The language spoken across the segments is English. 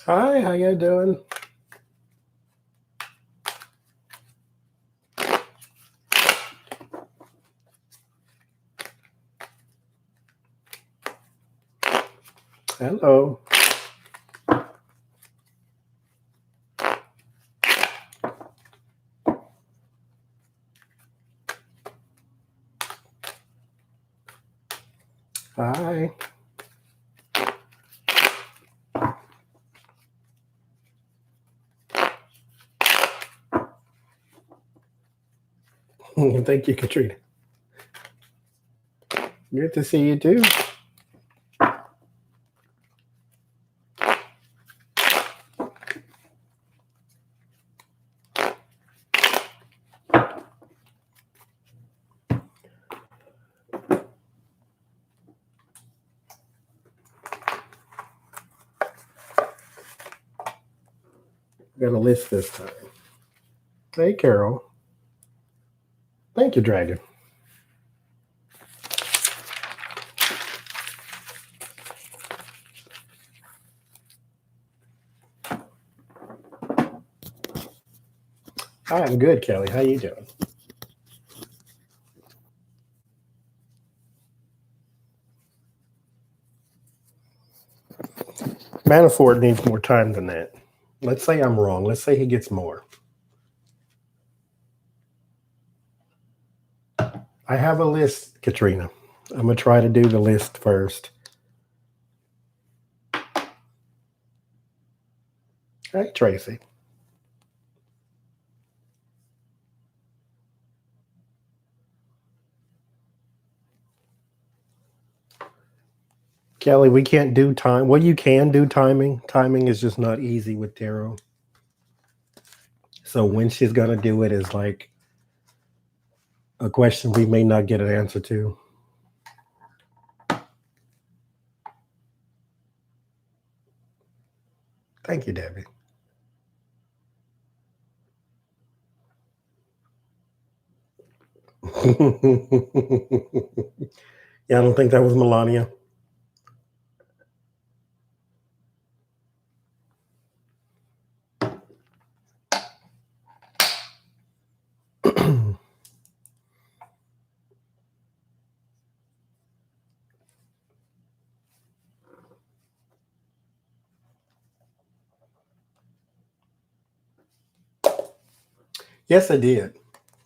Hi, how you doing? Hello. Hi. Thank you, Katrina. Good to see you too. Got a list this time. Hey, Carol. Thank you, Dragon. I'm good, Kelly. How you doing? Manafort needs more time than that. Let's say I'm wrong. Let's say he gets more. I have a list, Katrina. I'm going to try to do the list first. Hey, Tracy. Kelly, we can't do time. Well, you can do timing. Timing is just not easy with tarot. So when she's going to do it is like a question we may not get an answer to. Thank you, Debbie. Yeah, I don't think that was Melania. Yes, I did,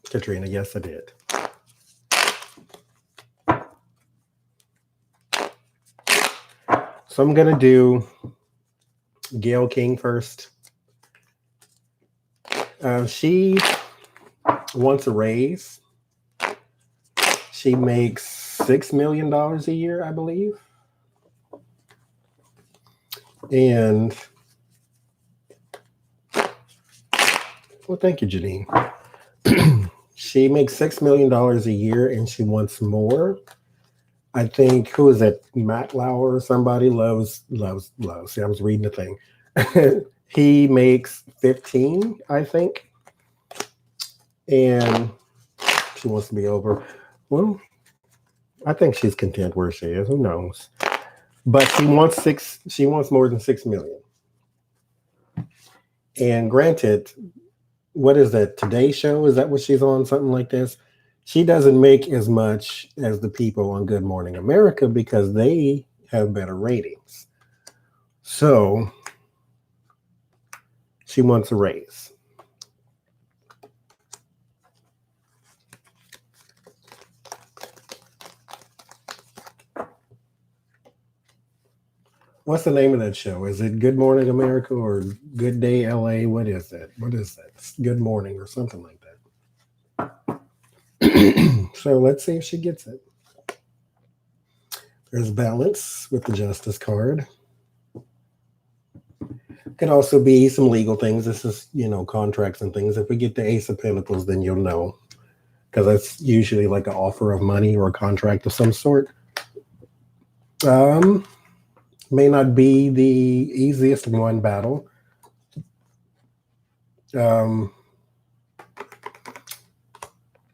Katrina. Yes, I did. So I'm going to do Gail King first. She wants a raise. She makes $6 million a year, I believe. And, well, thank you, Janine. She makes $6 million a year and she wants more. I think, who is it? Matt Lauer or somebody loves. See, I was reading the thing. He makes 15, I think. And she wants to be over. Well, I think she's content where she is. Who knows? But she wants six. She wants more than 6 million. And granted, what is that? Today Show? Is that what she's on? Something like this. She doesn't make as much as the people on Good Morning America because they have better ratings. So she wants a raise. What's the name of that show? Is it Good Morning America or Good Day LA? What is that? What is that? It's Good Morning or something like that. So let's see if she gets it. There's balance with the Justice card. Could also be some legal things. This is, contracts and things. If we get the Ace of Pentacles, then you'll know. Because that's usually like an offer of money or a contract of some sort. May not be the easiest one battle.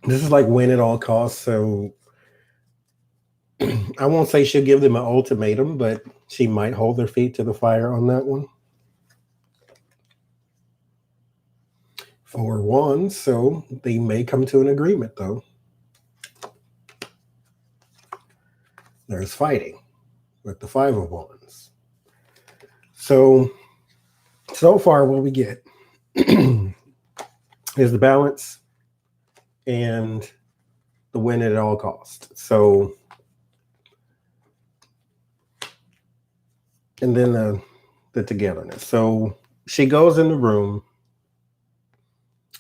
This is like win at all costs. So I won't say she'll give them an ultimatum, but she might hold their feet to the fire on that one. or wands, so they may come to an agreement, though. There's fighting with the Five of Wands. So far, what we get is the balance and the win at all costs. So, and then the togetherness. So she goes in the room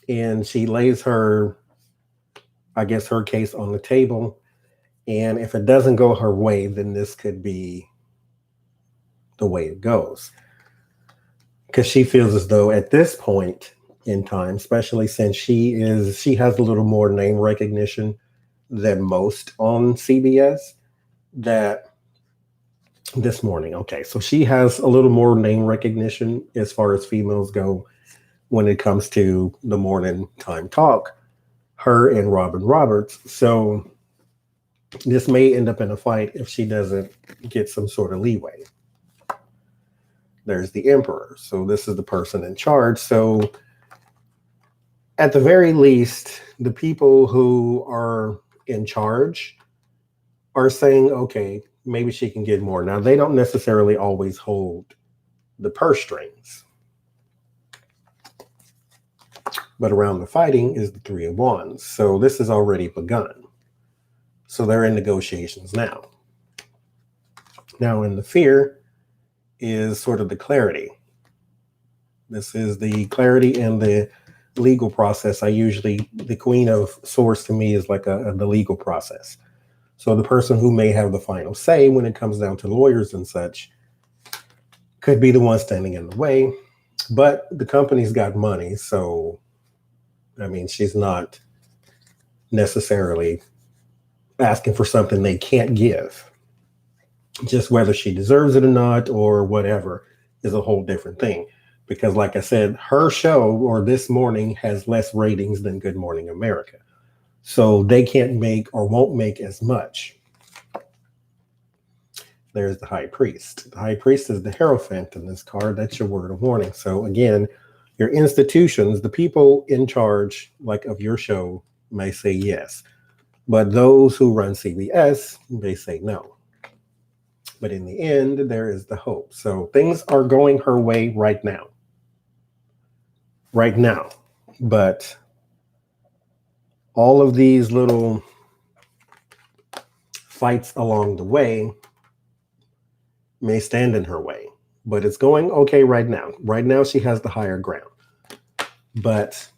and she lays her, I guess, her case on the table. And if it doesn't go her way, then this could be the way it goes. Because she feels as though at this point in time, especially since she has a little more name recognition than most on CBS, that this morning, okay, so she has a little more name recognition as far as females go when it comes to the morning time talk, her and Robin Roberts. So this may end up in a fight if she doesn't get some sort of leeway. There's the Emperor. So this is the person in charge. So at the very least, the people who are in charge are saying, okay, maybe she can get more. Now, they don't necessarily always hold the purse strings. But around the fighting is the Three of Wands. So this has already begun. So they're in negotiations now. Now, in the fear is sort of the clarity. This is the clarity in the legal process. The Queen of Swords to me is like the legal process. So the person who may have the final say when it comes down to lawyers and such could be the one standing in the way. But the company's got money. So, I mean, she's not necessarily asking for something they can't give. Just whether she deserves it or not or whatever is a whole different thing. Because like I said, her show or This Morning has less ratings than Good Morning America. So they can't make or won't make as much. There's the High Priest. The High Priest is the Hierophant in this card. That's your word of warning. So again, your institutions, the people in charge like of your show may say yes. But those who run CBS, they say no. But in the end, there is the hope. So things are going her way right now. Right now. But all of these little fights along the way may stand in her way. But it's going okay right now. Right now, she has the higher ground. But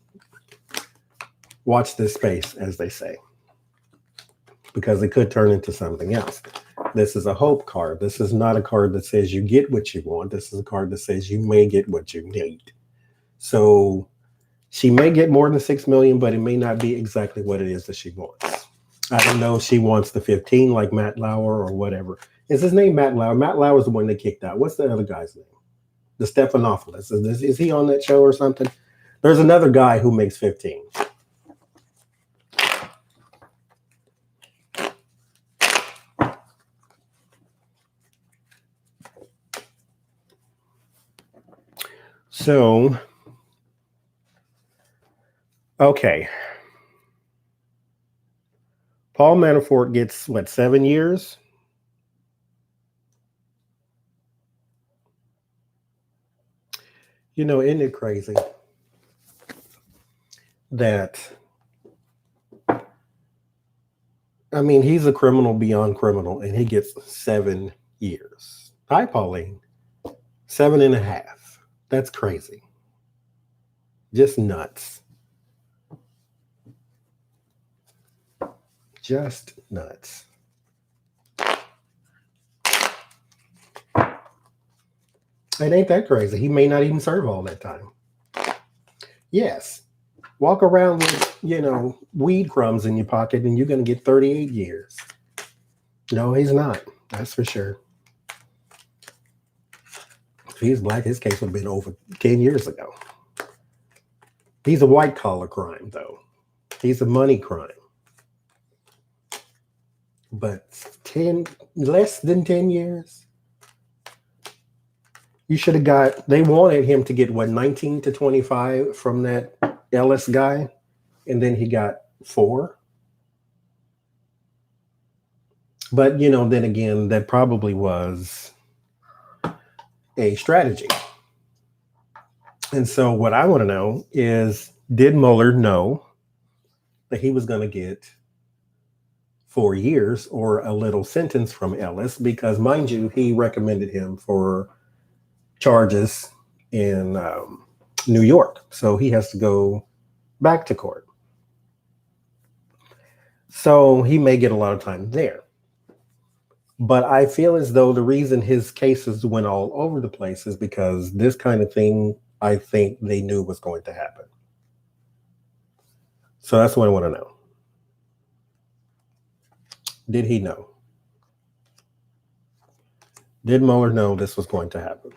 watch this space, as they say. Because it could turn into something else. This is a hope card. This is not a card that says you get what you want. This is a card that says you may get what you need. So she may get more than 6 million, but it may not be exactly what it is that she wants. I don't know if she wants the 15 like Matt Lauer or whatever. Is his name Matt Lauer? Matt Lauer is the one they kicked out. What's the other guy's name? The Stephanopoulos. Is he on that show or something? There's another guy who makes 15. So, okay. Paul Manafort gets, 7 years? You know, isn't it crazy that, I mean, he's a criminal beyond criminal, and he gets 7 years. Hi, Pauline. 7.5. That's crazy. Just nuts. Just nuts. It ain't that crazy. He may not even serve all that time. Yes. Walk around with, weed crumbs in your pocket and you're going to get 38 years. No, he's not. That's for sure. If he's black, his case would have been over 10 years ago. He's a white collar crime, though. He's a money crime. But less than 10 years? You should have they wanted him to get 19 to 25 from that Ellis guy, and then he got 4. But, then again, that probably was a strategy. And so what I want to know is, did Mueller know that he was going to get 4 years or a little sentence from Ellis? Because, mind you, he recommended him for charges in New York. So he has to go back to court. So he may get a lot of time there. But I feel as though the reason his cases went all over the place is because this kind of thing, I think they knew was going to happen. So that's what I want to know. Did he know? Did Mueller know this was going to happen?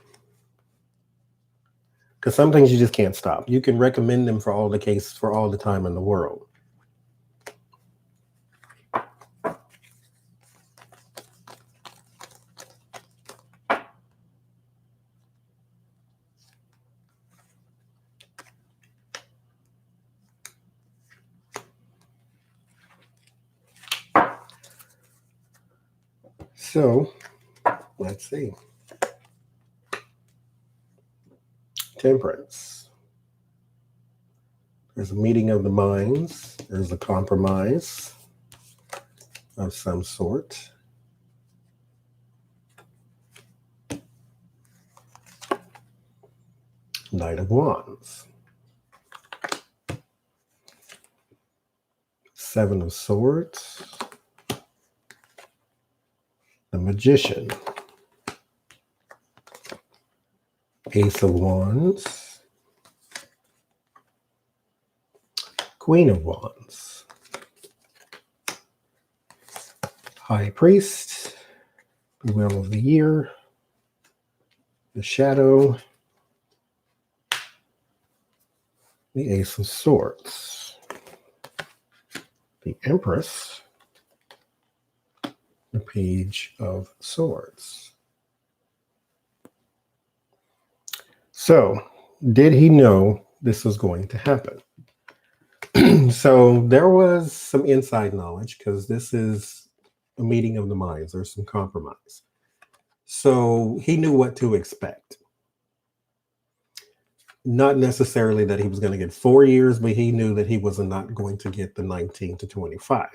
Because some things you just can't stop. You can recommend them for all the cases for all the time in the world. So, let's see. Temperance. There's a meeting of the minds. There's a compromise of some sort. Knight of Wands. 7 of Swords. The Magician. Ace of Wands. Queen of Wands. High Priest. The Wheel of the Year. The Shadow. The Ace of Swords. The Empress. The Page of Swords. So, did he know this was going to happen? So, there was some inside knowledge because this is a meeting of the minds. There's some compromise. So, he knew what to expect. Not necessarily that he was going to get 4 years, but he knew that he was not going to get the 19 to 25.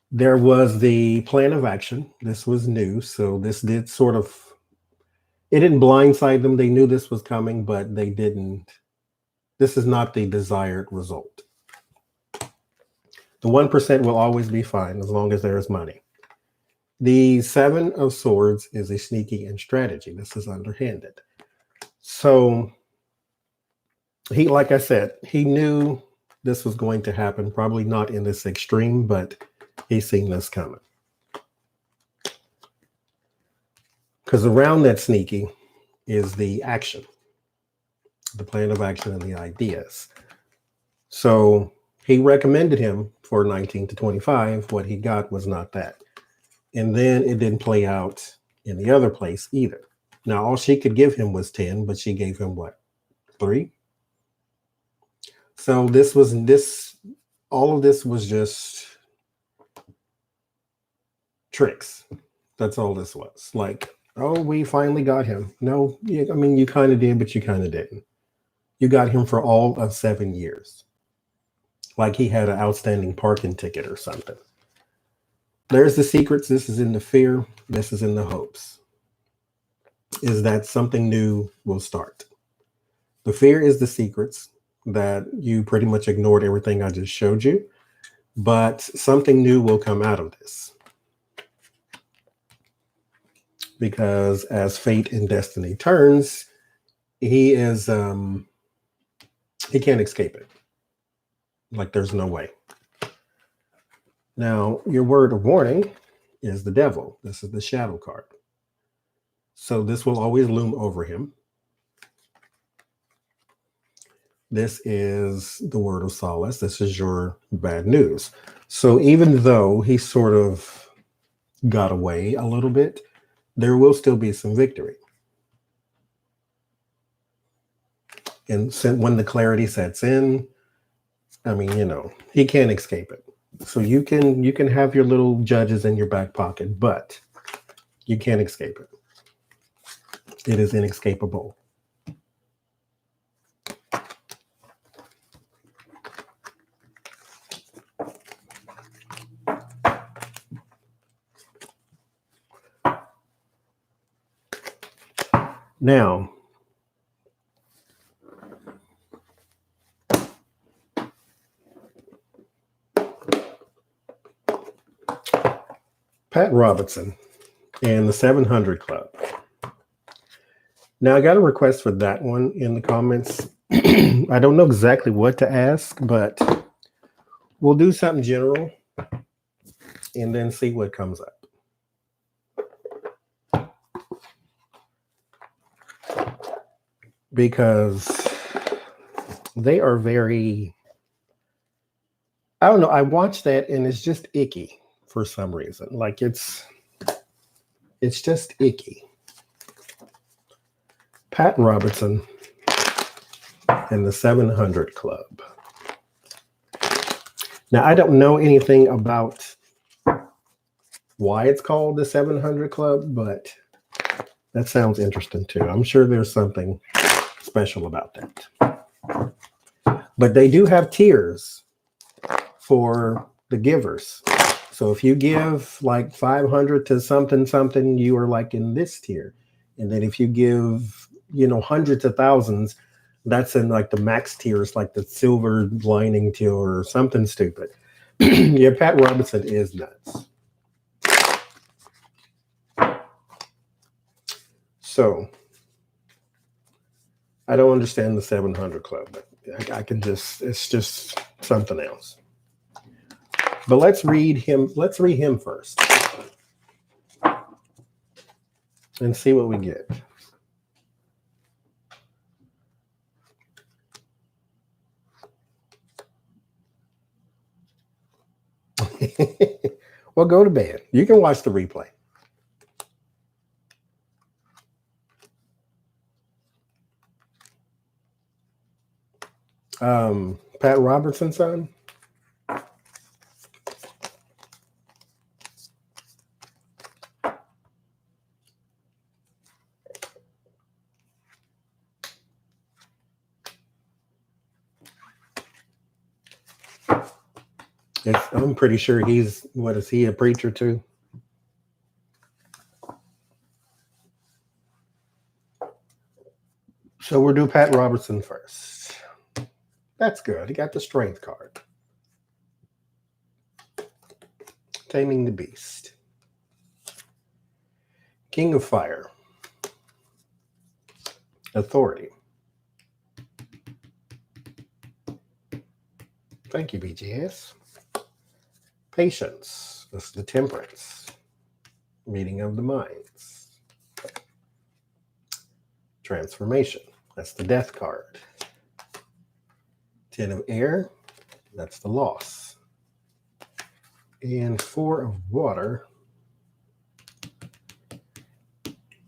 There was the plan of action. This was new. So this did sort of, it didn't blindside them. They knew this was coming, but they didn't. This is not the desired result. The 1% will always be fine as long as there is money. The 7 of Swords is a sneaky and strategy. This is underhanded. So he, like I said, he knew this was going to happen. Probably not in this extreme, but he's seen this coming. Because around that sneaky is the action, the plan of action and the ideas. So he recommended him for 19 to 25. What he got was not that. And then it didn't play out in the other place either. Now, all she could give him was 10, but she gave him what? 3? So all of this was just tricks. That's all this was. Like, oh, we finally got him. No, I mean, you kind of did, but you kind of didn't. You got him for all of 7 years. Like he had an outstanding parking ticket or something. There's the secrets. This is in the fear. This is in the hopes. Is that something new will start. The fear is the secrets that you pretty much ignored everything I just showed you. But something new will come out of this. Because as fate and destiny turns, he is he can't escape it. Like there's no way. Now, your word of warning is the devil. This is the shadow card. So this will always loom over him. This is the word of solace. This is your bad news. So even though he sort of got away a little bit, there will still be some victory. And when the clarity sets in, I mean, he can't escape it. So you can have your little judges in your back pocket, but you can't escape it. It is inescapable. Now, Pat Robertson and the 700 Club. Now, I got a request for that one in the comments. I don't know exactly what to ask, but we'll do something general and then see what comes up. Because they are very, I don't know, I watched that and it's just icky for some reason. Like it's just icky. Pat Robertson and the 700 Club. Now, I don't know anything about why it's called the 700 Club, but that sounds interesting too. I'm sure there's something special about that. But they do have tiers for the givers. So if you give like 500 to something, you are like in this tier. And then if you give, hundreds of thousands, that's in like the max tiers, like the silver lining tier or something stupid. Yeah, Pat Robertson is nuts. So I don't understand the 700 Club, but it's just something else. But let's read him first and see what we get. Well, go to bed. You can watch the replay. Pat Robertson's son. I'm pretty sure he's, is he a preacher too? So we'll do Pat Robertson first. That's good. He got the strength card. Taming the Beast. King of Fire. Authority. Thank you, BGS. Patience. That's the Temperance. Meeting of the Minds. Transformation. That's the Death card. 10 of Air. That's the Loss. And 4 of Water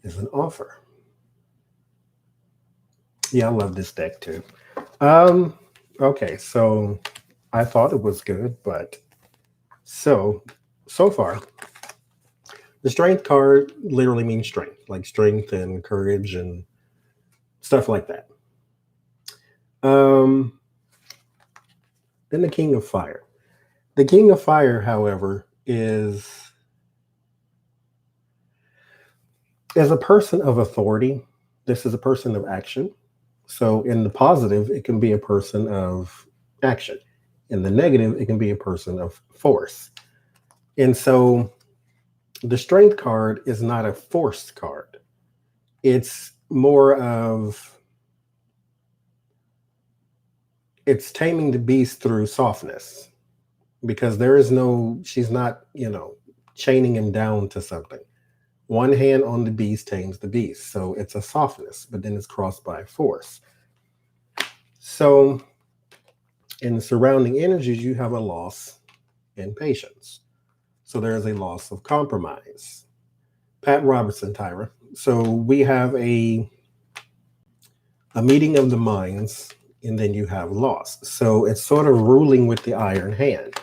is an Offer. Yeah, I love this deck too. Okay, so I thought it was good, but so far, the Strength card literally means strength, like strength and courage and stuff like that. Then the King of Fire. The King of Fire, however, is as a person of authority. This is a person of action. So in the positive, it can be a person of action. In the negative, it can be a person of force. And so the Strength card is not a force card. It's more of, it's taming the beast through softness, because she's not, chaining him down to something. One hand on the beast tames the beast. So it's a softness, but then it's crossed by force. So in the surrounding energies, you have a loss in patience. So there is a loss of compromise. Pat Robertson, Tyra. So we have a a meeting of the minds, and then you have loss. So it's sort of ruling with the iron hand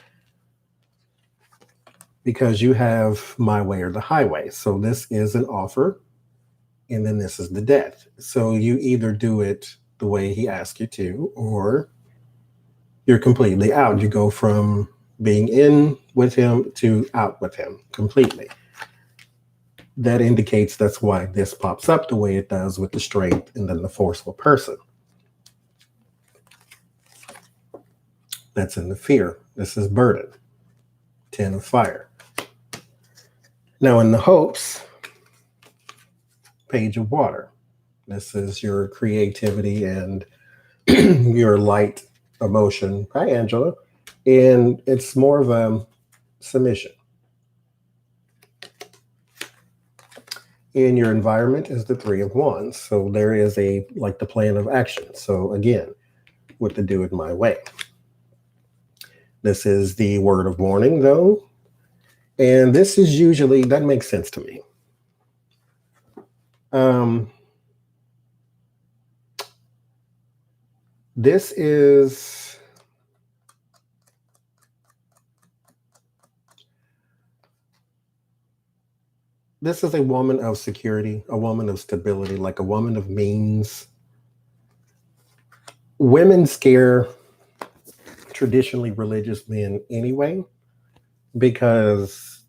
because you have my way or the highway. So this is an offer, and then this is the death. So you either do it the way he asked you to, or you're completely out. You go from being in with him to out with him completely. That indicates that's why this pops up the way it does with the strength and then the forceful person. That's in the fear. This is burden. 10 of fire. Now in the hopes, page of water. This is your creativity and your light emotion. Hi, Angela. And it's more of a submission. In your environment is the 3 of wands. So there is a, like the plan of action. So again, with the do it my way. This is the word of warning though. And this is usually, that makes sense to me. This is a woman of security, a woman of stability, like a woman of means. Women scare traditionally religious men anyway because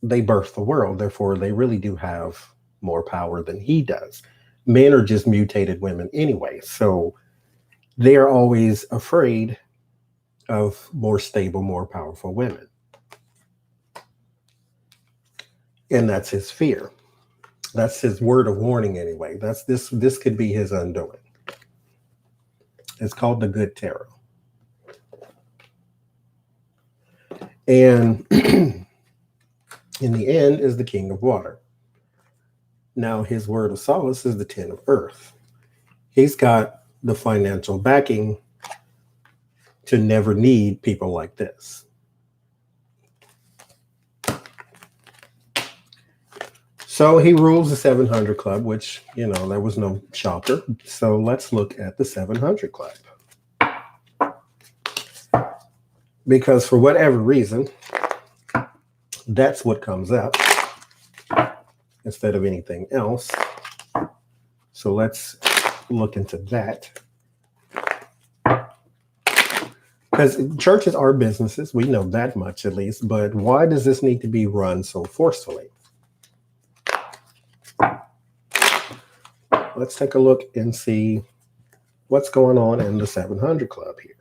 they birth the world. Therefore, they really do have more power than he does. Men are just mutated women anyway. So they are always afraid of more stable, more powerful women. And that's his fear. That's his word of warning anyway. That's this could be his undoing. It's called the Good Tarot. And in the end is the King of Water. Now his word of solace is the 10 of Earth. He's got the financial backing to never need people like this. So he rules the 700 Club, which, you know, there was no shocker. So let's look at the 700 Club. Because for whatever reason, that's what comes up instead of anything else. So let's look into that. Because churches are businesses, we know that much at least, but why does this need to be run so forcefully? Let's take a look and see what's going on in the 700 Club here.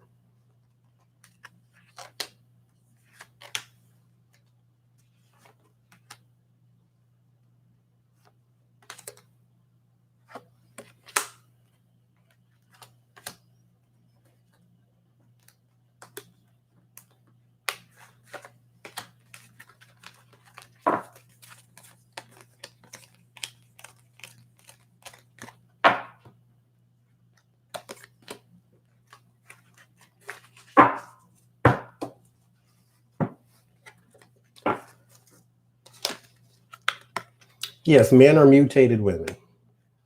Yes, men are mutated women.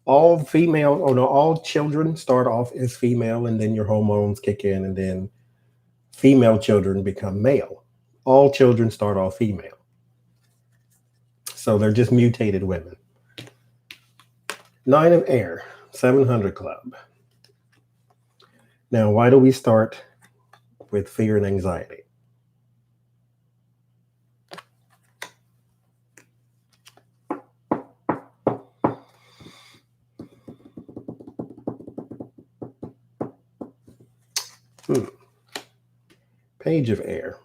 All female, or no, all children start off as female, and then your hormones kick in, and then female children become male. All children start off female. So they're just mutated women. 9 of Air, 700 Club. Now, why do we start with fear and anxiety? Page of Air.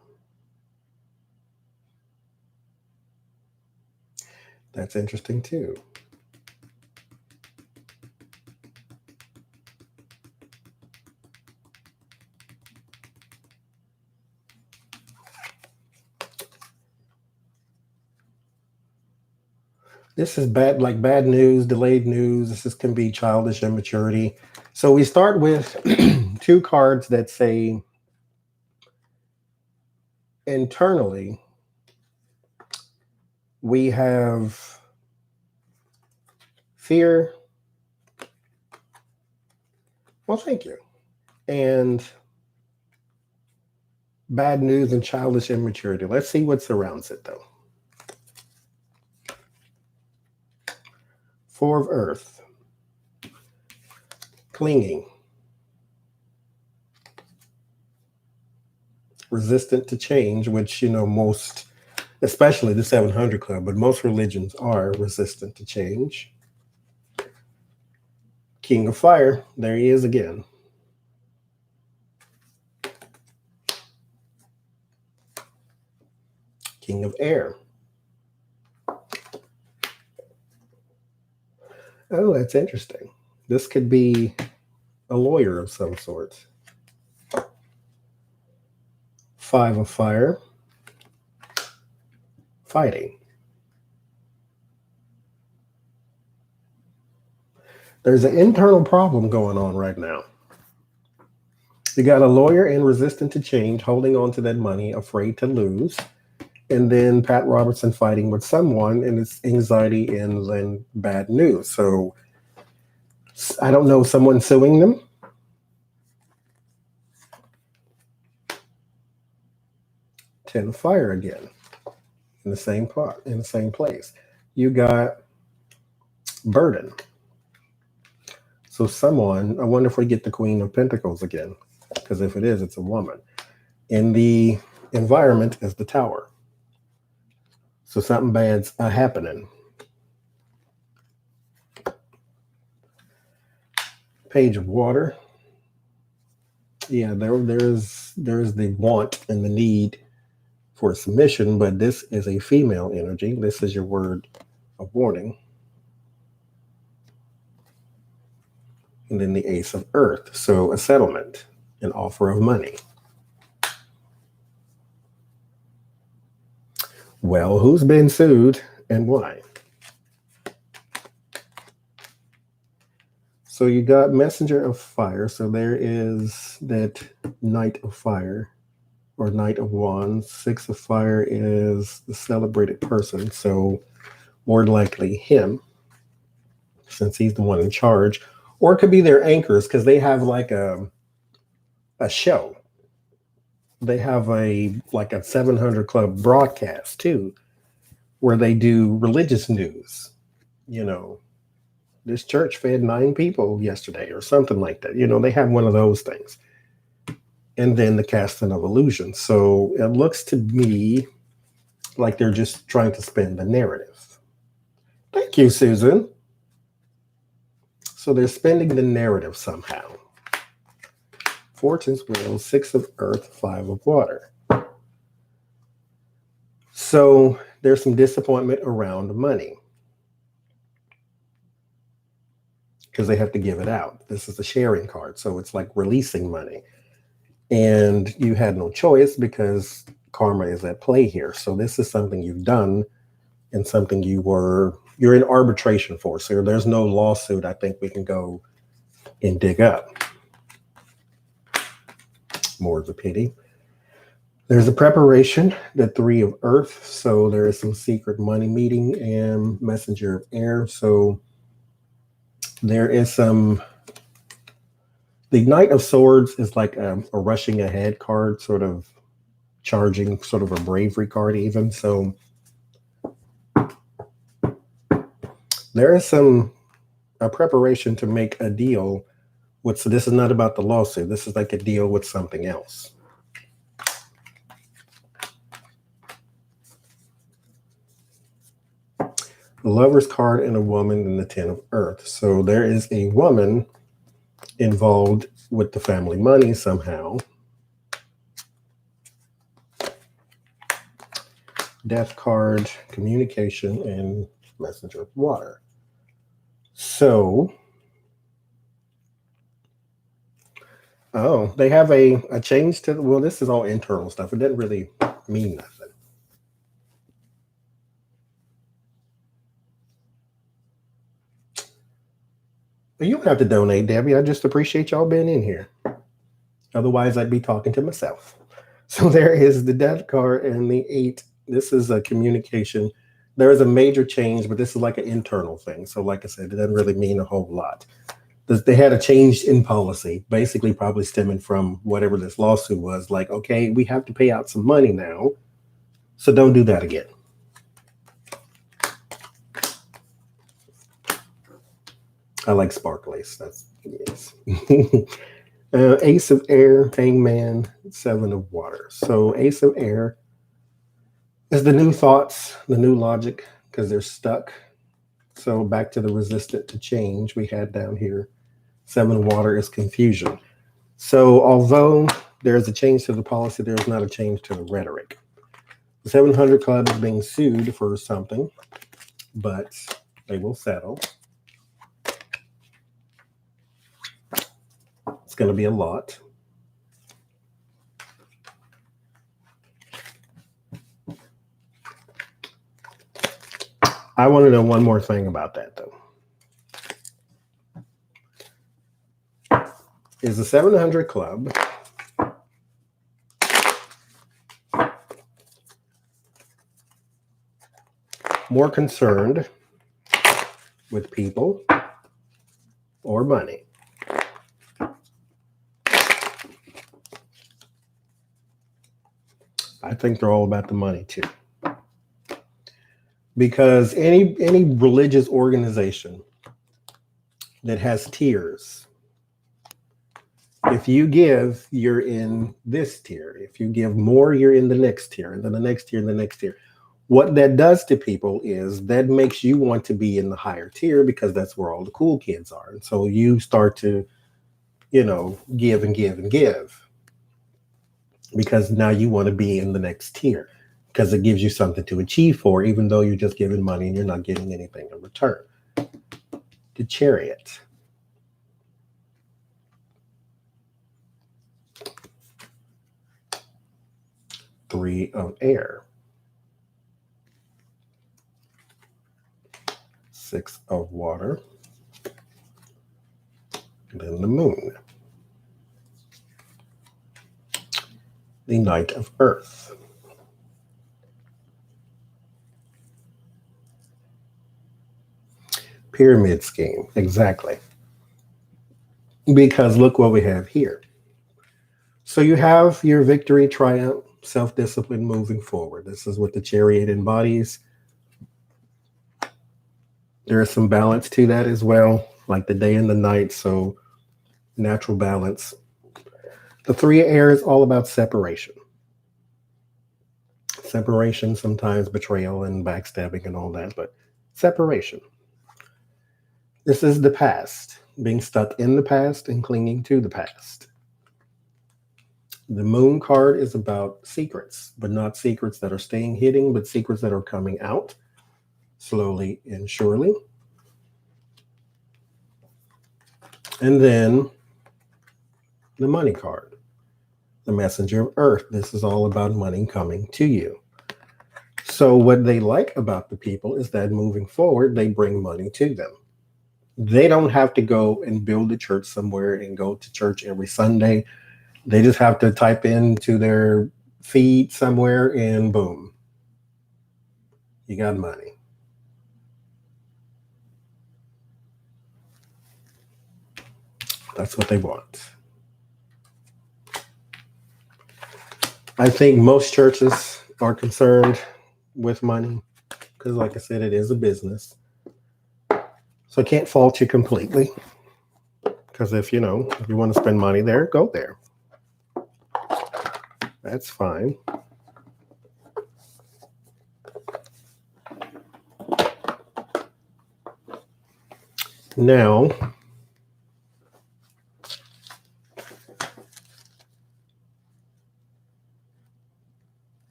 That's interesting too. This is bad, like bad news, delayed news. This can be childish immaturity. So we start with 2 cards that say internally, we have fear Well, thank you. And bad news and childish immaturity. Let's see what surrounds it, though. Four of Earth. Clinging. Resistant to change, which, most, especially the 700 Club, but most religions are resistant to change. King of Fire. There he is again. King of Air. Oh, that's interesting. This could be a lawyer of some sort. Five of Fire. Fighting. There's an internal problem going on right now. You got a lawyer and resistant to change, holding on to that money, afraid to lose. And then Pat Robertson fighting with someone, and it's anxiety and then bad news. So I don't know, someone suing them. Ten of Fire again, in the same plot, in the same place. You got burden. So someone, I wonder if we get the Queen of Pentacles again, because if it is, it's a woman. In the environment is the Tower. So something bad's happening. Page of Water. Yeah, there's the want and the need for submission, but this is a female energy. This is your word of warning. And then the Ace of Earth. So a settlement, an offer of money. Well, who's been sued and why? So you got Messenger of Fire. So there is that Knight of Fire or Knight of Wands. Six of Fire is the celebrated person. So more likely him, since he's the one in charge. Or it could be their anchors, because they have like a show. They have a 700 Club broadcast too, where they do religious news. This church fed 9 people yesterday or something like that. They have one of those things. And then the casting of illusions. So it looks to me like they're just trying to spin the narrative. Thank you, Susan. So they're spending the narrative somehow. Fortune's Wheel, 6 of Earth, 5 of Water. So there's some disappointment around money, because they have to give it out. This is the sharing card. So it's like releasing money. And you had no choice because karma is at play here. So this is something you've done and something you're in arbitration for. So there's no lawsuit I think we can go and dig up. More of a pity. There's a preparation, the 3 of Earth. So there is some secret money meeting and Messenger of Air. So there is some. The Knight of Swords is like a rushing ahead card, sort of charging, sort of a bravery card even. So there is a preparation to make a deal with, so this is not about the lawsuit. This is like a deal with something else. The Lover's card and a woman and the 10 of Earth. So there is a woman involved with the family money somehow. Death card, communication, and Messenger of Water. So, they have a change to, well, this is all internal stuff. It doesn't really mean nothing. But you don't have to donate, Debbie. I just appreciate y'all being in here. Otherwise, I'd be talking to myself. So there is the Death card and the 8. This is a communication. There is a major change, but this is like an internal thing. So like I said, it doesn't really mean a whole lot. They had a change in policy, basically probably stemming from whatever this lawsuit was. Like, okay, we have to pay out some money now, so don't do that again. I like sparklies. That's yes. Ace of Air, Hangman, Seven of Water. So Ace of Air is the new thoughts, the new logic, because they're stuck. So back to the resistant to change we had down here. Seven of Water is confusion. So although there's a change to the policy, there's not a change to the rhetoric. The 700 Club is being sued for something, but they will settle. It's going to be a lot. I want to know one more thing about that, though. Is the 700 Club more concerned with people or money? I think they're all about the money too. Because any religious organization that has tiers, if you give, you're in this tier. If you give more, you're in the next tier, and then the next tier, and the next tier. What that does to people is that makes you want to be in the higher tier because that's where all the cool kids are. And so you start to, give and give and give because now you want to be in the next tier because it gives you something to achieve for, even though you're just giving money and you're not getting anything in return. The Chariot. Three of Air. Six of Water. Then the Moon. The Knight of Earth. Pyramid scheme, exactly. Because look what we have here. So you have your victory, triumph, self-discipline moving forward. This is what the Chariot embodies. There is some balance to that as well, like the day and the night, so natural balance. The Three of Air is all about separation. Separation, sometimes betrayal and backstabbing and all that, but separation. This is the past, being stuck in the past and clinging to the past. The Moon card is about secrets, but not secrets that are staying hidden, but secrets that are coming out slowly and surely. And then the Money card, the Messenger of Earth. This is all about money coming to you. So what they like about the people is that moving forward, they bring money to them. They don't have to go and build a church somewhere and go to church every Sunday. They just have to type into their feed somewhere and boom, you got money. That's what they want. I think most churches are concerned with money because, like I said, it is a business. So I can't fault you completely because if you want to spend money there, go there. That's fine. Now,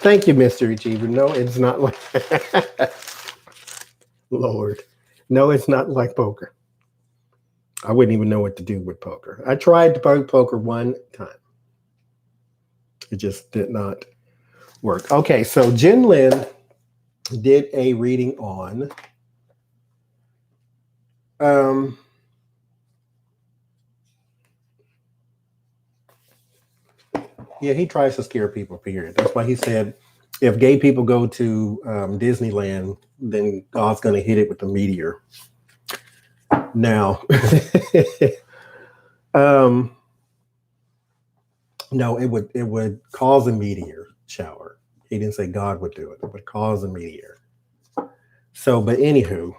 thank you, Mr. Achiever. No, it's not like Lord. No, it's not like poker. I wouldn't even know what to do with poker. I tried to play poker one time. It just did not work. Okay, so Jen Lin did a reading on he tries to scare people, period. That's why he said if gay people go to Disneyland, then God's going to hit it with a meteor. Now, no, it would cause a meteor shower. He didn't say God would do it. It would cause a meteor. So, but anywho,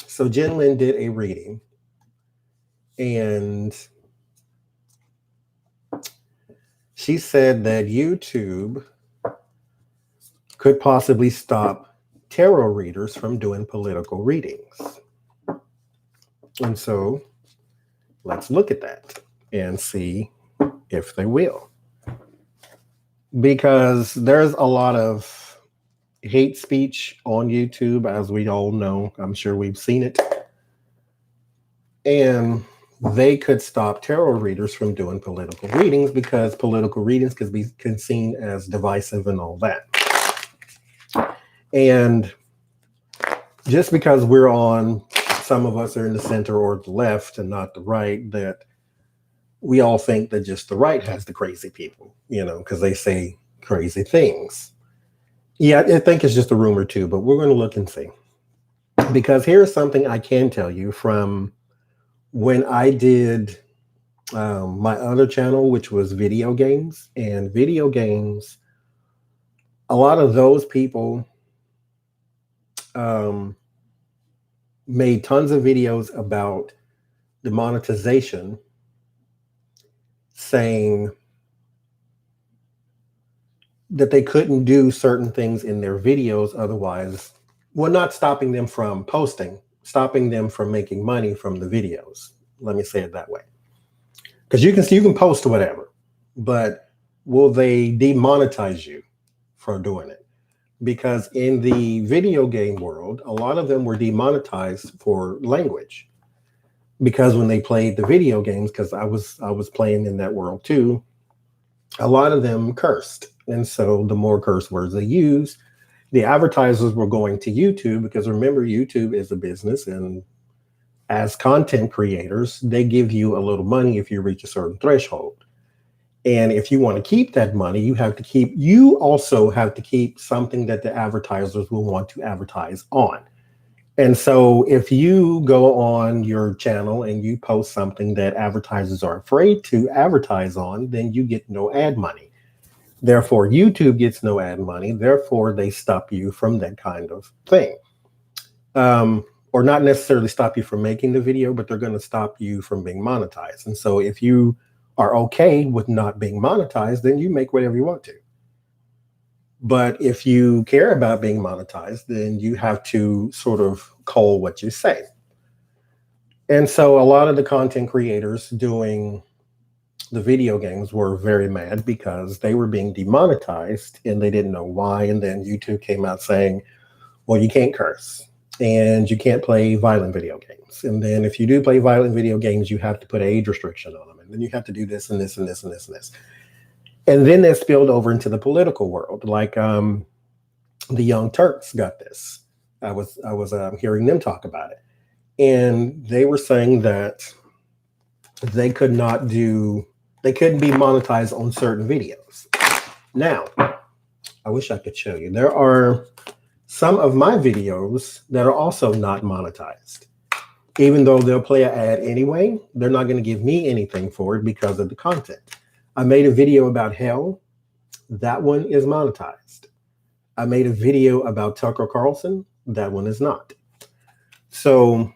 so Jen Lin did a reading, and she said that YouTube could possibly stop tarot readers from doing political readings. And so let's look at that and see if they will. Because there's a lot of hate speech on YouTube, as we all know. I'm sure we've seen it. And they could stop tarot readers from doing political readings because political readings could be seen as divisive and all that. And just because we're on, some of us are in the center or the left and not the right, that we all think that just the right has the crazy people, because they say crazy things. Yeah, I think it's just a rumor too, but we're going to look and see. Because here's something I can tell you from when I did my other channel, which was video games. And video games, a lot of those people made tons of videos about demonetization, saying that they couldn't do certain things in their videos otherwise, well, not stopping them from posting, stopping them from making money from the videos. Let me say it that way. Because you can post whatever, but will they demonetize you for doing it? Because in the video game world, a lot of them were demonetized for language. Because when they played the video games, because I was playing in that world too, a lot of them cursed. And so the more curse words they use, the advertisers were going to YouTube, because remember, YouTube is a business, and as content creators, they give you a little money if you reach a certain threshold. And if you want to keep that money, you also have to keep something that the advertisers will want to advertise on. And so if you go on your channel and you post something that advertisers are afraid to advertise on, then you get no ad money. Therefore, YouTube gets no ad money. Therefore, they stop you from that kind of thing. Or not necessarily stop you from making the video, but they're going to stop you from being monetized. And so if you are okay with not being monetized, then you make whatever you want to. But if you care about being monetized, then you have to sort of cull what you say. And so a lot of the content creators doing the video games were very mad because they were being demonetized and they didn't know why. And then YouTube came out saying, well, you can't curse and you can't play violent video games. And then if you do play violent video games, you have to put an age restriction on them. And then you have to do this and this and this and this and this. And then that spilled over into the political world. Like the Young Turks got this. I was hearing them talk about it. And they were saying that they couldn't be monetized on certain videos. Now, I wish I could show you. There are some of my videos that are also not monetized. Even though they'll play an ad anyway, they're not going to give me anything for it because of the content. I made a video about hell. That one is monetized. I made a video about Tucker Carlson. That one is not. So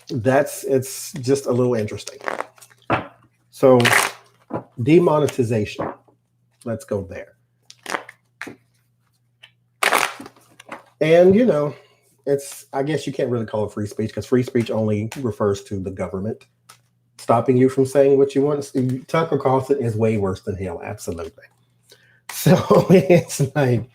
it's just a little interesting. So demonetization. Let's go there. And, I guess you can't really call it free speech because free speech only refers to the government stopping you from saying what you want. Tucker Carlson is way worse than hell. Absolutely. So it's like,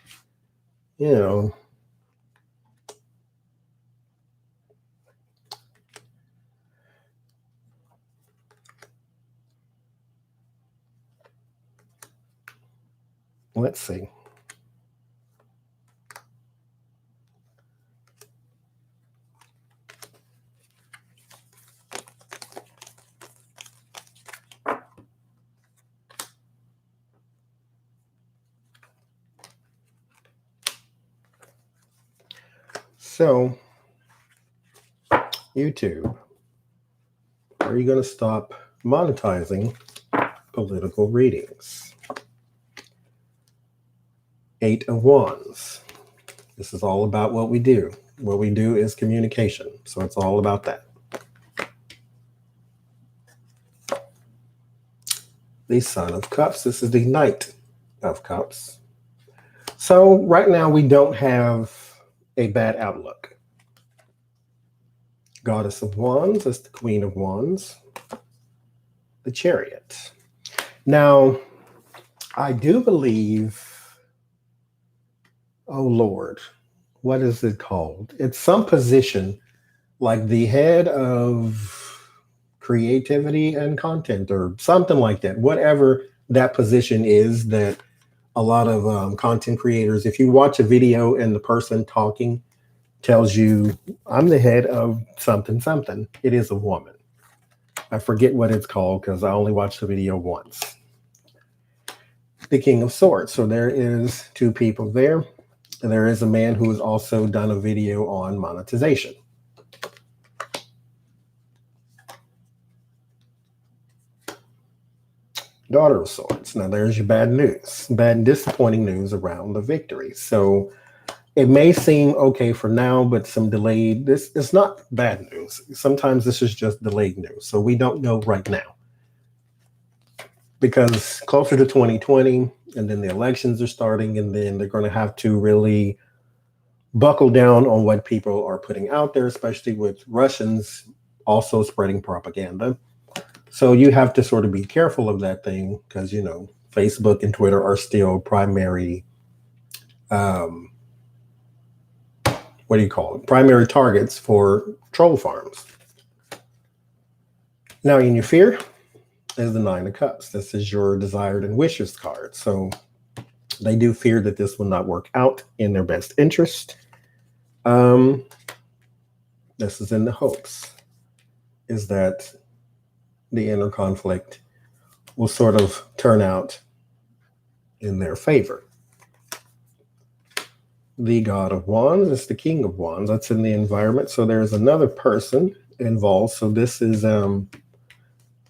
let's see. So, YouTube, are you going to stop monetizing political readings? 8 of Wands. This is all about what we do. What we do is communication. So it's all about that. The Son of Cups. This is the Knight of Cups. So right now we don't have a bad outlook. Goddess of Wands is the Queen of Wands. The Chariot. Now, I do believe, oh Lord, what is it called? It's some position like the head of creativity and content or something like that. Whatever that position is that a lot of content creators, if you watch a video and the person talking tells you, I'm the head of something, something, it is a woman. I forget what it's called because I only watched the video once. The King of Swords. So there is 2 people there. And there is a man who has also done a video on monetization. Daughter of Swords. Now there's your bad news, bad and disappointing news around the victory. So it may seem okay for now, but some delayed, this is not bad news. Sometimes this is just delayed news. So we don't know right now. Because closer to 2020, and then the elections are starting, and then they're going to have to really buckle down on what people are putting out there, especially with Russians also spreading propaganda. So you have to sort of be careful of that thing because, you know, Facebook and Twitter are still primary, primary targets for troll farms. Now, in your fear is the 9 of Cups. This is your desired and wishes card. So they do fear that this will not work out in their best interest. This is in the hopes, is that the inner conflict will sort of turn out in their favor. The God of Wands is the King of Wands. That's in the environment. So there's another person involved. So this is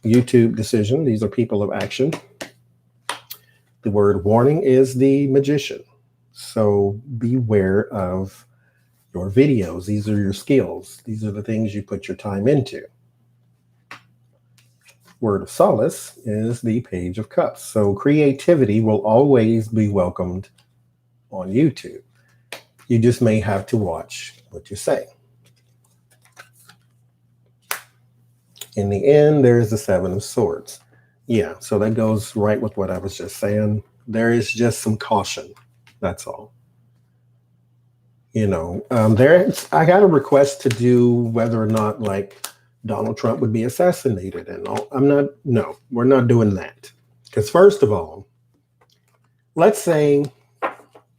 YouTube decision. These are people of action. The word warning is the Magician. So beware of your videos. These are your skills. These are the things you put your time into. Word of solace is the Page of Cups. So creativity will always be welcomed on YouTube. You just may have to watch what you say. In the end, there's the 7 of Swords. Yeah, so that goes right with what I was just saying. There is just some caution. That's all. You know, I got a request to do whether or not like Donald Trump would be assassinated and all. No, we're not doing that. Because first of all, let's say,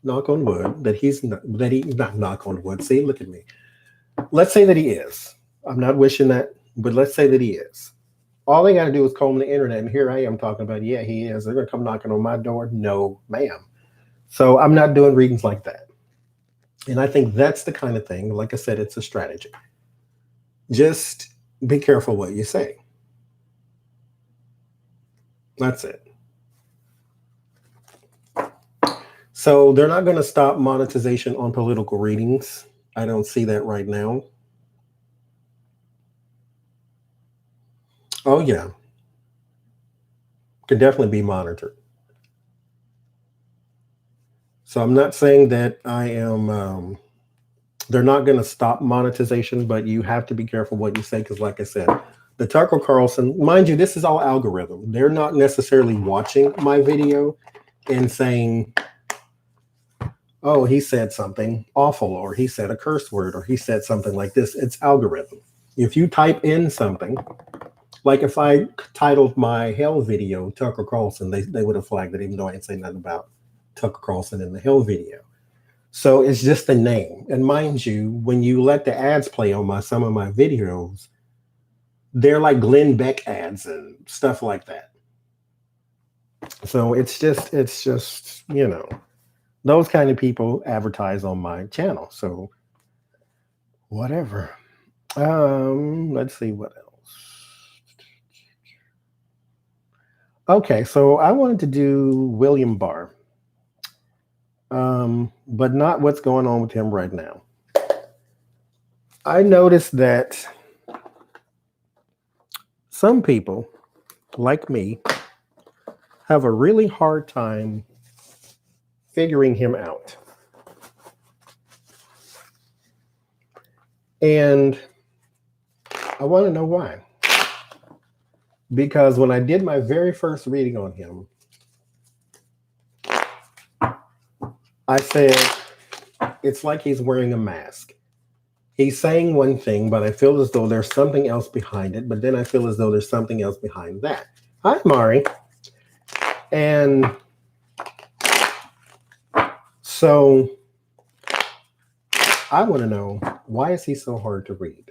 knock on wood, not knock on wood. See, look at me. Let's say that he is. I'm not wishing that, but let's say that he is. All they got to do is comb the internet, and here I am talking about, yeah, he is. They're going to come knocking on my door. No, ma'am. So I'm not doing readings like that. And I think that's the kind of thing, like I said, it's a strategy. Just be careful what you say. That's it. So they're not going to stop monetization on political readings. I don't see that right now. Oh, yeah. Could definitely be monitored. So I'm not saying that I am, they're not going to stop monetization, but you have to be careful what you say. Because like I said, the Tucker Carlson, mind you, this is all algorithm. They're not necessarily watching my video and saying, oh, he said something awful, or he said a curse word, or he said something like this. It's algorithm. If you type in something, like if I titled my hell video Tucker Carlson, they would have flagged it, even though I didn't say nothing about Tucker Carlson in the hell video. So it's just the name. And mind you, when you let the ads play on some of my videos, they're like Glenn Beck ads and stuff like that. So it's just, you know, those kind of people advertise on my channel. So Whatever. Let's see what else. Okay, so I wanted to do William Barr, but not what's going on with him right now. I noticed that some people, like me, have a really hard time figuring him out. And I want to know why. Because when I did my very first reading on him, I said, it's like he's wearing a mask. He's saying one thing, but I feel as though there's something else behind it. But then I feel as though there's something else behind that. Hi, Mari. And so I want to know, why is he so hard to read?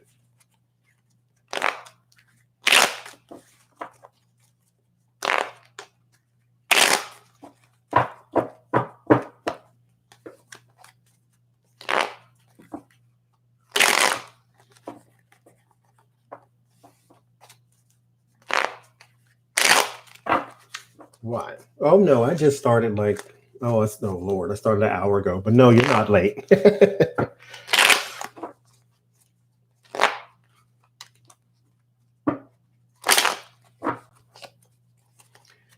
Why? Oh no, I just started it's no Lord, I started an hour ago. But no, you're not late.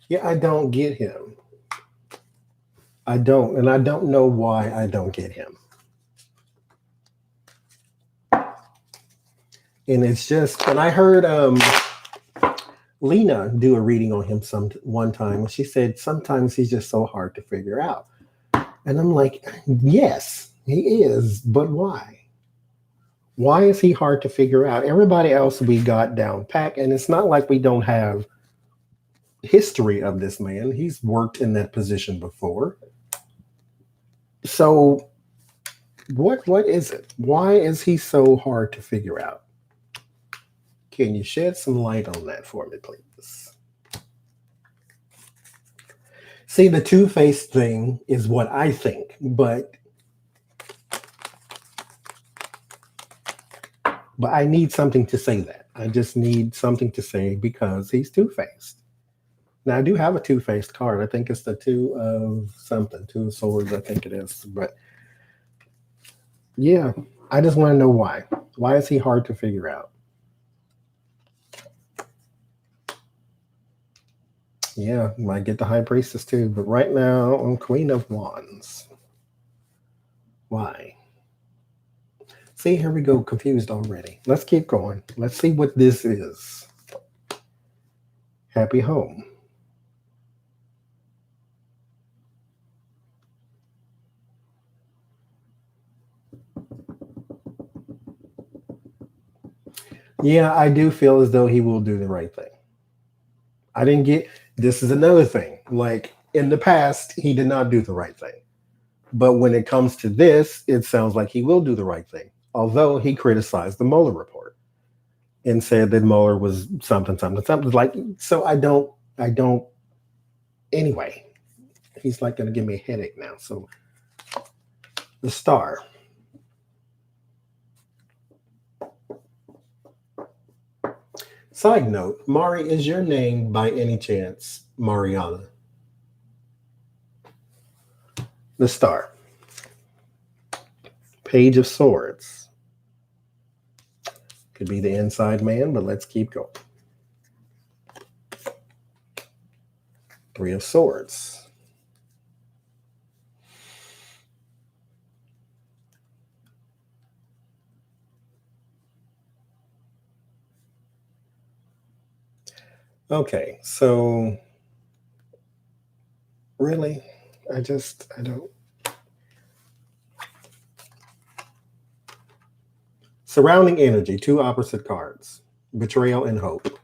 Yeah, I don't get him. I don't, and I don't know why I don't get him. And it's just, and I heard Lena do a reading on him one time, and she said sometimes he's just so hard to figure out. And I'm like, yes, he is, but why? Why is he hard to figure out? Everybody else we got down pat, and it's not like we don't have history of this man. He's worked in that position before. So what is it? Why is he so hard to figure out? Can you shed some light on that for me, please? See, the two-faced thing is what I think, but I need something to say that. I just need something to say because he's two-faced. Now I do have a two-faced card. I think it's the two of something, two of swords, I think it is. But yeah, I just want to know why. Why is he hard to figure out? Yeah, might get the High Priestess too, but right now I'm Queen of Wands. Why? See, here we go, confused already. Let's keep going. Let's see what this is. Happy home. Yeah, I do feel as though he will do the right thing. I didn't get, this is another thing. Like in the past, he did not do the right thing. But when it comes to this, it sounds like he will do the right thing. Although he criticized the Mueller report and said that Mueller was something, something, something. Like, so I don't, anyway, he's like going to give me a headache now. So the star. Side note, Mari, is your name by any chance Mariana? The star. Page of Swords. Could be the inside man, but let's keep going. Three of Swords. Okay, so really, I don't. Surrounding energy, two opposite cards, betrayal and hope.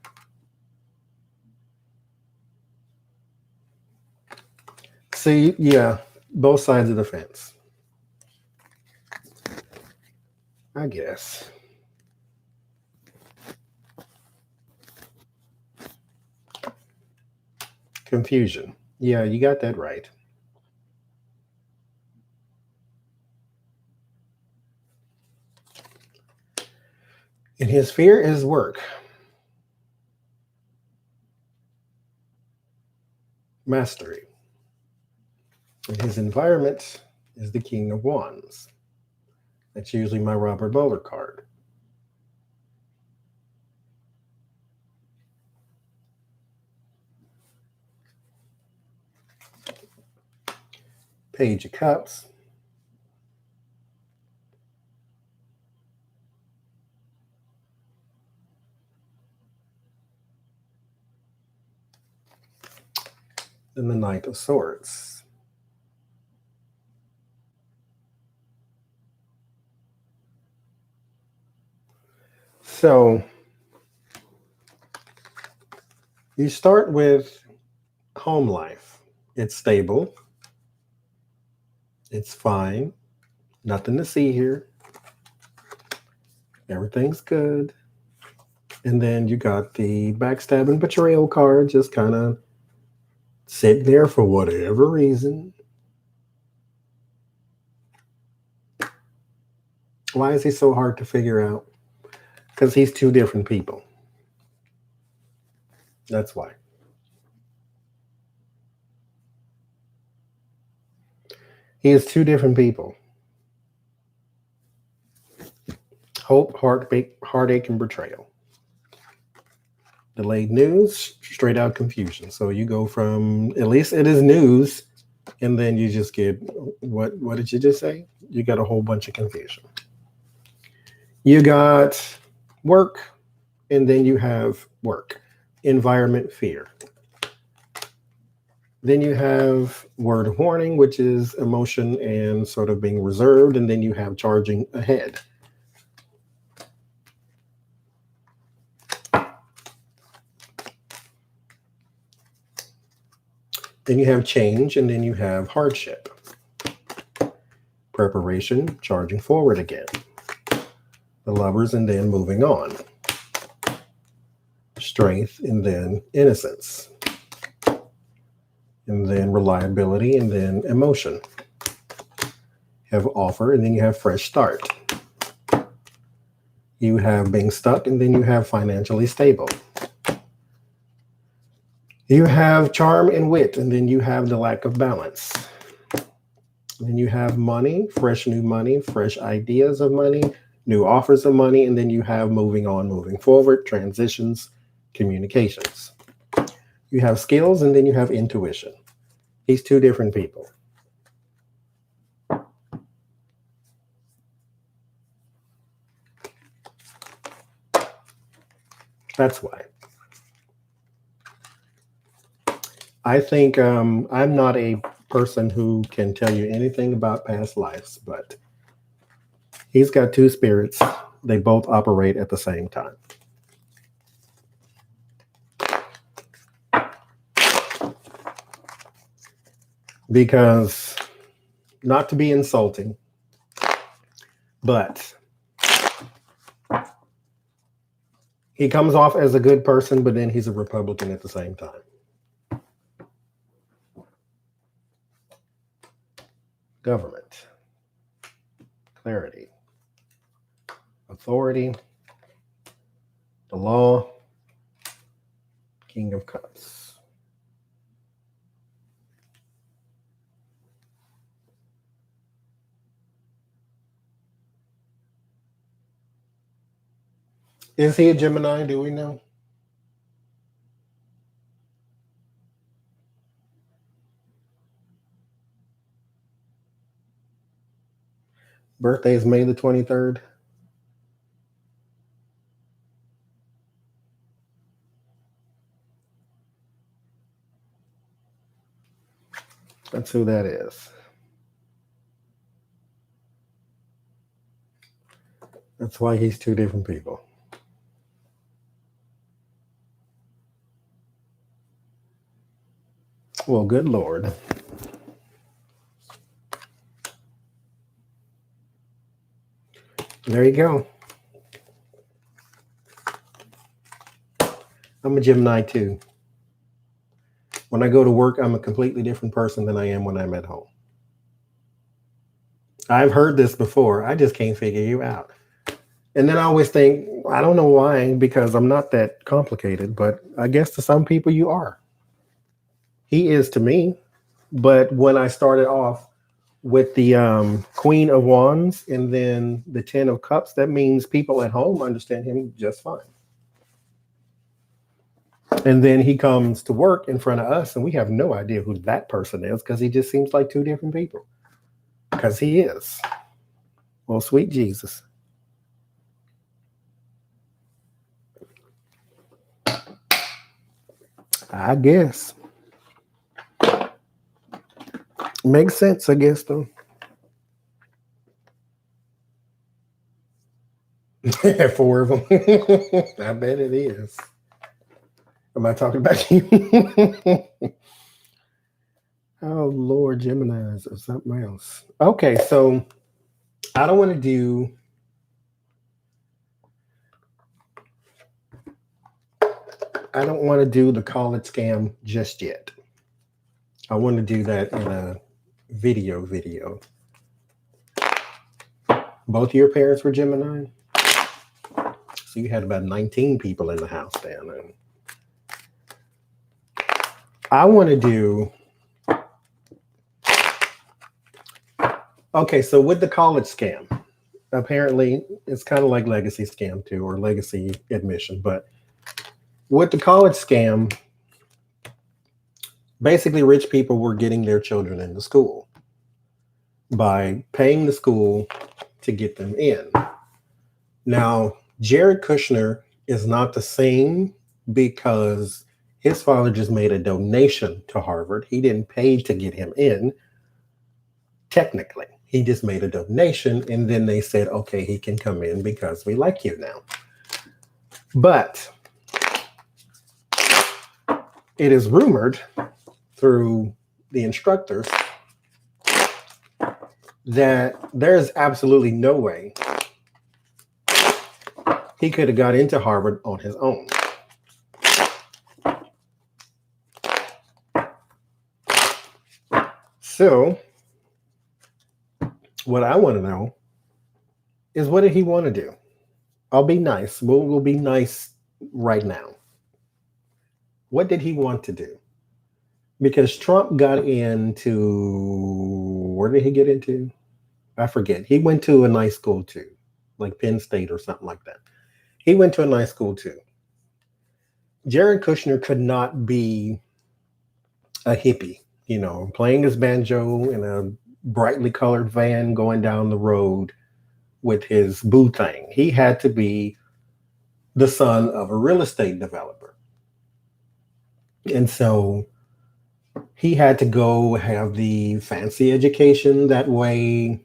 See, yeah, both sides of the fence. I guess. Confusion. Yeah, you got that right. And his fear is work. Mastery. And his environment is the King of Wands. That's usually my Robert Bowler card. Page of Cups. And the Knight of Swords. So you start with home life. It's stable. It's fine. Nothing to see here. Everything's good. And then you got the backstab and betrayal card just kind of sitting there for whatever reason. Why is he so hard to figure out? Because he's two different people. That's why. He is two different people. Hope, heartache, and betrayal. Delayed news, straight out confusion. So you go from, at least it is news, and then you just get, what did you just say? You got a whole bunch of confusion. You got work, and then you have work. Environment, fear. Then you have word of warning, which is emotion and sort of being reserved, and then you have charging ahead. Then you have change, and then you have hardship. Preparation, charging forward again. The Lovers, and then moving on. Strength, and then innocence. And then reliability, and then emotion. You have offer, and then you have fresh start. You have being stuck, and then you have financially stable. You have charm and wit, and then you have the lack of balance. And then you have money, fresh new money, fresh ideas of money, new offers of money, and then you have moving on, moving forward, transitions, communications. You have skills, and then you have intuition. He's two different people. That's why. I think I'm not a person who can tell you anything about past lives, but he's got two spirits. They both operate at the same time. Because, not to be insulting, but he comes off as a good person, but then he's a Republican at the same time. Government, clarity, authority, the law, King of Cups. Is he a Gemini? Do we know? Birthday is May the 23rd. That's who that is. That's why he's two different people. Well, good Lord. There you go. I'm a Gemini too. When I go to work, I'm a completely different person than I am when I'm at home. I've heard this before. I just can't figure you out. And then I always think, I don't know why, because I'm not that complicated, but I guess to some people you are. He is to me. But when I started off with the Queen of Wands and then the Ten of Cups, that means people at home understand him just fine. And then he comes to work in front of us, and we have no idea who that person is because he just seems like two different people. Because he is. Well, sweet Jesus. I guess. Makes sense, I guess, though. Four of them. I bet it is. Am I talking about you? Oh, Lord, Gemini's or something else. Okay, so I don't want to do. I don't want to do the college scam just yet. I want to do that in a video. Both of your parents were Gemini? So you had about 19 people in the house then. And I want to do. Okay, so with the college scam, apparently it's kind of like legacy scam too, or legacy admission. But with the college scam, basically rich people were getting their children into school by paying the school to get them in. Now, Jared Kushner is not the same because his father just made a donation to Harvard. He didn't pay to get him in, technically. He just made a donation, and then they said, okay, he can come in because we like you now. But it is rumored through the instructors that there's absolutely no way he could have got into Harvard on his own. So, what I want to know is what did he want to do? I'll be nice. We'll be nice right now. What did he want to do? Because Trump got into, where did he get into? I forget. He went to a nice school too, like Penn State or something like that. He went to a nice school too. Jared Kushner could not be a hippie, playing his banjo in a brightly colored van going down the road with his boo thing. He had to be the son of a real estate developer. And so he had to go have the fancy education. That way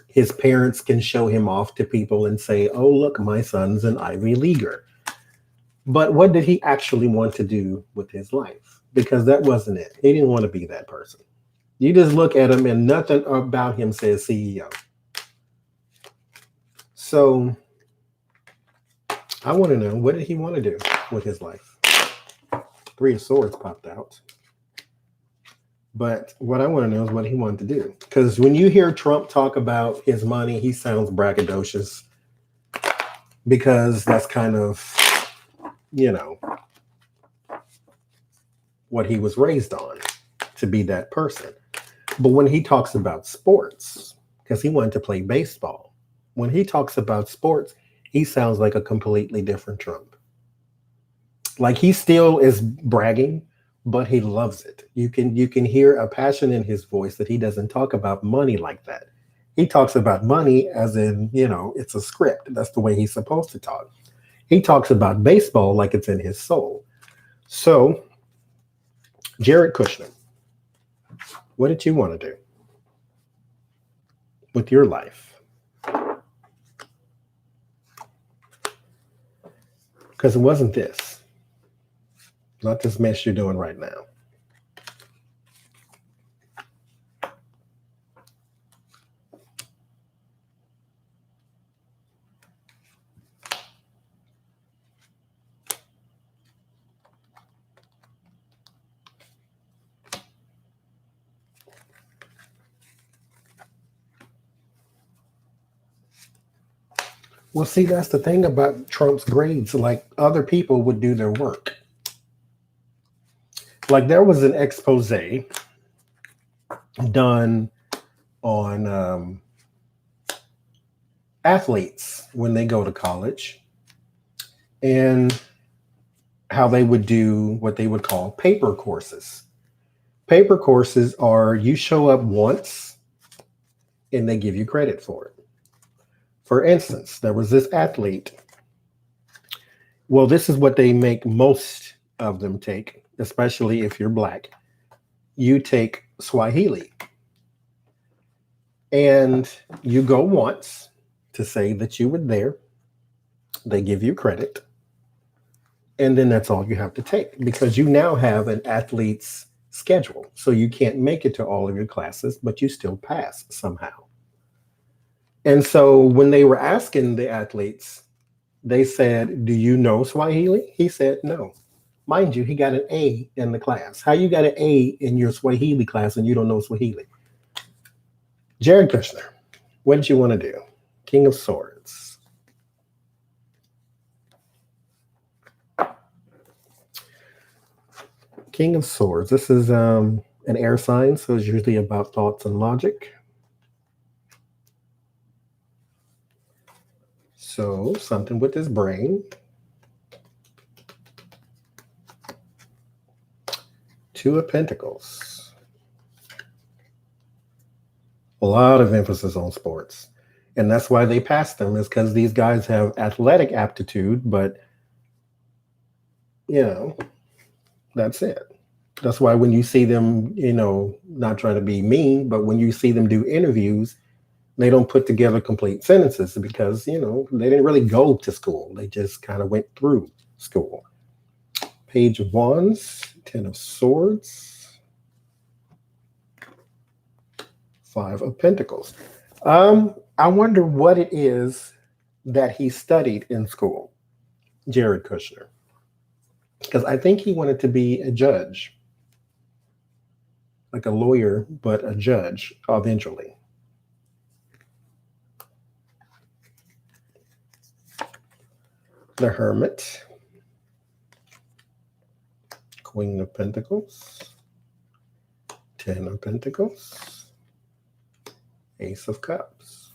his parents can show him off to people and say, oh, look, my son's an Ivy Leaguer. But what did he actually want to do with his life? Because that wasn't it. He didn't want to be that person. You just look at him and nothing about him says CEO. So I want to know, what did he want to do with his life? Three of Swords popped out. But what I want to know is what he wanted to do. Because when you hear Trump talk about his money, he sounds braggadocious. Because that's kind of, what he was raised on, to be that person. But when he talks about sports, because he wanted to play baseball, when he talks about sports, he sounds like a completely different Trump. Like he still is bragging, but he loves it. You can hear a passion in his voice that he doesn't talk about money like that. He talks about money as in, it's a script. That's the way he's supposed to talk. He talks about baseball like it's in his soul. So, Jared Kushner, what did you want to do with your life? Because it wasn't this. Not this mess you're doing right now. Well, see, that's the thing about Trump's grades. Like other people would do their work. Like there was an expose done on athletes when they go to college and how they would do what they would call paper courses. Paper courses are you show up once and they give you credit for it. For instance, there was this athlete. Well, this is what they make most of them take, especially if you're Black. You take Swahili and you go once to say that you were there. They give you credit. And then that's all you have to take because you now have an athlete's schedule. So you can't make it to all of your classes, but you still pass somehow. And so when they were asking the athletes, they said, "Do you know Swahili?" He said, "No." Mind you, he got an A in the class. How you got an A in your Swahili class and you don't know Swahili? Jared Kushner, what did you want to do? King of Swords. King of Swords. This is an air sign, so it's usually about thoughts and logic. So something with his brain. Two of Pentacles. A lot of emphasis on sports. And that's why they passed them, is because these guys have athletic aptitude, but, you know, that's it. That's why when you see them, you know, not trying to be mean, but when you see them do interviews, they don't put together complete sentences because, you know, they didn't really go to school. They just kind of went through school. Page of Wands, 10 of Swords, 5 of Pentacles. I wonder what it is that he studied in school, Jared Kushner. Because I think he wanted to be a judge, like a lawyer, but a judge eventually. The Hermit, Queen of Pentacles, 10 of Pentacles, Ace of Cups.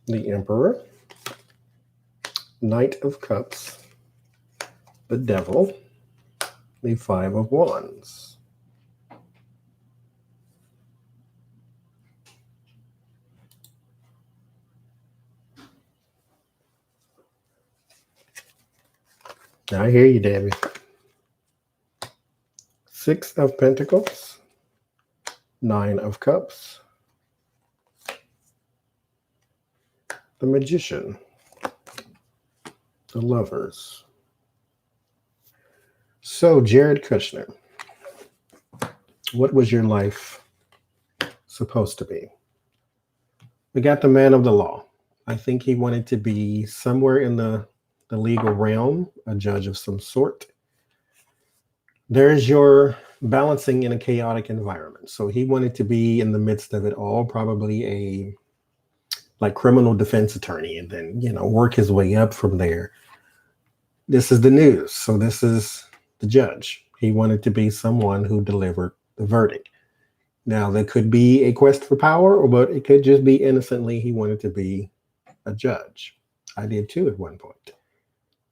The Emperor, Knight of Cups, the Devil, the 5 of Wands. I hear you, Debbie. 6 of Pentacles, 9 of Cups, the Magician, the Lovers. So, Jared Kushner, what was your life supposed to be? We got the man of the law. I think he wanted to be somewhere in the legal realm, a judge of some sort. There's your balancing in a chaotic environment. So he wanted to be in the midst of it all, probably a like criminal defense attorney, and then, you know, work his way up from there. This is the news. So this is the judge. He wanted to be someone who delivered the verdict. Now, there could be a quest for power, but it could just be innocently he wanted to be a judge. I did too at one point.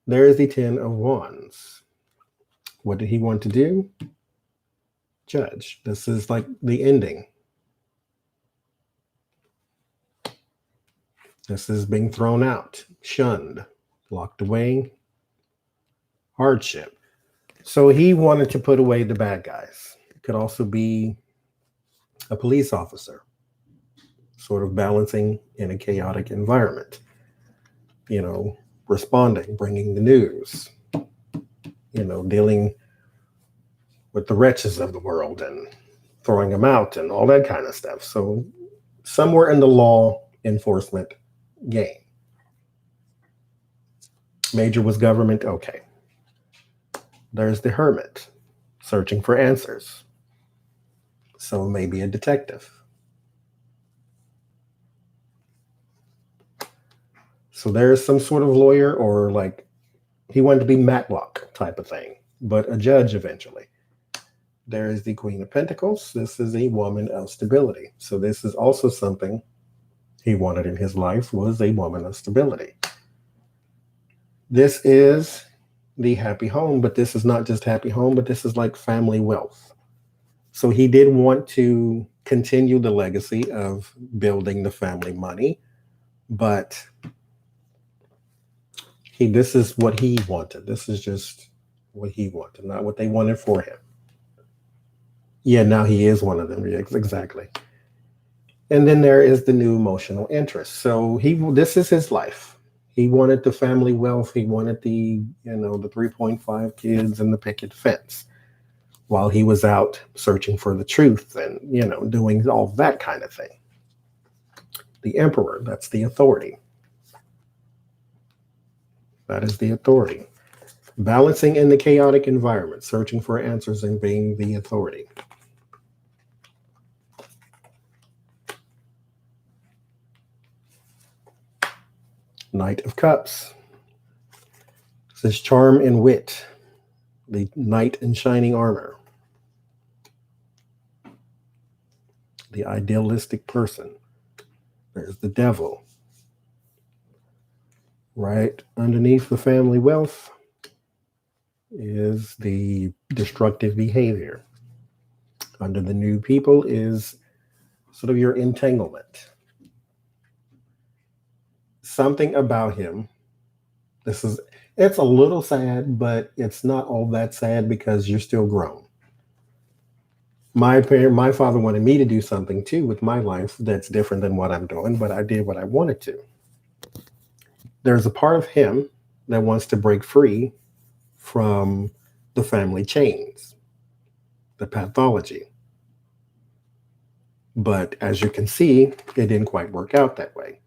There is the 10 of Wands. What did he want to do? Judge. This is like the ending. This is being thrown out, shunned, locked away, hardship. So he wanted to put away the bad guys. It could also be a police officer, sort of balancing in a chaotic environment, you know, responding, bringing the news, you know, dealing with the wretches of the world and throwing them out and all that kind of stuff. So somewhere in the law enforcement game. Major was government. Okay. There's the Hermit. searching for answers. So maybe a detective. So there's some sort of lawyer, or like he wanted to be Matlock type of thing, but a judge eventually. There is the Queen of Pentacles. This is a woman of stability. So this is also something he wanted in his life, was a woman of stability. This is the happy home, but this is not just happy home, but this is like family wealth. So he did want to continue the legacy of building the family money, but this is what he wanted. This is just what he wanted, not what they wanted for him. Yeah, now he is one of them. Yeah, exactly. And then there is the new emotional interest. So this is his life. He wanted the family wealth. He wanted the 3.5 kids and the picket fence, while he was out searching for the truth and, doing all that kind of thing. The emperor, that's the authority. That is the authority. Balancing in the chaotic environment, searching for answers and being the authority. Knight of Cups. This is charm and wit. The knight in shining armor. The idealistic person. There's the devil. Right underneath the family wealth is the destructive behavior. Under the new people is sort of your entanglement. Something about him. It's a little sad, but it's not all that sad because you're still grown. My father wanted me to do something too with my life that's different than what I'm doing, but I did what I wanted to. There's a part of him that wants to break free from the family chains, the pathology. But as you can see, it didn't quite work out that way.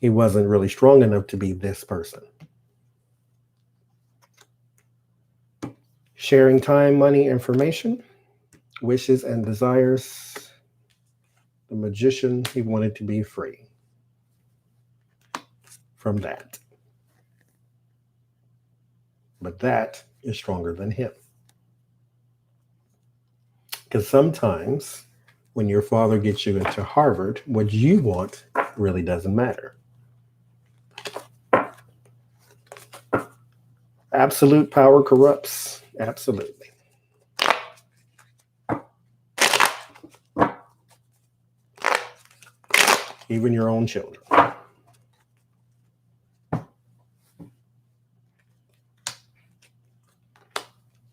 He wasn't really strong enough to be this person. Sharing time, money, information, wishes and desires. The magician, he wanted to be free from that. But that is stronger than him. Because sometimes when your father gets you into Harvard, what you want really doesn't matter. Absolute power corrupts. Absolutely. Even your own children.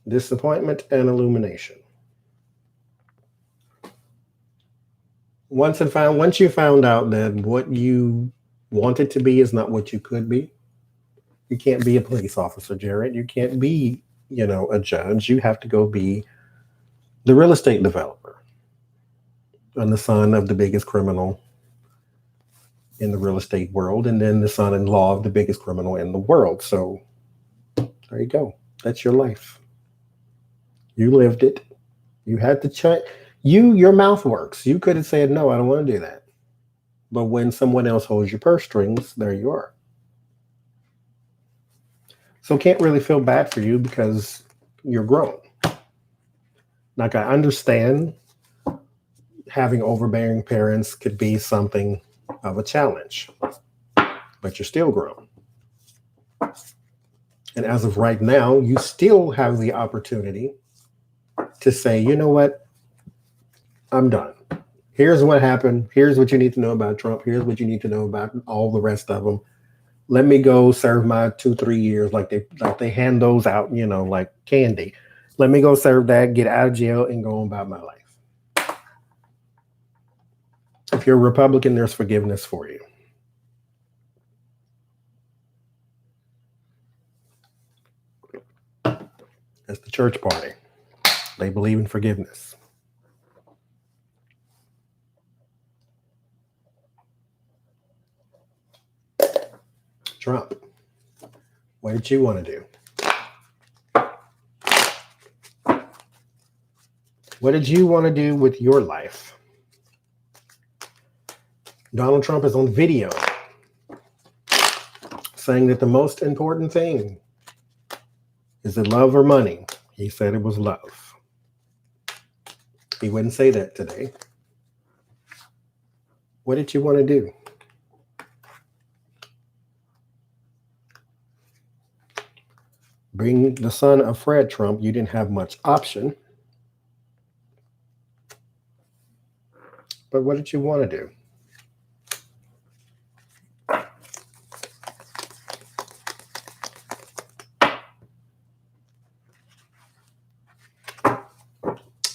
Disappointment and illumination. Once you found out that what you wanted to be is not what you could be, you can't be a police officer, Jared. You can't be, a judge. You have to go be the real estate developer and the son of the biggest criminal in the real estate world, and then the son-in-law of the biggest criminal in the world. So there you go. That's your life. You lived it. You had to check. Your mouth works. You could have said, no, I don't want to do that. But when someone else holds your purse strings, there you are. So can't really feel bad for you because you're grown. Like, I understand having overbearing parents could be something of a challenge, but you're still grown. And as of right now, you still have the opportunity to say, you know what? I'm done. Here's what happened. Here's what you need to know about Trump. Here's what you need to know about all the rest of them. Let me go serve my 2-3 years, like they hand those out, like candy. Let me go serve that, get out of jail, and go on about my life. If you're a Republican, there's forgiveness for you. That's the church party. They believe in forgiveness. Trump, what did you want to do? What did you want to do with your life? Donald Trump is on video saying that the most important thing is it love or money? He said it was love. He wouldn't say that today. What did you want to do? Being the son of Fred Trump, you didn't have much option. But what did you want to do?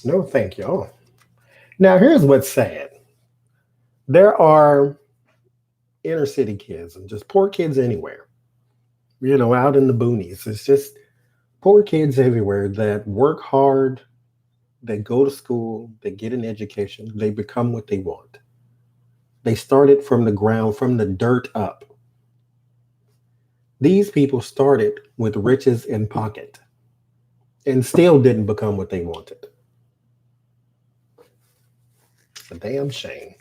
No, thank you. Oh. Now, here's what's sad. There are inner city kids and just poor kids anywhere, out in the boonies. It's just poor kids everywhere that work hard, that go to school, they get an education, they become what they want. They started from the ground, from the dirt up. These people started with riches in pocket and still didn't become what they wanted. It's a damn shame.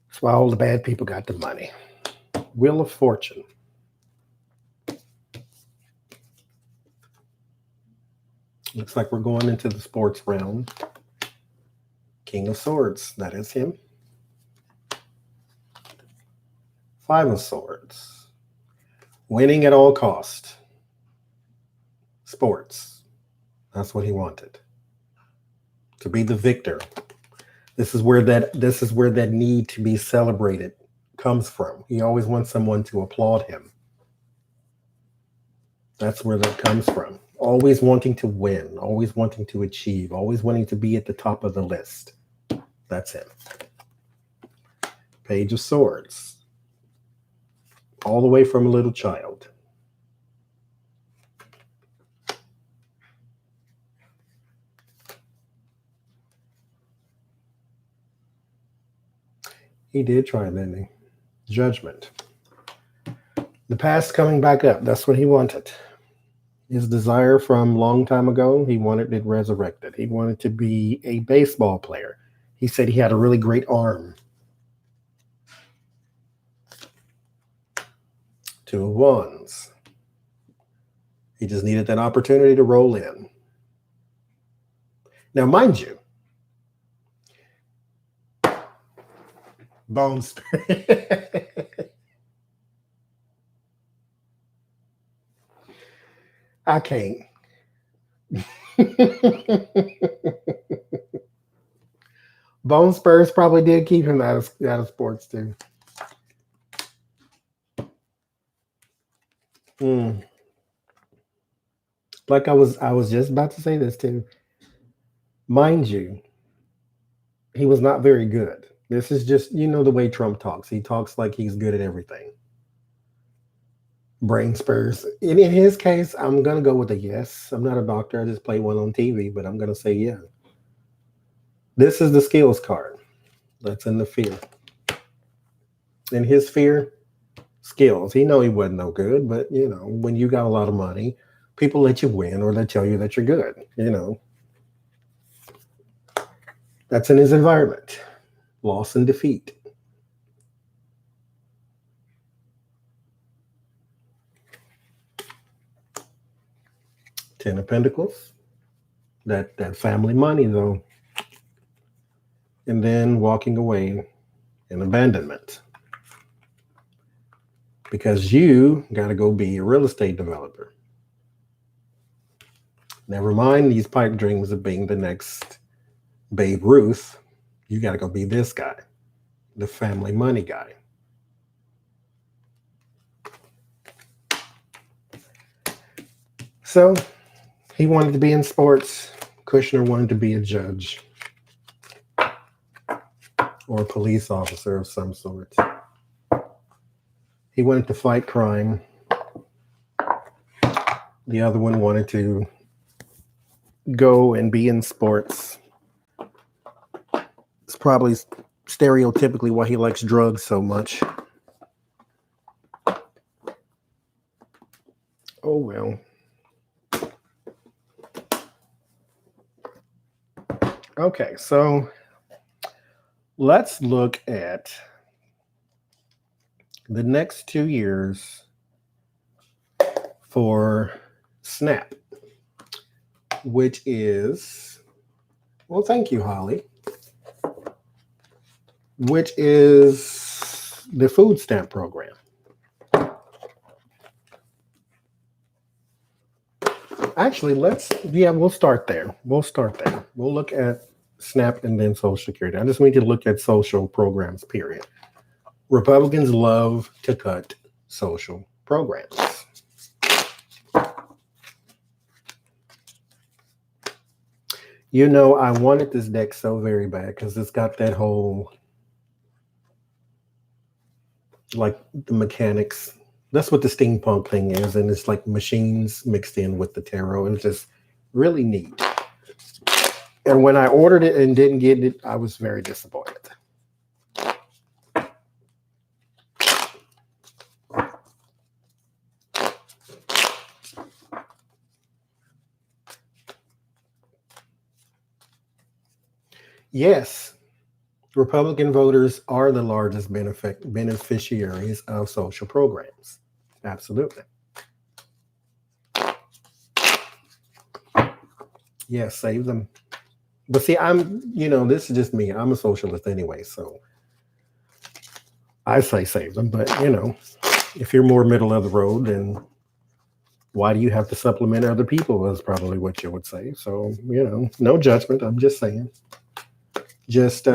That's why all the bad people got the money. Wheel of Fortune. Looks like we're going into the sports realm. King of Swords, that is him. Five of Swords. Winning at all cost. Sports. That's what he wanted. To be the victor. This is where that need to be celebrated comes from. He always wants someone to applaud him. That's where that comes from. Always wanting to win, always wanting to achieve, always wanting to be at the top of the list. That's him. Page of Swords. All the way from a little child. He did try, didn't he? Judgment. The past coming back up. That's what he wanted. His desire from a long time ago, he wanted it resurrected. He wanted to be a baseball player. He said he had a really great arm. Two of Wands. He just needed that opportunity to roll in. Now, mind you, Bones. I can't. Bone Spurs probably did keep him out of sports too. Like I was just about to say this too. Mind you, he was not very good. This is just, the way Trump talks. He talks like he's good at everything. Brain spurs. In his case, I'm going to go with a yes. I'm not a doctor. I just play one on TV, but I'm going to say yeah. This is the skills card. That's in the fear. In his fear, skills. He know he wasn't no good, but, when you got a lot of money, people let you win or they tell you that you're good, That's in his environment. Loss and defeat. Ten of Pentacles. That family money, though. And then walking away in abandonment. Because you got to go be a real estate developer. Never mind these pipe dreams of being the next Babe Ruth. You got to go be this guy, the family money guy. So he wanted to be in sports. Kushner wanted to be a judge or a police officer of some sort. He wanted to fight crime. The other one wanted to go and be in sports. It's probably stereotypically why he likes drugs so much. Oh, well. Okay, so let's look at the next 2 years for SNAP, which is, well, thank you, Holly, which is the food stamp program. Actually, we'll start there. We'll look at SNAP and then Social Security. I just need to look at social programs, period. Republicans love to cut social programs. You know, I wanted this deck so very bad because it's got that whole, like, the mechanics. That's what the steampunk thing is, and it's like machines mixed in with the tarot, and it's just really neat. And when I ordered it and didn't get it, I was very disappointed. Yes, Republican voters are the largest beneficiaries of social programs. Absolutely. Yes, save them. But see, this is just me. I'm a socialist anyway, so I say save them. But, if you're more middle of the road, then why do you have to supplement other people is probably what you would say. So, no judgment. I'm just saying. Just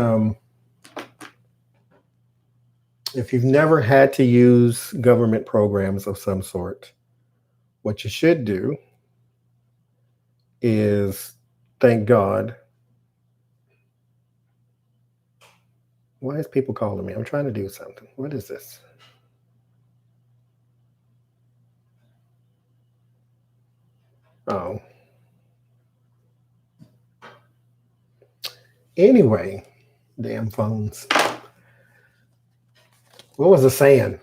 if you've never had to use government programs of some sort, what you should do is thank God. Why is people calling me? I'm trying to do something. What is this? Oh. Anyway, damn phones. What was I saying?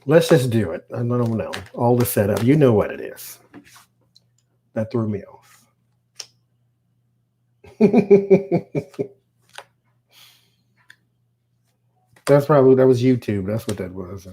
Let's just do it. I don't know. All the setup. You know what it is. That threw me off. That was YouTube. That's what that was.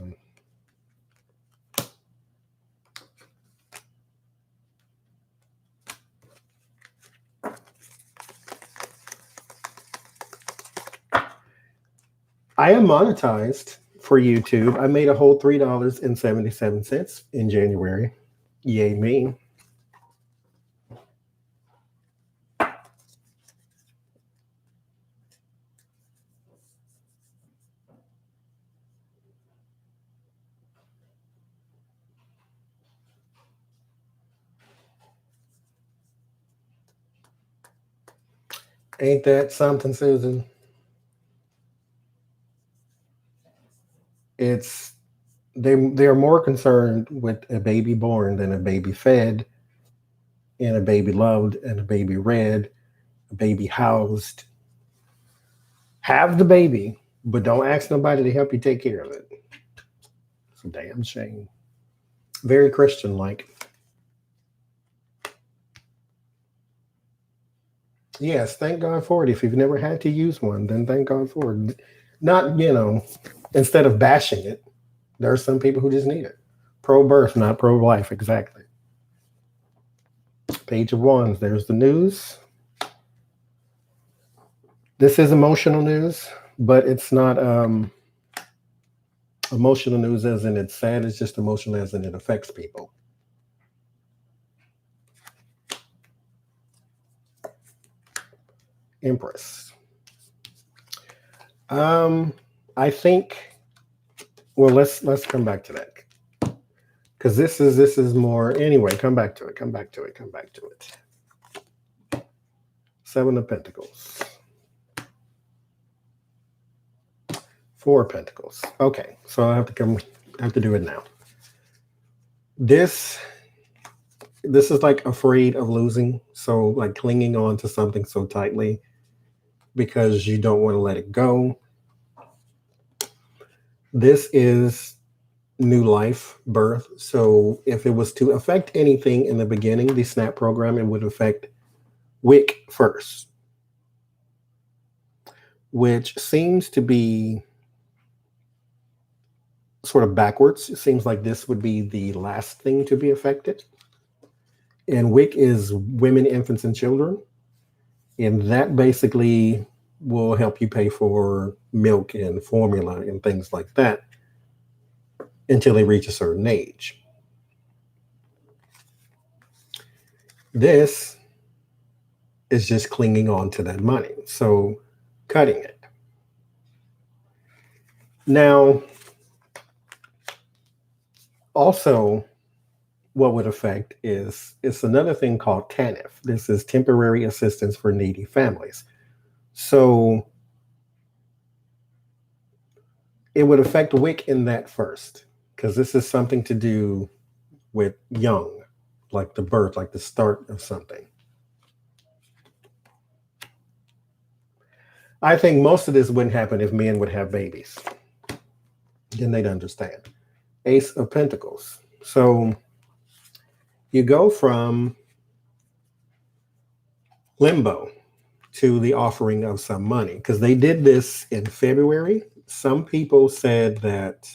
I am monetized for YouTube. I made a whole $3.77 in January. Yay me. Ain't that something, Susan? It's they're more concerned with a baby born than a baby fed, and a baby loved, and a baby read, a baby housed. Have the baby, but don't ask nobody to help you take care of it. It's a damn shame. Very Christian like. Yes, thank God for it. If you've never had to use one, then thank God for it. Not, instead of bashing it, there are some people who just need it. Pro birth, not pro life, exactly. Page of Wands, there's the news. This is emotional news, but it's not emotional news as in it's sad, it's just emotional as in it affects people. Empress. I think. Well, let's come back to that because this is more. Anyway, come back to it. Come back to it. Seven of Pentacles. Four of Pentacles. Okay, so I have to do it now. This is like afraid of losing, so like clinging on to something so tightly because you don't want to let it go. This is new life, birth. So if it was to affect anything in the beginning, the SNAP program, it would affect WIC first. which seems to be sort of backwards. It seems like this would be the last thing to be affected. And WIC is women, infants, and children. And that basically will help you pay for milk and formula and things like that until they reach a certain age. This is just clinging on to that money. So cutting it. Now, also, what would affect is it's another thing called TANF. This is temporary assistance for needy families. So it would affect WIC in that first, because this is something to do with young, like the birth, like the start of something. I think most of this wouldn't happen if men would have babies. Then they'd understand. Ace of Pentacles. So you go from limbo to the offering of some money, because they did this in February. Some people said that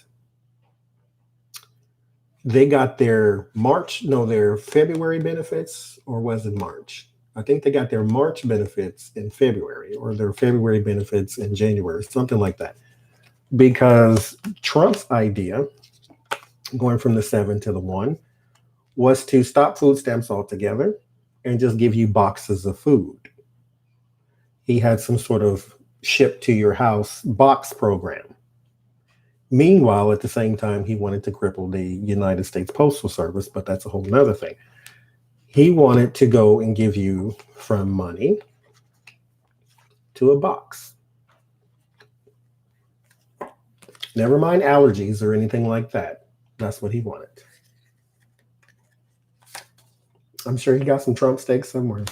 they got their their February benefits, or was it March? I think they got their March benefits in February, or their February benefits in January, something like that. Because Trump's idea, going from the 7 to the 1, was to stop food stamps altogether and just give you boxes of food. He had some sort of ship to your house box program. Meanwhile, at the same time, he wanted to cripple the United States Postal Service, but that's a whole nother thing. He wanted to go and give you from money to a box. Never mind allergies or anything like that. That's what he wanted. I'm sure he got some Trump steak somewhere.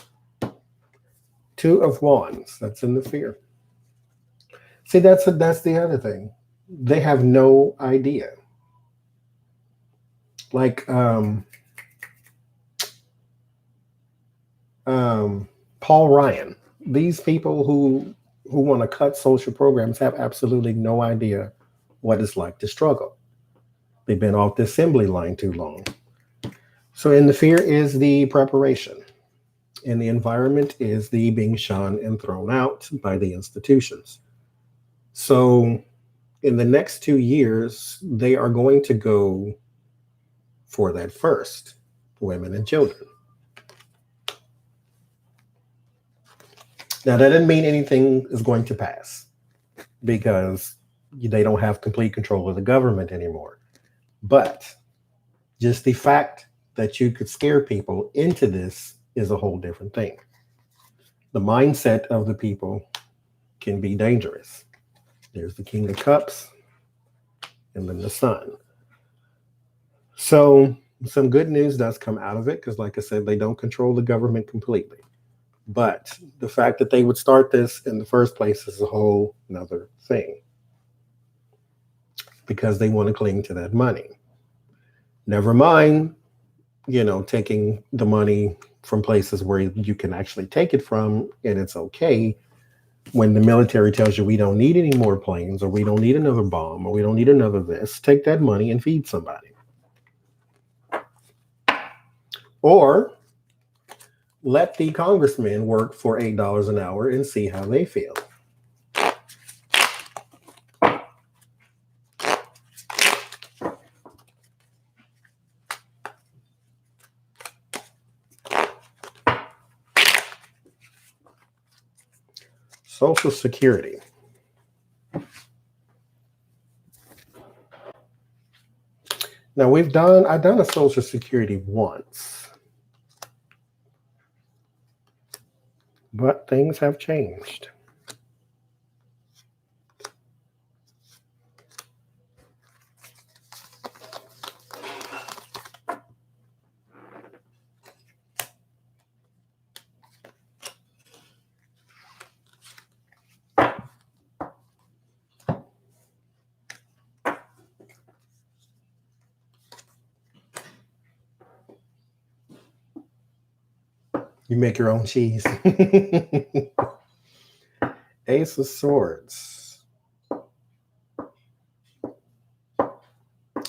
2 of Wands. That's in the fear. See, that's the other thing. They have no idea. Like Paul Ryan. These people who want to cut social programs have absolutely no idea what it's like to struggle. They've been off the assembly line too long. So in the fear is the preparation. And the environment is the being shunned and thrown out by the institutions. So in the next 2 years, they are going to go for that first, women and children. Now, that doesn't mean anything is going to pass, because they don't have complete control of the government anymore. But just the fact that you could scare people into this is a whole different thing. The mindset of the people can be dangerous. There's the King of Cups and then the Sun. So some good news does come out of it, because like I said, they don't control the government completely. But the fact that they would start this in the first place is a whole nother thing, because they want to cling to that money. Never mind, taking the money from places where you can actually take it from, and it's okay. When the military tells you we don't need any more planes, or we don't need another bomb, or we don't need another this, take that money and feed somebody. Or let the congressmen work for $8 an hour and see how they feel. Social Security. Now I've done a Social Security once, but things have changed. You make your own cheese. Ace of Swords.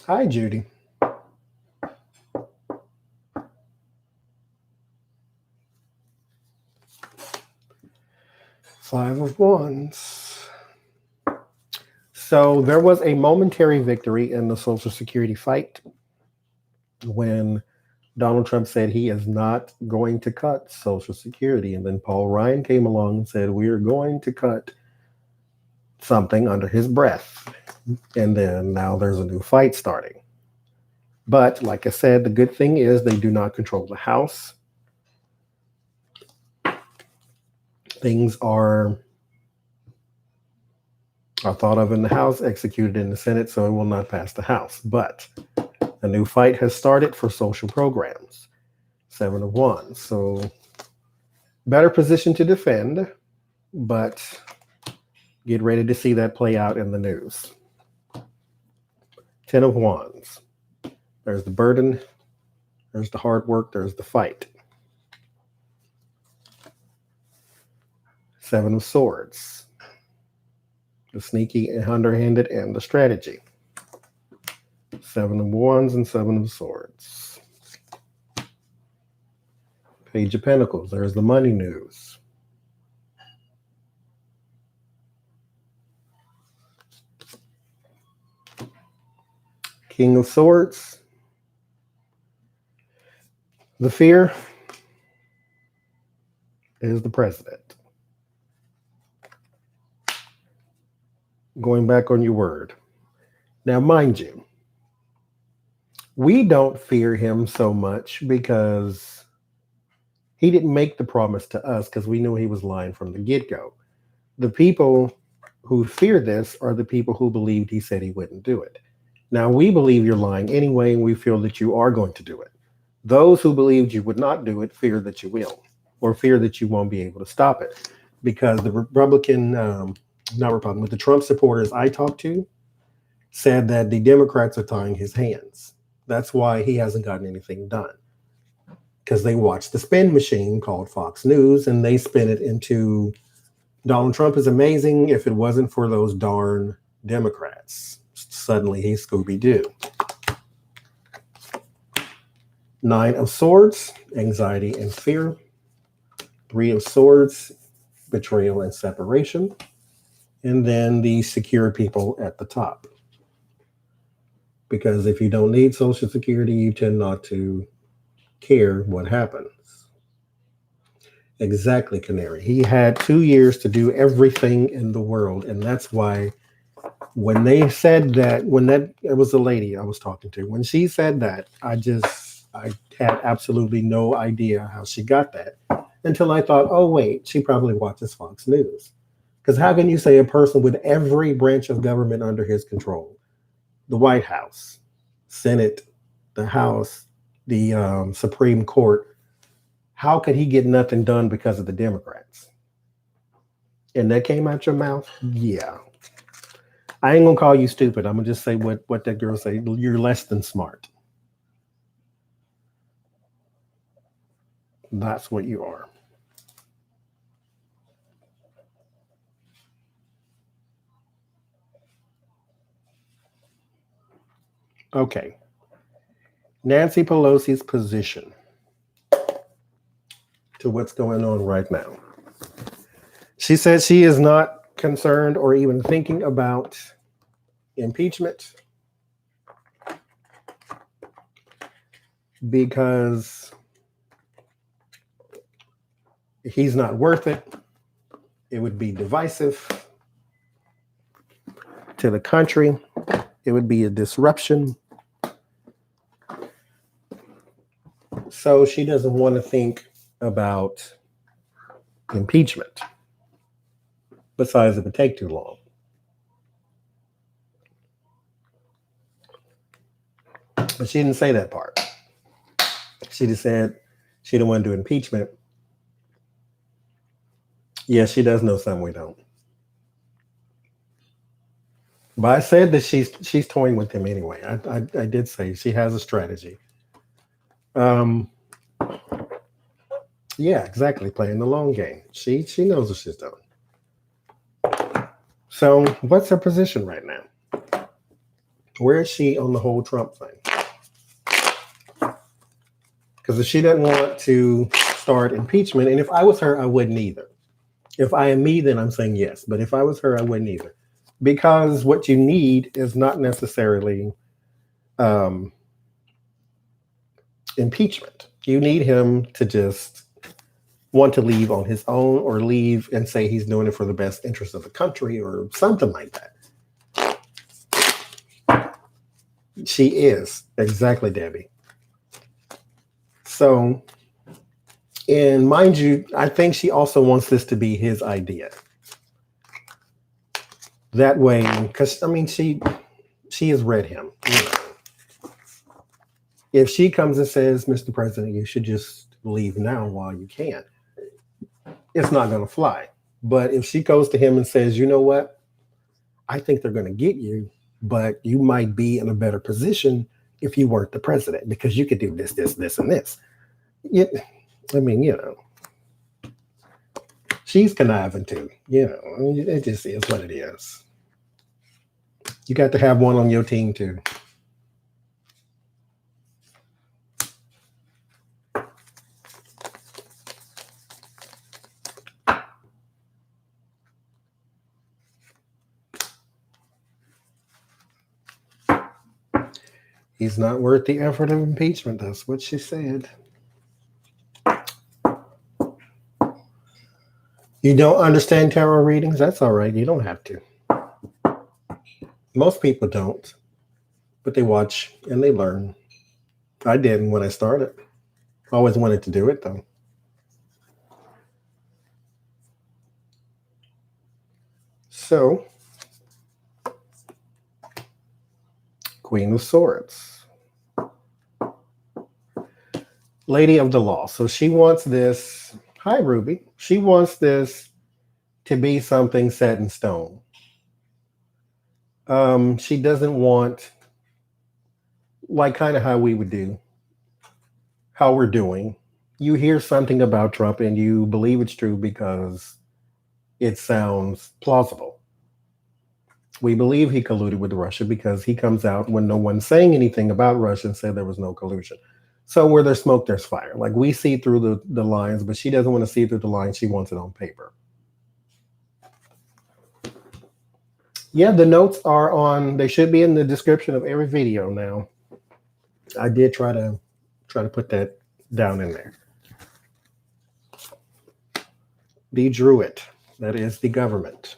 Hi, Judy. Five of Wands. So there was a momentary victory in the Social Security fight when Donald Trump said he is not going to cut Social Security. And then Paul Ryan came along and said, we are going to cut something under his breath. And then now there's a new fight starting. But like I said, the good thing is they do not control the House. Things are thought of in the House, executed in the Senate, so it will not pass the House. But a new fight has started for social programs. 7 of Wands. So better position to defend, but get ready to see that play out in the news. 10 of Wands. There's the burden. There's the hard work. There's the fight. 7 of Swords. The sneaky and underhanded and the strategy. 7 of Wands and 7 of Swords. Page of Pentacles. There's the money news. King of Swords. The fear is the president. Going back on your word. Now, mind you, we don't fear him so much because he didn't make the promise to us because we knew he was lying from the get-go. The people who fear this are the people who believed he said he wouldn't do it. Now, we believe you're lying anyway, and we feel that you are going to do it. Those who believed you would not do it fear that you will, or fear that you won't be able to stop it. Because the the Trump supporters I talked to said that the Democrats are tying his hands. That's why he hasn't gotten anything done. Because they watch the spin machine called Fox News, and they spin it into Donald Trump is amazing. If it wasn't for those darn Democrats, suddenly he's Scooby-Doo. 9 of Swords, anxiety and fear. 3 of Swords, betrayal and separation. And then the secure people at the top. Because if you don't need Social Security, you tend not to care what happens. Exactly, Canary. He had 2 years to do everything in the world. And that's why when they said that, it was a lady I was talking to, when she said that, I had absolutely no idea how she got that until I thought, oh, wait, she probably watches Fox News. Because how can you say a person with every branch of government under his control, the White House, Senate, the House, the Supreme Court, how could he get nothing done because of the Democrats? And that came out your mouth? Yeah. I ain't gonna call you stupid. I'm gonna just say what that girl said. You're less than smart. That's what you are. Okay. Nancy Pelosi's position to what's going on right now. She said she is not concerned or even thinking about impeachment because he's not worth it. It would be divisive to the country. It would be a disruption. So she doesn't want to think about impeachment. Besides, it would take too long. But she didn't say that part. She just said she didn't want to do impeachment. Yes, she does know something we don't. But I said that she's toying with him anyway. I did say she has a strategy. Yeah, exactly. Playing the long game. She knows what she's doing. So what's her position right now? Where is she on the whole Trump thing? Because if she doesn't want to start impeachment, and if I was her, I wouldn't either. If I am me, then I'm saying yes. But if I was her, I wouldn't either. Because what you need is not necessarily um, impeachment. You need him to just want to leave on his own or leave and say he's doing it for the best interest of the country or something like that. She is. Exactly, Debbie. So, and mind you, I think she also wants this to be his idea. That way, because I mean, she has read him. You know. If she comes and says, Mr. President, you should just leave now while you can, it's not going to fly. But if she goes to him and says, you know what, I think they're going to get you, but you might be in a better position if you weren't the president because you could do this, this, this, and this. I mean, you know, she's conniving too. You know, I mean, it just is what it is. You got to have one on your team too. He's not worth the effort of impeachment. That's what she said. You don't understand tarot readings? That's all right. You don't have to. Most people don't, but they watch and they learn. I didn't when I started. I always wanted to do it though. So, Queen of Swords. Lady of the Law. So she wants this. Hi, Ruby. She wants this to be something set in stone. She doesn't want, like, kind of how we would do, how we're doing. You hear something about Trump and you believe it's true because it sounds plausible. We believe he colluded with Russia because he comes out when no one's saying anything about Russia and said there was no collusion. So where there's smoke, there's fire. Like we see through the lines, but she doesn't want to see through the lines. She wants it on paper. Yeah, the notes are on. They should be in the description of every video now. I did try to put that down in there. The Druid, that is the government.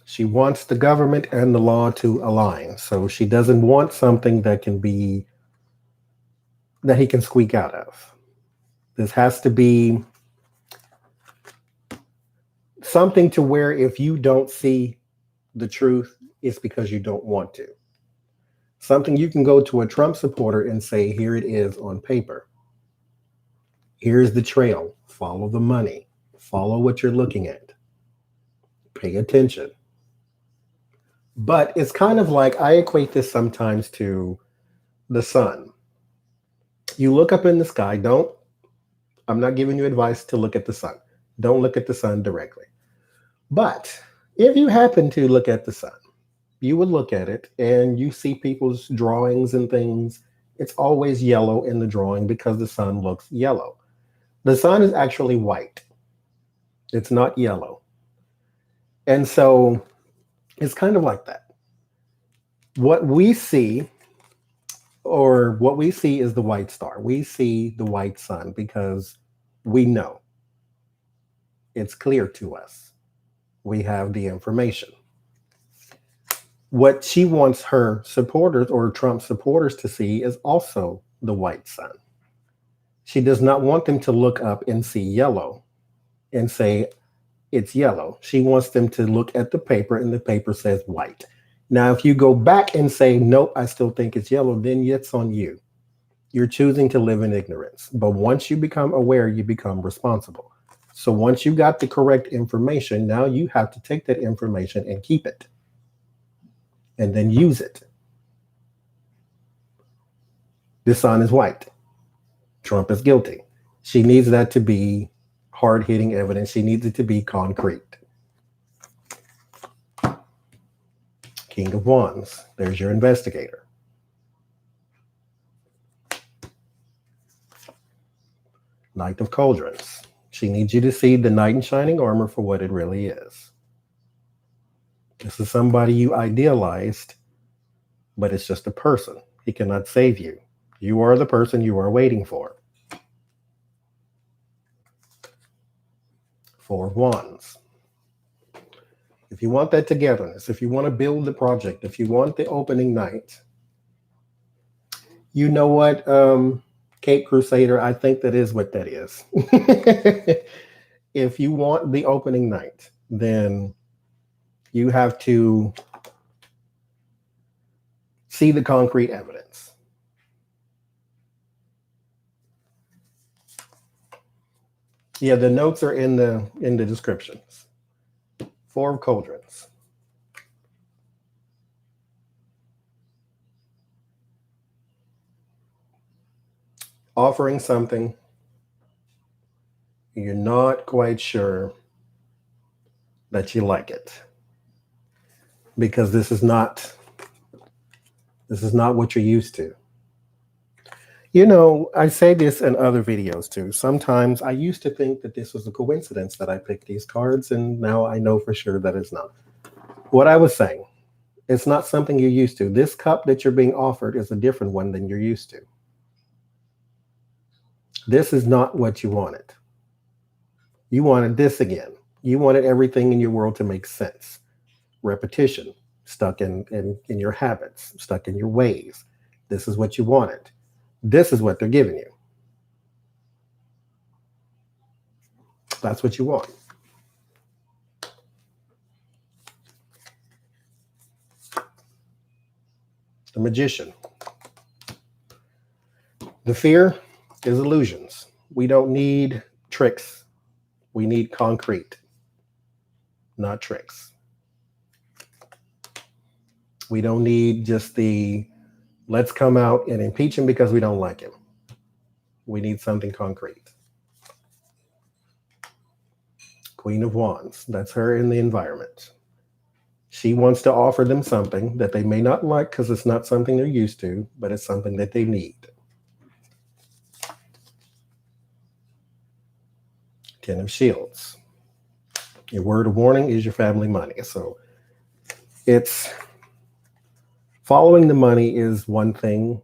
She wants the government and the law to align. So she doesn't want something that he can squeak out of. This has to be something to where if you don't see the truth, it's because you don't want to. Something you can go to a Trump supporter and say, here it is on paper. Here's the trail. Follow the money. Follow what you're looking at. Pay attention. But it's kind of like, I equate this sometimes to the sun. You look up in the sky. I'm not giving you advice to look at the sun. Don't look at the sun directly. But if you happen to look at the sun, you would look at it and you see people's drawings and things. It's always yellow in the drawing because the sun looks yellow. The sun is actually white. It's not yellow. And so it's kind of like that. What we see is the white star. We see the white sun because we know. It's clear to us. We have the information. What she wants her supporters or Trump supporters to see is also the white sun. She does not want them to look up and see yellow and say it's yellow. She wants them to look at the paper and the paper says white. Now, if you go back and say, nope, I still think it's yellow, then it's on you. You're choosing to live in ignorance. But once you become aware, you become responsible. So once you got the correct information, now you have to take that information and keep it. And then use it. The sun is white. Trump is guilty. She needs that to be hard-hitting evidence. She needs it to be concrete. King of Wands. There's your investigator. Knight of Cauldrons. She needs you to see the knight in shining armor for what it really is. This is somebody you idealized, but it's just a person. He cannot save you. You are the person you are waiting for. Four of Wands. If you want that togetherness, if you want to build the project, if you want the opening night, you know what, Cape Crusader, I think that is what that is. If you want the opening night, then you have to see the concrete evidence. Yeah, the notes are in the descriptions. Four of Cauldrons. Offering something, you're not quite sure that you like it, because this is not what you're used to. You know, I say this in other videos too. Sometimes I used to think that this was a coincidence that I picked these cards, and now I know for sure that it's not. What I was saying, it's not something you're used to. This cup that you're being offered is a different one than you're used to. This is not what you wanted. You wanted this again. You wanted everything in your world to make sense. Repetition, stuck in your habits, stuck in your ways. This is what you wanted. This is what they're giving you. That's what you want. The Magician. The fear is illusions. We don't need tricks. We need concrete, not tricks. We don't need just the let's come out and impeach him because we don't like him. We need something concrete. Queen of Wands. That's her in the environment. She wants to offer them something that they may not like because it's not something they're used to, but it's something that they need. Ten of Shields. Your word of warning is your family money. So it's following the money is one thing.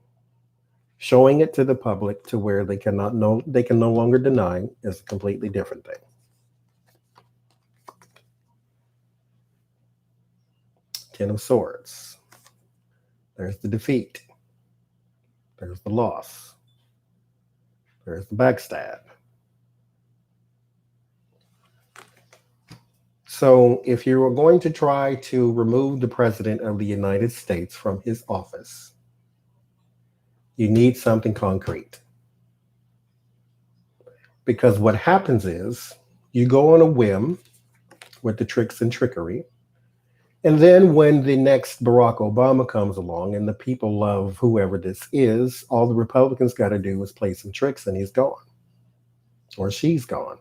Showing it to the public to where they can no longer deny is a completely different thing. Ten of Swords. There's the defeat. There's the loss. There's the backstab. So if you are going to try to remove the President of the United States from his office, you need something concrete. Because what happens is you go on a whim with the tricks and trickery. And then when the next Barack Obama comes along and the people love whoever this is, all the Republicans got to do is play some tricks and he's gone. Or she's gone.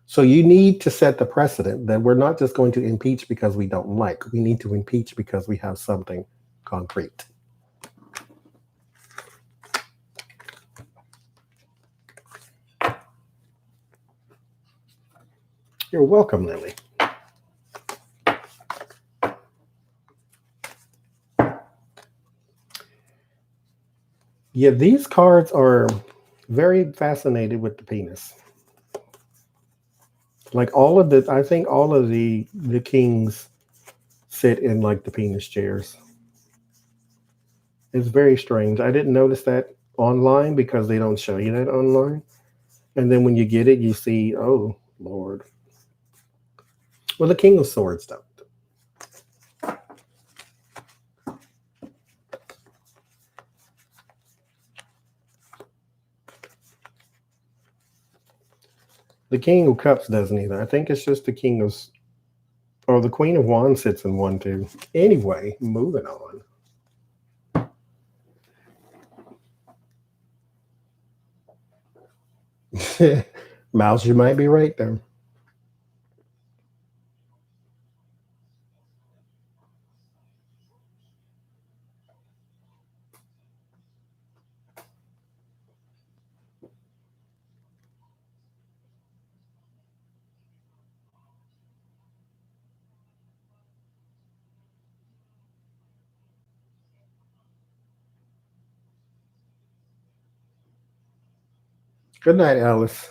So you need to set the precedent that we're not just going to impeach because we don't like. We need to impeach because we have something concrete. You're welcome, Lily. Yeah, these cards are very fascinated with the penis. Like I think all of the kings sit in like the penis chairs. It's very strange. I didn't notice that online because they don't show you that online. And then when you get it, you see, oh, Lord. Well, the King of Swords don't. The King of Cups doesn't either. I think it's just the King of... Or the Queen of Wands sits in one, too. Anyway, moving on. Mouse, you might be right there. Good night, Alice.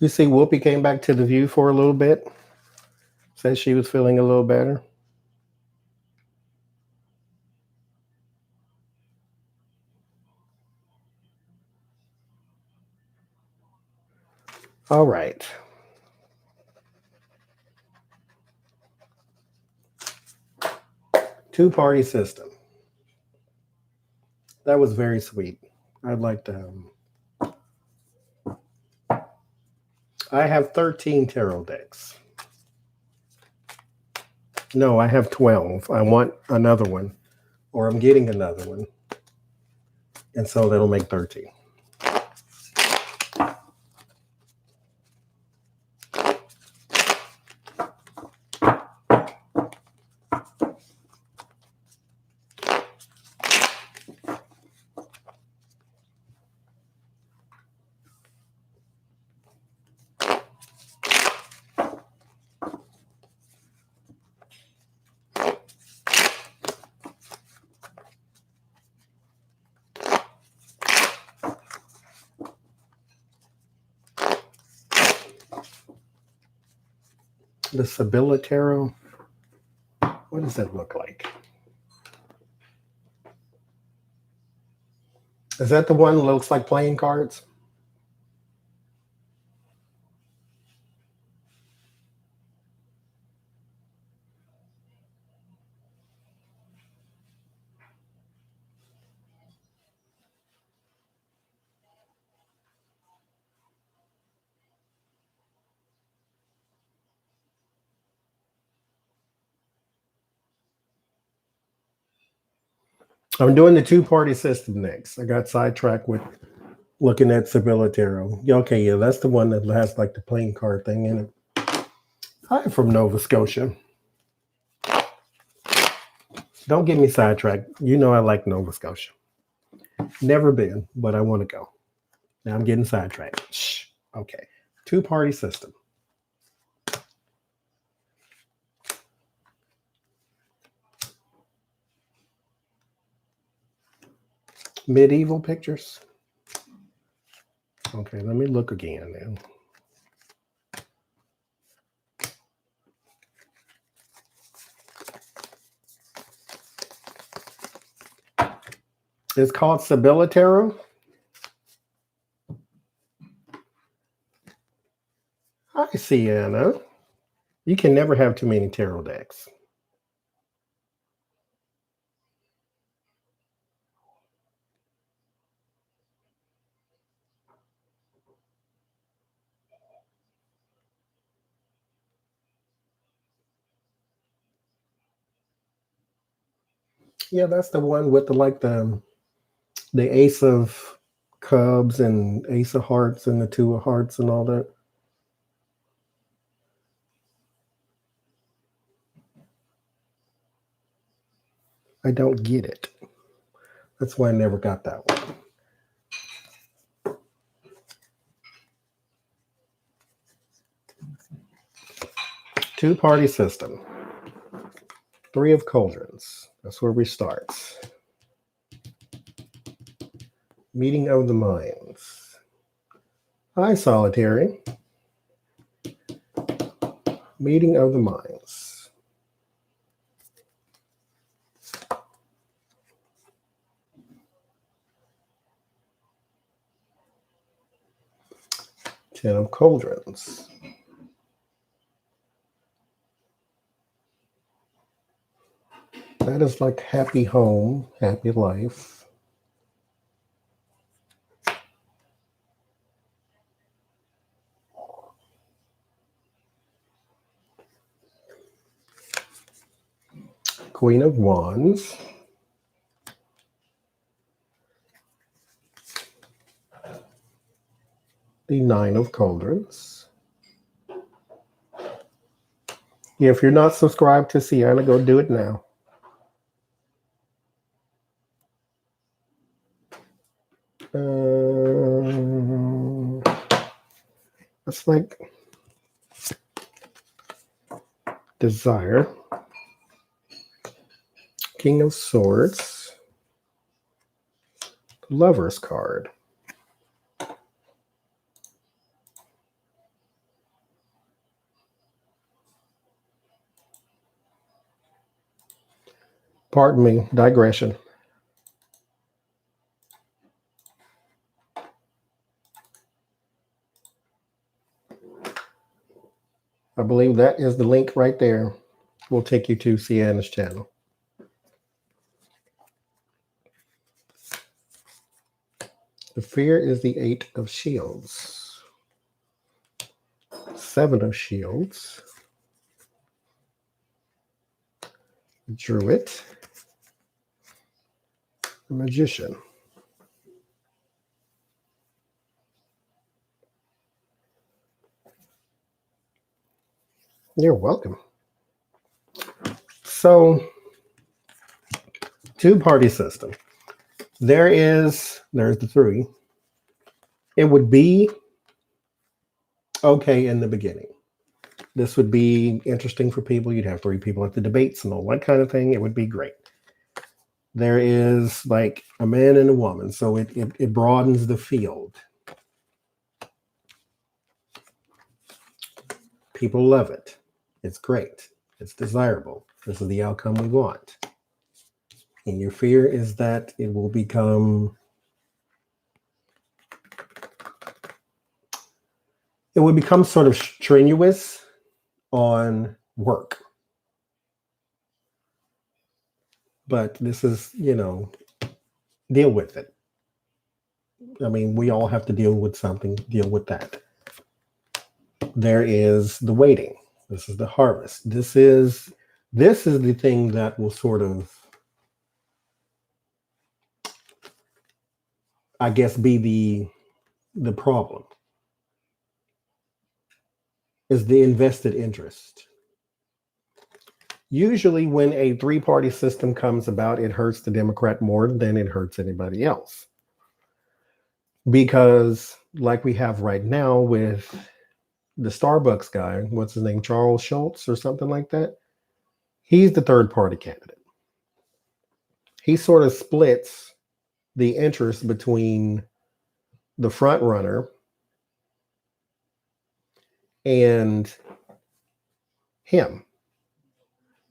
You see, Whoopi came back to the view for a little bit. Said she was feeling a little better. All right. Two-party system. That was very sweet. I'd like to. I have 13 tarot decks. No, I have 12. I want another one, or I'm getting another one. And so that'll make 13. The Sibylla Tarot. What does that look like? Is that the one that looks like playing cards? I'm doing the two-party system next. I got sidetracked with looking at Sibylla Tarot. Yeah, okay, yeah, that's the one that has like the playing card thing in it. I'm from Nova Scotia. Don't get me sidetracked. You know I like Nova Scotia. Never been, but I want to go. Now I'm getting sidetracked. Shh. Okay. Two-party system. Medieval pictures. Okay, let me look again then. It's called Sibylla Tarot. Hi, Sienna. You can never have too many tarot decks. Yeah, that's the one with the Ace of Cubs and Ace of Hearts and the Two of Hearts and all that. I don't get it. That's why I never got that one. Two-party system. Three of Cauldrons. That's where we start. Meeting of the Minds. Hi, Solitary. Meeting of the Minds. Ten of Cauldrons. That is like happy home, happy life. Queen of Wands. the Nine of Cauldrons. If you're not subscribed to Sienna, go do it now. It's like Desire, King of Swords, Lover's card. Pardon me, digression. I believe that is the link right there. Will take you to Sienna's channel. The fear is the Eight of Shields. Seven of Shields. Druid. The Magician. You're welcome. So, two-party system. There's the three. It would be okay in the beginning. This would be interesting for people. You'd have three people at the debates and all that kind of thing. It would be great. There is like a man and a woman, so it broadens the field. People love it. It's great. It's desirable. This is the outcome we want. And your fear is that it will become, it would become sort of strenuous on work. But this is, deal with it. I mean, we all have to deal with something, deal with that. There is the waiting. This is the harvest. This is the thing that will sort of, I guess, be the problem. Is the invested interest. Usually when a three-party system comes about, it hurts the Democrat more than it hurts anybody else. Because like we have right now with the Starbucks guy, what's his name, Charles Schultz or something like that? He's the third-party candidate. He sort of splits the interest between the front runner and him.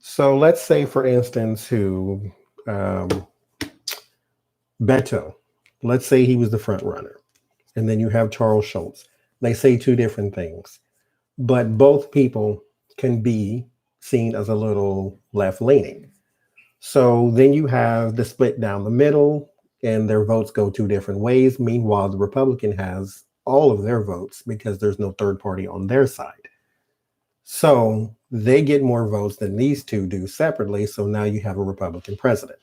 So let's say, for instance, Beto, let's say he was the front runner. And then you have Charles Schultz. They say two different things, but both people can be seen as a little left-leaning. So then you have the split down the middle, and their votes go two different ways. Meanwhile, the Republican has all of their votes because there's no third party on their side. So they get more votes than these two do separately. So now you have a Republican president.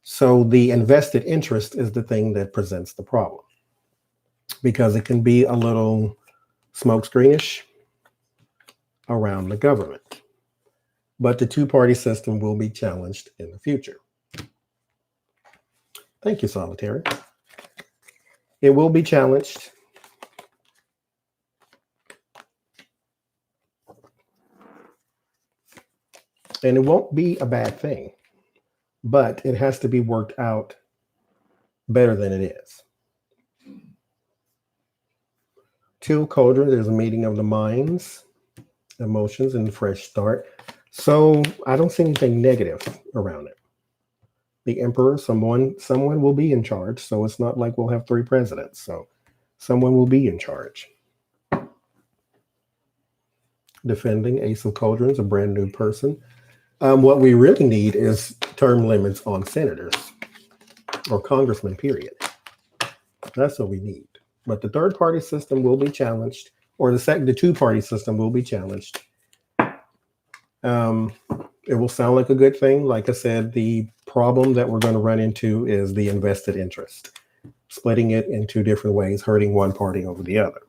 So the invested interest is the thing that presents the problem, because it can be a little smokescreenish around the government. But the two-party system will be challenged in the future. Thank you, Solitary. It will be challenged. And it won't be a bad thing, but it has to be worked out better than it is. Two Cauldron, there's a meeting of the minds, emotions, and fresh start. So I don't see anything negative around it. The Emperor, someone will be in charge. So it's not like we'll have three presidents. So someone will be in charge. Defending Ace of Cauldrons, a brand new person. What we really need is term limits on senators or congressmen, period. That's what we need. But the third party system will be challenged, or the two-party system will be challenged. It will sound like a good thing. Like I said, the problem that we're going to run into is the invested interest, splitting it in two different ways, hurting one party over the other.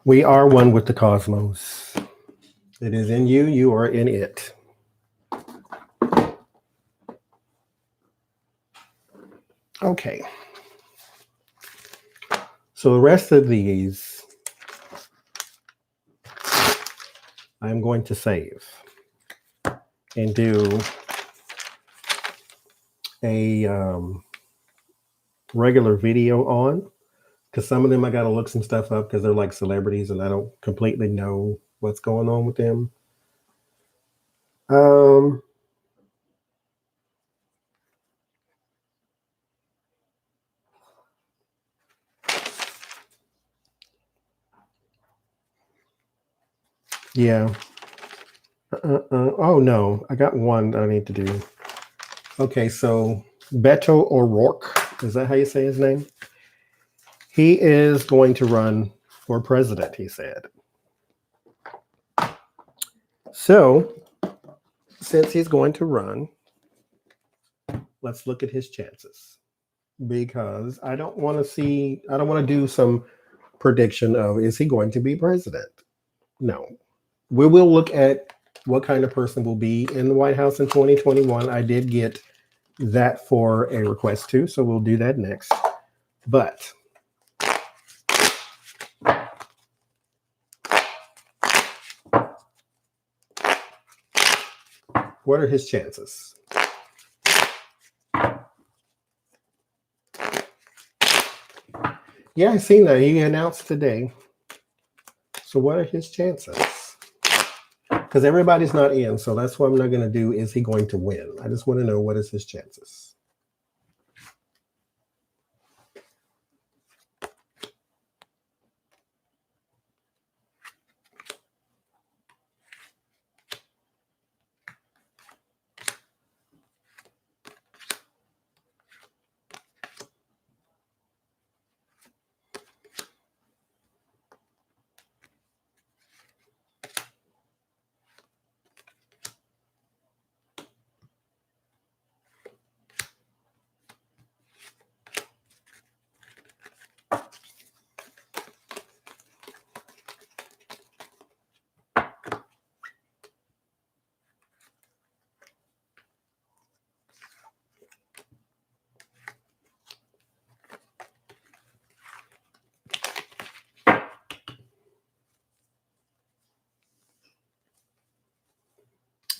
We are one with the cosmos. It is in you, you are in it. Okay. So the rest of these, I'm going to save and do a regular video on, because some of them I got to look some stuff up because they're like celebrities and I don't completely know what's going on with them. Yeah. Oh no, I got one that I need to do. Okay, so Beto O'Rourke, is that how you say his name? He is going to run for president, he said. So, since he's going to run, let's look at his chances. Because I don't want to do some prediction of is he going to be president? No. We will look at what kind of person will be in the White House in 2021. I did get that for a request too, so we'll do that next. But what are his chances? Yeah, I seen that. He announced today. So what are his chances? Because everybody's not in, so that's what I'm not going to do. Is he going to win? I just want to know what is his chances.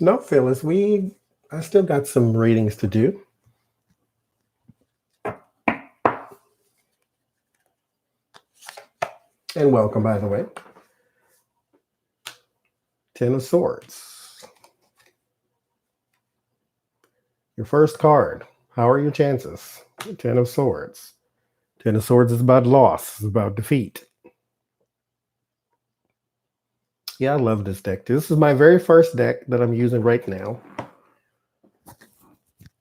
No, Phyllis, I still got some readings to do. And welcome, by the way. Ten of Swords. Your first card. How are your chances? Ten of Swords. Ten of Swords is about loss. It's about defeat. Yeah, I love this deck. This is my very first deck that I'm using right now.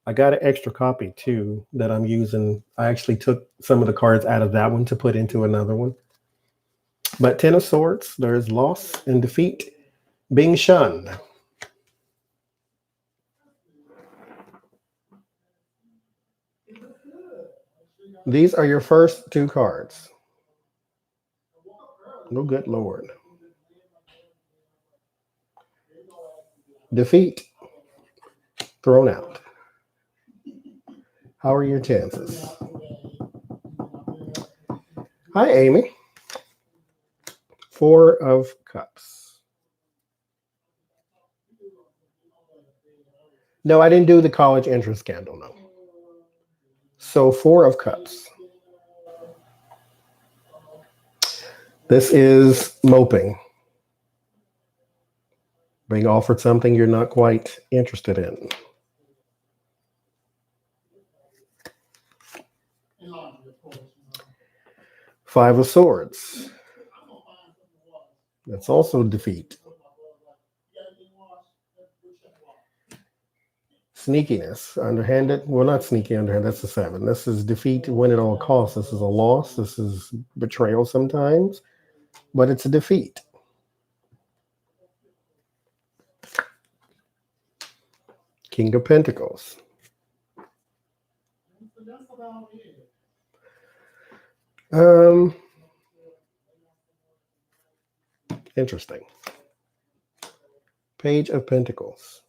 I got an extra copy too that I'm using. I actually took some of the cards out of that one to put into another one. But Ten of Swords, there is loss and defeat, being shunned. These are your first two cards. Oh, good Lord. Defeat, thrown out. How are your chances? Hi, Amy. Four of Cups. No, I didn't do the college entrance scandal, no. So, Four of Cups. This is moping. Being offered something you're not quite interested in. Five of Swords. That's also defeat. Sneakiness, underhanded. Well, not sneaky, underhanded. That's a 7. This is defeat, win at all costs. This is a loss. This is betrayal sometimes, but it's a defeat. King of Pentacles. Interesting. Page of Pentacles.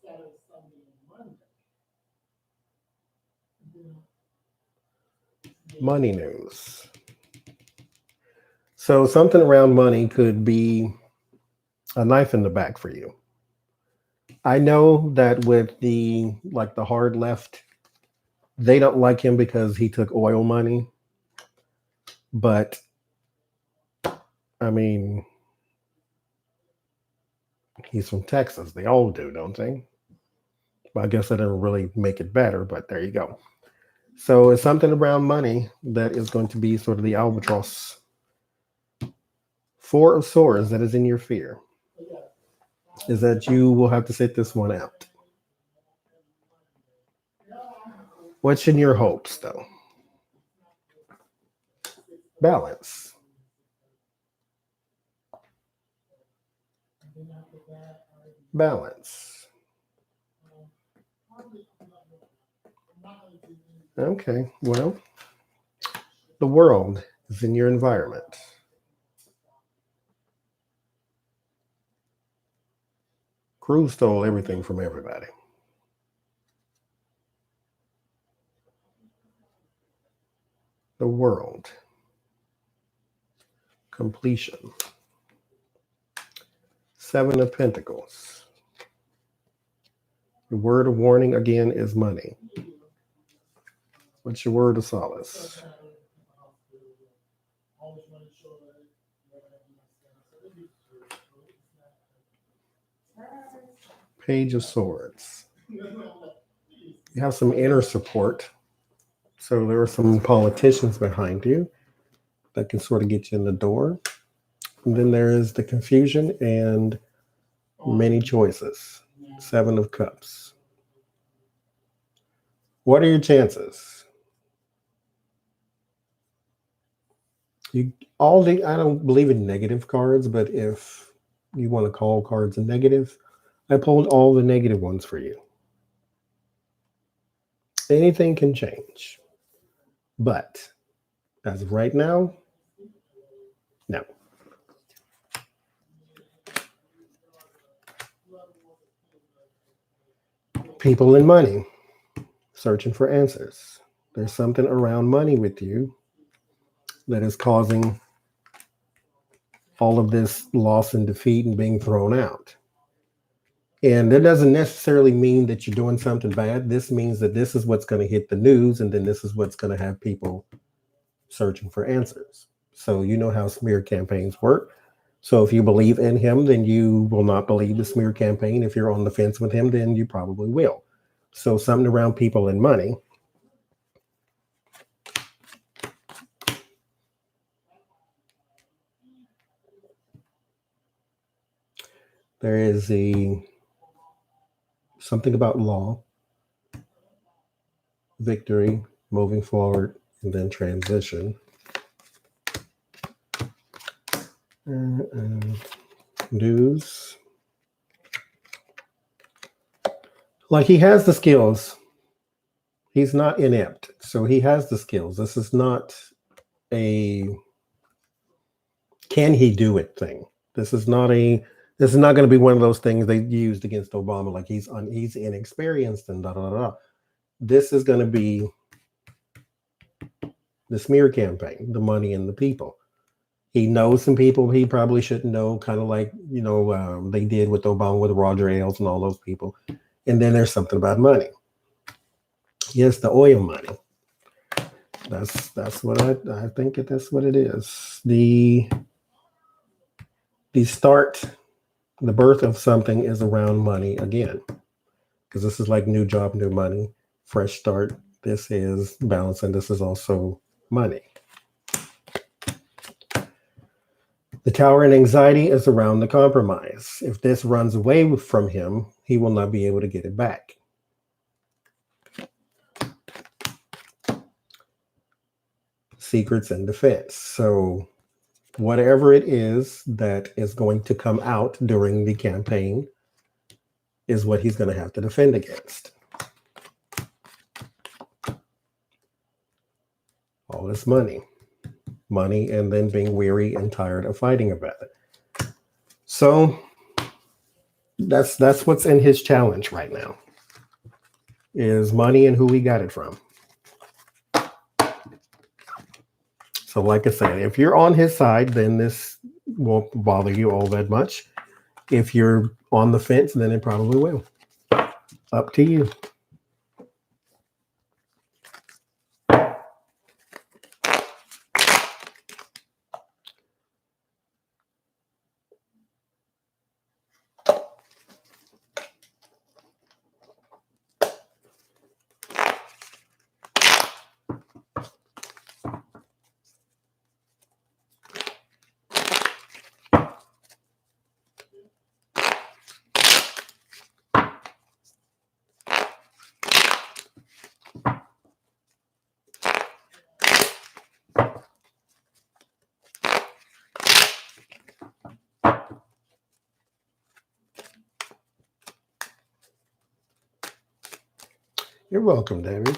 Money news. So something around money could be a knife in the back for you. I know that with the hard left, they don't like him because he took oil money. But I mean, he's from Texas. They all do, don't they? Well, I guess that doesn't really make it better, but there you go. So it's something around money that is going to be sort of the albatross. Four of Swords, that is in your fear, is that you will have to sit this one out. What's in your hopes, though? Balance. Balance. Okay, well, the world is in your environment. Crew stole everything from everybody. The world. Completion. Seven of Pentacles. The word of warning again is money. What's your word of solace? Page of Swords. You have some inner support. So there are some politicians behind you that can sort of get you in the door. And then there is the confusion and many choices. Seven of Cups. What are your chances? I don't believe in negative cards, but if you want to call cards a negative, I pulled all the negative ones for you. Anything can change. But as of right now, no. People and money, searching for answers. There's something around money with you that is causing all of this loss and defeat and being thrown out. And that doesn't necessarily mean that you're doing something bad. This means that this is what's going to hit the news, and then this is what's going to have people searching for answers. So you know how smear campaigns work. So if you believe in him, then you will not believe the smear campaign. If you're on the fence with him, then you probably will. So something around people and money. There is something about law, victory, moving forward, and then transition. News. Like he has the skills. He's not inept. So he has the skills. This is not a can he do it thing. This is not going to be one of those things they used against Obama, like he's inexperienced and da da da. This is going to be the smear campaign, the money and the people. He knows some people he probably shouldn't know, kind of like they did with Obama with Roger Ailes and all those people. And then there's something about money. Yes, the oil money. That's what I think that's what it is. The start, the birth of something is around money again, because this is like new job, new money, fresh start. This is balance, and this is also money. The Tower and anxiety is around the compromise. If this runs away from him, he will not be able to get it back. Secrets and defense. So whatever it is that is going to come out during the campaign is what he's going to have to defend against. All this money, and then being weary and tired of fighting about it. So that's what's in his challenge right now is money and who he got it from. So like I said, if you're on his side, then this won't bother you all that much. If you're on the fence, then it probably will. Up to you. You're welcome, David.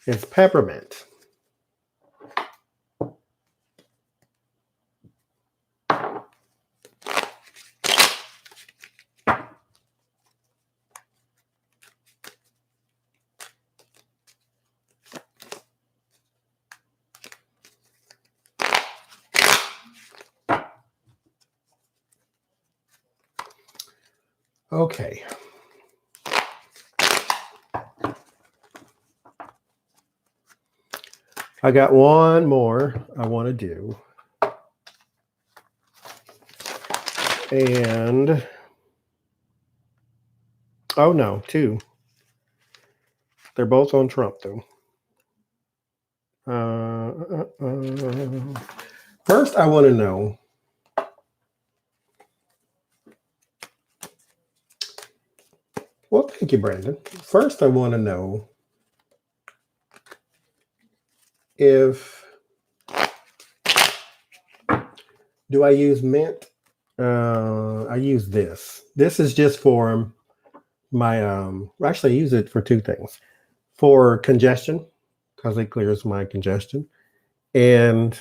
It's peppermint. Okay. I got one more I want to do. And, oh no, two. They're both on Trump, though. First, I want to know, well, thank you, Brandon. First, I want to know if, do I use mint? I use this. This is just for my, actually I use it for two things. For congestion, because it clears my congestion, and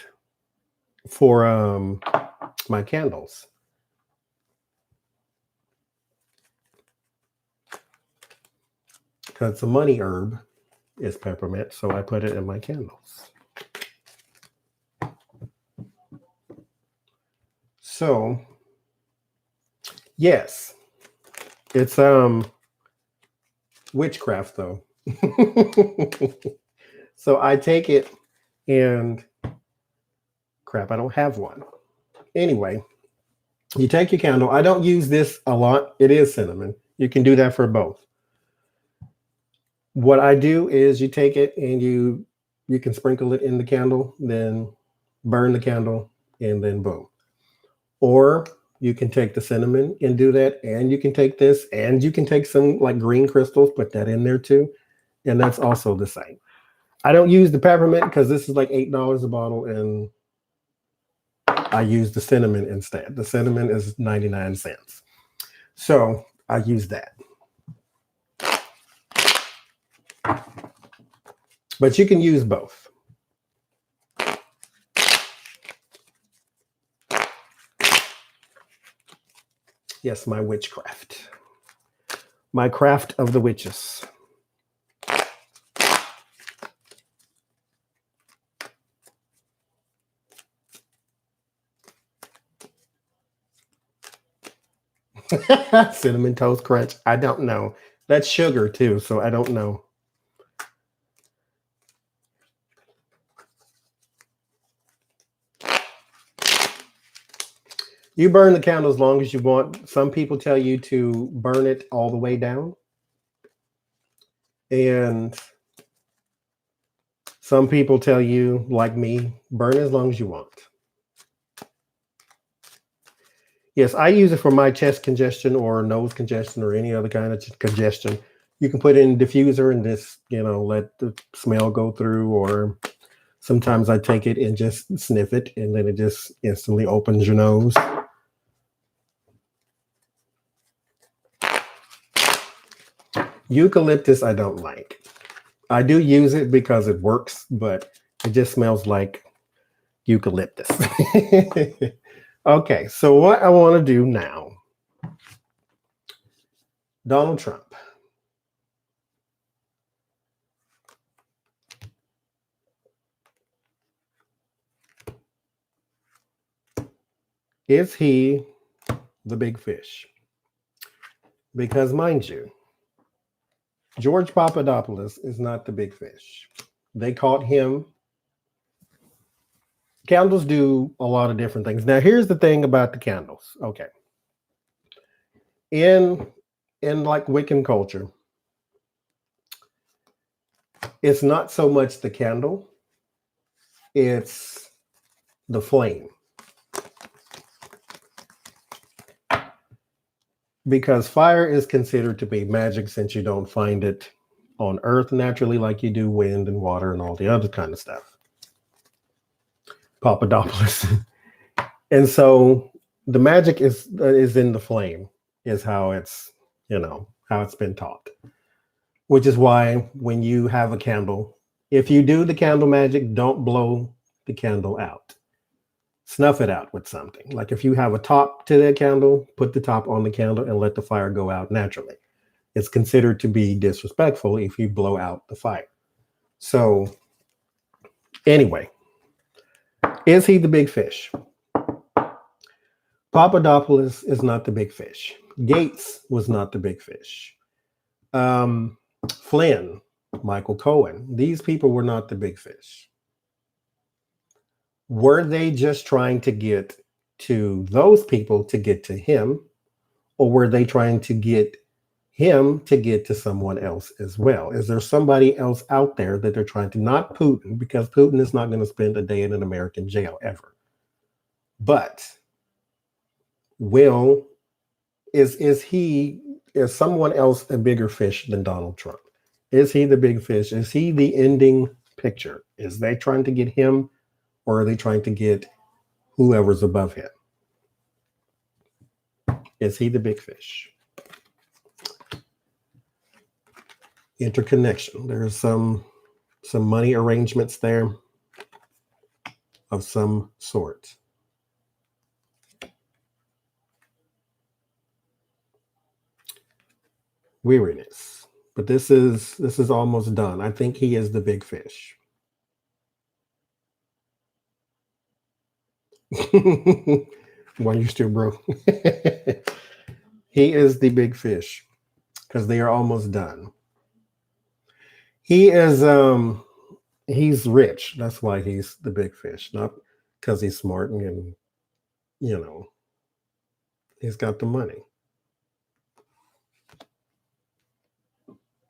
for my candles. Because the money herb is peppermint, so I put it in my candles. So, yes, it's witchcraft though. So I take it and crap, I don't have one. Anyway, you take your candle. I don't use this a lot. It is cinnamon. You can do that for both. What I do is you take it and you can sprinkle it in the candle, then burn the candle, and then boom. Or you can take the cinnamon and do that, and you can take this, and you can take some like green crystals, put that in there too, and that's also the same. I don't use the peppermint because this is like $8 a bottle, and I use the cinnamon instead. The cinnamon is 99 cents. So I use that. But you can use both. Yes, my witchcraft. My craft of the witches. Cinnamon Toast Crunch. I don't know. That's sugar too, so I don't know. You burn the candle as long as you want. Some people tell you to burn it all the way down. And some people tell you, like me, burn as long as you want. Yes, I use it for my chest congestion or nose congestion or any other kind of congestion. You can put it in a diffuser and just, let the smell go through, or sometimes I take it and just sniff it, and then it just instantly opens your nose. Eucalyptus, I don't like. I do use it because it works, but it just smells like eucalyptus. Okay, so what I want to do now, Donald Trump. Is he the big fish? Because mind you, George Papadopoulos is not the big fish. They caught him. Candles do a lot of different things. Now, here's the thing about the candles. Okay. In like Wiccan culture, it's not so much the candle, it's the flame. Because fire is considered to be magic since you don't find it on earth naturally like you do wind and water and all the other kind of stuff. Papadopoulos. And so the magic is in the flame, is how it's, how it's been taught. Which is why when you have a candle, if you do the candle magic, don't blow the candle out. Snuff it out with something. Like if you have a top to that candle, put the top on the candle and let the fire go out naturally. It's considered to be disrespectful if you blow out the fire. So anyway, is he the big fish? Papadopoulos is not the big fish. Gates was not the big fish. Flynn, Michael Cohen, these people were not the big fish. Were they just trying to get to those people to get to him? Or were they trying to get him to get to someone else as well? Is there somebody else out there that they're trying to, not Putin, because Putin is not going to spend a day in an American jail ever. But is someone else a bigger fish than Donald Trump? Is he the big fish? Is he the ending picture? Is they trying to get him, or are they trying to get whoever's above him? Is he the big fish? Interconnection. There's some money arrangements there of some sort. Weariness. But this is almost done. I think he is the big fish. Why you still broke? He is the big fish because they are almost done. He is he's rich. That's why he's the big fish, not because he's smart and he's got the money.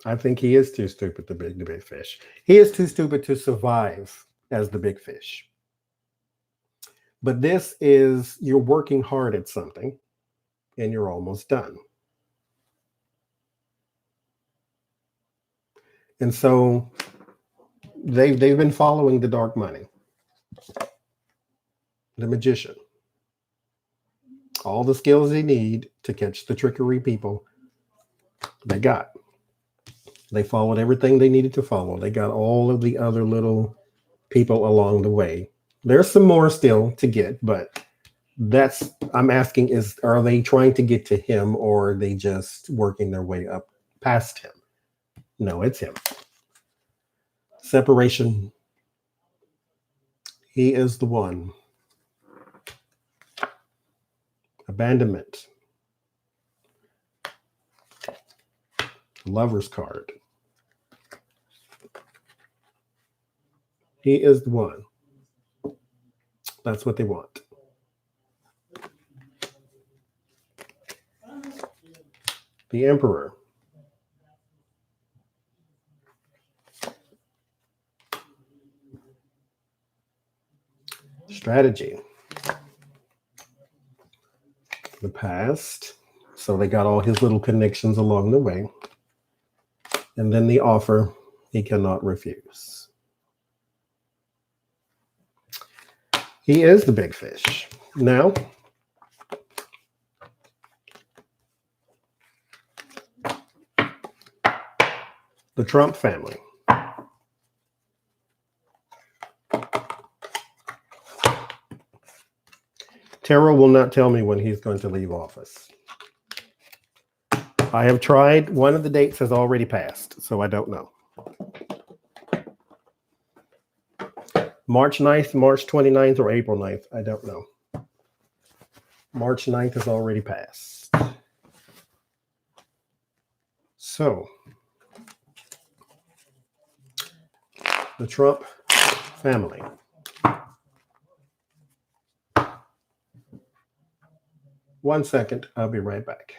I think he is too stupid to be the big fish. He is too stupid to survive as the big fish. But this is, you're working hard at something and you're almost done. And so they've been following the dark money, the magician, all the skills they need to catch the trickery people, they got. They followed everything they needed to follow. They got all of the other little people along the way. There's some more still to get, but I'm asking are they trying to get to him, or are they just working their way up past him? No, it's him. Separation. He is the one. Abandonment. Lover's card. He is the one. That's what they want. The Emperor. Strategy. The past. So they got all his little connections along the way. And then the offer he cannot refuse. He is the big fish. Now, The Trump family. Terrell will not tell me when he's going to leave office. I have tried. One of the dates has already passed, so I don't know. March 9th, March 29th, or April 9th, I don't know. March 9th has already passed. So, the Trump family. One second, I'll be right back.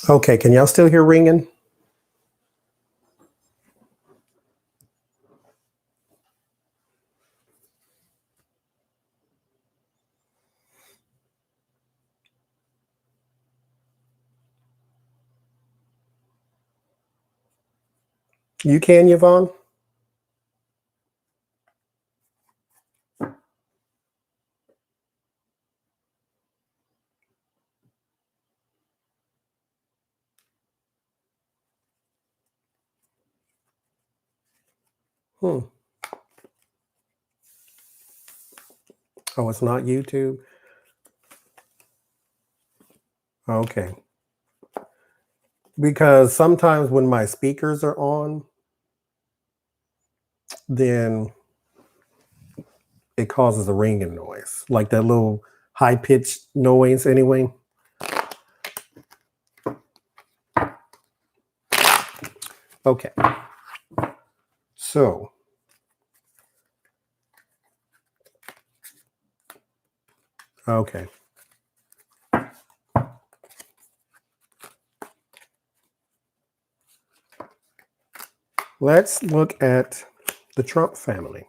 Okay, can y'all still hear ringing? You can, Yvonne? Hmm. Oh, it's not YouTube? Okay. Because sometimes when my speakers are on, then it causes a ringing noise, like that little high pitched noise anyway. Okay. So, okay. Let's look at the Trump family.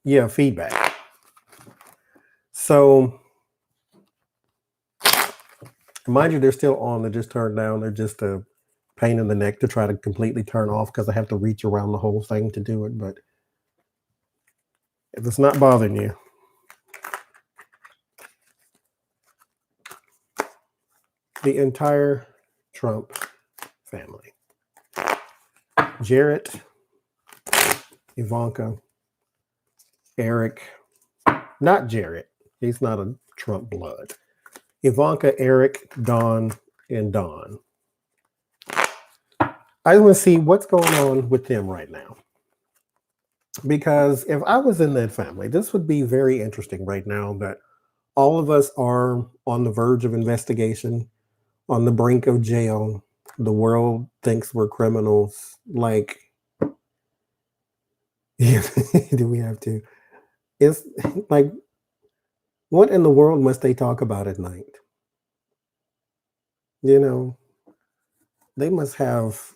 Yeah, feedback. So, mind you, they're still on. They're just turned down. They're just a pain in the neck to try to completely turn off because I have to reach around the whole thing to do it. But if it's not bothering you, the entire Trump family, Jared, Ivanka, Eric, not Jared. He's not a Trump blood. Ivanka, Eric, Don, and Don. I want to see what's going on with them right now. Because if I was in that family, this would be very interesting right now that all of us are on the verge of investigation, on the brink of jail. The world thinks we're criminals. Like, do we have to? It's like, what in the world must they talk about at night? You know, they must have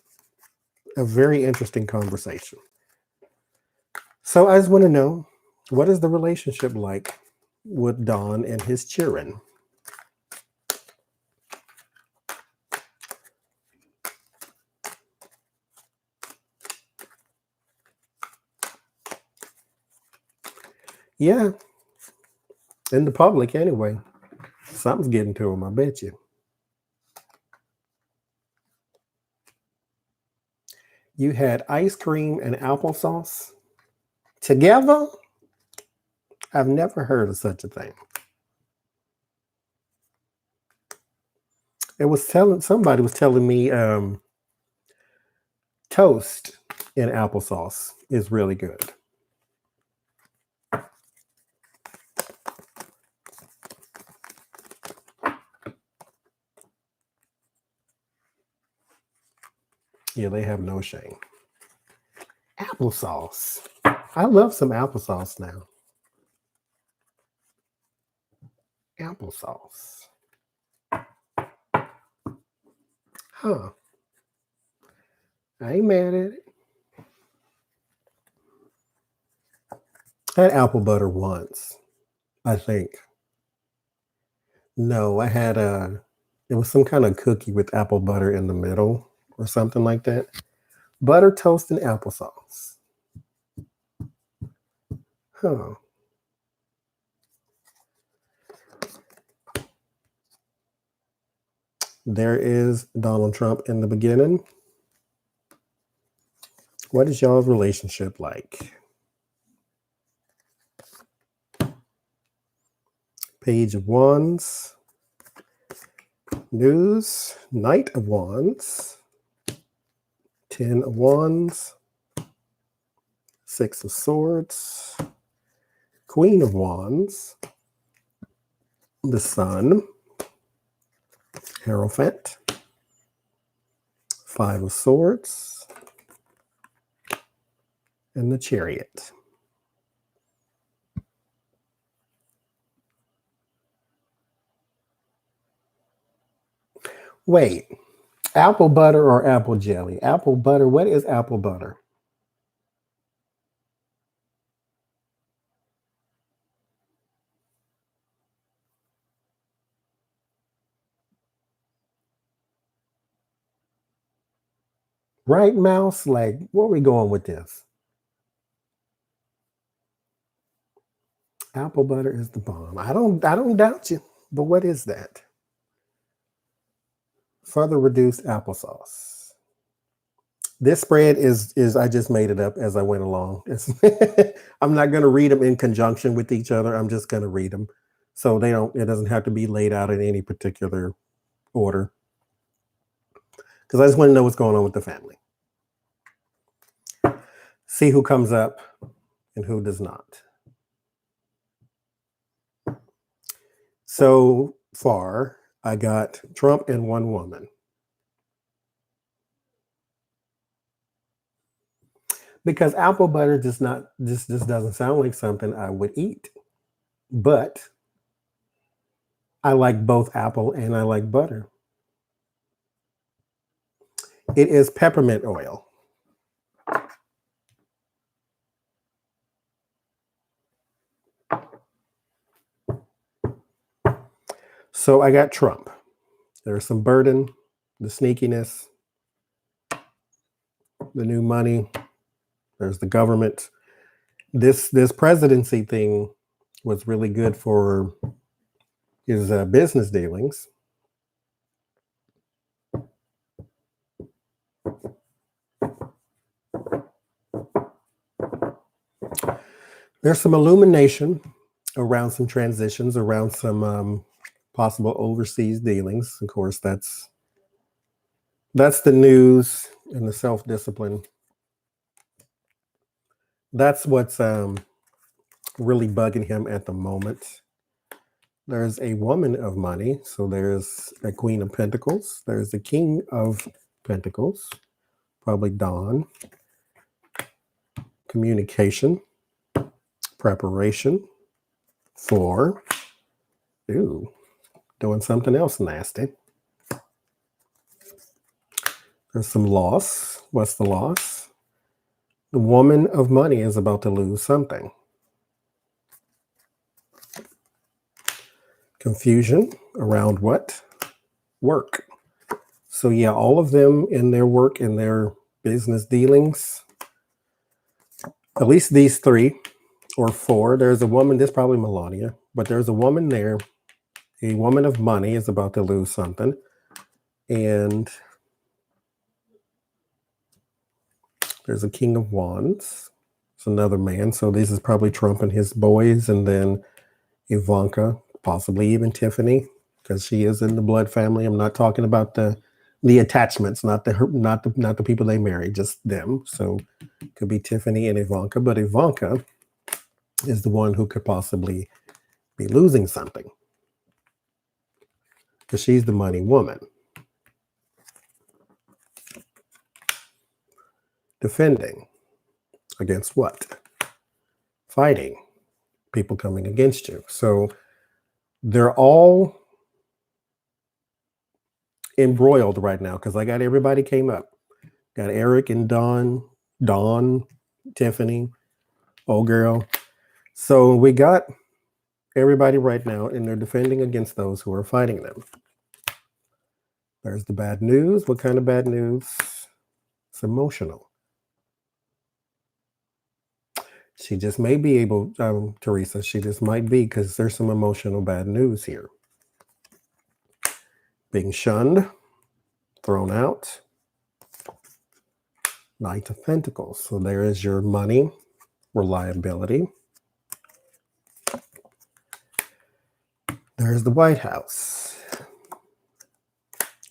a very interesting conversation. So I just want to know, what is the relationship like with Don and his children? Yeah, in the public anyway. Something's getting to him, I bet you. You had ice cream and applesauce together? I've never heard of such a thing. Somebody was telling me toast in applesauce is really good. Yeah, they have no shame. Applesauce. I love some applesauce now. Applesauce. Huh. I ain't mad at it. I had apple butter once, I think. No, I had it was some kind of cookie with apple butter in the middle or something like that. Butter toast and applesauce. Huh. There is Donald Trump in the beginning. What is y'all's relationship like? Page of Wands. News. Knight of Wands. 10 of Wands. 6 of Swords. Queen of Wands. The Sun. Hierophant. 5 of Swords. And the Chariot. Wait, apple butter or apple jelly? Apple butter. What is apple butter? Right, mouse? Like, where are we going with this? Apple butter is the bomb. I don't doubt you. But what is that? Further reduced applesauce. This spread is I just made it up as I went along. I'm not going to read them in conjunction with each other. I'm just going to read them so it doesn't have to be laid out in any particular order, because I just want to know what's going on with the family. See who comes up and who does not. So far, I got Trump and one woman. Because apple butter just doesn't sound like something I would eat. But I like both apple and I like butter. It is peppermint oil. So I got Trump. There's some burden, the sneakiness, the new money. There's the government. This presidency thing was really good for his business dealings. There's some illumination around some transitions, around some possible overseas dealings. Of course, that's the news and the self-discipline. That's what's really bugging him at the moment. There's a woman of money. So there's a Queen of Pentacles. There's a King of Pentacles, probably Dawn. Communication, preparation for, doing something else nasty. There's some loss. What's the loss? The woman of money is about to lose something. Confusion around what? Work. So yeah, all of them in their work and their business dealings, at least these 3 or 4, there's a woman, this is probably Melania, but there's a woman there. A woman of money is about to lose something. And there's a King of Wands. It's another man. So this is probably Trump and his boys, and then Ivanka, possibly even Tiffany, because she is in the blood family. I'm not talking about the attachments, not the people they marry, just them. So it could be Tiffany and Ivanka, but Ivanka is the one who could possibly be losing something, because she's the money woman. Defending against what? Fighting people coming against you. So they're all embroiled right now, because I got everybody came up. Got Eric and Dawn, Tiffany, old girl. So we got everybody right now, and they're defending against those who are fighting them. There's the bad news. What kind of bad news? It's emotional. She just may be able, Teresa, she just might be, because there's some emotional bad news here. Being shunned, thrown out. Knight of Pentacles. So there is your money, reliability. There's the White House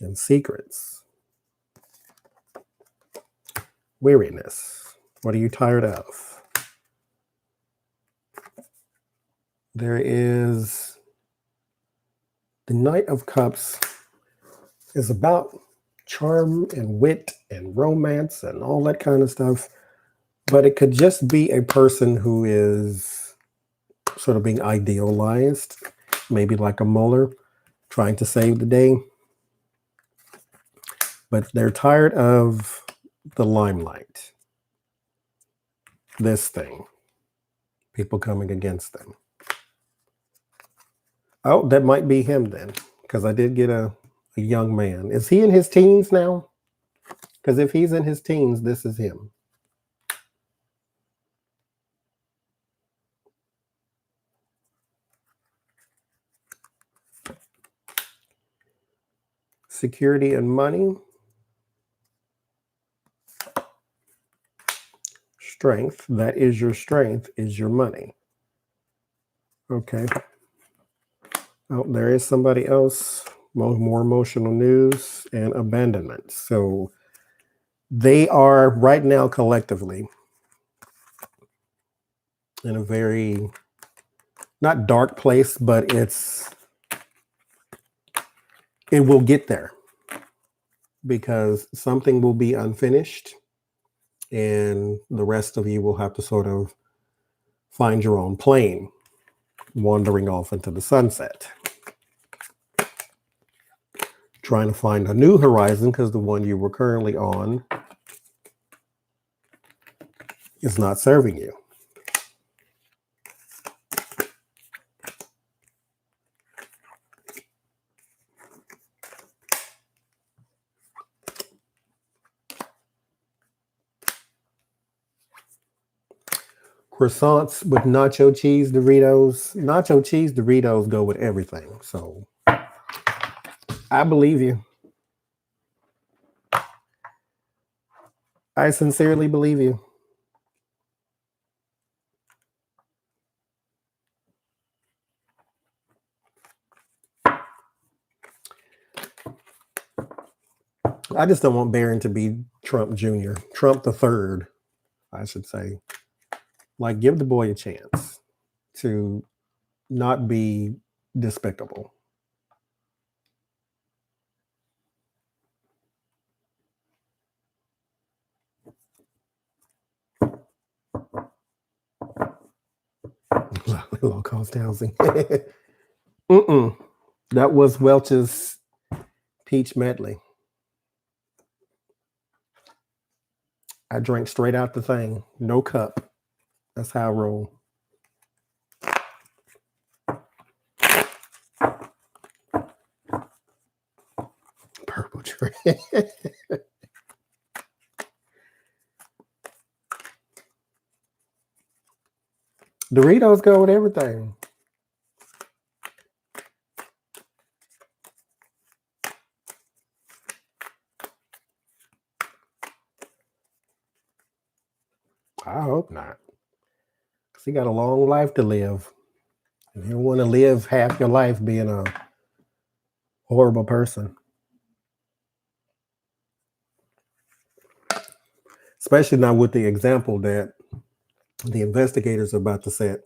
and secrets. Weariness. What are you tired of? There is the Knight of Cups is about charm and wit and romance and all that kind of stuff. But it could just be a person who is sort of being idealized, maybe like a Mueller trying to save the day. but they're tired of the limelight. This thing, people coming against them. Oh, that might be him then, because I did get a young man. Is he in his teens now? Because if he's in his teens, this is him. Security and money. Strength, that is your strength, is your money. Okay. Oh, there is somebody else. More emotional news and abandonment. So they are right now collectively in a very, not dark place, but it will get there because something will be unfinished and the rest of you will have to sort of find your own plane, wandering off into the sunset, trying to find a new horizon because the one you were currently on is not serving you. Croissants with nacho cheese Doritos. Nacho cheese Doritos go with everything. So I believe you. I sincerely believe you. I just don't want Barron to be Trump Jr., Trump the third, I should say. Like, give the boy a chance to not be despicable. Low cost housing. That was Welch's peach medley. I drank straight out the thing, no cup. That's how I roll. Purple tree. Doritos go with everything. I hope not. Because you got a long life to live. And you don't want to live half your life being a horrible person. Especially not with the example that the investigators are about to set.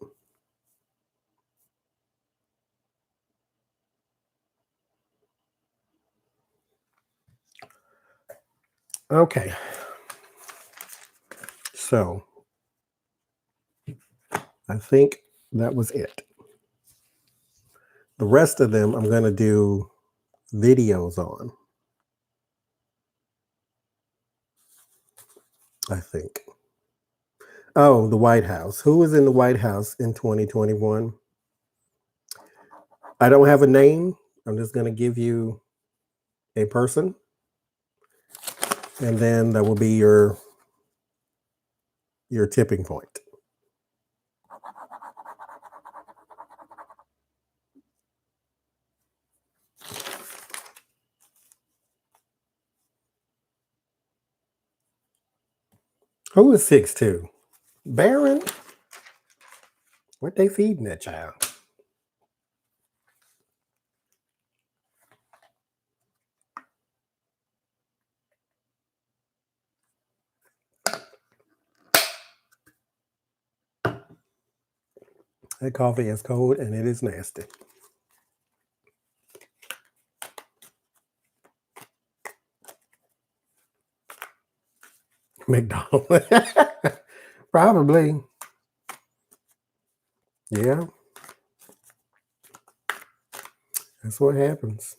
Okay. So I think that was it. The rest of them I'm going to do videos on, I think. Oh, the White House. Who was in the White House in 2021? I don't have a name. I'm just going to give you a person. And then that will be your tipping point. Who is 6'2"? Barron? What they feeding that child? That coffee is cold and it is nasty. McDonald's. Probably. Yeah. That's what happens.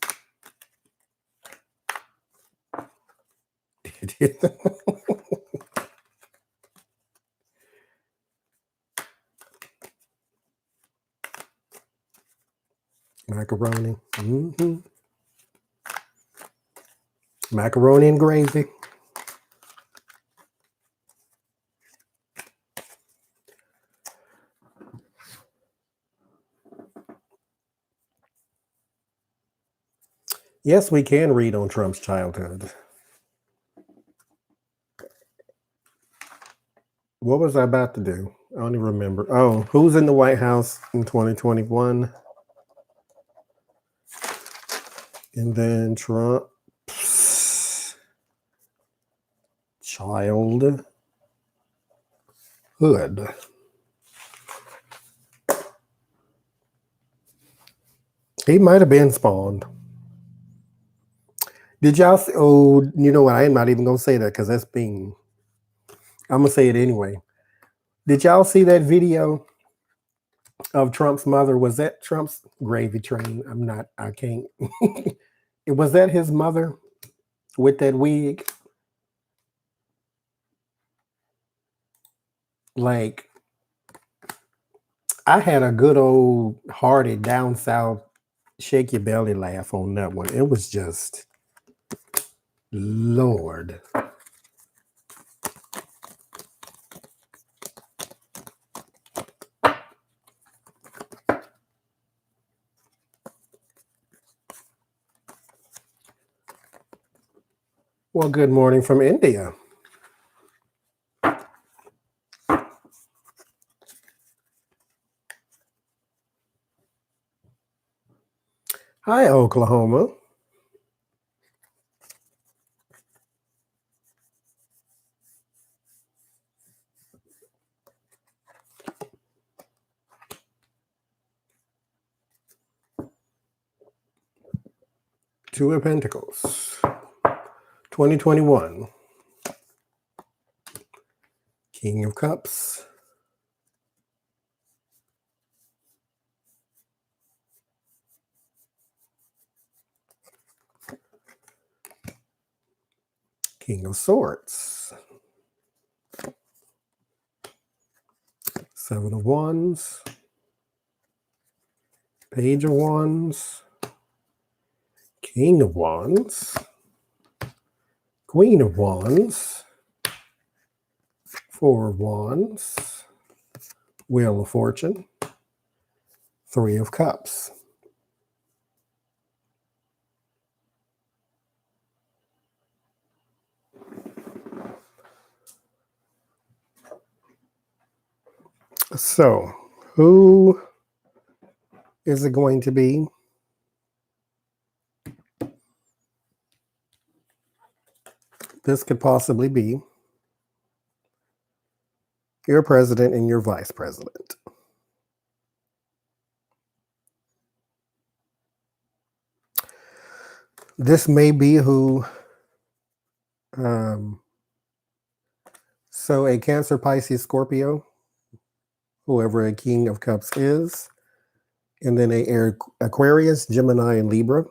Macaroni. Mm-hmm. Macaroni and gravy. Yes, we can read on Trump's childhood. What was I about to do? I don't even remember. Oh, who's in the White House in 2021? And then Trump's childhood. He might have been spawned. Did y'all see? Oh, you know what? I'm not even going to say that because that's being. I'm going to say it anyway. Did y'all see that video of Trump's mother? Was that Trump's gravy train? I can't. Was that his mother with that wig? Like, I had a good old hearty down south shake your belly laugh on that one. It was just, Lord. Well, good morning from India. Hi, Oklahoma. Two of Pentacles. 2021. King of Cups. King of Swords. Seven of Wands. Page of Wands. King of Wands. Queen of Wands. Four of Wands. Wheel of Fortune. Three of Cups. So, who is it going to be? This could possibly be your president and your vice president. This may be who, so a Cancer, Pisces, Scorpio, whoever a King of Cups is, and then a Aquarius, Gemini, and Libra.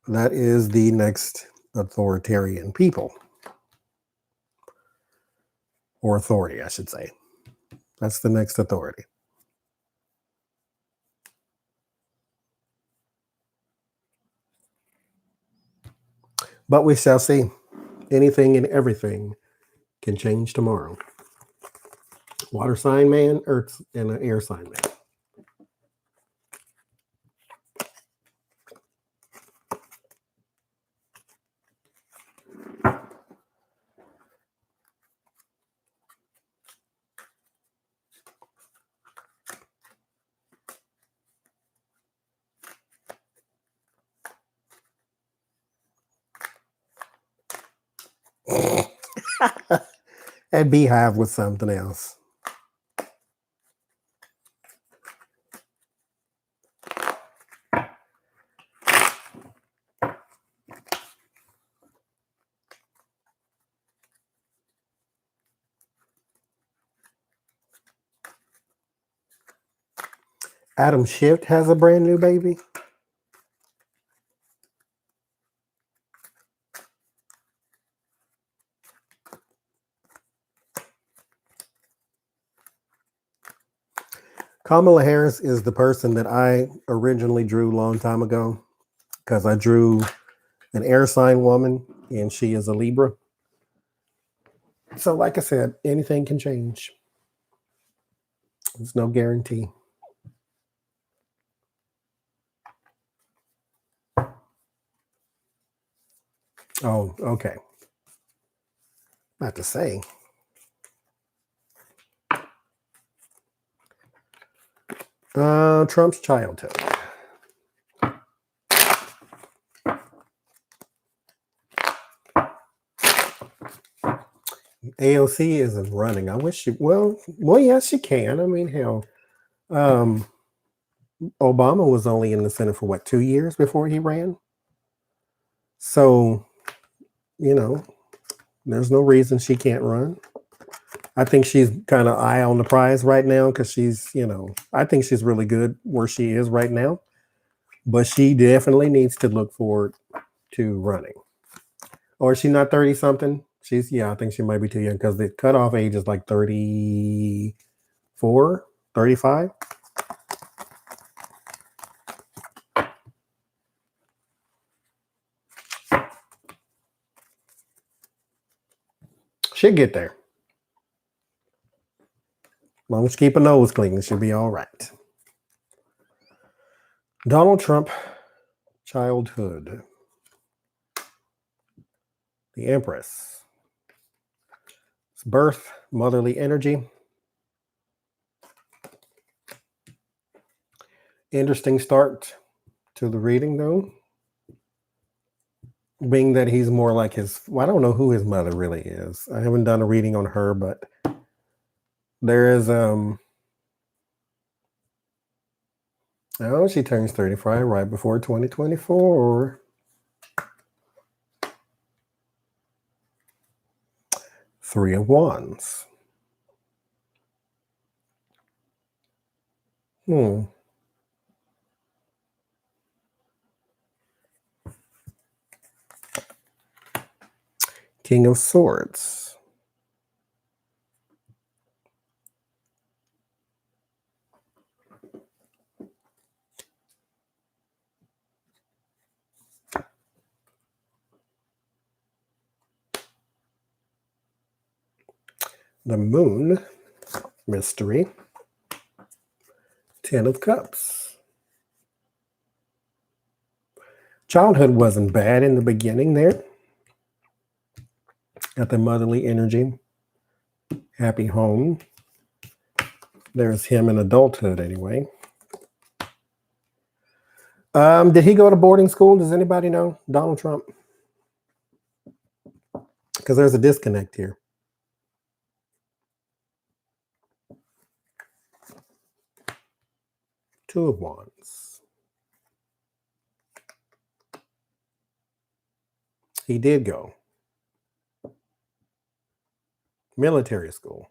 That is the next authoritarian people. Or authority, I should say. That's the next authority. But we shall see. Anything and everything can change tomorrow. Water sign man, earth, and an air sign man. That beehive was something else. Adam Schiff has a brand new baby. Kamala Harris is the person that I originally drew a long time ago because I drew an air sign woman and she is a Libra. So, like I said, anything can change. There's no guarantee. Oh, okay. Not to say. Trump's childhood. AOC isn't running. I wish she. Well, yes, she can. I mean, hell, Obama was only in the Senate for what, 2 years before he ran. So, there's no reason she can't run. I think she's kind of eye on the prize right now because she's, I think she's really good where she is right now. But she definitely needs to look forward to running. Or is she not 30 something? I think she might be too young because the cutoff age is like 34, 35. She'll get there. As long as she keep her nose clean, she'll be all right. Donald Trump, childhood. The Empress. It's birth, motherly energy. Interesting start to the reading, though. Being that he's more like his, I don't know who his mother really is. I haven't done a reading on her, but there is, she turns 35 right before 2024. 3 of Wands. King of Swords. The Moon. Mystery. 10 of Cups. Childhood wasn't bad in the beginning there. Got the motherly energy. Happy home. There's him in adulthood anyway. Did he go to boarding school? Does anybody know? Donald Trump? Because there's a disconnect here. 2 of Wands. He did go. Military school.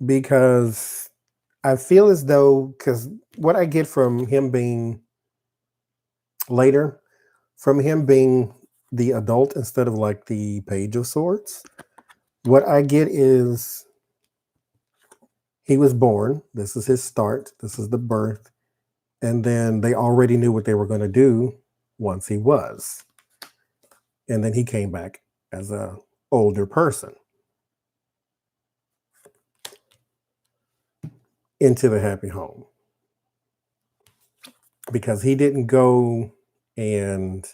Because I feel as though, because what I get from him being later, from him being the adult instead of like the Page of Swords, what I get is he was born. This is his start. This is the birth. And then they already knew what they were going to do once he was. And then he came back as an older person into the happy home. Because he didn't go and,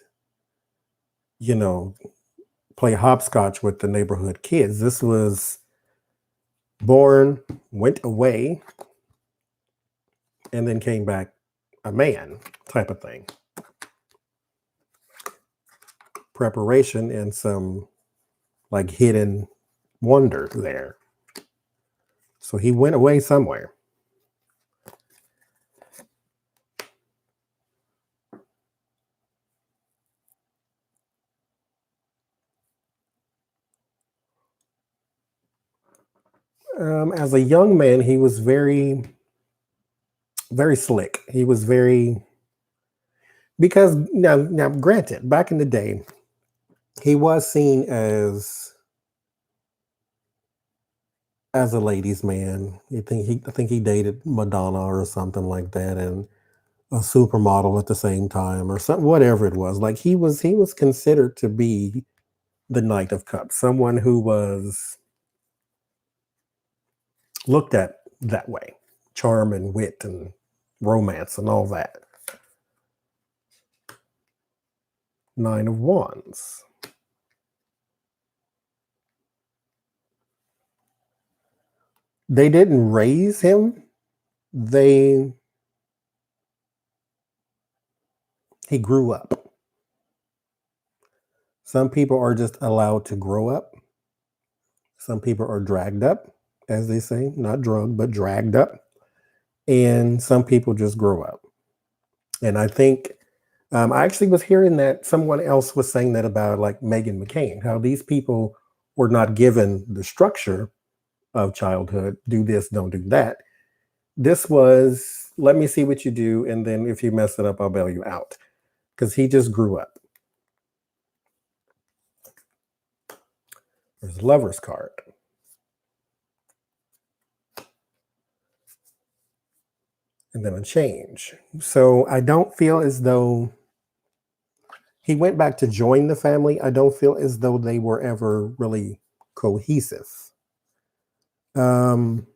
play hopscotch with the neighborhood kids. This was born, went away, and then came back a man type of thing. Preparation and some like hidden wonder there. So he went away somewhere. As a young man, he was very, very slick. He was because now granted, back in the day, he was seen as as a ladies' man. I think he dated Madonna or something like that, and a supermodel at the same time, or something, whatever it was. Like he was considered to be the Knight of Cups, someone who was looked at that way, charm and wit and romance and all that. Nine of Wands. They didn't raise him. He grew up. Some people are just allowed to grow up. Some people are dragged up, as they say, not drugged, but dragged up. And some people just grow up. And I think I actually was hearing that someone else was saying that about like Meghan McCain, how these people were not given the structure of childhood. Do this, don't do that. This was, let me see what you do, and then if you mess it up, I'll bail you out. Because he just grew up. There's a Lover's card. And then a change. So I don't feel as though he went back to join the family. I don't feel as though they were ever really cohesive. Didn't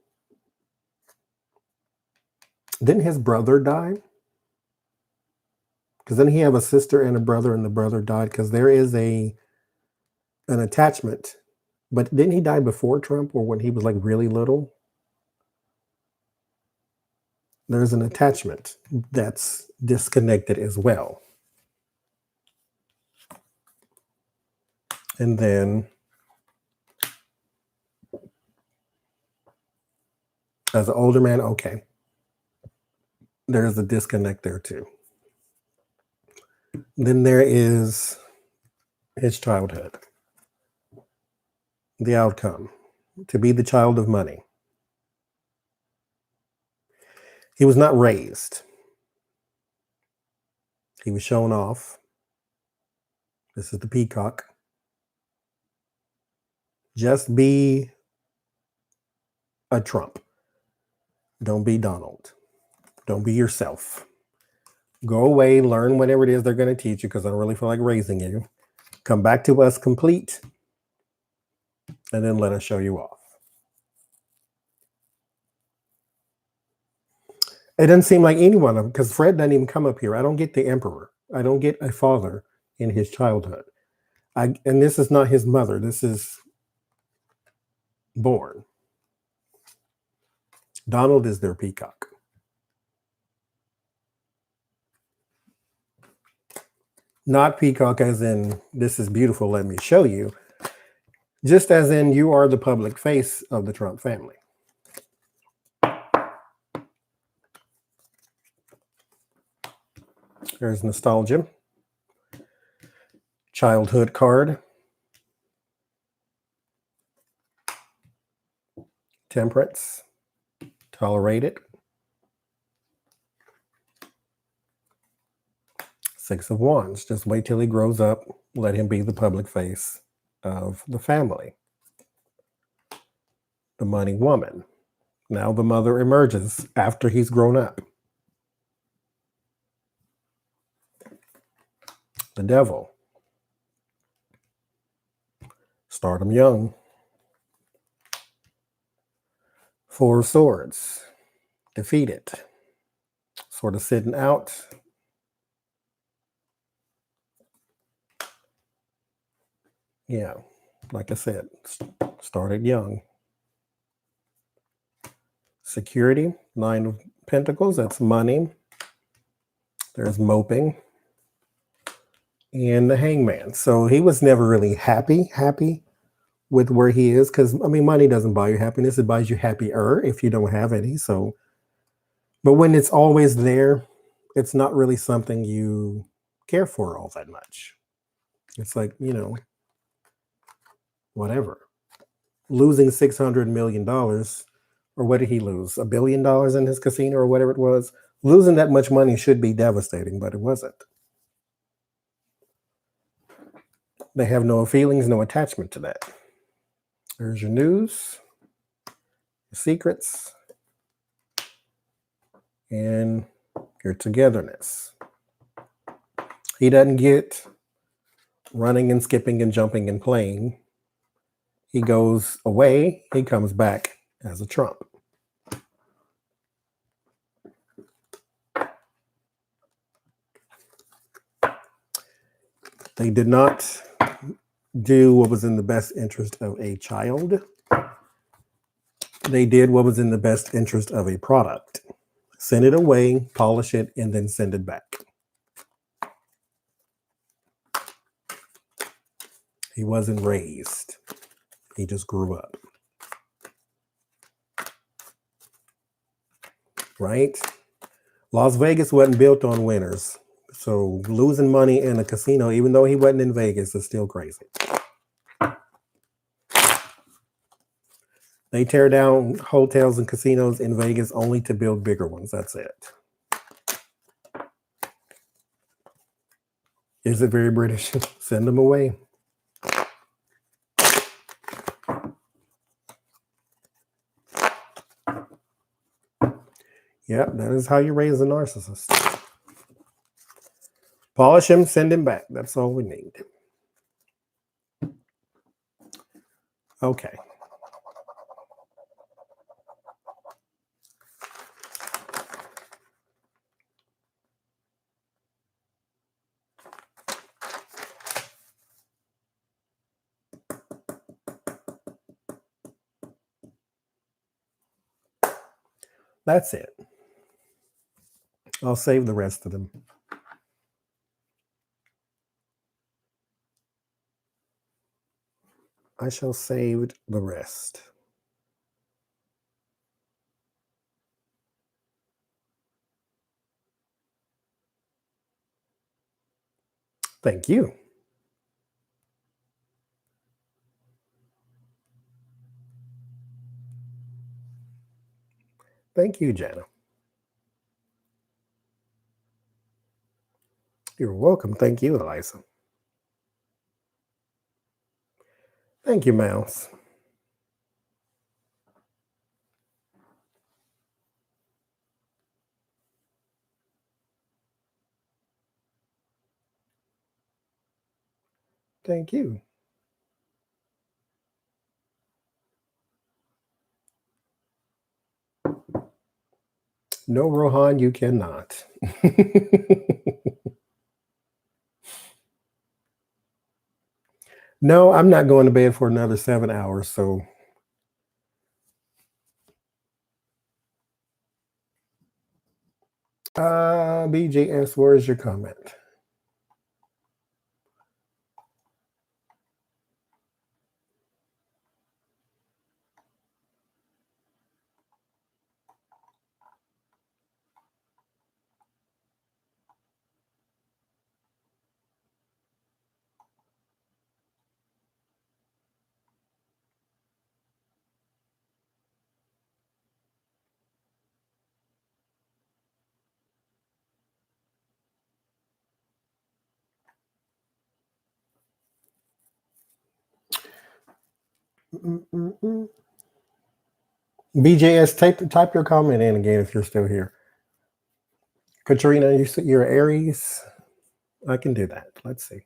his brother die? Because then he have a sister and a brother, and the brother died because there is an attachment. But didn't he die before Trump or when he was like really little? There's an attachment that's disconnected as well. And then as an older man, okay, there's a disconnect there too. Then there is his childhood, the outcome, to be the child of money. He was not raised. He was shown off. This is the peacock. Just be a Trump. Don't be Donald. Don't be yourself. Go away, learn whatever it is they're going to teach you, because I don't really feel like raising you. Come back to us complete, and then let us show you off. It doesn't seem like any one of them, because Fred doesn't even come up here. I don't get the emperor. I don't get a father in his childhood. And this is not his mother. This is born. Donald is their peacock. Not peacock as in, this is beautiful, let me show you. Just as in, you are the public face of the Trump family. There's nostalgia. Childhood card. Temperance. Tolerate it. Six of Wands. Just wait till he grows up. Let him be the public face of the family. The money woman. Now the mother emerges after he's grown up. The devil. Start him young. Four of Swords. Defeat it. Sort of sitting out. Yeah, like I said, started young. Security, Nine of Pentacles, that's money. There's moping. And the Hangman. So he was never really happy with where he is, because, I mean, money doesn't buy you happiness. It buys you happier if you don't have any. So, but when it's always there, it's not really something you care for all that much. It's like, whatever. Losing $600 million, or what did he lose? $1 billion in his casino or whatever it was. Losing that much money should be devastating, but it wasn't. They have no feelings, no attachment to that. There's your news. secrets, and your togetherness. He doesn't get running and skipping and jumping and playing. He goes away, he comes back as a Trump. They did not do what was in the best interest of a child. They did what was in the best interest of a product. Send it away, polish it, and then send it back. He wasn't raised. He just grew up. Right? Las Vegas wasn't built on winners. So losing money in a casino, even though he wasn't in Vegas, is still crazy. They tear down hotels and casinos in Vegas only to build bigger ones. That's it. Is it very British? Send them away. Yeah, that is how you raise a narcissist. Polish him, send him back. That's all we need. Okay. That's it. I'll save the rest of them. I shall save the rest. Thank you. Thank you, Jana. You're welcome. Thank you, Eliza. Thank you, Mouse. Thank you. No, Rohan, you cannot. No, I'm not going to bed for another 7 hours, so. BJS, where's your comment? BJS, type your comment in again if you're still here. Katrina, you're Aries. I can do that. Let's see.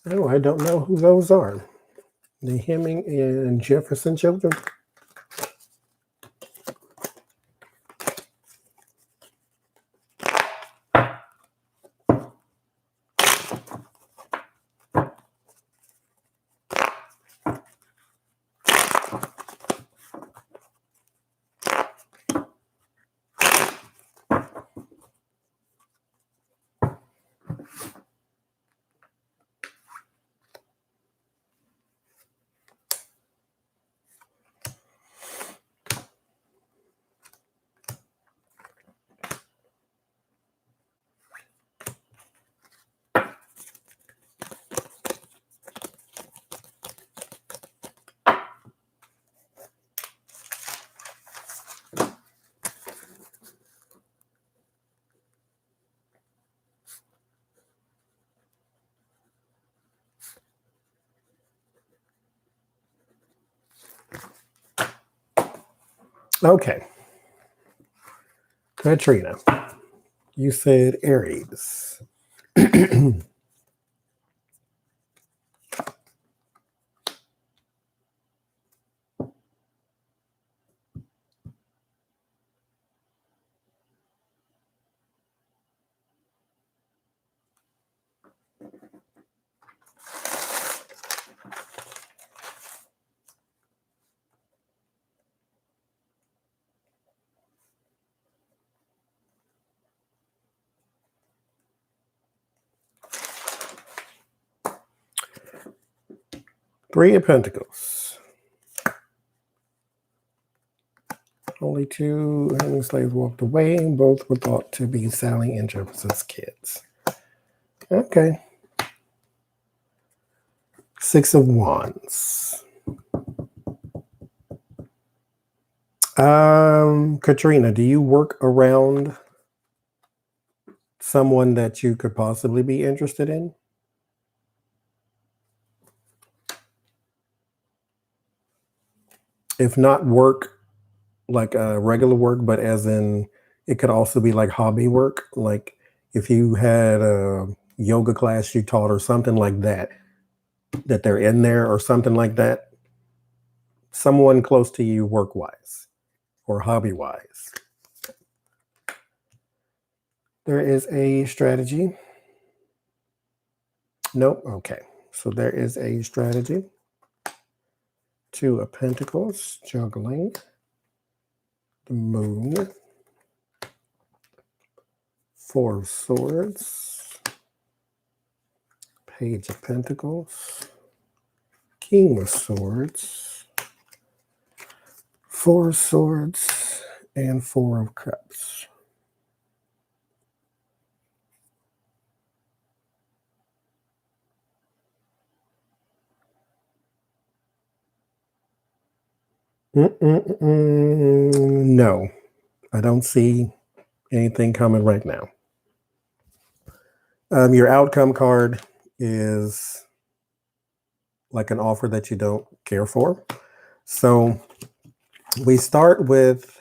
Oh, I don't know who those are. The Hemming and Jefferson children. Okay. Katrina, you said Aries. 3 of Pentacles. Only 2 hanging slaves walked away. Both were thought to be Sally and Jefferson's kids. Okay. 6 of Wands. Katrina, do you work around someone that you could possibly be interested in? If not work, like regular work, but as in it could also be like hobby work. Like if you had a yoga class you taught or something like that, that they're in there or something like that. Someone close to you work wise or hobby wise. There is a strategy. Nope. Okay. So there is a strategy. 2 of Pentacles, juggling. The Moon. 4 of Swords. Page of Pentacles. King of Swords. 4 of Swords and 4 of Cups. No, I don't see anything coming right now. Your outcome card is like an offer that you don't care for. So we start with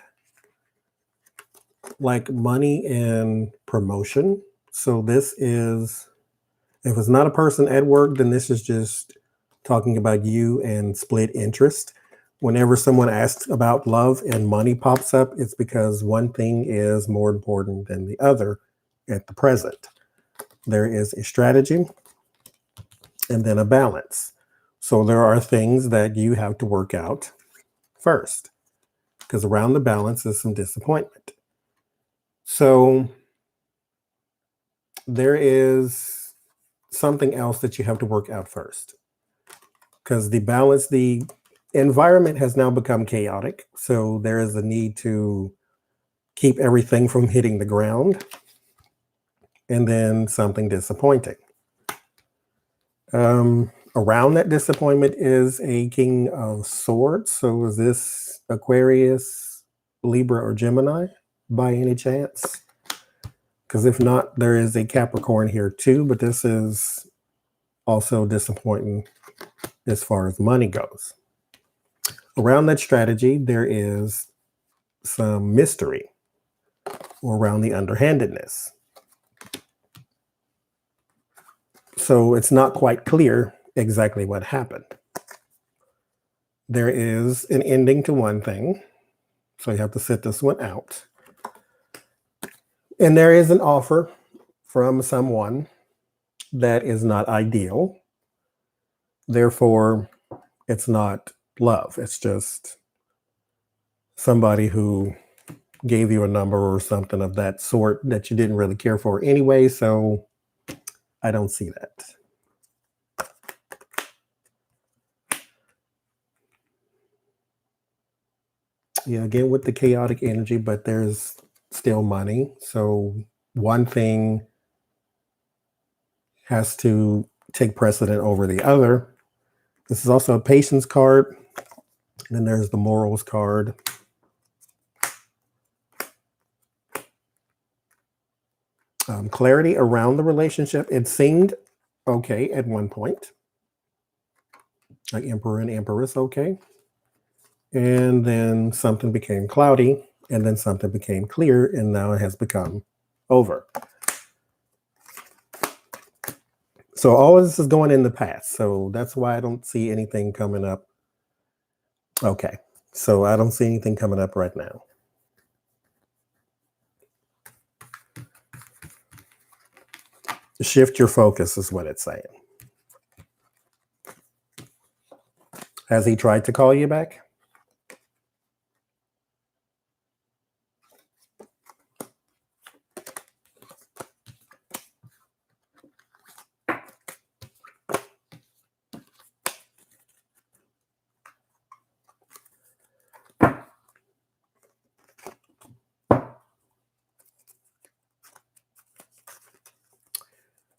like money and promotion. So this is, if it's not a person at work, then this is just talking about you and split interest. Whenever someone asks about love and money pops up, it's because one thing is more important than the other at the present. There is a strategy and then a balance. So there are things that you have to work out first, because around the balance is some disappointment. So there is something else that you have to work out first, because the balance, the environment has now become chaotic. So there is a need to keep everything from hitting the ground, and then something disappointing. Around that disappointment is a King of Swords. So is this Aquarius, Libra, or Gemini by any chance? Because if not, there is a Capricorn here too, but this is also disappointing as far as money goes. Around that strategy, there is some mystery around the underhandedness. So it's not quite clear exactly what happened. There is an ending to one thing, so you have to sit this one out. And there is an offer from someone that is not ideal. Therefore, it's not love. It's just somebody who gave you a number or something of that sort that you didn't really care for anyway. So I don't see that. Yeah, again with the chaotic energy, but there's still money. So one thing has to take precedent over the other. This is also a patience card. Then there's the morals card. Clarity around the relationship. It seemed okay at one point. Like Emperor and Empress, okay. And then something became cloudy, and then something became clear, and now it has become over. So all of this is going in the past. So that's why I don't see anything coming up. Okay. So I don't see anything coming up right now. Shift your focus is what it's saying. Has he tried to call you back?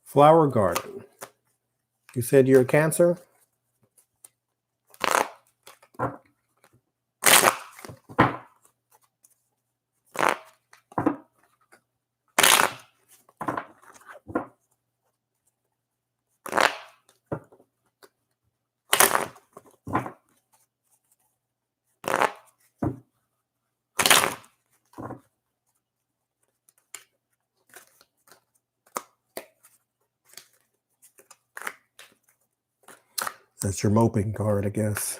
Flower garden. You said you're a Cancer? That's your moping card, I guess.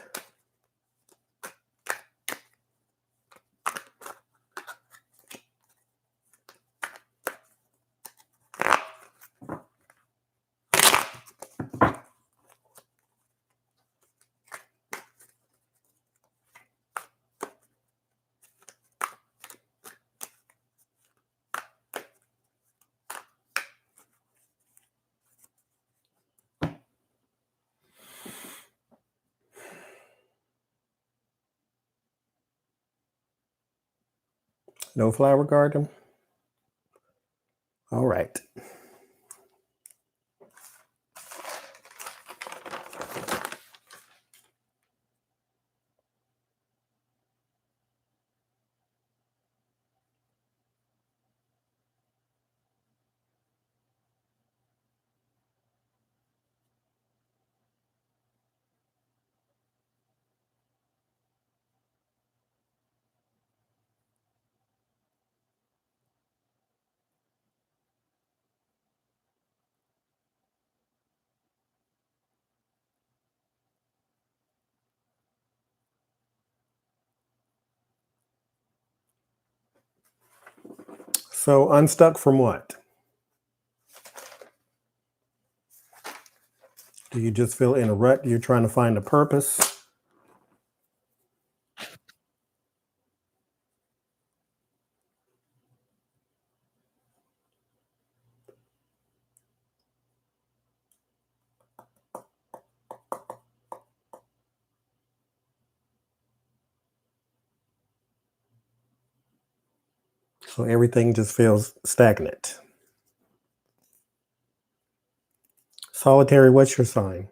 No flower garden? All right. So unstuck from what? Do you just feel in a rut? You're trying to find a purpose? So everything just feels stagnant. Solitary, what's your sign?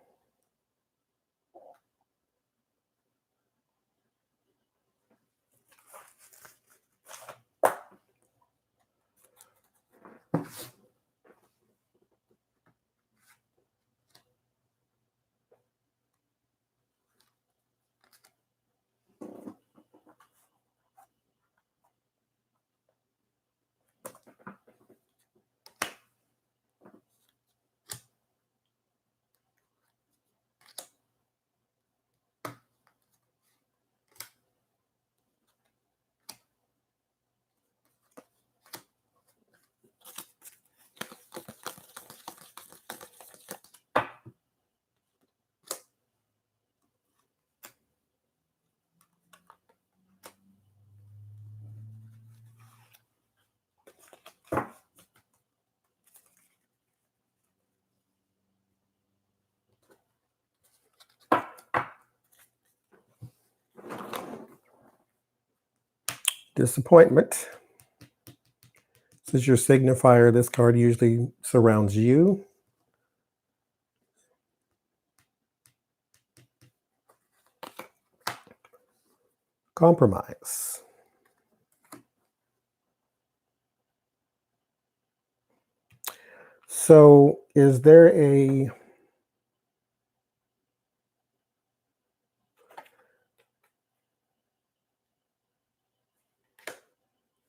Disappointment. This is your signifier. This card usually surrounds you. Compromise. So is there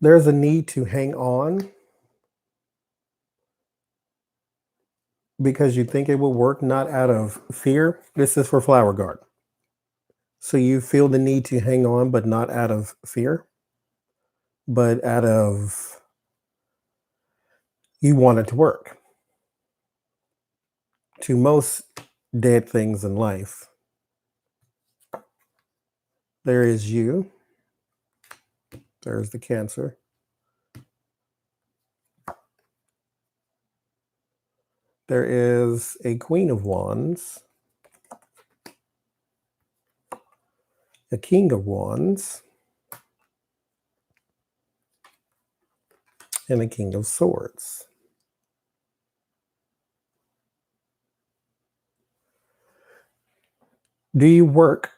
there's a need to hang on because you think it will work, not out of fear. This is for Flower Garden. So you feel the need to hang on, but not out of fear, but out of you want it to work. To most dead things in life, there is you. There's the Cancer. There is a Queen of Wands, a King of Wands, and a King of Swords. Do you work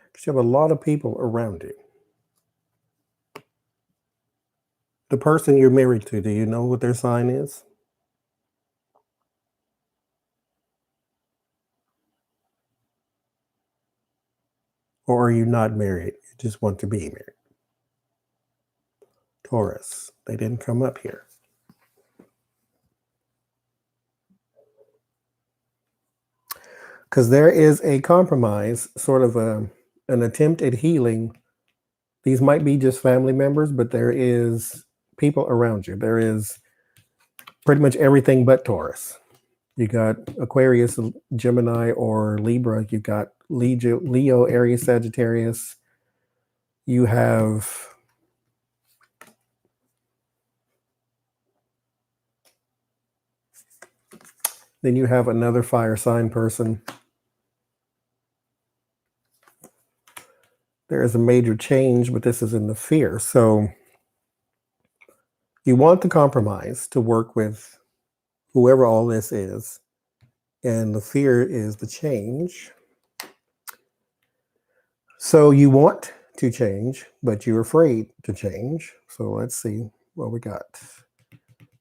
because you have a lot of people around you? The person you're married to, do you know what their sign is? Or are you not married? You just want to be married? Taurus. They didn't come up here. Because there is a compromise, sort of an attempt at healing. These might be just family members, but there is people around you. There is pretty much everything but Taurus. You got Aquarius, Gemini, or Libra. You got Leo, Aries, Sagittarius. You have then you have another fire sign person. There is a major change, but this is in the fear. So you want the compromise to work with whoever all this is. And the fear is the change. So you want to change, but you're afraid to change. So let's see what we got.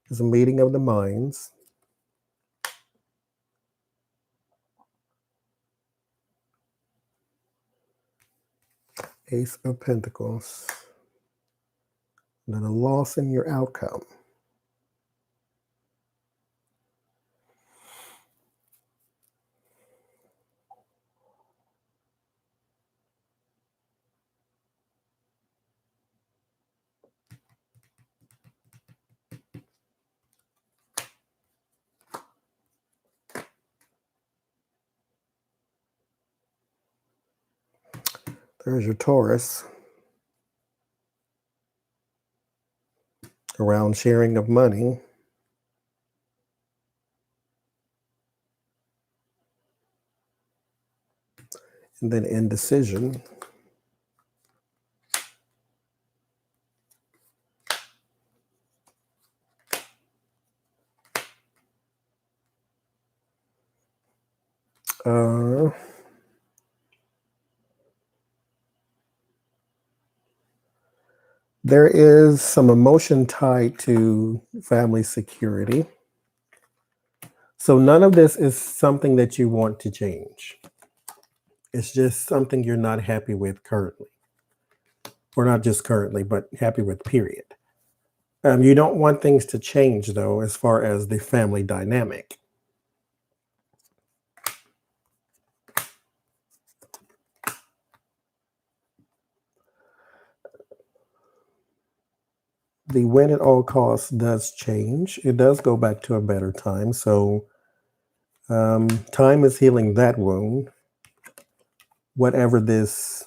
There's a meeting of the minds. Ace of Pentacles. And then a loss in your outcome. There's your Taurus. Around sharing of money. And then indecision. There is some emotion tied to family security. So none of this is something that you want to change. It's just something you're not happy with currently. Or not just currently, but happy with, period. You don't want things to change, though, as far as the family dynamic. The win at all costs does change. It does go back to a better time. So time is healing that wound. Whatever this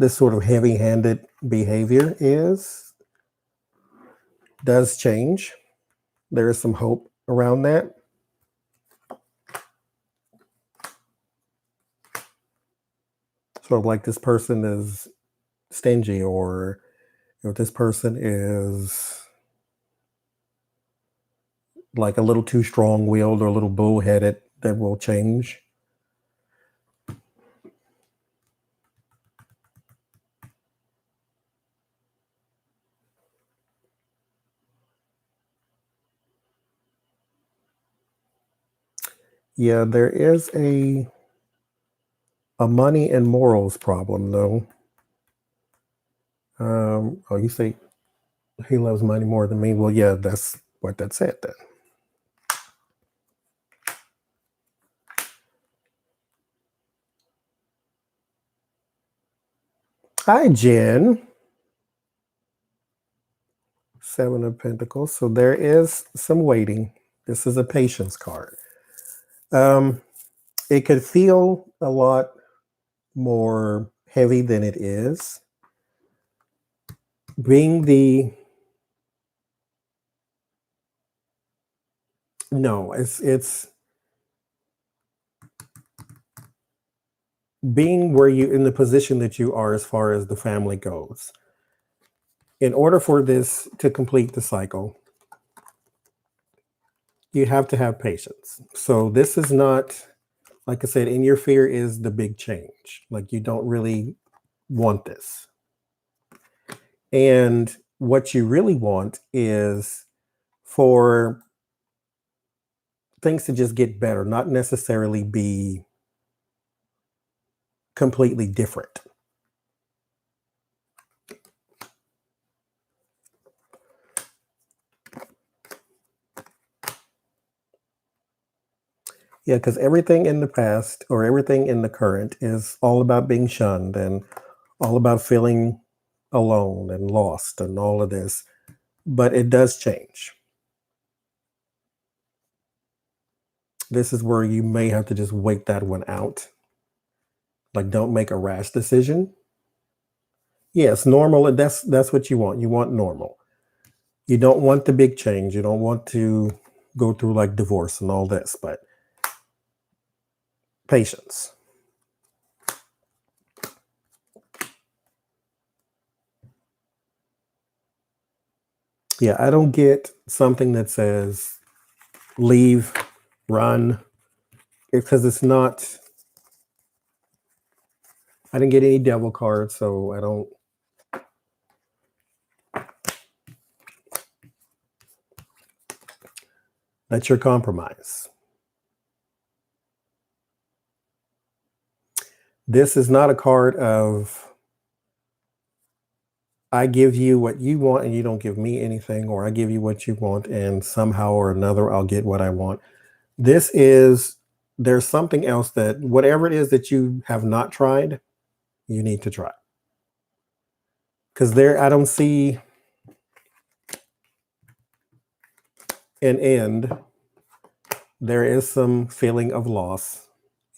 sort of heavy-handed behavior is, does change. There is some hope around that. So like this person is stingy, or if this person is like a little too strong-willed or a little bullheaded, that will change. Yeah, there is a money and morals problem, though. Oh, you say he loves money more than me? Well, yeah, that's what that said then. Hi, Jen. Seven of Pentacles. So there is some waiting. This is a patience card. It could feel a lot more heavy than it is. Being the no, it's being where you in the position that you are as far as the family goes. In order for this to complete the cycle, you have to have patience. So this is not, like I said, in your fear is the big change. Like you don't really want this. And what you really want is for things to just get better, not necessarily be completely different. Yeah, because everything in the past or everything in the current is all about being shunned and all about feeling alone and lost and all of this. But it does change. This is where you may have to just wait that one out. Like, don't make a rash decision. Yes, normal. That's what you want. You want normal. You don't want the big change. You don't want to go through like divorce and all this, but patience. Yeah, I don't get something that says leave, run, because it's not. I didn't get any devil cards, so I don't. That's your compromise. This is not a card of I give you what you want and you don't give me anything, or I give you what you want and somehow or another I'll get what I want. This is, there's something else that whatever it is that you have not tried, you need to try. Because there, I don't see an end. There is some feeling of loss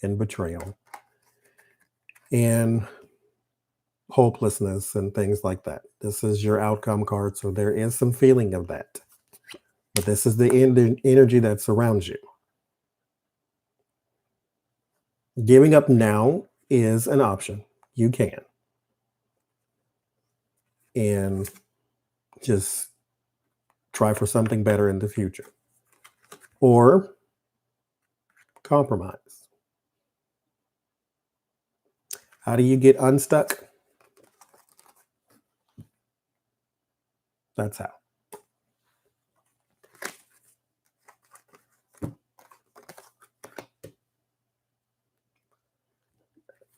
and betrayal and hopelessness and things like that. This is your outcome card, so there is some feeling of that. But this is the energy that surrounds you. Giving up now is an option. You can. And just try for something better in the future. Or compromise. How do you get unstuck? That's how.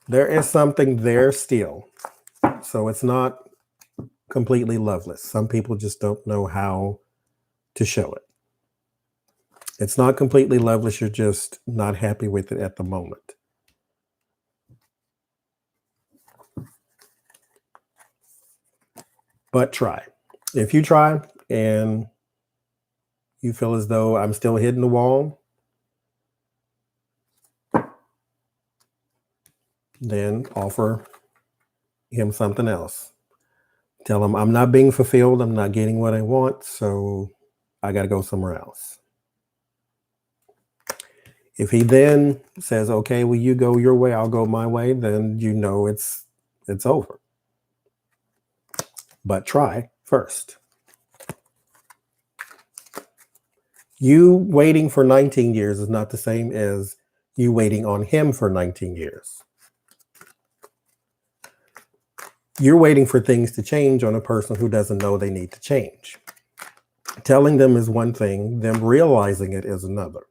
There is something there still. So it's not completely loveless. Some people just don't know how to show it. It's not completely loveless. You're just not happy with it at the moment. But try. If you try and you feel as though I'm still hitting the wall, then offer him something else. Tell him I'm not being fulfilled. I'm not getting what I want. So I got to go somewhere else. If he then says, okay, well, you go your way, I'll go my way, then you know it's over. But try first. You waiting for 19 years is not the same as you waiting on him for 19 years. You're waiting for things to change on a person who doesn't know they need to change. Telling them is one thing, them realizing it is another.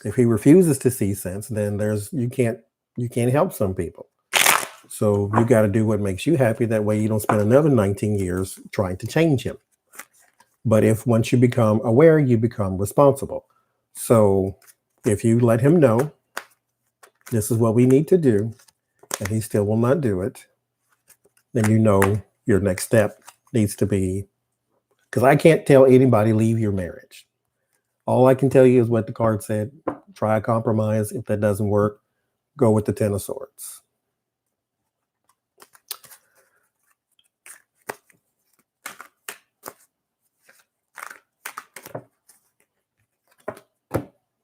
If he refuses to see sense, then you can't help some people. So you got to do what makes you happy. That way you don't spend another 19 years trying to change him. But if once you become aware, you become responsible. So if you let him know, this is what we need to do, and he still will not do it, then you know your next step needs to be, because I can't tell anybody leave your marriage. All I can tell you is what the card said. Try a compromise. If that doesn't work, go with the 10 of Swords.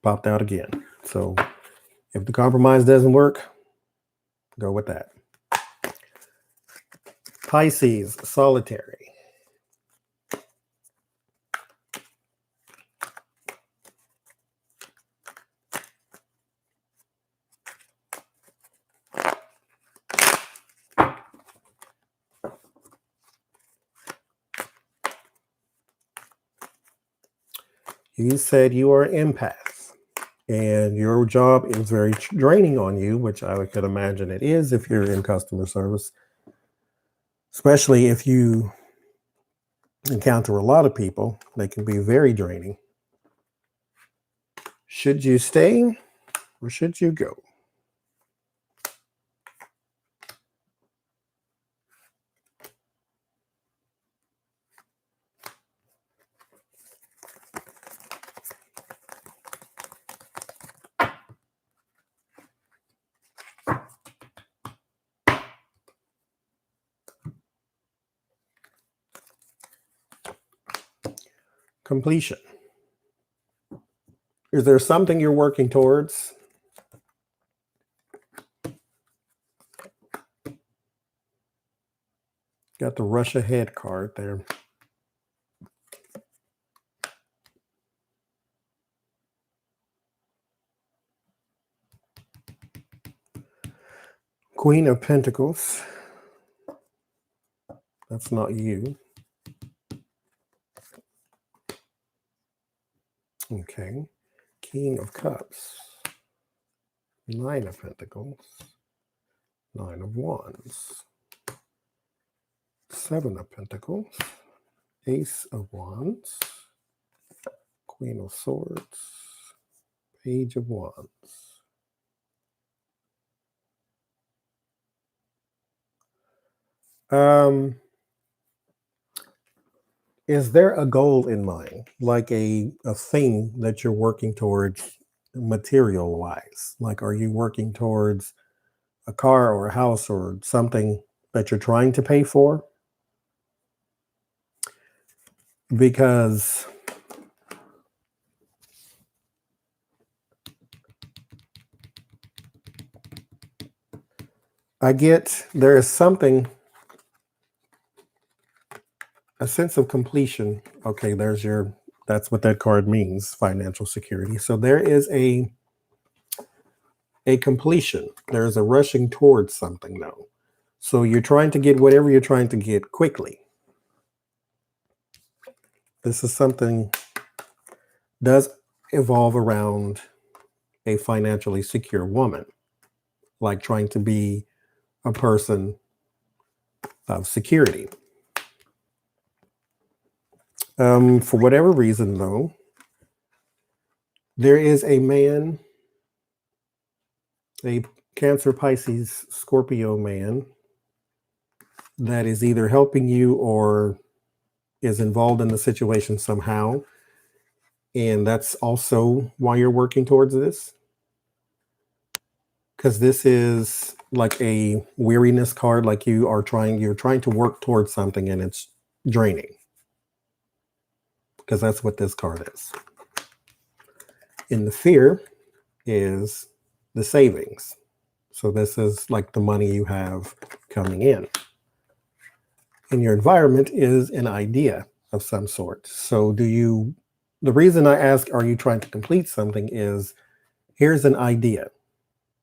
Popped out again. So if the compromise doesn't work, go with that. Pisces, solitary. You said you are an empath and your job is very draining on you, which I could imagine it is if you're in customer service, especially if you encounter a lot of people. They can be very draining. Should you stay or should you go? Completion. Is there something you're working towards? Got the rush ahead card there. Queen of Pentacles. That's not you. Okay. King of Cups. 9 of Pentacles. 9 of Wands. 7 of Pentacles. Ace of Wands. Queen of Swords. Page of Wands. Is there a goal in mind, like a thing that you're working towards material wise? Like, are you working towards a car or a house or something that you're trying to pay for? Because I get there is something, a sense of completion. Okay, that's what that card means, financial security. So there is a completion. There's a rushing towards something though. So you're trying to get whatever you're trying to get quickly. This is something does evolve around a financially secure woman, like trying to be a person of security. For whatever reason, though, there is a man, a Cancer, Pisces, Scorpio man that is either helping you or is involved in the situation somehow. And that's also why you're working towards this. because this is like a weariness card, like you're trying to work towards something and it's draining. Because that's what this card is. And the fear is the savings. So this is like the money you have coming in. And your environment is an idea of some sort. So the reason I ask, are you trying to complete something, is here's an idea.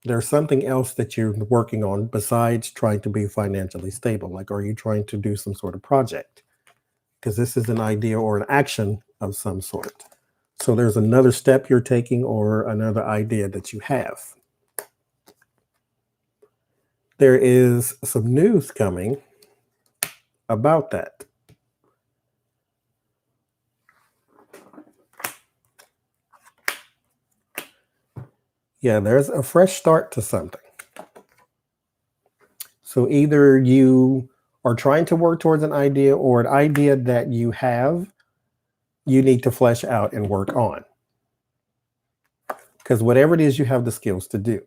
There's something else that you're working on besides trying to be financially stable. Like, are you trying to do some sort of project? Because this is an idea or an action of some sort. So there's another step you're taking or another idea that you have. There is some news coming about that. Yeah, there's a fresh start to something. So either you are trying to work towards an idea, or an idea that you have, you need to flesh out and work on. Because whatever it is you have the skills to do,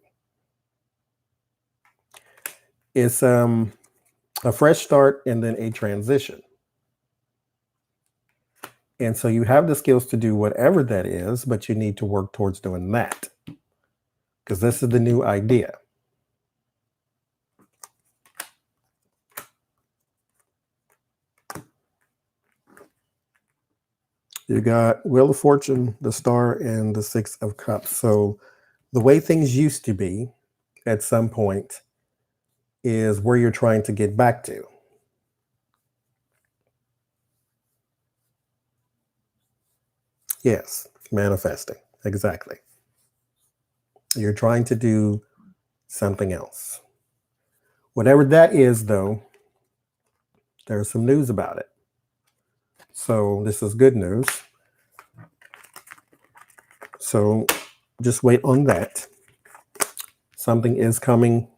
it's a fresh start and then a transition. And so you have the skills to do whatever that is, but you need to work towards doing that. Because this is the new idea. You got Wheel of Fortune, the Star, and the Six of Cups. So the way things used to be at some point is where you're trying to get back to. Yes, manifesting. Exactly. You're trying to do something else. Whatever that is, though, there's some news about it. So this is good news. So just wait on that. Something is coming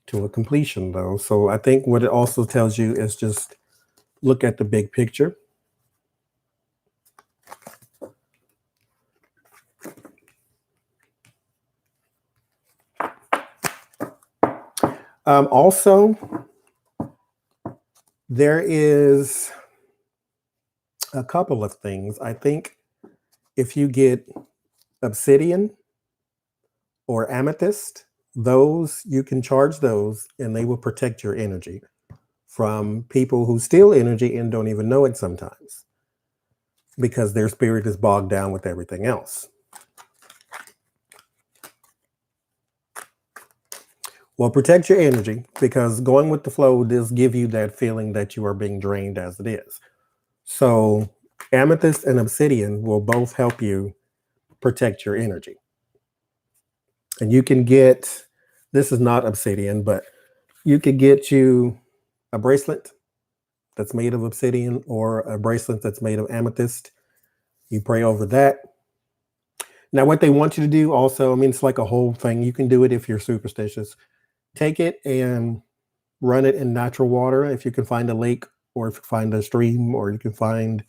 to a completion, though. So I think what it also tells you is just look at the big picture. Also, there is a couple of things. I think if you get obsidian or amethyst, those you can charge those and they will protect your energy from people who steal energy and don't even know it sometimes because their spirit is bogged down with everything else. Well, protect your energy, because going with the flow does give you that feeling that you are being drained as it is. So amethyst and obsidian will both help you protect your energy. And you can get, this is not obsidian, but you could get you a bracelet that's made of obsidian or a bracelet that's made of amethyst. You pray over that. Now, what they want you to do also, I mean, it's like a whole thing. You can do it if you're superstitious. Take it and run it in natural water. If you can find a lake, or if you find a stream, or you can find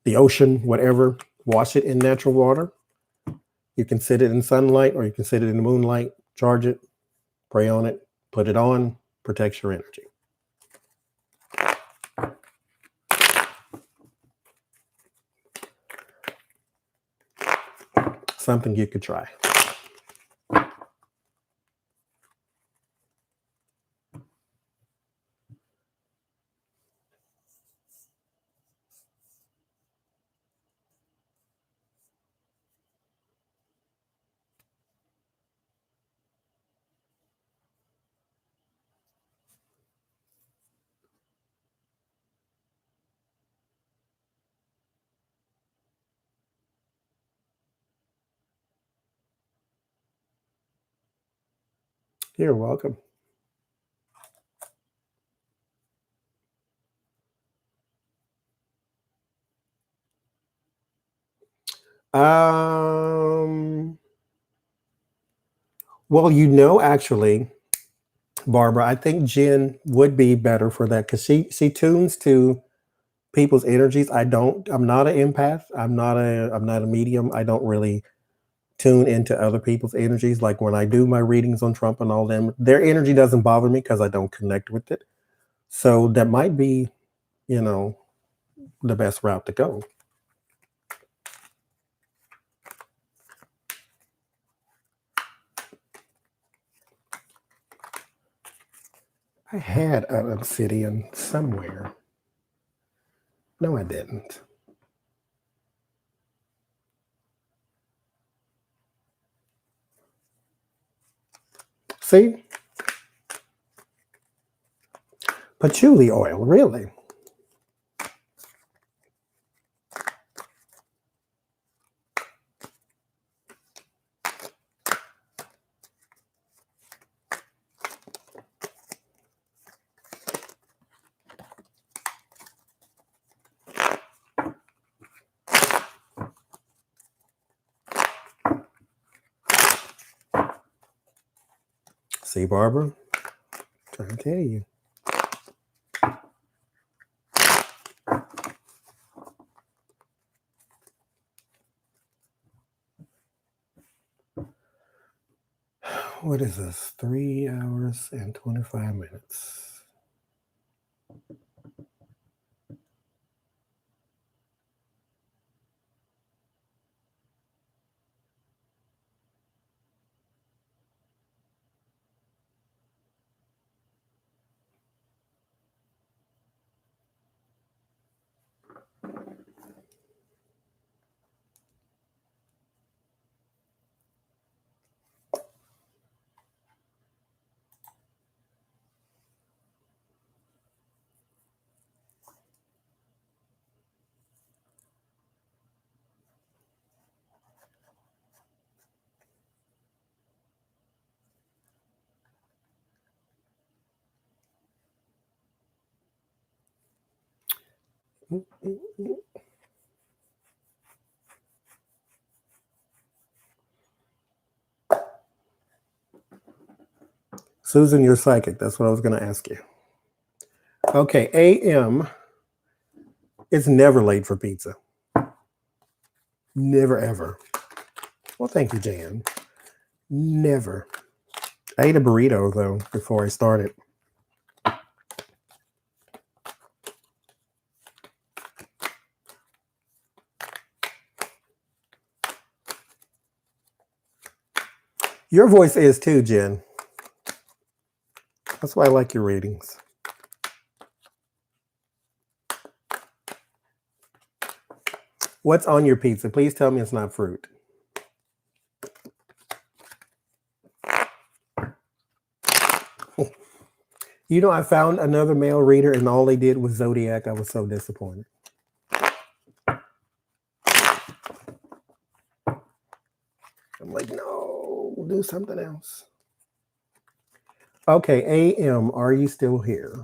the ocean, whatever, wash it in natural water. You can sit it in sunlight, or you can sit it in the moonlight, charge it, pray on it, put it on, protects your energy. Something you could try. You're welcome. Well, actually, Barbara, I think Jen would be better for that, because she tunes to people's energies. I'm not an empath. I'm not a medium. I don't really tune into other people's energies. Like when I do my readings on Trump and all them, their energy doesn't bother me because I don't connect with it. So that might be, the best route to go. I had an obsidian somewhere. No, I didn't. See? Patchouli oil, really? See, Barbara? Trying to tell you. What is this? 3 hours and 25 minutes. Susan, you're psychic. That's what I was going to ask you. Okay, AM is never late for pizza. Never, ever. Well, thank you, Jan. Never. I ate a burrito, though, before I started. Your voice is too, Jen. That's why I like your readings. What's on your pizza? Please tell me it's not fruit. I found another male reader and all they did was Zodiac. I was so disappointed. I'm like, no, we'll do something else. Okay, AM, are you still here?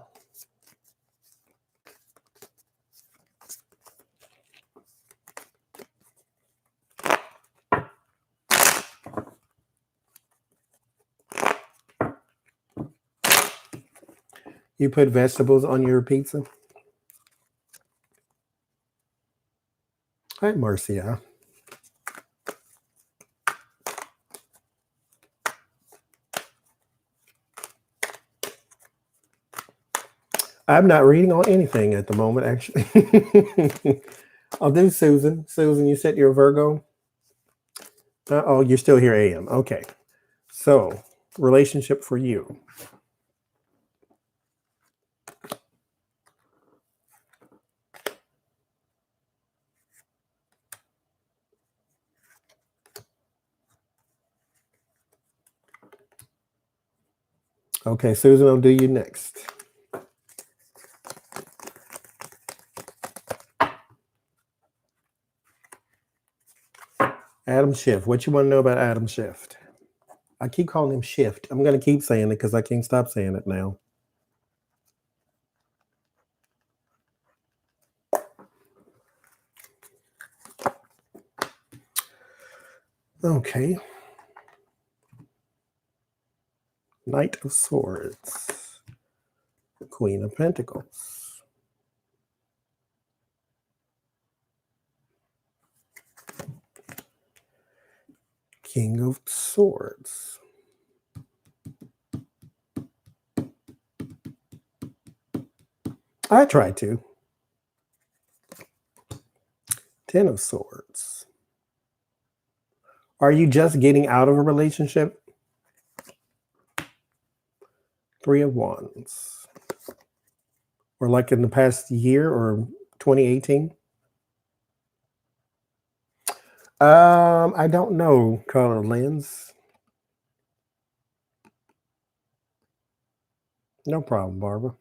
You put vegetables on your pizza? Hi, Marcia. I'm not reading on anything at the moment, actually. I'll do Susan. Susan, you said you're a Virgo? Oh, you're still here, AM. Okay. So, relationship for you. Okay, Susan, I'll do you next. Adam Schiff. What you want to know about Adam Schiff? I keep calling him Shift. I'm going to keep saying it because I can't stop saying it now. Okay. Knight of Swords. Queen of Pentacles. King of Swords. I tried to. 10 of Swords. Are you just getting out of a relationship? 3 of Wands. Or like in the past year or 2018? I don't know, color lens. No problem, Barbara.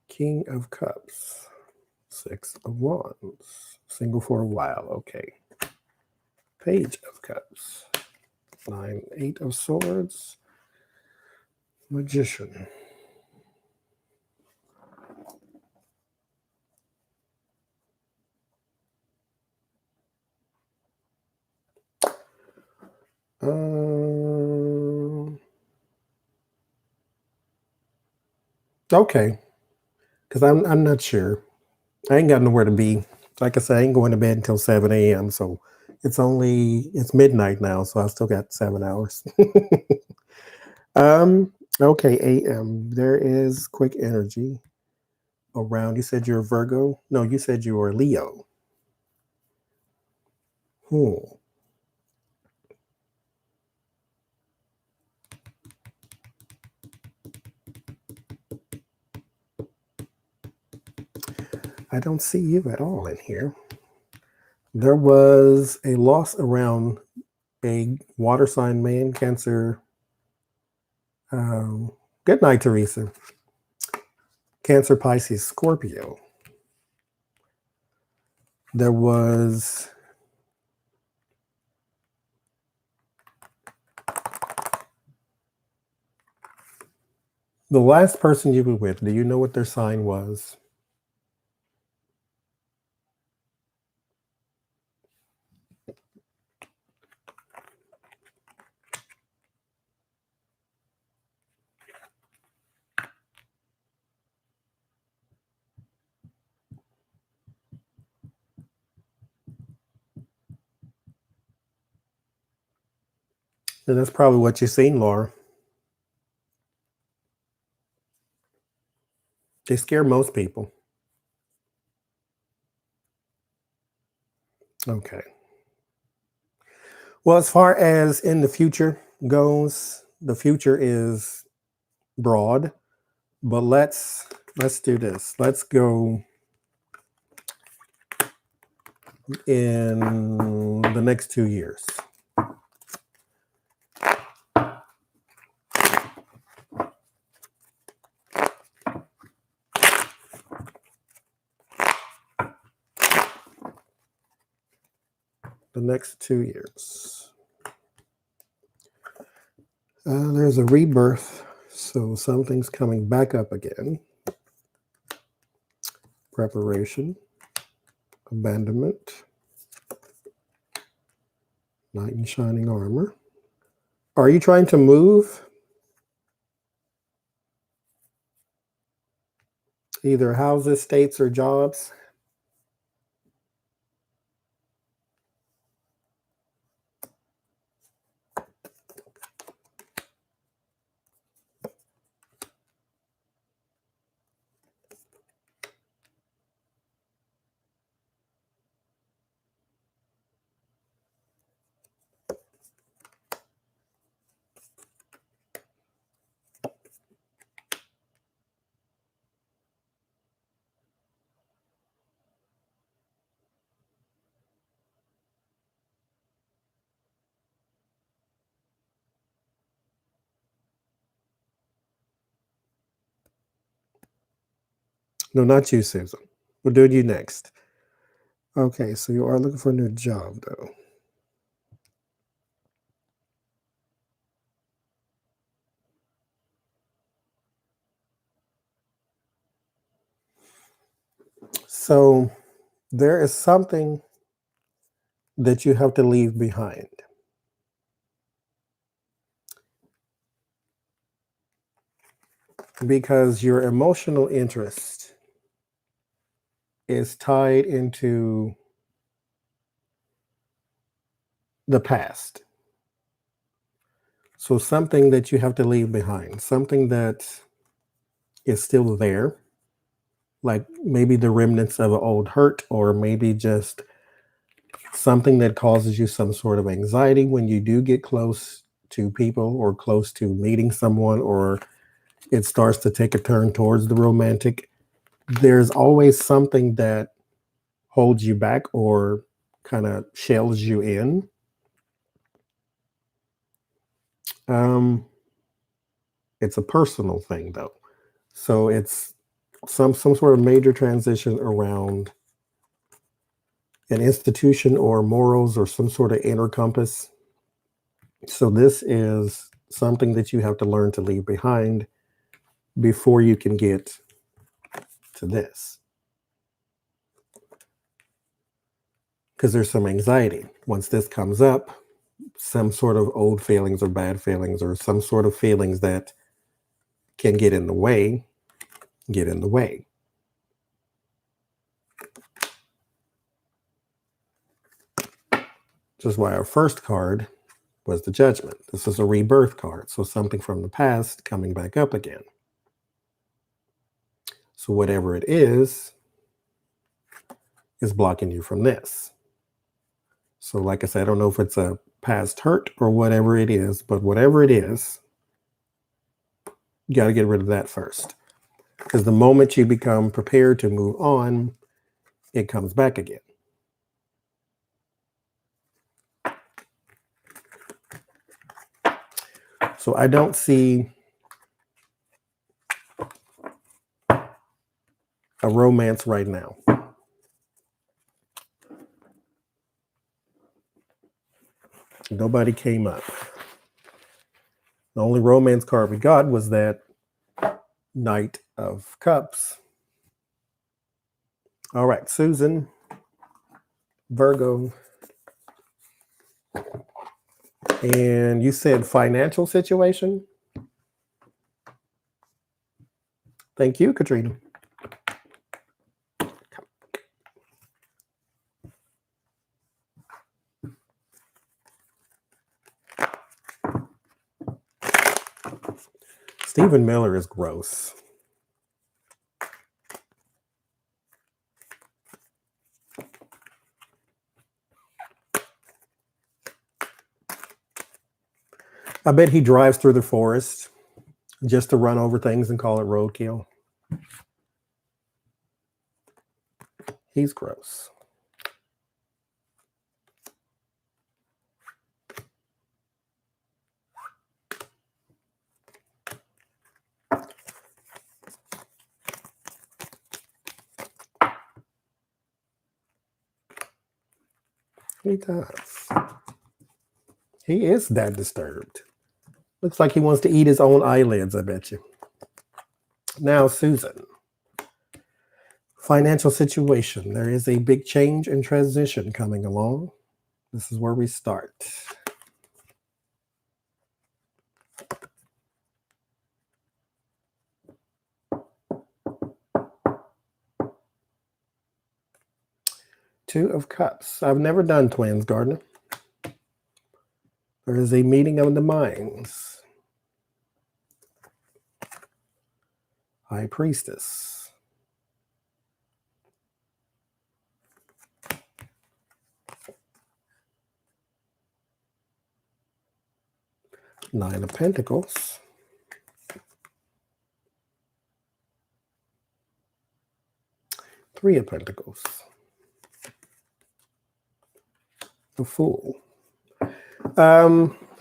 King of Cups. 6 of Wands. Single for a while. Okay. Page of Cups. 9, 8 of Swords. Magician. Okay. Because I'm not sure. I ain't got nowhere to be. Like I said, I ain't going to bed until 7 a.m. So it's midnight now, so I still got 7 hours. Okay, AM. There is quick energy around. You said you're a Virgo? No, you said you were a Leo. I don't see you at all in here. There was a loss around a water sign man, Cancer. Good night, Teresa. Cancer, Pisces, Scorpio. There was the last person you were with. Do you know what their sign was? And that's probably what you've seen, Laura. They scare most people. Okay. Well, as far as in the future goes, the future is broad, but let's do this. Let's go in the next 2 years. The next 2 years. There's a rebirth, so something's coming back up again. Preparation, abandonment, knight in shining armor. Are you trying to move? Either houses, states, or jobs? No, not you, Susan. We'll do you next. Okay, so you are looking for a new job, though. So there is something that you have to leave behind. because your emotional interest is tied into the past. So something that you have to leave behind, something that is still there, like maybe the remnants of an old hurt, or maybe just something that causes you some sort of anxiety when you do get close to people or close to meeting someone, or it starts to take a turn towards the romantic. There's always something that holds you back or kind of shells you in. Um, it's a personal thing though. So it's some sort of major transition around an institution or morals or some sort of inner compass. So this is something that you have to learn to leave behind before you can get to this. Because there's some anxiety. Once this comes up, some sort of old feelings or bad feelings or some sort of feelings that can get in the way, get in the way. This is why our first card was the Judgment. This is a rebirth card. So something from the past coming back up again. So whatever it is blocking you from this. So like I said, I don't know if it's a past hurt or whatever it is, but whatever it is, you got to get rid of that first. Because the moment you become prepared to move on, it comes back again. So I don't see a romance right now. Nobody came up. The only romance card we got was that Knight of Cups. All right, Susan, Virgo. And you said financial situation? Thank you, Katrina. Stephen Miller is gross. I bet he drives through the forest just to run over things and call it roadkill. He's gross. He does. He is that disturbed. Looks like he wants to eat his own eyelids, I bet you. Now, Susan. Financial situation. There is a big change and transition coming along. This is where we start. Two of Cups. I've never done twins, Gardner. There is a meeting of the minds. High Priestess. Nine of Pentacles. Three of Pentacles. The Fool.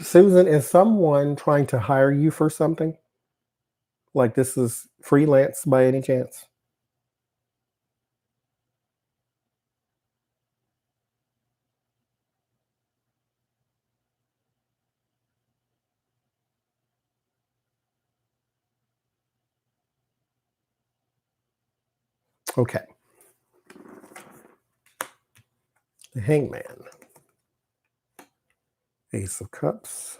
Susan, is someone trying to hire you for something? Like this is freelance by any chance? Okay. The Hangman. Ace of Cups.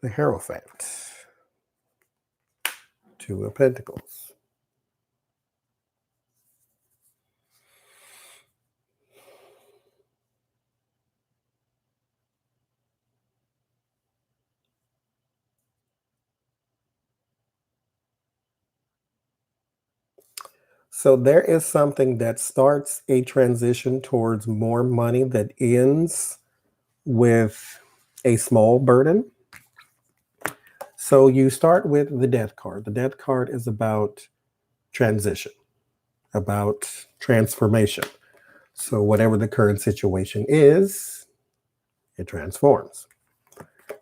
The Hierophant. Two of Pentacles. So there is something that starts a transition towards more money that ends with a small burden. So you start with the Death card. The Death card is about transition, about transformation. So whatever the current situation is, it transforms.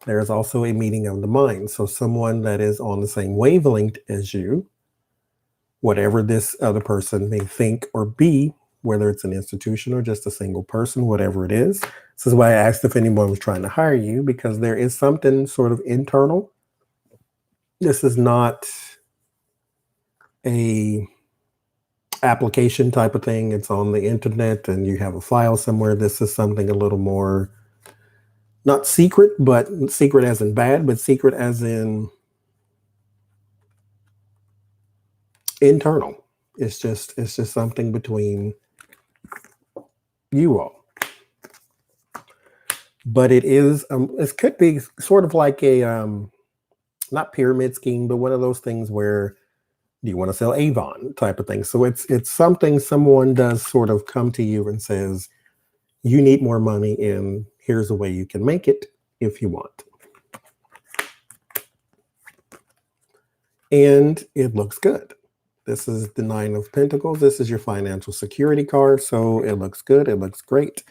There is also a meeting of the mind. So someone that is on the same wavelength as you, whatever this other person may think or be, whether it's an institution or just a single person, whatever it is. This is why I asked if anyone was trying to hire you, because there is something sort of internal. This is not a application type of thing. It's on the internet and you have a file somewhere. This is something a little more, not secret, but secret as in bad, but secret as in internal. It's just something between you all. But it is it could be sort of like a not pyramid scheme, but one of those things where, do you want to sell Avon type of thing? So it's something someone does sort of come to you and says, you need more money and here's a way you can make it if you want. And it looks good. This is the Nine of Pentacles. This is your financial security card. So it looks good. It looks great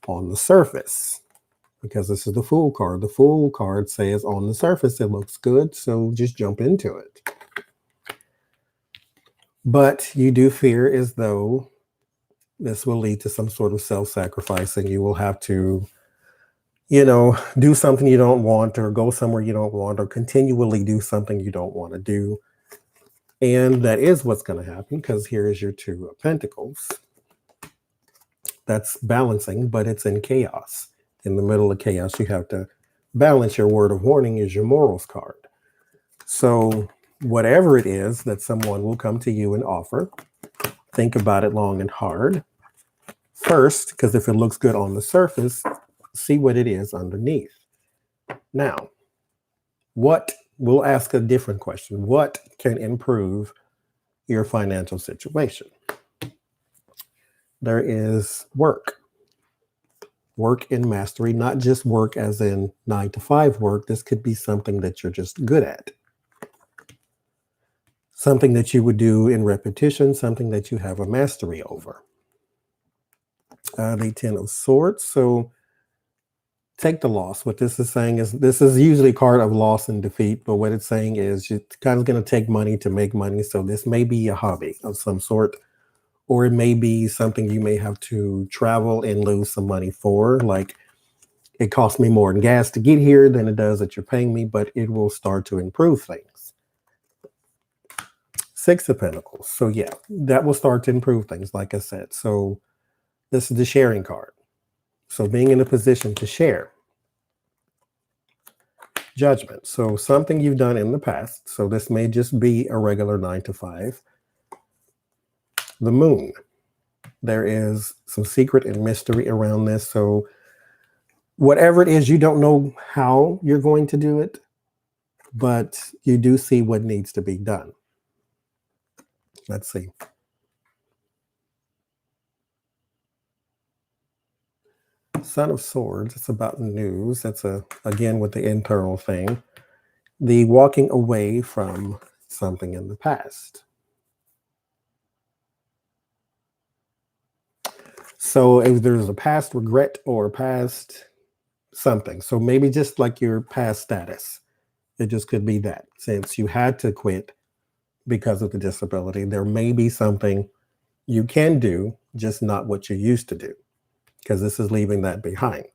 on the surface, because this is the Fool card. The Fool card says on the surface it looks good, so just jump into it. But you do fear as though this will lead to some sort of self-sacrifice and you will have to, do something you don't want or go somewhere you don't want or continually do something you don't want to do. And that is what's going to happen, because here is your Two of Pentacles. That's balancing, but it's in chaos. In the middle of chaos, you have to balance. Your word of warning is your morals card. So whatever it is that someone will come to you and offer, think about it long and hard first, because if it looks good on the surface, see what it is underneath. Now, we'll ask a different question. What can improve your financial situation? There is work. Work in mastery, not just work as in 9-to-5 work. This could be something that you're just good at. Something that you would do in repetition, something that you have a mastery over. The Ten of Swords. So take the loss. What this is saying is, this is usually a card of loss and defeat, but what it's saying is you're kind of going to take money to make money. So this may be a hobby of some sort, or it may be something you may have to travel and lose some money for. Like, it costs me more in gas to get here than it does that you're paying me, but it will start to improve things. Six of Pentacles. So yeah, that will start to improve things, like I said. So this is the sharing card. So being in a position to share. Judgment. So something you've done in the past. So this may just be a regular 9-to-5. The Moon. There is some secret and mystery around this. So whatever it is, you don't know how you're going to do it, but you do see what needs to be done. Let's see. Son of Swords. It's about news. That's again with the internal thing. The walking away from something in the past. So if there's a past regret or past something, so maybe just like your past status, it just could be that since you had to quit because of the disability, there may be something you can do, just not what you used to do, because this is leaving that behind.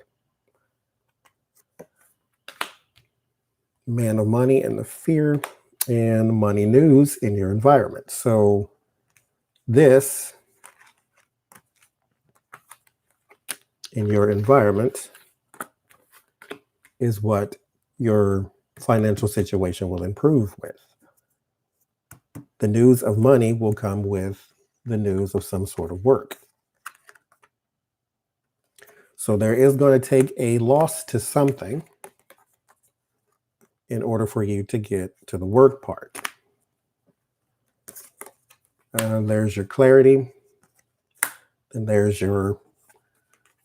Man of Money and the fear and money news in your environment. So this in your environment is what your financial situation will improve with. The news of money will come with the news of some sort of work. So there is going to take a loss to something in order for you to get to the work part. There's your clarity, and there's your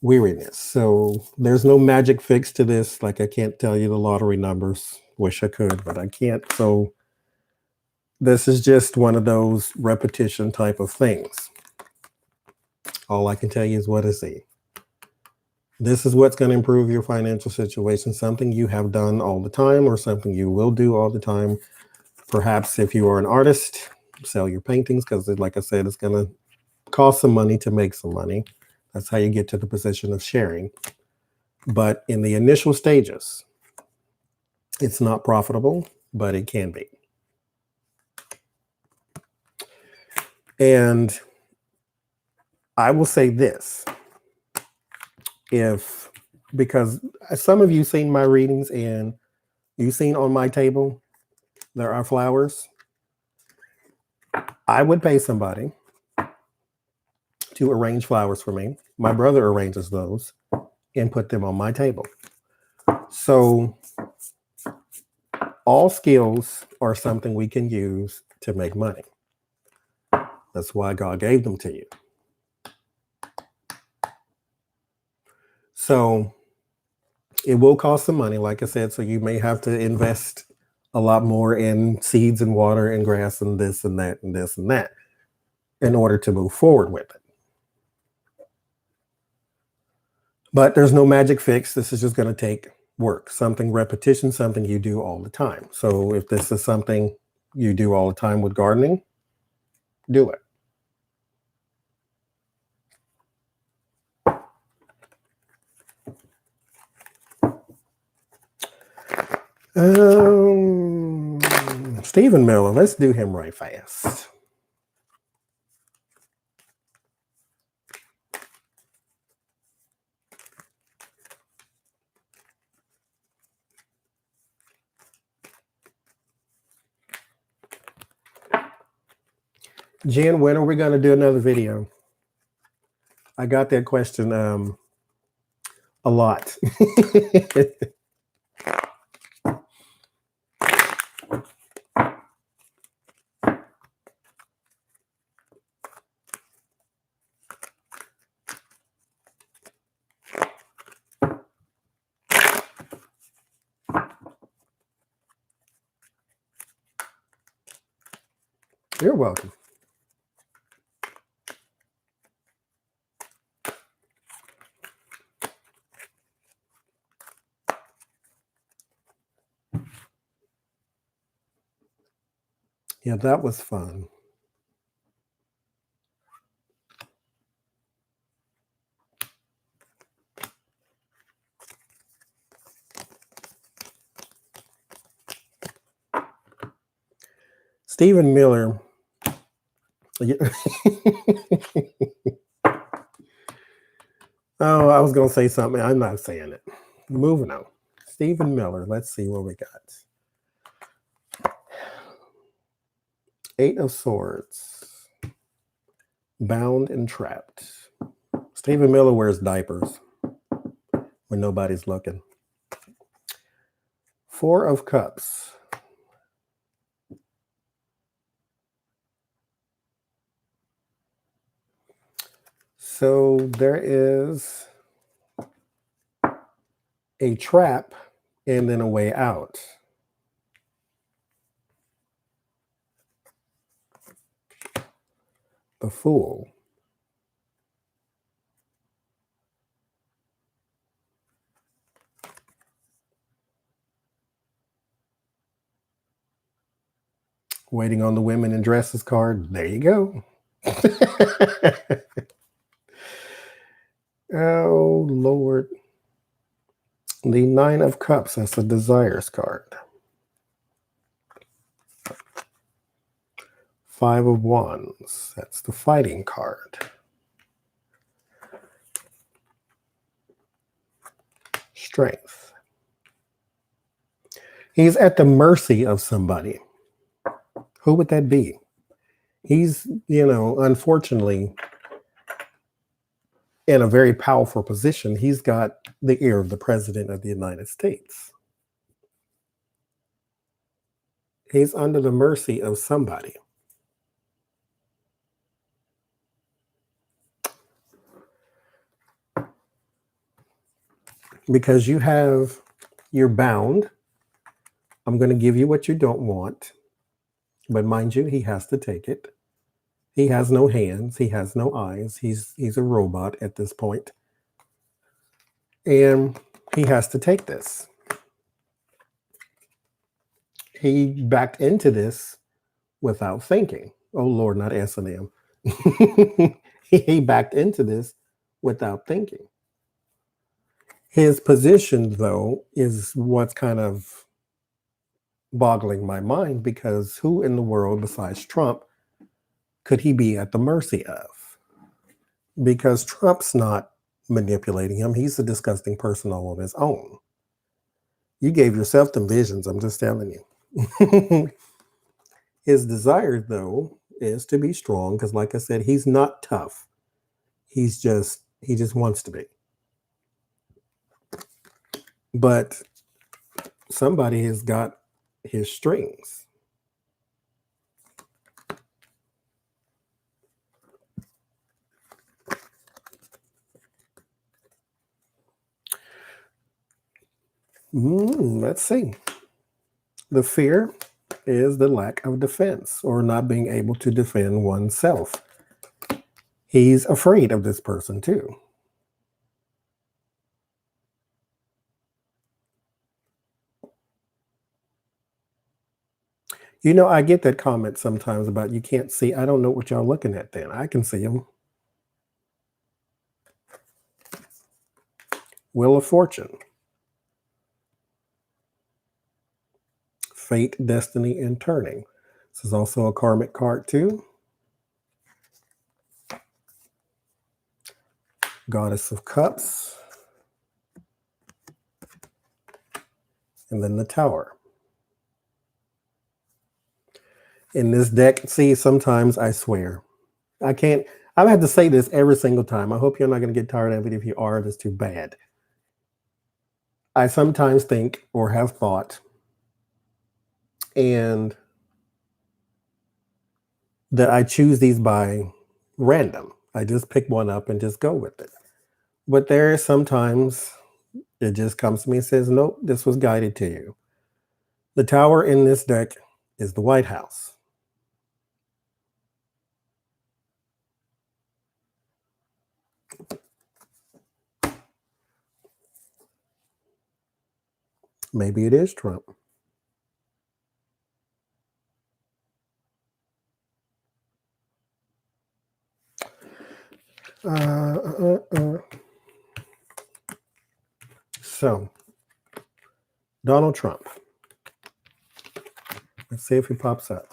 weariness. So there's no magic fix to this. Like, I can't tell you the lottery numbers. Wish I could, but I can't. So this is just one of those repetition type of things. All I can tell you is what I see. This is what's going to improve your financial situation, something you have done all the time or something you will do all the time. Perhaps if you are an artist, sell your paintings, because like I said, it's going to cost some money to make some money. That's how you get to the position of sharing. But in the initial stages, it's not profitable, but it can be. And I will say this, because some of you seen my readings and you've seen on my table, there are flowers. I would pay somebody to arrange flowers for me. My brother arranges those and put them on my table. So all skills are something we can use to make money. That's why God gave them to you. So it will cost some money, like I said, so you may have to invest a lot more in seeds and water and grass and this and that and this and that in order to move forward with it. But there's no magic fix. This is just going to take work, something repetition, something you do all the time. So if this is something you do all the time with gardening, do it. Stephen Miller, let's do him right fast. Jen, when are we going to do another video? I got that question a lot. You're welcome. Yeah, that was fun. Stephen Miller. Oh, I was going to say something. I'm not saying it. Moving on. Stephen Miller. Let's see what we got. 8 of Swords. Bound and trapped. Stephen Miller wears diapers when nobody's looking. 4 of Cups. So there is a trap and then a way out. The Fool. Waiting on the Women in Dresses card. There you go. Oh, Lord. The 9 of Cups. That's a Desires card. 5 of Wands. That's the Fighting card. Strength. He's at the mercy of somebody. Who would that be? He's, unfortunately, in a very powerful position. He's got the ear of the president of the United States. He's under the mercy of somebody. Because you're bound. I'm going to give you what you don't want. But mind you, he has to take it. He has no hands. He has no eyes. He's a robot at this point. And he has to take this. He backed into this without thinking. Oh, Lord, not S&M. He backed into this without thinking. His position, though, is what's kind of boggling my mind, because who in the world besides Trump could he be at the mercy of? Because Trump's not manipulating him. He's a disgusting person all on his own. You gave yourself them visions, I'm just telling you. His desire, though, is to be strong, because like I said, he's not tough. He just wants to be. But somebody has got his strings. Let's see. The fear is the lack of defense, or not being able to defend oneself. He's afraid of this person too. I get that comment sometimes about you can't see. I don't know what y'all looking at then. I can see them. Wheel of Fortune. Fate, destiny, and turning. This is also a karmic card too. Goddess of Cups. And then the Tower. In this deck, see, sometimes I swear. I have to say this every single time. I hope you're not going to get tired of it. If you are, that's too bad. I sometimes think, or have thought, and that I choose these by random. I just pick one up and just go with it. But there is sometimes it just comes to me and says, nope, this was guided to you. The Tower in this deck is the White House. Maybe it is Trump. So, Donald Trump. Let's see if he pops up.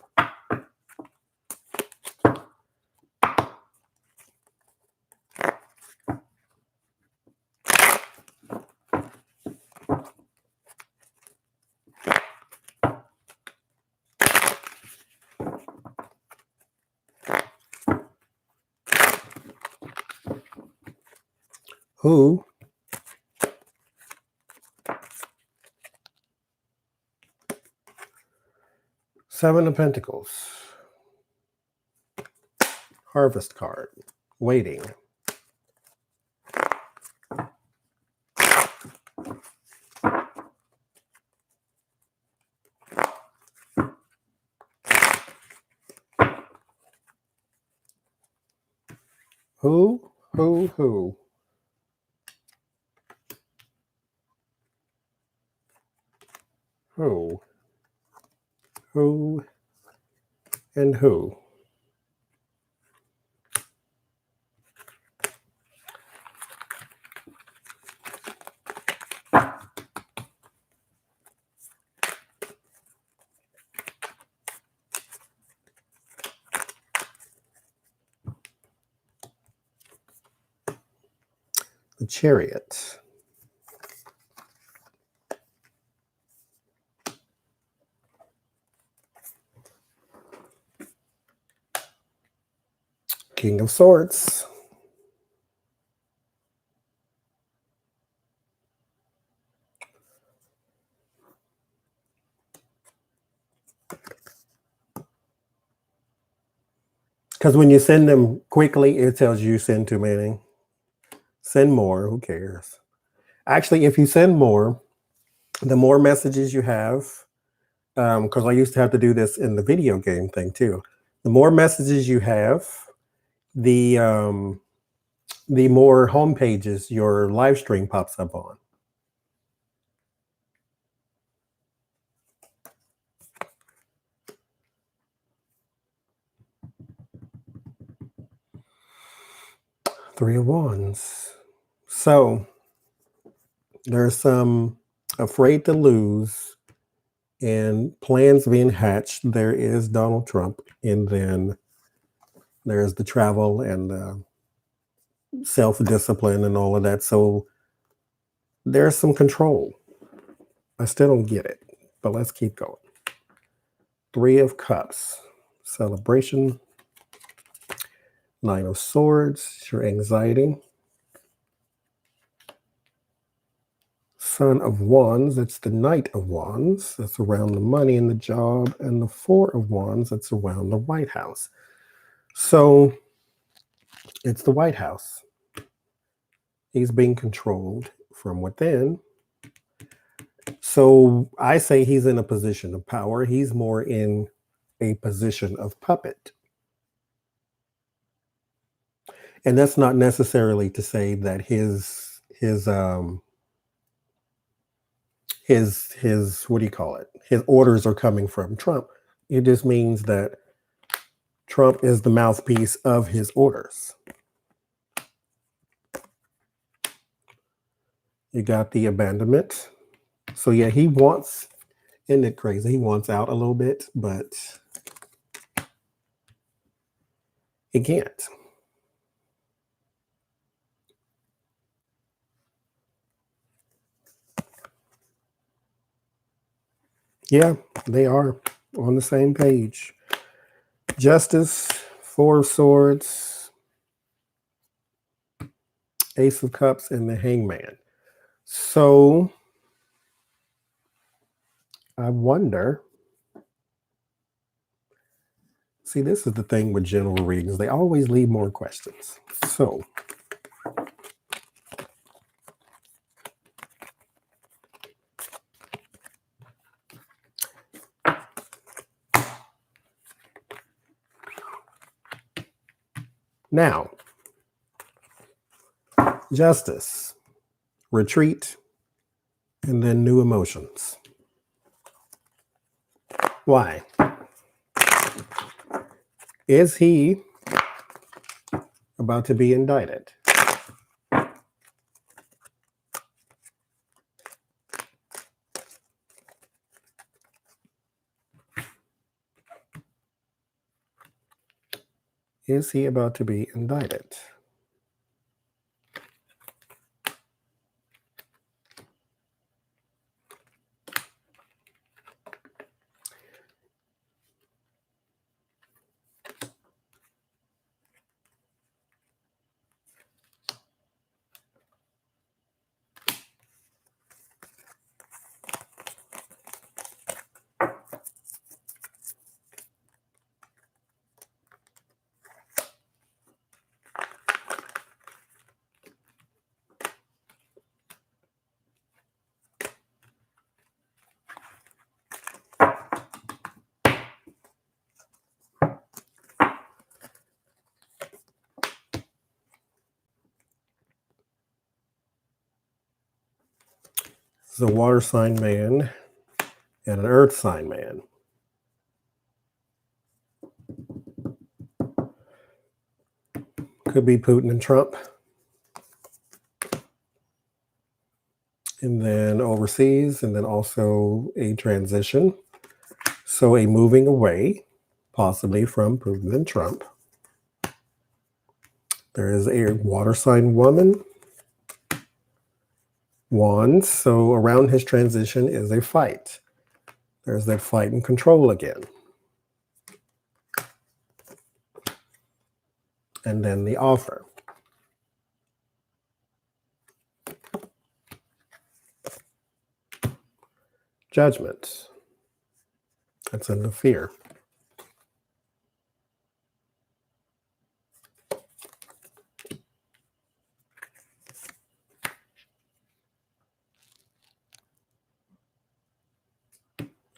Who Seven of Pentacles. Harvest card. Waiting. Who? Who and who? The Chariot. King of Swords. Because when you send them quickly, it tells you send too many. Send more, who cares? Actually, if you send more, the more messages you have, because I used to have to do this in the video game thing too. The more messages you have, the more home pages your live stream pops up on. Three of Wands. So there's some afraid to lose and plans being hatched. There is Donald Trump, and then there's the travel and the self-discipline and all of that. So there's some control. I still don't get it, but let's keep going. Three of Cups, celebration. Nine of Swords, your anxiety. Son of Wands, that's the Knight of Wands. That's around the money and the job. And the Four of Wands, that's around the White House. So it's the White House. He's being controlled from within. So I say he's in a position of power. He's more in a position of puppet. And that's not necessarily to say that his what do you call it? His orders are coming from Trump. It just means that Trump is the mouthpiece of his orders. You got the abandonment. So yeah, he wants, isn't it crazy? He wants out a little bit, but he can't. Yeah, they are on the same page. Justice, Four of Swords, Ace of Cups, and the Hangman. So I wonder, see, this is the thing with general readings. They always leave more questions. So now, Justice, retreat, and then new emotions. Why? Is he about to be indicted? Is he about to be indicted? It's a water sign man and an earth sign man. Could be Putin and Trump. And then overseas, and then also a transition. So a moving away, possibly from Putin and Trump. There is a water sign woman. Wands. So around his transition is a fight. There's that fight and control again. And then the offer. Judgment. That's in the fear.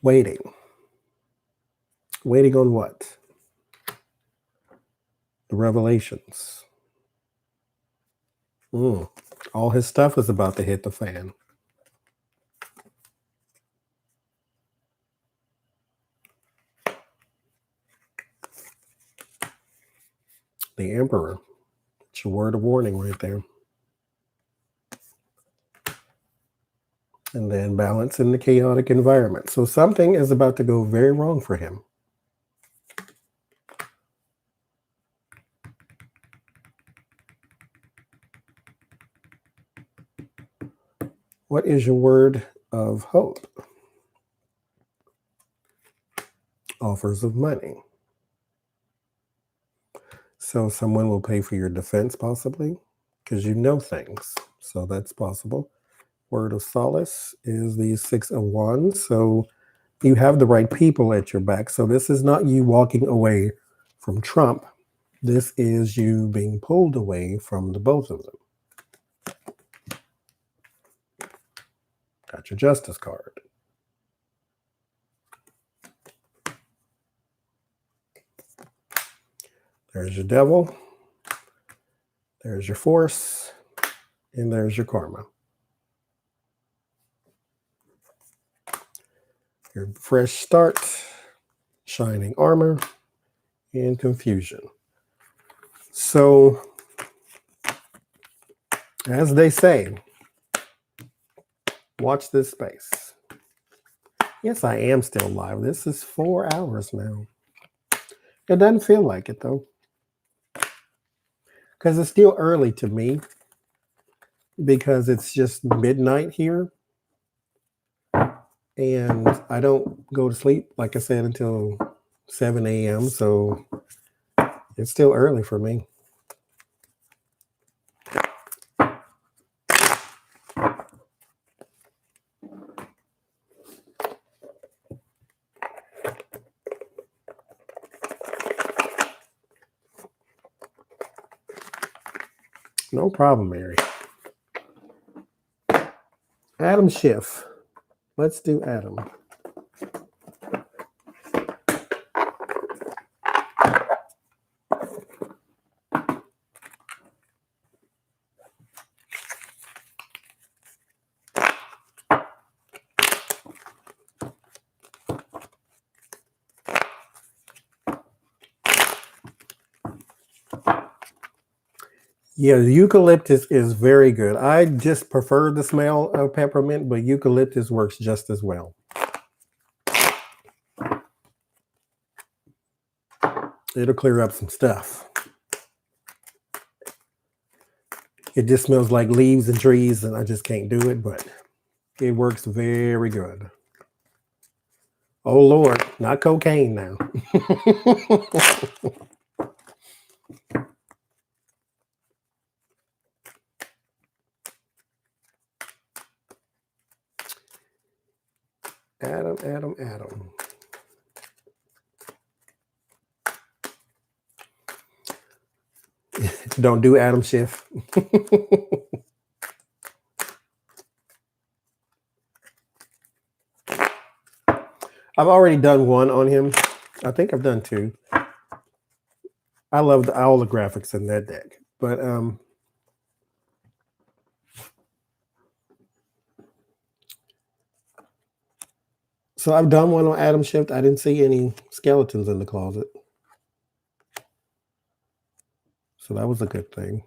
Waiting. Waiting on what? The revelations. All his stuff is about to hit the fan. The Emperor. It's your word of warning right there. And then balance in the chaotic environment. So something is about to go very wrong for him. What is your word of hope? Offers of money. So someone will pay for your defense possibly because you know things. So that's possible. Word of solace is the 6 of Wands. So you have the right people at your back. So this is not you walking away from Trump. This is you being pulled away from the both of them. Got your Justice card. There's your Devil. There's your Force. And there's your Karma. Your fresh start, shining armor, and confusion. So, as they say, watch this space. Yes, I am still live. This is 4 hours now. It doesn't feel like it, though. Because it's still early to me. Because it's just midnight here. And I don't go to sleep, like I said, until 7 a.m. So it's still early for me. No problem, Mary. Adam Schiff. Let's do Adam. Yeah, eucalyptus is very good. I just prefer the smell of peppermint, but eucalyptus works just as well. It'll clear up some stuff. It just smells like leaves and trees, and I just can't do it, but it works very good. Oh, Lord, not cocaine now. Adam. Don't do Adam Schiff. I've already done one on him. I think I've done 2. I love all the graphics in that deck. But so I've done one on Adam Schiff. I didn't see any skeletons in the closet. So that was a good thing.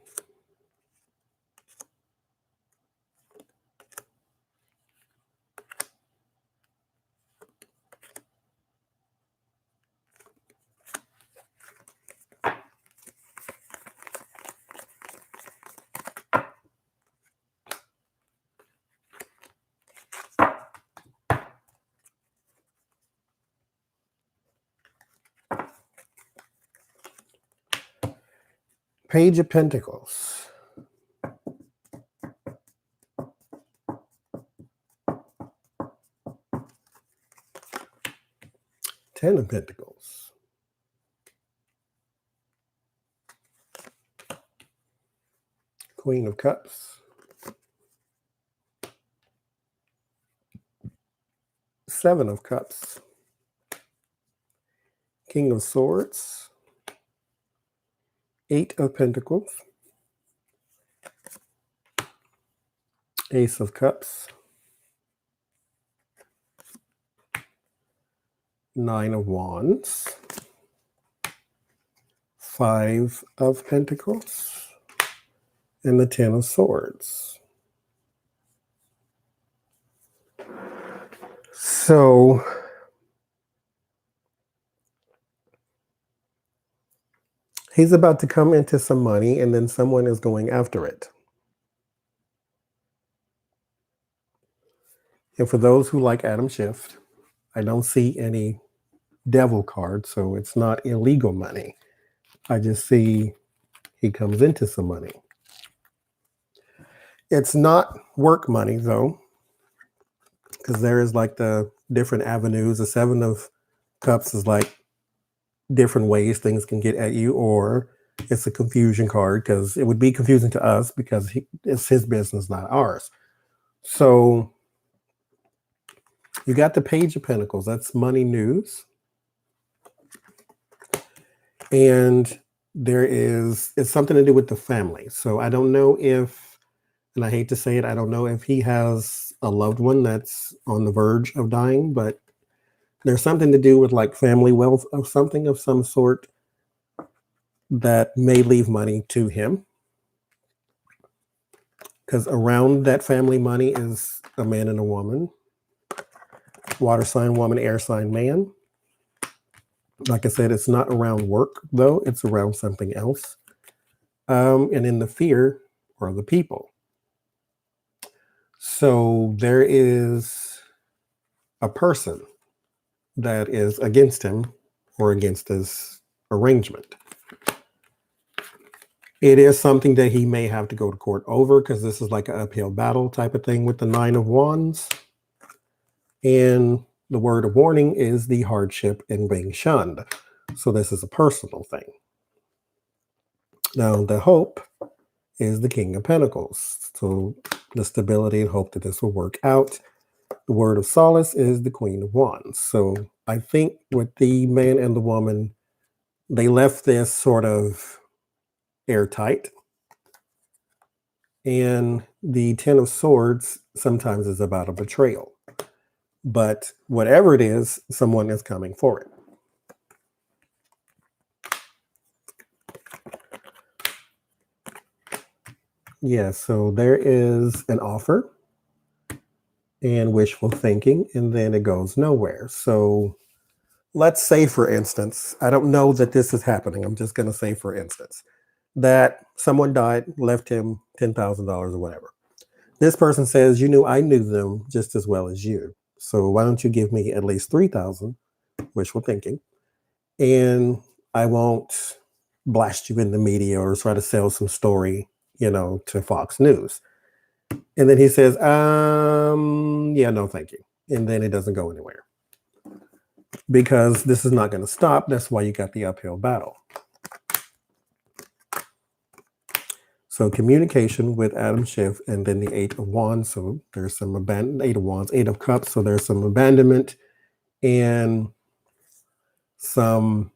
Page of Pentacles. Ten of Pentacles. Queen of Cups. Seven of Cups. King of Swords. Eight of Pentacles. Ace of Cups. Nine of Wands. Five of Pentacles. And the Ten of Swords. So he's about to come into some money, and then someone is going after it. And for those who like Adam Schiff, I don't see any devil card, so it's not illegal money. I just see he comes into some money. It's not work money, though, because there is like the different avenues. The Seven of Cups is like different ways things can get at you, or it's a confusion card because it would be confusing to us because it's his business, not ours. So you got the Page of Pentacles. That's money news. And it's something to do with the family. So I don't know if, and I hate to say it, I don't know if he has a loved one that's on the verge of dying, but there's something to do with like family wealth of something of some sort that may leave money to him. Because around that family money is a man and a woman. Water sign woman, air sign man. Like I said, it's not around work, though. It's around something else. And in the fear are the people. So there is a person that is against him or against his arrangement. It is something that he may have to go to court over because this is like an uphill battle type of thing with the Nine of Wands. And the word of warning is the hardship in being shunned. So this is a personal thing. Now, the hope is the King of Pentacles. So the stability and hope that this will work out. The word of solace is the Queen of Wands. So I think with the man and the woman, they left this sort of airtight. And the Ten of Swords sometimes is about a betrayal. But whatever it is, someone is coming for it. Yeah, so there is an offer and wishful thinking, and then it goes nowhere. So let's say, for instance, I don't know that this is happening. I'm just going to say, for instance, that someone died, left him $10,000 or whatever. This person says, I knew them just as well as you. So why don't you give me at least $3,000, wishful thinking, and I won't blast you in the media or try to sell some story, to Fox News. And then he says, yeah, no, thank you. And then it doesn't go anywhere because this is not going to stop. That's why you got the uphill battle. So communication with Adam Schiff, and then the Eight of Wands. So there's some Eight of Wands, Eight of Cups. So there's some abandonment and some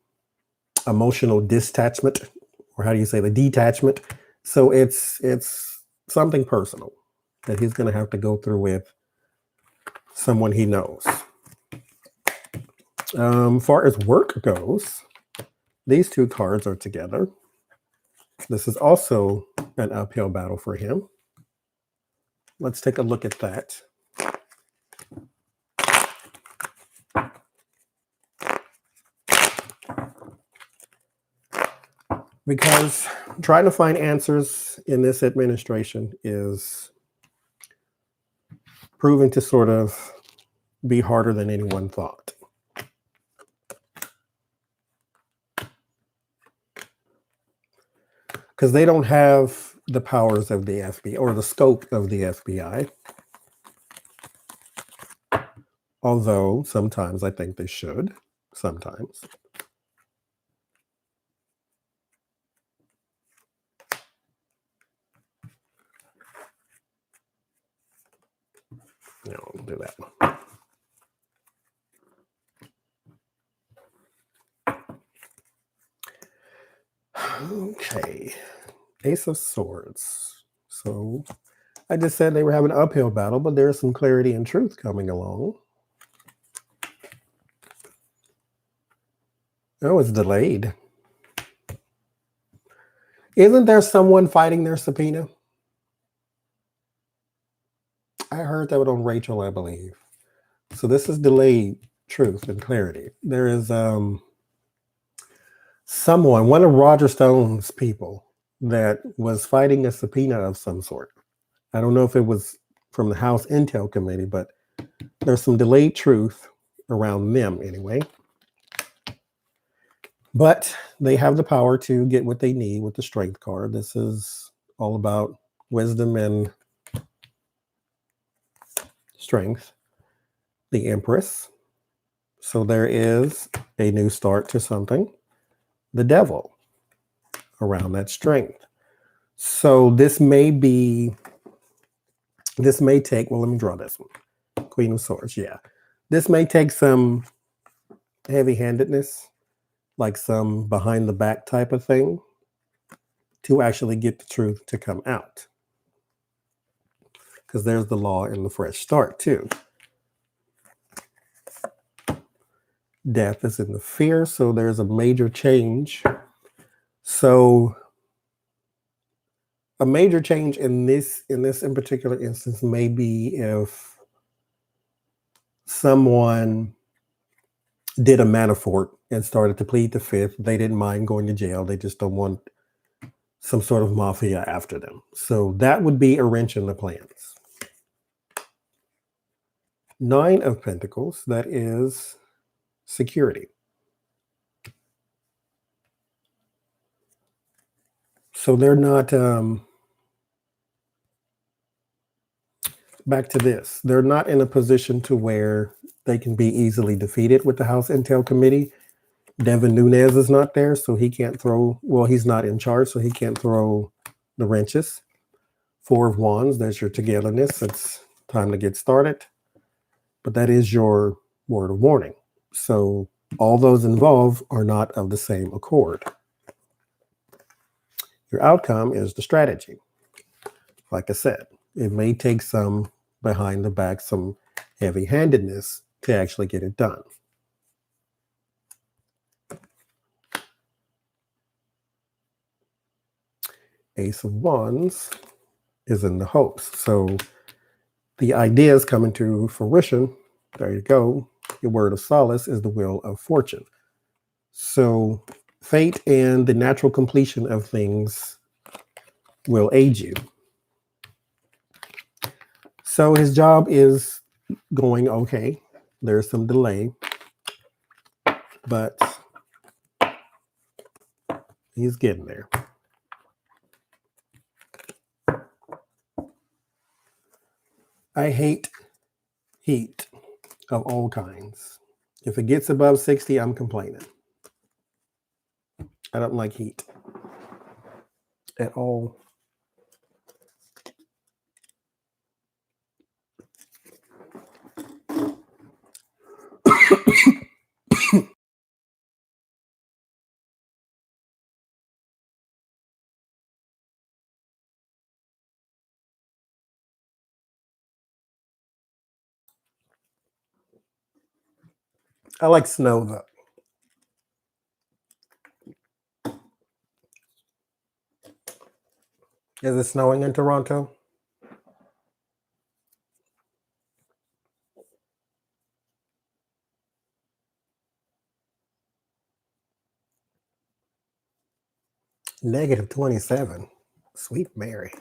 emotional detachment, or how do you say the detachment? So it's something personal that he's going to have to go through with someone he knows. Far as work goes, these two cards are together. This is also an uphill battle for him. Let's take a look at that. Because trying to find answers in this administration is proving to sort of be harder than anyone thought. because they don't have the powers of the FBI or the scope of the FBI. Although sometimes I think they should. Sometimes. No, I'll do that one. Okay. Ace of Swords. So I just said they were having an uphill battle, but there's some clarity and truth coming along. Oh, it's delayed. Isn't there someone fighting their subpoena? I heard that on Rachel, I believe. So this is delayed truth and clarity. There is someone, one of Roger Stone's people, that was fighting a subpoena of some sort. I don't know if it was from the House Intel Committee, but there's some delayed truth around them anyway. But they have the power to get what they need with the strength card. This is all about wisdom and strength. The Empress. So there is a new start to something. The Devil around that strength. So this may take, well, let me draw this one. Queen of Swords, yeah. This may take some heavy-handedness, like some behind the back type of thing, to actually get the truth to come out. Because there's the law and the fresh start too. Death is in the fear, so there's a major change. So a major change in this in particular instance may be if someone did a Manafort and started to plead the fifth. They didn't mind going to jail. They just don't want some sort of mafia after them. So that would be a wrench in the plans. 9 of Pentacles, that is security. So they're not, back to this, they're not in a position to where they can be easily defeated with the House Intel Committee. Devin Nunes is not there, so he can't throw, well, he's not in charge, so he can't throw the wrenches. 4 of Wands, there's your togetherness. It's time to get started. But that is your word of warning. So all those involved are not of the same accord. Your outcome is the strategy. Like I said, it may take some behind the back, some heavy-handedness to actually get it done. Ace of Wands is in the hopes. So the idea is coming to fruition. There you go. Your word of solace is the wheel of fortune. So fate and the natural completion of things will aid you. So his job is going okay. There's some delay, but he's getting there. I hate heat of all kinds. If it gets above 60, I'm complaining. I don't like heat at all. I like snow though. Is it snowing in Toronto? Negative 27. Sweet Mary.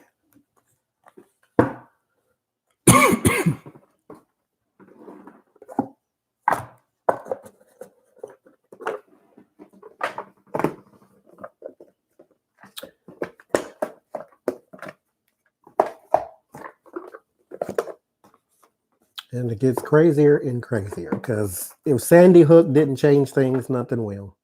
And it gets crazier and crazier because if Sandy Hook didn't change things, nothing will.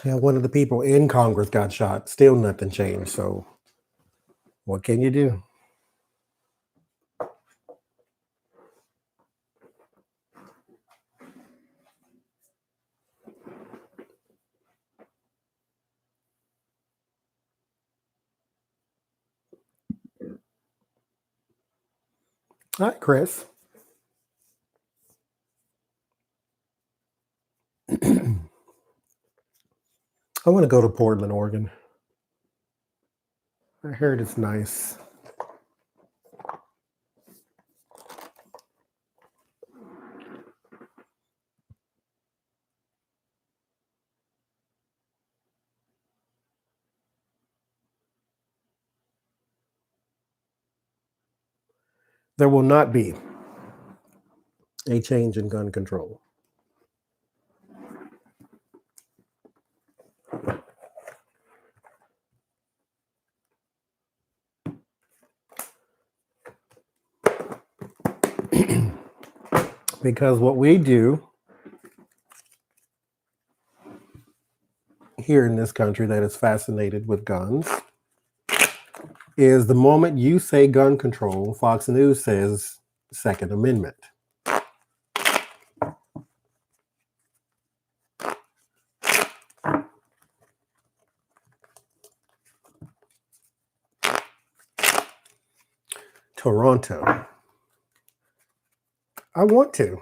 Yeah, one of the people in Congress got shot. Still nothing changed. So what can you do? Hi, Chris. I want to go to Portland, Oregon. I heard it's nice. There will not be a change in gun control. Because what we do here in this country that is fascinated with guns is the moment you say gun control, Fox News says Second Amendment. Toronto. I want to.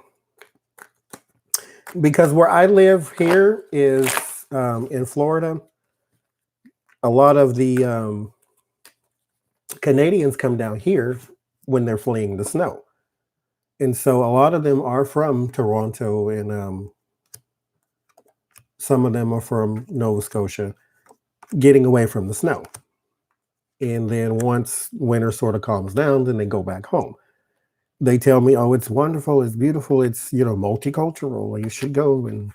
Because where I live here is in Florida. A lot of the Canadians come down here when they're fleeing the snow. And so a lot of them are from Toronto and some of them are from Nova Scotia, getting away from the snow. And then once winter sort of calms down, then they go back home. They tell me, "Oh, it's wonderful, it's beautiful, it's multicultural. You should go," and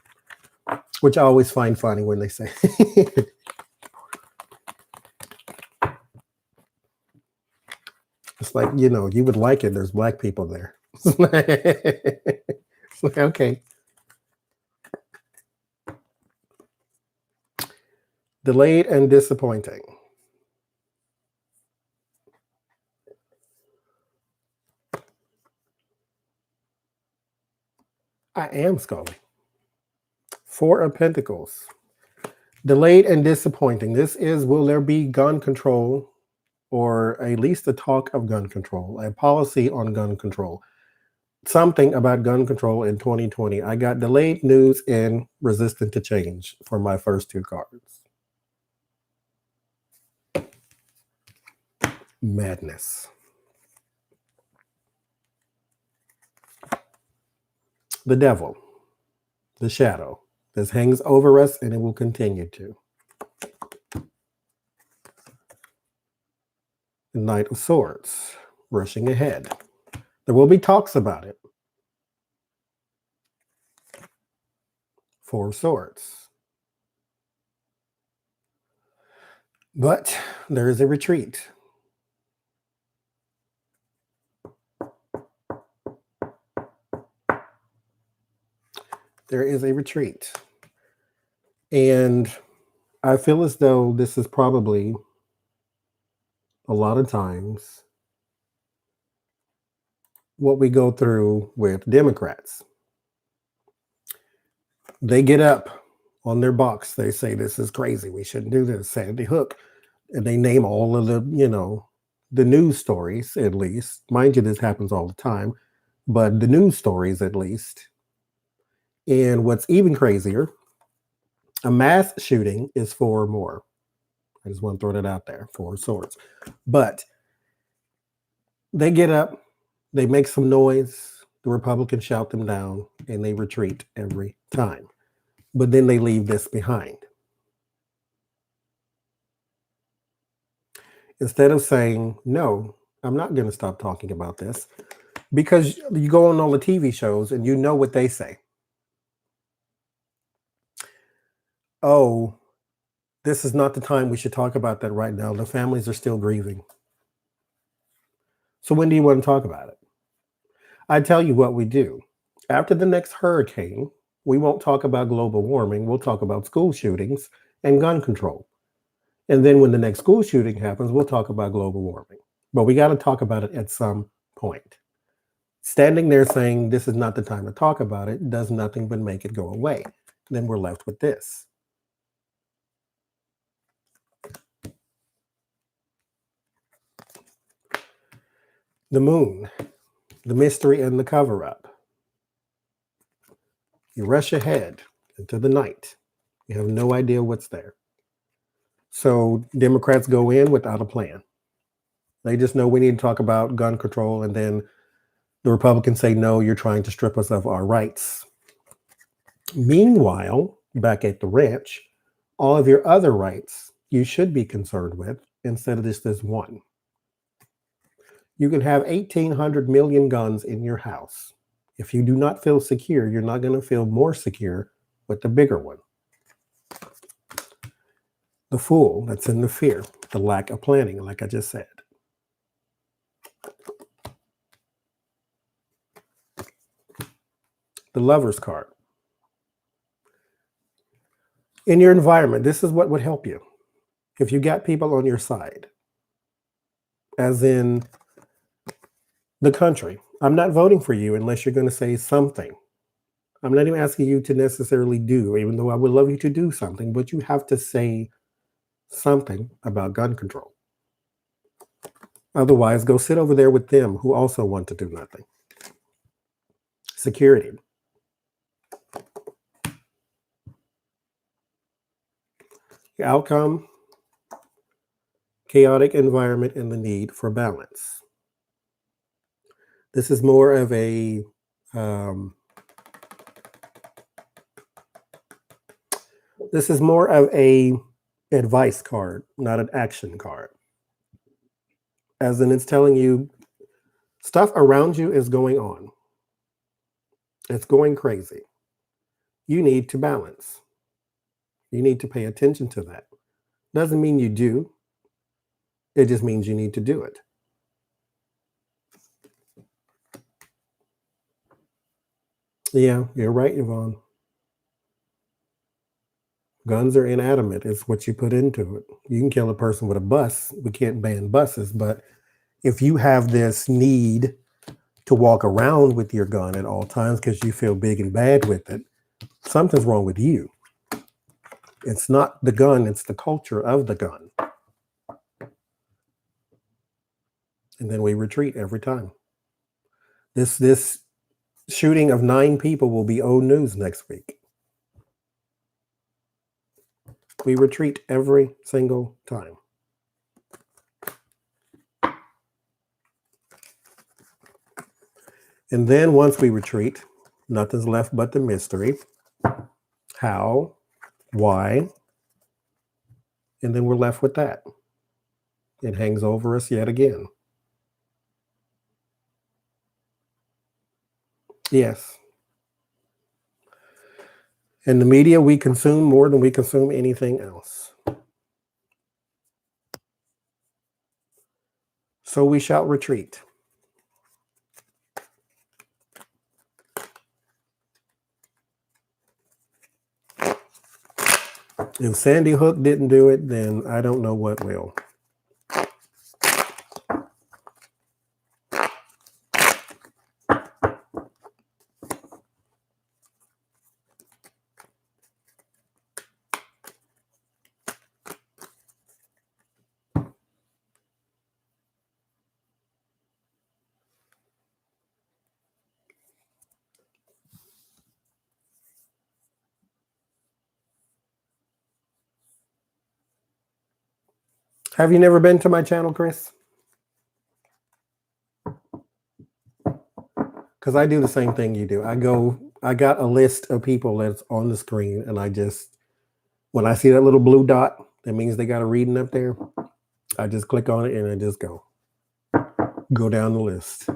which I always find funny when they say. It's like you would like it. There's black people there. It's like okay. Delayed and disappointing. I am Scully. Four of Pentacles. Delayed and disappointing. This is, will there be gun control or at least a talk of gun control, a policy on gun control? Something about gun control in 2020. I got delayed news and resistant to change for my first two cards. Madness. The devil. The shadow. This hangs over us and it will continue to. The Knight of Swords. Rushing ahead. There will be talks about it. Four of Swords. But there is a retreat. There is a retreat. And I feel as though this is probably a lot of times what we go through with Democrats. They get up on their box. They say, this is crazy. We shouldn't do this. Sandy Hook. And they name all of the news stories, at least. Mind you, this happens all the time, but the news stories, at least. And what's even crazier, a mass shooting is 4 or more. I just want to throw that out there, 4 swords. But they get up, they make some noise, the Republicans shout them down, and they retreat every time. But then they leave this behind. Instead of saying, no, I'm not going to stop talking about this, because you go on all the TV shows and you know what they say. Oh, this is not the time we should talk about that right now. The families are still grieving. So when do you want to talk about it? I tell you what we do. After the next hurricane, we won't talk about global warming. We'll talk about school shootings and gun control. And then when the next school shooting happens, we'll talk about global warming. But we got to talk about it at some point. Standing there saying this is not the time to talk about it does nothing but make it go away. Then we're left with this. The moon, the mystery and the cover up. You rush ahead into the night. You have no idea what's there. So Democrats go in without a plan. They just know we need to talk about gun control, and then the Republicans say, no, you're trying to strip us of our rights. Meanwhile, back at the ranch, all of your other rights you should be concerned with instead of this one. You can have 1,800 million guns in your house. If you do not feel secure, you're not going to feel more secure with the bigger one. The fool, that's in the fear, the lack of planning, like I just said. The lover's card. In your environment, this is what would help you. If you got people on your side, as in the country, I'm not voting for you unless you're going to say something. I'm not even asking you to necessarily do, even though I would love you to do something, but you have to say something about gun control. Otherwise, go sit over there with them who also want to do nothing. Security. The outcome, chaotic environment, and the need for balance. This is more of a advice card, not an action card. As in, it's telling you stuff around you is going on. It's going crazy. You need to balance. You need to pay attention to that. Doesn't mean you do. It just means you need to do it. Yeah, you're right, Yvonne. Guns are inanimate. It's what you put into it. You can kill a person with a bus. We can't ban buses, but if you have this need to walk around with your gun at all times because you feel big and bad with it, something's wrong with you. It's not the gun, it's the culture of the gun. And then we retreat every time. This shooting of 9 people will be old news next week. We retreat every single time. And then once we retreat, nothing's left but the mystery. How? Why? And then we're left with that. It hangs over us yet again. Yes. In the media, we consume more than we consume anything else. So we shall retreat. If Sandy Hook didn't do it, then I don't know what will. Have you never been to my channel, Chris? Because I do the same thing you do. I got a list of people that's on the screen, and when I see that little blue dot, that means they got a reading up there. I just click on it and I just go down the list.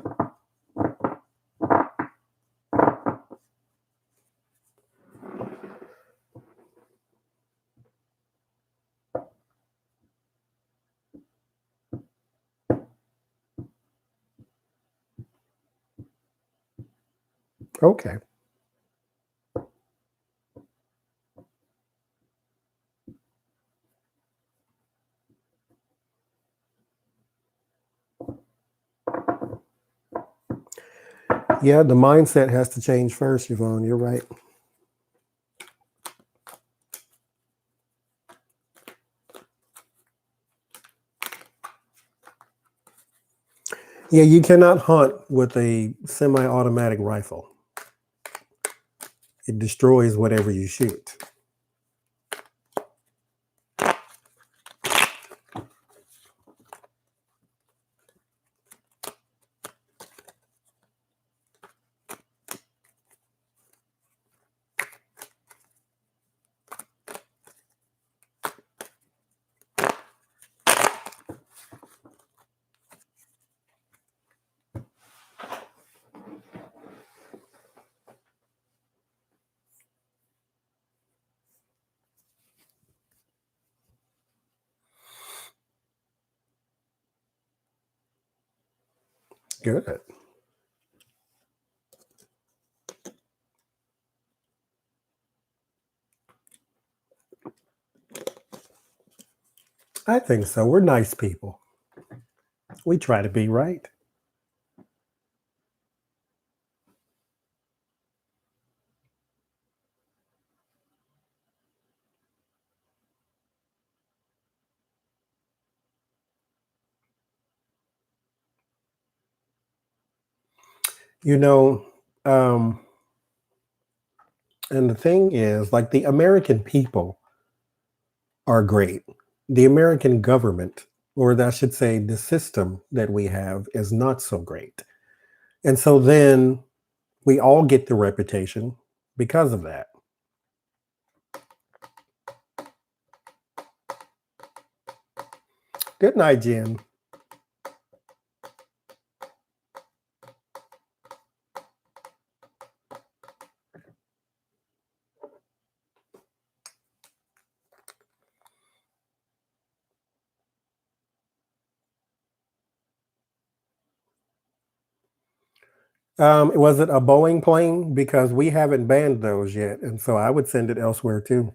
Okay. Yeah, the mindset has to change first, Yvonne. You're right. Yeah, you cannot hunt with a semi-automatic rifle. It destroys whatever you shoot. Good. I think so. We're nice people. We try to be, right? You know, um, and the thing is, like, the American people are great. The American government, or I should say, the system that we have, is not so great. And so then we all get the reputation because of that. Good night, Jen. Was it a Boeing plane? Because we haven't banned those yet, and so I would send it elsewhere too.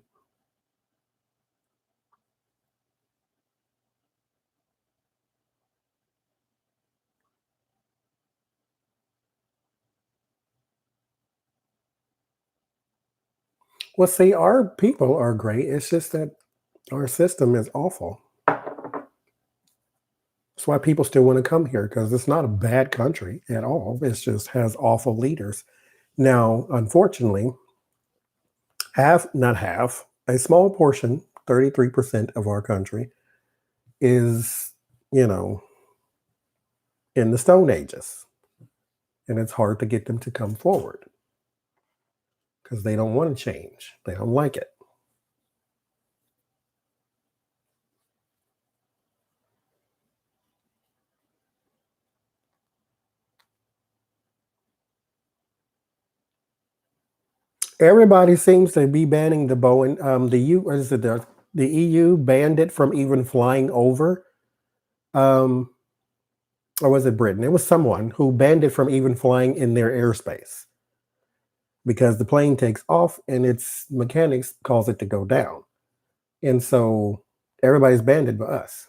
Well, see, our people are great. It's just that our system is awful. That's why people still want to come here, because it's not a bad country at all. It just has awful leaders. Now, unfortunately, not half, a small portion, 33% of our country is, you know, in the Stone Ages. And it's hard to get them to come forward because they don't want to change. They don't like it. Everybody seems to be banning the Boeing. The U, what is it? The EU banned it from even flying over. Um, or was it Britain? It was someone who banned it from even flying in their airspace because the plane takes off and its mechanics cause it to go down. And so everybody's banned it but us.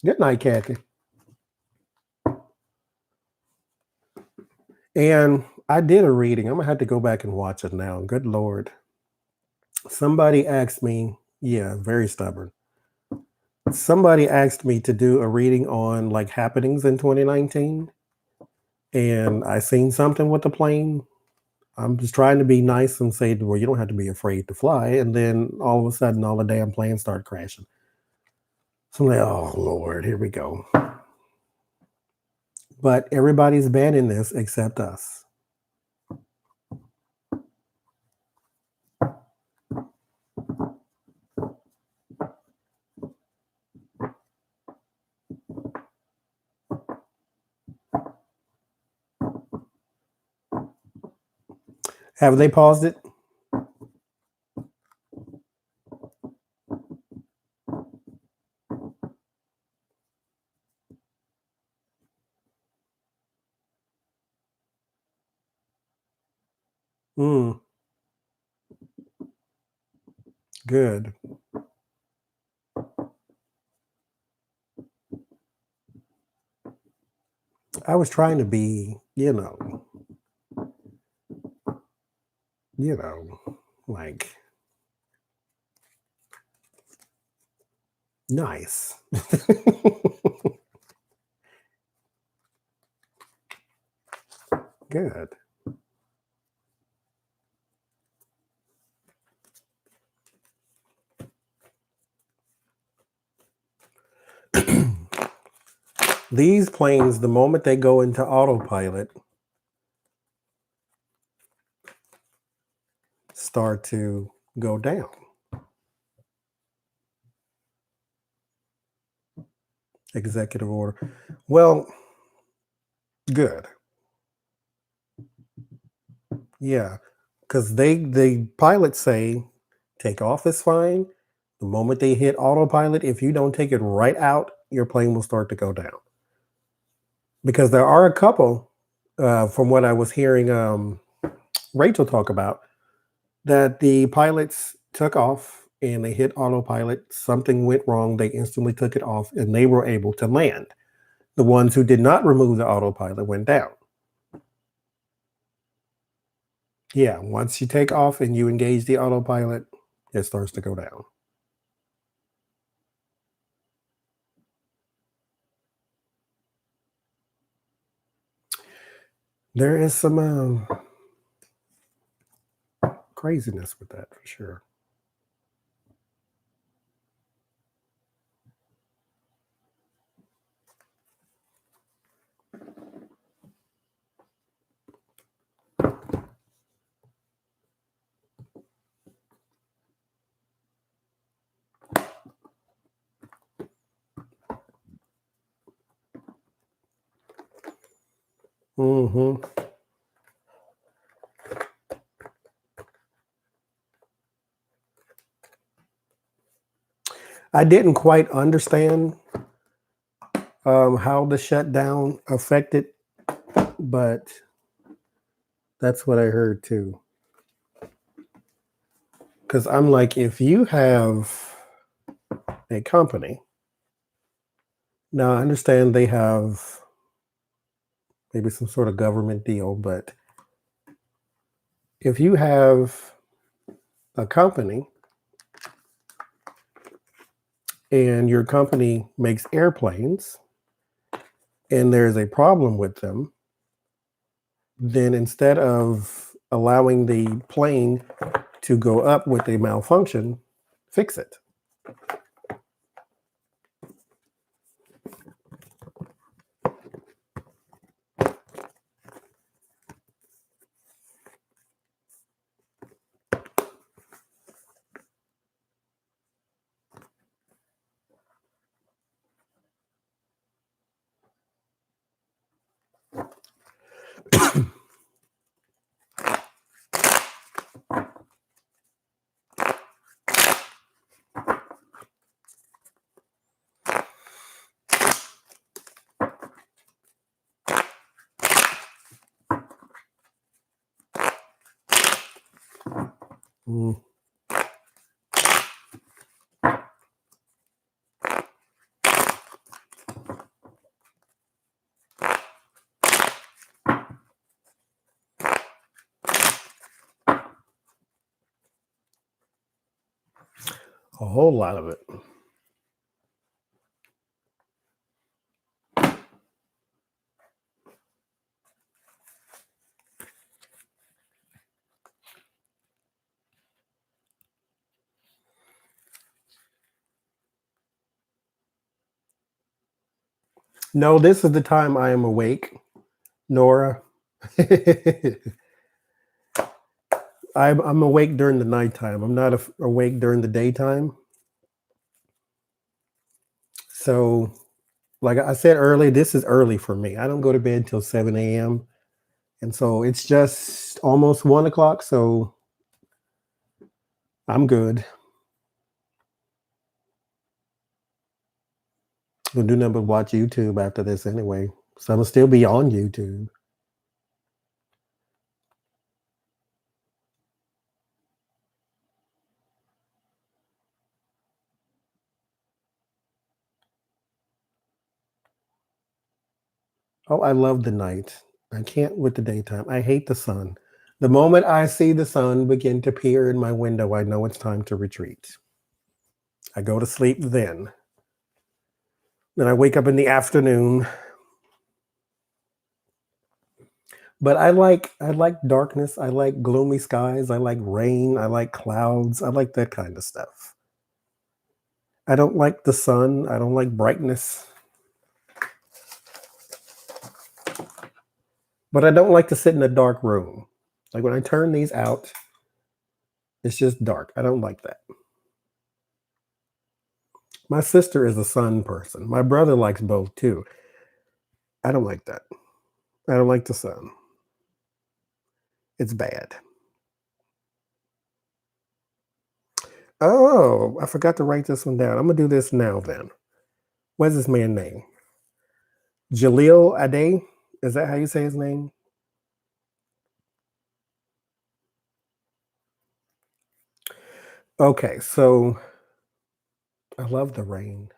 Good night, Kathy. And I did a reading. I'm gonna have to go back and watch it now. Good Lord. Somebody asked me, yeah, very stubborn. Somebody asked me to do a reading on like happenings in 2019. And I seen something with the plane. I'm just trying to be nice and say, well, you don't have to be afraid to fly. And then all of a sudden, all the damn planes start crashing. So I'm like, oh, Lord, here we go. But everybody's banning this except us. Have they paused it? Mm, good. I was trying to be, you know, like nice. Good. These planes, the moment they go into autopilot, start to go down. Executive order. Well, good. Yeah, because the pilots say take off is fine. The moment they hit autopilot, if you don't take it right out, your plane will start to go down. Because there are a couple, from what I was hearing Rachel talk about, that the pilots took off and they hit autopilot. Something went wrong. They instantly took it off and they were able to land. The ones who did not remove the autopilot went down. Yeah, once you take off and you engage the autopilot, it starts to go down. There is some craziness with that for sure. Hmm. I didn't quite understand how the shutdown affected, but that's what I heard too. Because I'm like, if you have a company, now I understand they have maybe some sort of government deal, but if you have a company and your company makes airplanes and there's a problem with them, then instead of allowing the plane to go up with a malfunction, fix it. Mm, a whole lot of it. No, this is the time I am awake, Nora. I'm awake during the nighttime. I'm not awake during the daytime. So, like I said earlier, this is early for me. I don't go to bed till 7 a.m. And so it's just almost 1 o'clock. So I'm good. I'll do nothing but watch YouTube after this anyway. So I'm gonna still be on YouTube. Oh, I love the night. I can't with the daytime. I hate the sun. The moment I see the sun begin to peer in my window, I know it's time to retreat. I go to sleep then. Then I wake up in the afternoon. But I like darkness. I like gloomy skies. I like rain. I like clouds. I like that kind of stuff. I don't like the sun. I don't like brightness. But I don't like to sit in a dark room. Like when I turn these out, it's just dark. I don't like that. My sister is a sun person. My brother likes both too. I don't like that. I don't like the sun. It's bad. Oh, I forgot to write this one down. I'm gonna do this now then. What's this man's name? Jaleel Ade? Is that how you say his name? Okay, so I love the rain.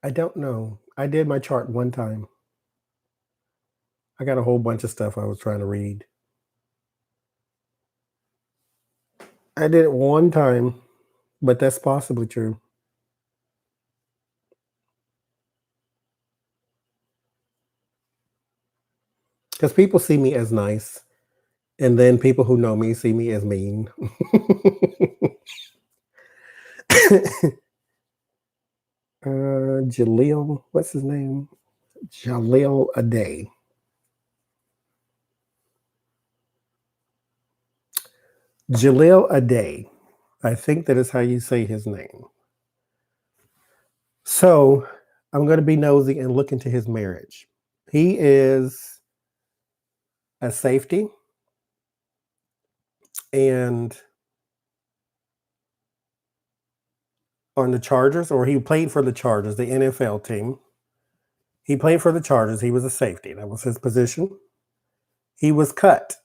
I don't know. I did my chart one time. I got a whole bunch of stuff I was trying to read. I did it one time, but that's possibly true. Because people see me as nice, and then people who know me see me as mean. Jaleel, what's his name? Jaleel Ade. Jaleel Ade. I think that is how you say his name. So I'm going to be nosy and look into his marriage. He is a safety, and on the Chargers, or he played for the Chargers, the NFL team. He played for the Chargers. He was a safety. That was his position. He was cut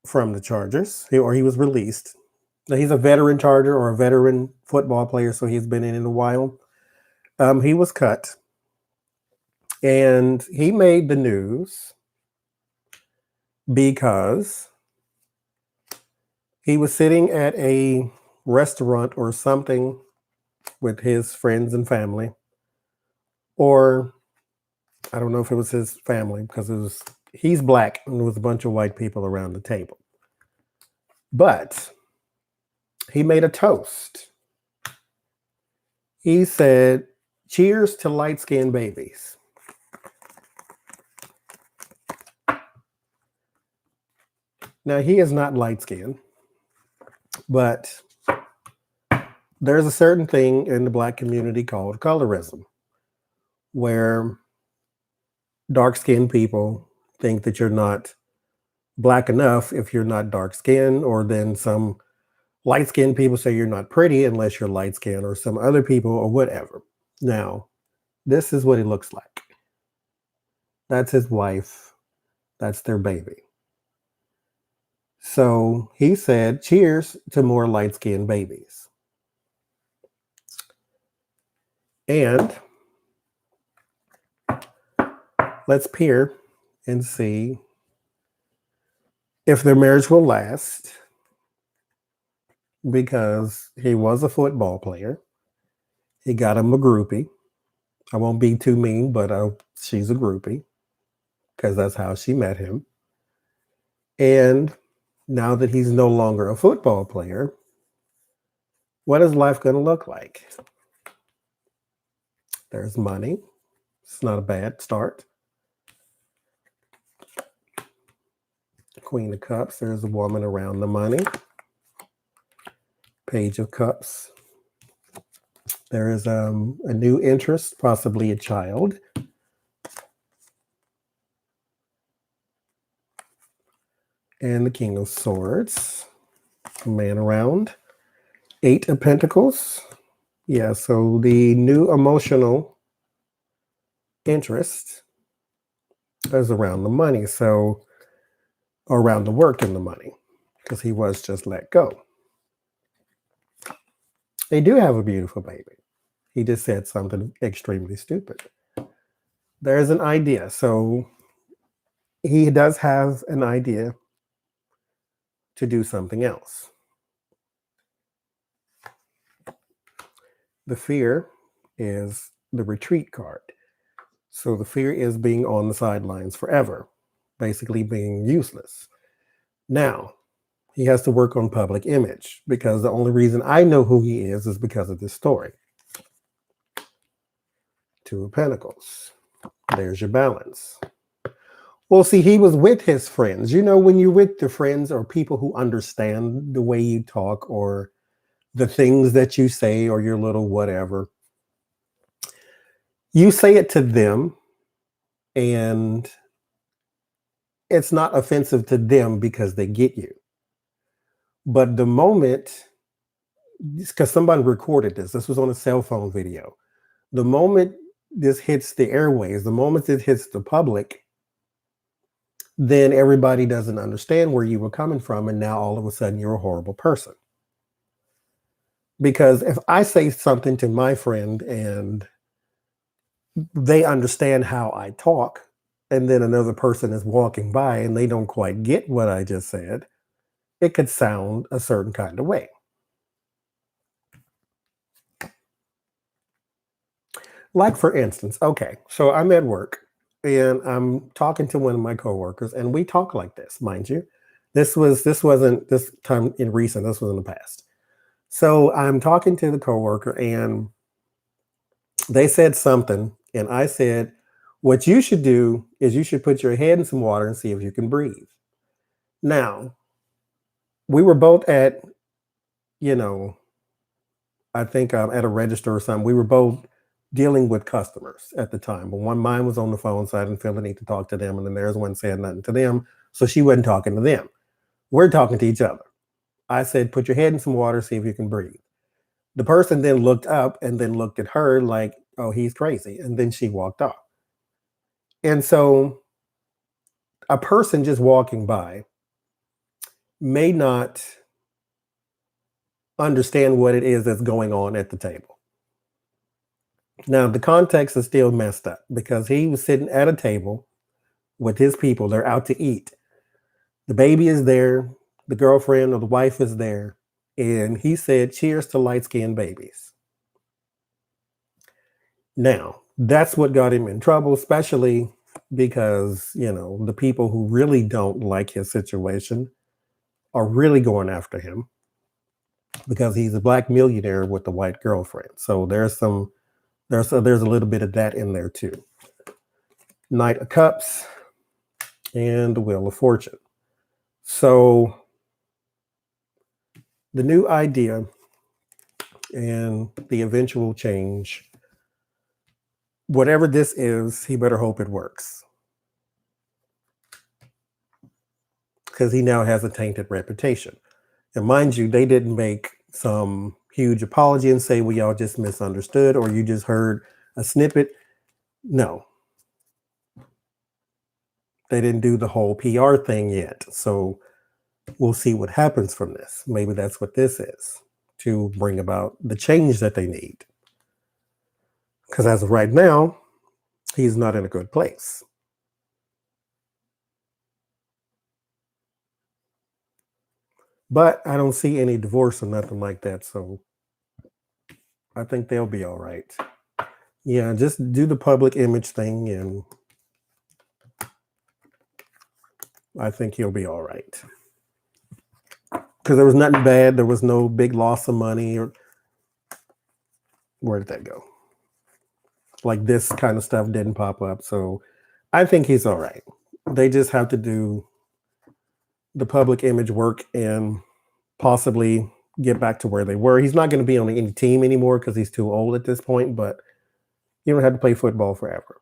from the Chargers, or he was released. Now, he's a veteran Charger or a veteran football player, so he's been in it a while. He was cut, and he made the news because he was sitting at a restaurant or something with his friends and family, or I don't know if it was his family because he's black and there was a bunch of white people around the table. But he made a toast. He said, "Cheers to light-skinned babies." Now, he is not light-skinned, but there's a certain thing in the black community called colorism, where dark-skinned people think that you're not black enough if you're not dark-skinned, or then some light-skinned people say you're not pretty unless you're light-skinned, or some other people, or whatever. Now, this is what it looks like. That's his wife. That's their baby. So he said, "Cheers to more light-skinned babies." And let's peer and see if their marriage will last, because he was a football player. He got him a groupie. I won't be too mean, but she's a groupie because that's how she met him. And now that he's no longer a football player, what is life going to look like? There's money. It's not a bad start. Queen of Cups. There's a woman around the money. Page of Cups. There is a new interest, possibly a child. And the King of Swords. A man around. 8 of Pentacles. Yeah, so the new emotional interest is around the money. So around the work and the money, because he was just let go. They do have a beautiful baby. He just said something extremely stupid. There's an idea. So he does have an idea to do something else. The fear is the retreat card. So the fear is being on the sidelines forever, basically being useless. Now, he has to work on public image because the only reason I know who he is because of this story. Two of Pentacles. There's your balance. Well, see, he was with his friends. You know, when you're with the friends or people who understand the way you talk or the things that you say or your little whatever, you say it to them and it's not offensive to them because they get you. But the moment, because somebody recorded this was on a cell phone video. The moment this hits the airways, the moment it hits the public, then everybody doesn't understand where you were coming from. And now all of a sudden you're a horrible person. Because if I say something to my friend and they understand how I talk, and then another person is walking by and they don't quite get what I just said, it could sound a certain kind of way. Like for instance, okay, so I'm at work and I'm talking to one of my coworkers and we talk like this, mind you. This wasn't this time in recent, this was in the past. So I'm talking to the coworker and they said something and I said, what you should do is you should put your head in some water and see if you can breathe. Now, we were both at, you know, I think at a register or something. We were both dealing with customers at the time. But one mine was on the phone, so I didn't feel the need to talk to them. And then there's one saying nothing to them. So she wasn't talking to them. We're talking to each other. I said, put your head in some water, see if you can breathe. The person then looked up and then looked at her like, oh, he's crazy. And then she walked off. And so a person just walking by may not understand what it is that's going on at the table. Now, the context is still messed up because he was sitting at a table with his people. They're out to eat. The baby is there. The girlfriend or the wife is there. And he said, cheers to light skinned babies. Now, that's what got him in trouble, especially because, you know, the people who really don't like his situation are really going after him because he's a black millionaire with a white girlfriend. So there's a little bit of that in there too. Knight of Cups and the Wheel of Fortune. So the new idea and the eventual change, whatever this is, he better hope it works. Because he now has a tainted reputation. And mind you, they didn't make some huge apology and say, well, y'all just misunderstood or you just heard a snippet. No. They didn't do the whole PR thing yet. So we'll see what happens from this. Maybe that's what this is, to bring about the change that they need. Because as of right now, he's not in a good place. But I don't see any divorce or nothing like that. So I think they'll be all right. Yeah, just do the public image thing and I think he'll be all right. Because there was nothing bad. There was no big loss of money. Or where did that go? Like this kind of stuff didn't pop up. So I think he's all right. They just have to do the public image work and possibly get back to where they were. He's not going to be on any team anymore because he's too old at this point, but you don't have to play football forever.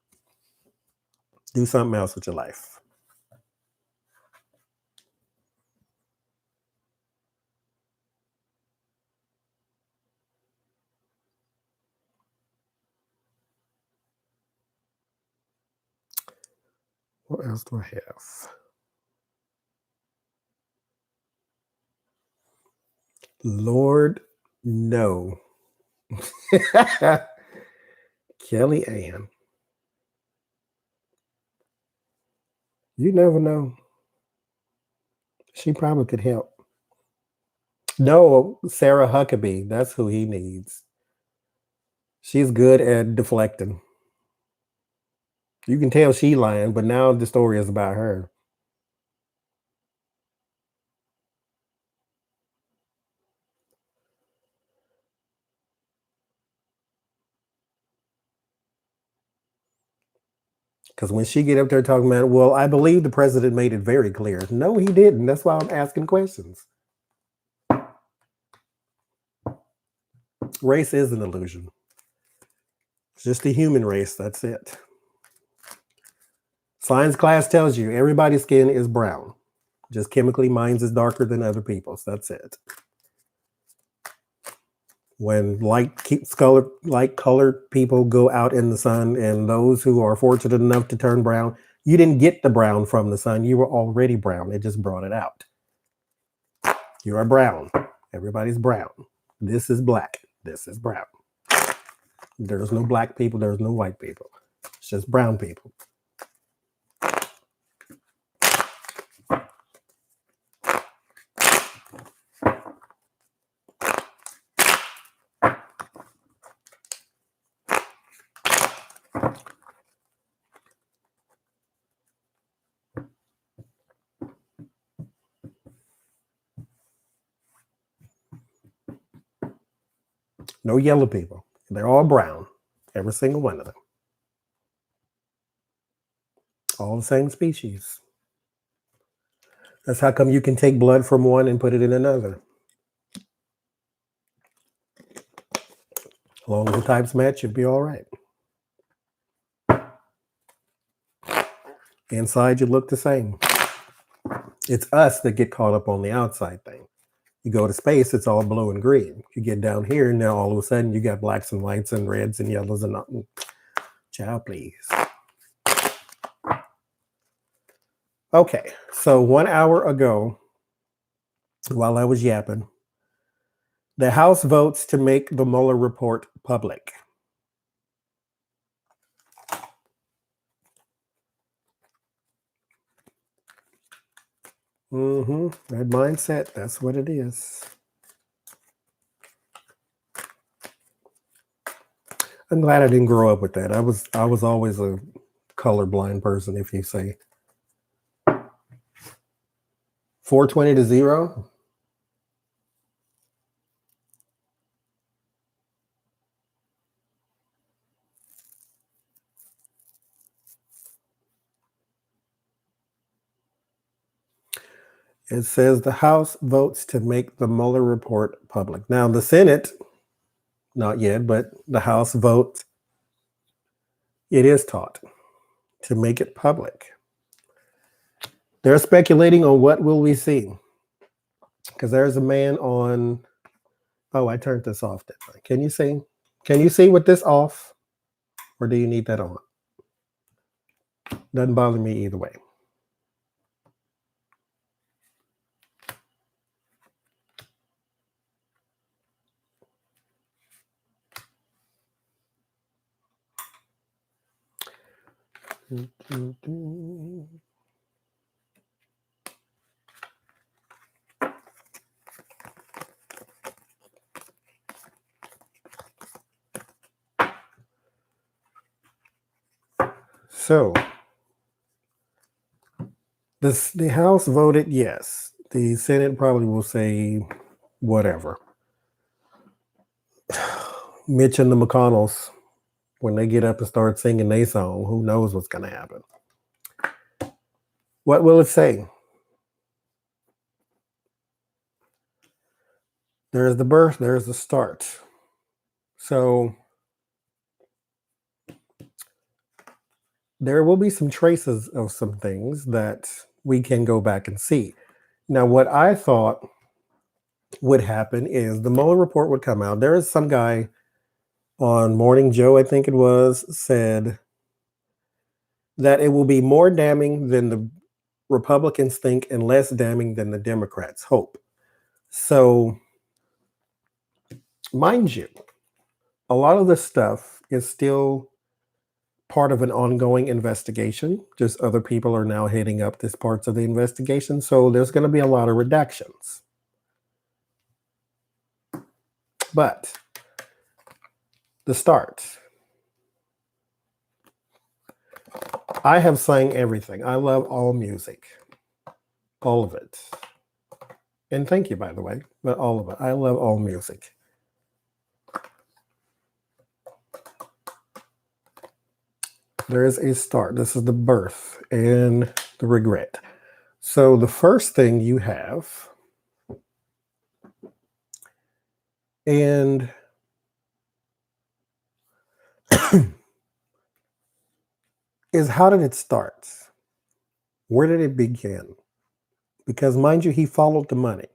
Do something else with your life. What else do I have? Lord, no. Kelly Ann. You never know. She probably could help. No, Sarah Huckabee. That's who he needs. She's good at deflecting. You can tell she lying, but now the story is about her. Because when she get up there talking about, well, I believe the president made it very clear. No, he didn't. That's why I'm asking questions. Race is an illusion. It's just the human race. That's it. Science class tells you everybody's skin is brown. Just chemically, mine's is darker than other people's. That's it. When colored people go out in the sun, and those who are fortunate enough to turn brown, you didn't get the brown from the sun. You were already brown. It just brought it out. You are brown. Everybody's brown. This is black. This is brown. There's no black people. There's no white people. It's just brown people. No yellow people. They're all brown. Every single one of them. All the same species. That's how come you can take blood from one and put it in another. As long as the types match, you'll be all right. Inside, you look the same. It's us that get caught up on the outside thing. You go to space, it's all blue and green. You get down here, and now all of a sudden you got blacks and whites and reds and yellows and nothing. Child, please. Okay, so 1 hour ago, while I was yapping, the House votes to make the Mueller report public. That mindset, that's what it is. I'm glad I didn't grow up with that. I was always a colorblind person, if you say. 420 to 0. It says the House votes to make the Mueller report public. Now, the Senate, not yet, but the House votes, it is taught to make it public. They're speculating on what will we see. Because there's a man on, oh, I turned this off. Can you see? Can you see with this off? Or do you need that on? Doesn't bother me either way. So, the House voted yes. The Senate probably will say whatever. Mitch and the McConnells, when they get up and start singing their song, who knows what's going to happen? What will it say? There's the birth, there's the start. So there will be some traces of some things that we can go back and see. Now, what I thought would happen is the Mueller report would come out. There is some guy on Morning Joe, I think it was, said that it will be more damning than the Republicans think and less damning than the Democrats hope. So, mind you, a lot of this stuff is still part of an ongoing investigation. Just other people are now heading up these parts of the investigation. So there's going to be a lot of redactions. But the start. I have sang everything. I love all music. All of it. And thank you, by the way, but all of it. I love all music. There is a start. This is the birth and the regret. So the first thing you have, and is how did it start? Where did it begin? Because mind you, he followed the money.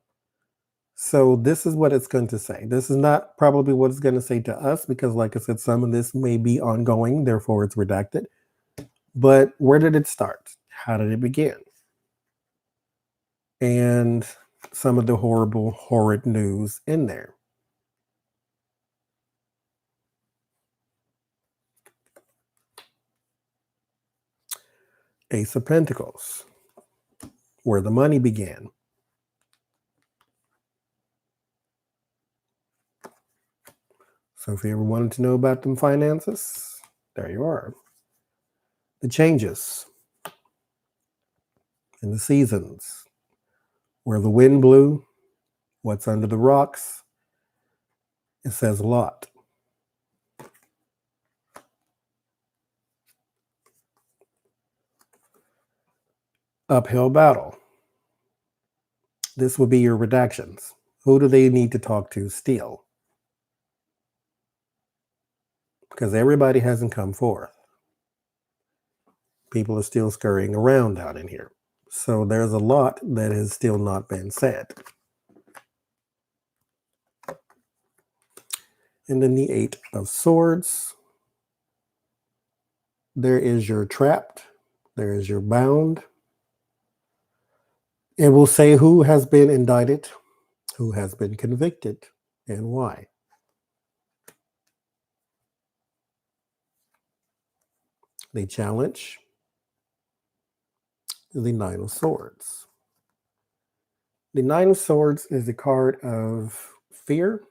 So this is what it's going to say. This is not probably what it's going to say to us because, like I said, some of this may be ongoing, therefore it's redacted. But where did it start? How did it begin? And some of the horrible, horrid news in there. Ace of Pentacles, where the money began. So if you ever wanted to know about them finances, there you are. The changes in the seasons, where the wind blew, what's under the rocks, it says a lot. Uphill battle. This would be your redactions. Who do they need to talk to still? Because everybody hasn't come forth. People are still scurrying around out in here. So there's a lot that has still not been said. And then the Eight of Swords. There is your trapped. There is your bound. It will say who has been indicted, who has been convicted, and why. The challenge. The Nine of Swords. The Nine of Swords is a card of fear.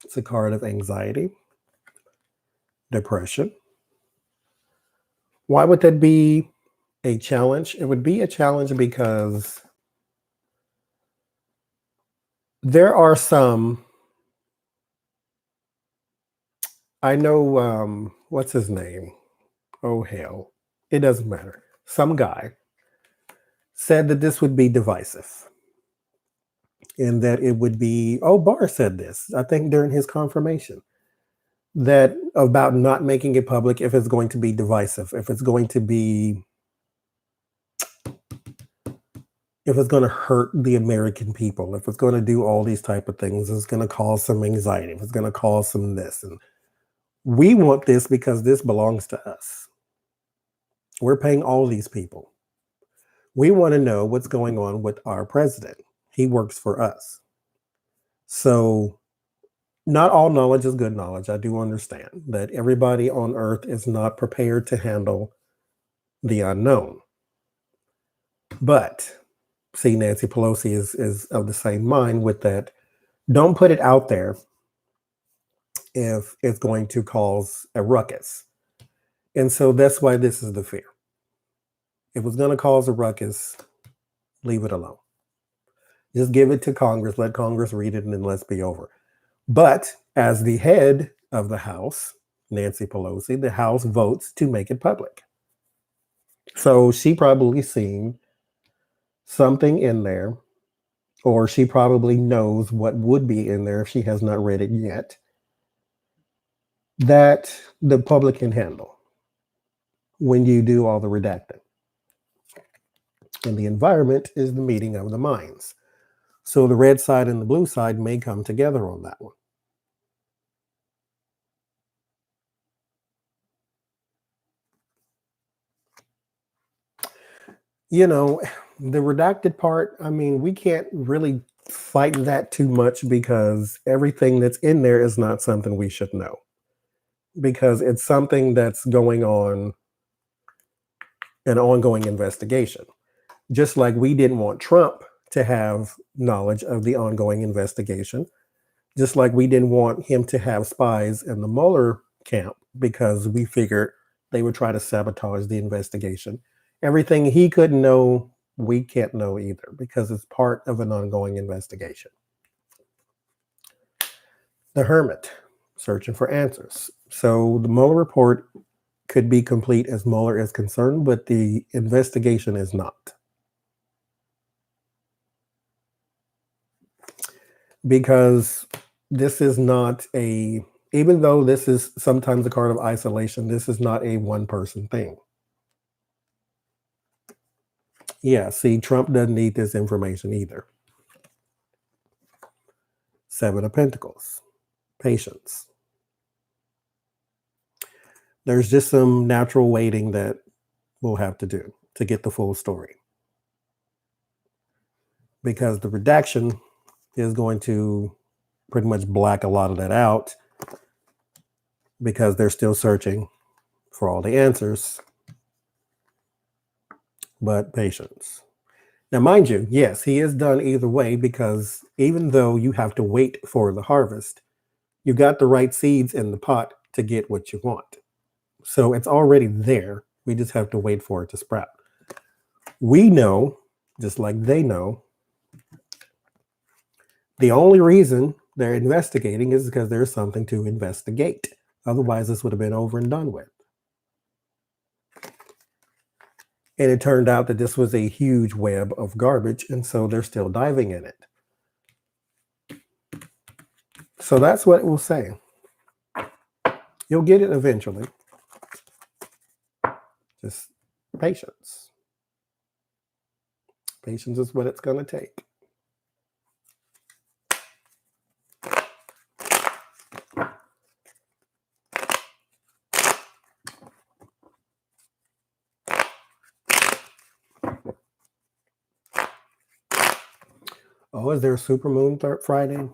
It's a card of anxiety, depression. Why would that be a challenge? It would be a challenge because there are some, I know, what's his name? Oh, hell. It doesn't matter. Some guy said that this would be divisive and that it would be, Barr said this, I think during his confirmation, that about not making it public if it's going to be divisive, if it's going to be, if it's going to hurt the American people, if it's going to do all these type of things, it's going to cause some anxiety, if it's going to cause some this. And we want this because this belongs to us. We're paying all these people. We want to know what's going on with our president. He works for us. So not all knowledge is good knowledge. I do understand that everybody on earth is not prepared to handle the unknown. But see, Nancy Pelosi is of the same mind with that. Don't put it out there if it's going to cause a ruckus. And so that's why this is the fear. If it's going to cause a ruckus, leave it alone. Just give it to Congress, let Congress read it, and then let's be over. But as the head of the House, Nancy Pelosi, the House votes to make it public. So she probably seen something in there, or she probably knows what would be in there if she has not read it yet, that the public can handle when you do all the redacting. And the environment is the meeting of the minds. So the red side and the blue side may come together on that one. You know, the redacted part, I mean, we can't really fight that too much because everything that's in there is not something we should know. because it's something that's going on, an ongoing investigation. Just like we didn't want Trump to have knowledge of the ongoing investigation, just like we didn't want him to have spies in the Mueller camp because we figured they would try to sabotage the investigation. Everything he couldn't know, we can't know either because it's part of an ongoing investigation. The Hermit, searching for answers. So the Mueller report could be complete as Mueller is concerned, but the investigation is not. Because this is not even though this is sometimes a card of isolation, this is not a one-person thing. Yeah, see, Trump doesn't need this information either. Seven of Pentacles, patience. There's just some natural waiting that we'll have to do to get the full story. Because the redaction is going to pretty much black a lot of that out because they're still searching for all the answers. But patience. Now, mind you, yes, he is done either way because even though you have to wait for the harvest, you got the right seeds in the pot to get what you want. So it's already there. We just have to wait for it to sprout. We know, just like they know, the only reason they're investigating is because there's something to investigate. Otherwise, this would have been over and done with. And it turned out that this was a huge web of garbage, and so they're still diving in it. So that's what it will say. You'll get it eventually. Just patience. Patience is what it's going to take. Oh, is there a supermoon Friday?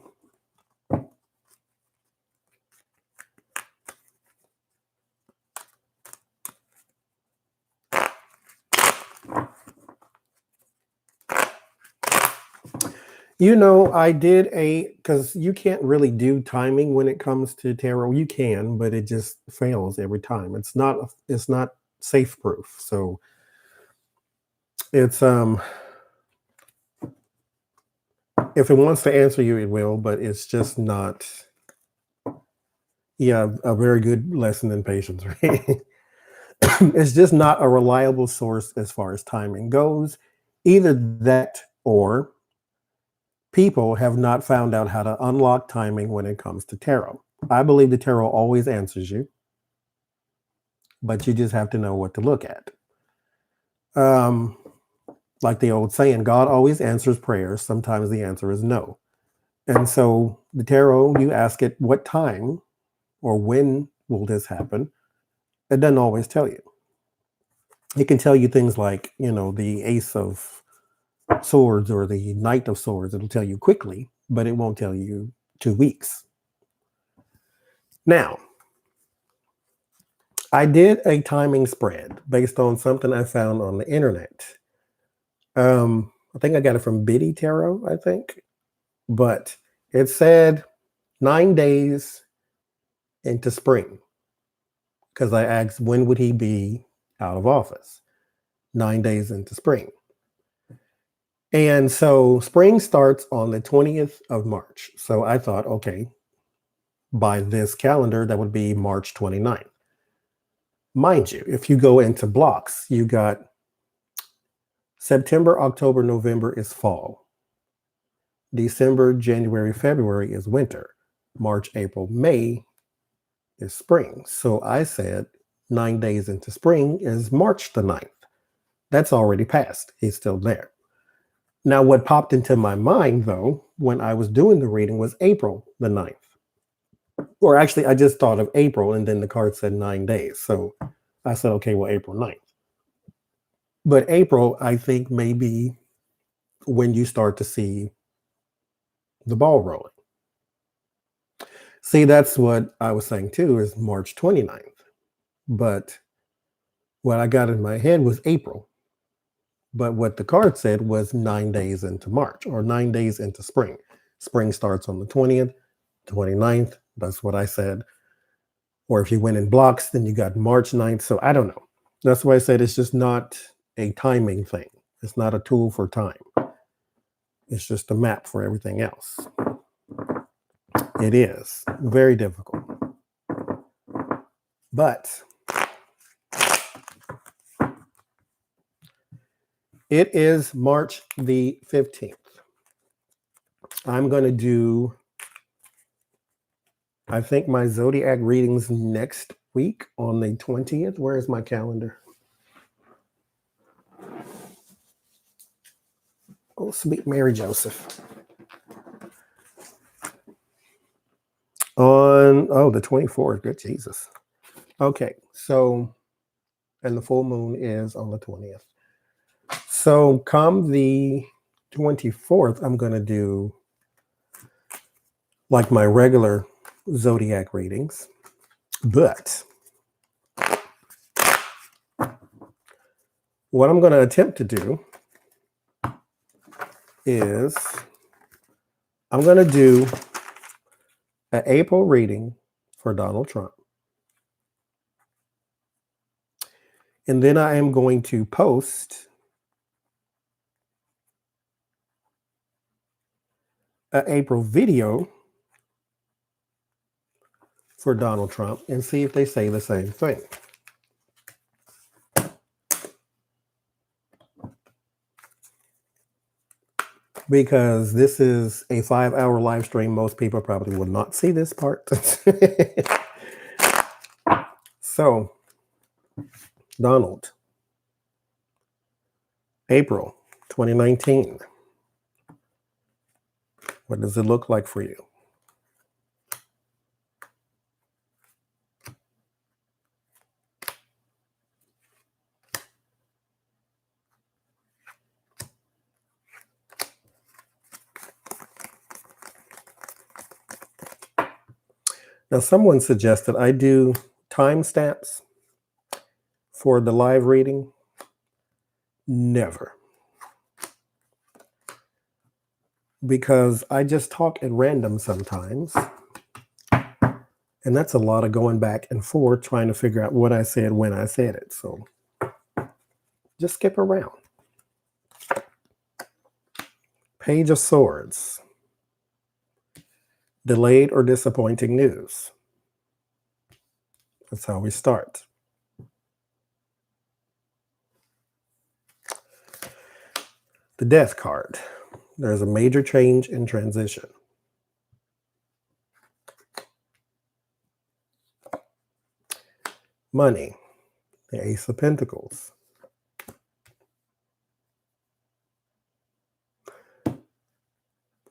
You know, I did because you can't really do timing when it comes to tarot. You can, but it just fails every time. It's not safe proof. So it's if it wants to answer you, it will, but it's just not. Yeah, a very good lesson in patience, right? It's just not a reliable source as far as timing goes. Either that or people have not found out how to unlock timing when it comes to tarot. I believe the tarot always answers you, but you just have to know what to look at. Like the old saying, God always answers prayers. Sometimes the answer is no. And so the tarot, you ask it what time or when will this happen? It doesn't always tell you. It can tell you things like, the Ace of Swords or the Knight of Swords. It'll tell you quickly, but it won't tell you 2 weeks. Now, I did a timing spread based on something I found on the internet. I think I got it from Biddy Tarot, I think. But it said 9 days into spring. Because I asked, when would he be out of office? 9 days into spring. And so spring starts on the 20th of March. So I thought, okay, by this calendar, that would be March 29th. Mind you, if you go into blocks, you got September, October, November is fall. December, January, February is winter. March, April, May is spring. So I said 9 days into spring is March the 9th. That's already passed. He's still there. Now, what popped into my mind, though, when I was doing the reading was April the 9th. Or actually, I just thought of April, and then the card said 9 days. So I said, okay, well, April 9th. But April, I think, may be when you start to see the ball rolling. See, that's what I was saying too, is March 29th. But what I got in my head was April. But what the card said was 9 days into March or 9 days into spring. Spring starts on the 20th, 29th. That's what I said. Or if you went in blocks, then you got March 9th. So I don't know. That's why I said it's just not a timing thing. It's not a tool for time. It's just a map for everything else. It is very difficult. But it is March the 15th. I'm going to do, I think, my zodiac readings next week on the 20th. Where is my calendar? Oh, sweet Mary Joseph. On, the 24th. Good Jesus. Okay, so, and the full moon is on the 20th. So come the 24th, I'm going to do like my regular zodiac readings. But what I'm going to attempt to do is I'm going to do an April reading for Donald Trump. And then I am going to post an April video for Donald Trump and see if they say the same thing. Because this is a 5-hour live stream. Most people probably will not see this part. So, Donald, April 2019. What does it look like for you? Now, someone suggested I do timestamps for the live reading. Never. Because I just talk at random sometimes. And that's a lot of going back and forth trying to figure out what I said when I said it. So just skip around. Page of Swords. Delayed or disappointing news. That's how we start. The Death card. There's a major change in transition. Money. The Ace of Pentacles.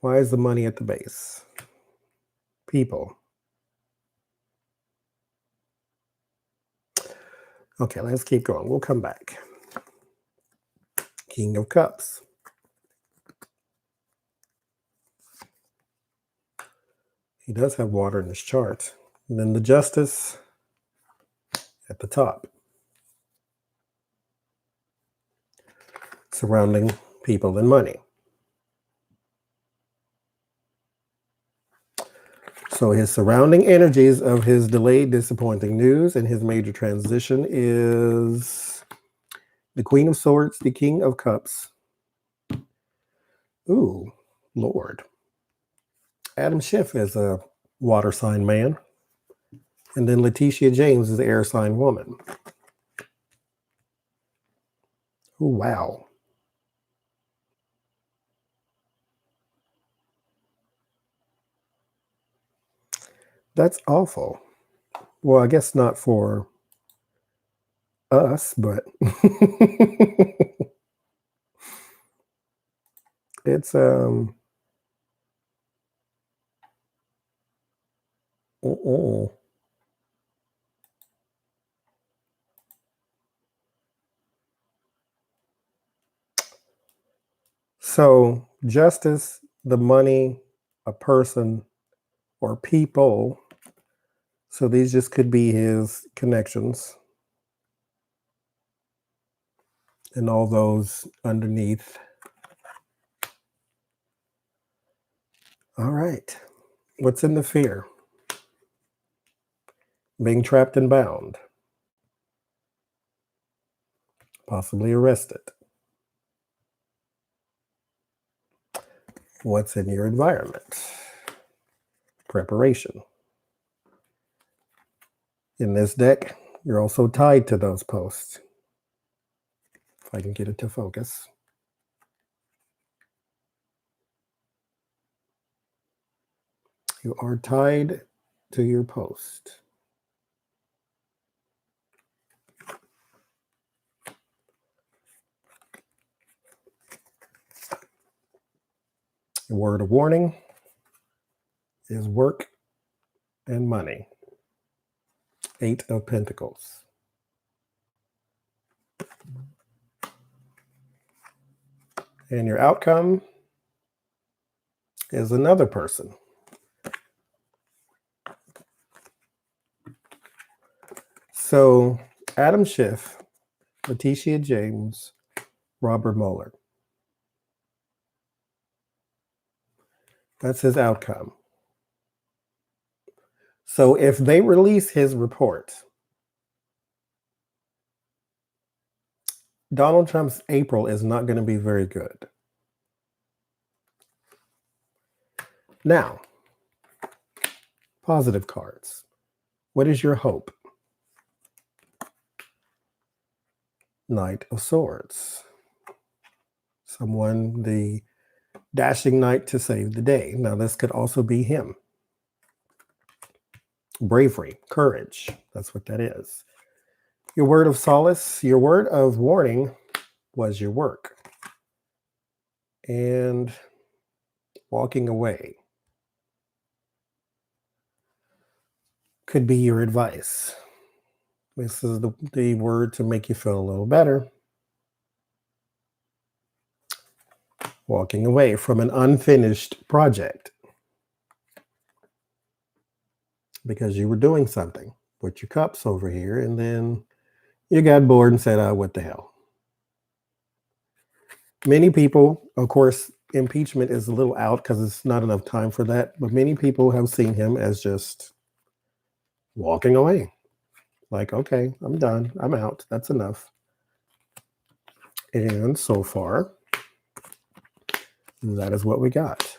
Why is the money at the base? People. Okay, let's keep going. We'll come back. King of Cups. He does have water in his chart. And then the Justice at the top. Surrounding people and money. So his surrounding energies of his delayed, disappointing news and his major transition is the Queen of Swords, the King of Cups. Ooh, Lord. Adam Schiff is a water sign man. And then Letitia James is the air sign woman. Ooh, wow. That's awful. Well, I guess not for us, but it's So justice, the money, a person, or people So these just could be his connections and all those underneath. All right. What's in the fear? Being trapped and bound. Possibly arrested. What's in your environment? Preparation. In this deck, you're also tied to those posts. If I can get it to focus. You are tied to your post. The word of warning is work and money. 8 of Pentacles. And your outcome is another person. So Adam Schiff, Letitia James, Robert Mueller. That's his outcome. So if they release his report, Donald Trump's April is not going to be very good. Now, positive cards. What is your hope? Knight of Swords. Someone, the dashing knight to save the day. Now, this could also be him. Bravery, courage. That's what that is. Your word of solace, your word of warning was your work. And walking away could be your advice. This is the word to make you feel a little better. Walking away from an unfinished project because you were doing something with your cups over here, and then you got bored and said, oh, what the hell? Many people, of course, impeachment is a little out because it's not enough time for that, but many people have seen him as just walking away. Like, okay, I'm done. I'm out. That's enough. And so far, that is what we got.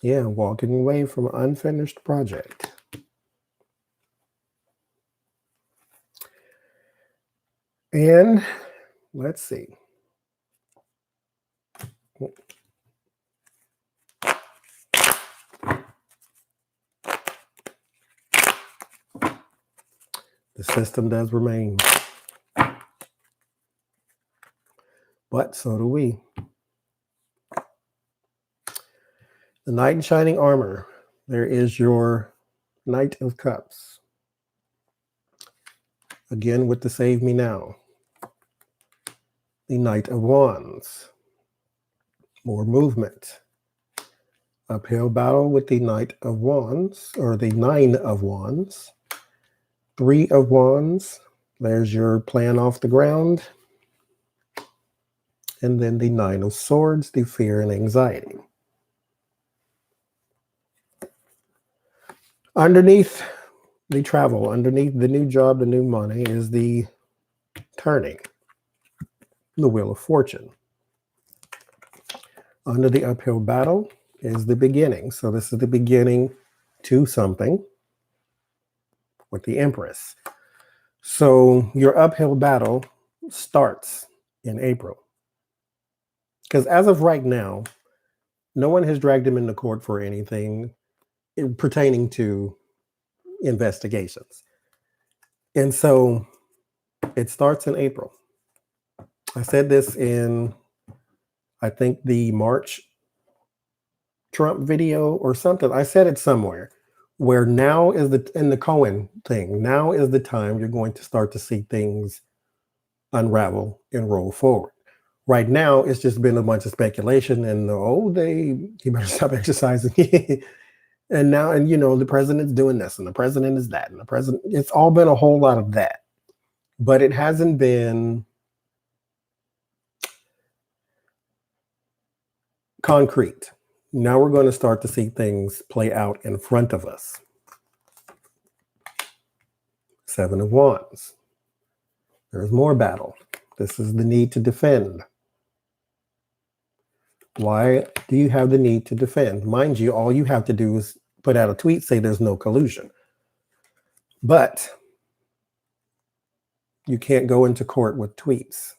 Yeah, walking away from an unfinished project. And let's see. The system does remain. But so do we. The Knight in Shining Armor. There is your Knight of Cups. Again with the Save Me Now. The Knight of Wands. More movement. Uphill battle with the Knight of Wands, or the 9 of Wands. 3 of Wands. There's your plan off the ground. And then the 9 of Swords, the fear and anxiety. Underneath the travel, underneath the new job, the new money, is the turning, the Wheel of Fortune. Under the uphill battle is the beginning. So this is the beginning to something with the Empress. So your uphill battle starts in April. Because as of right now, no one has dragged him into court for anything pertaining to investigations. And so it starts in April. I said this in, I think, the March Trump video or something. I said it somewhere where now is in the Cohen thing. Now is the time you're going to start to see things unravel and roll forward. Right now, it's just been a bunch of speculation and he better stop exercising. And now, and the president's doing this and the president is that and the president, it's all been a whole lot of that. But it hasn't been concrete. Now we're going to start to see things play out in front of us. Seven of Wands. There's more battle. This is the need to defend. Why do you have the need to defend? Mind you, all you have to do is put out a tweet, say there's no collusion. But you can't go into court with tweets.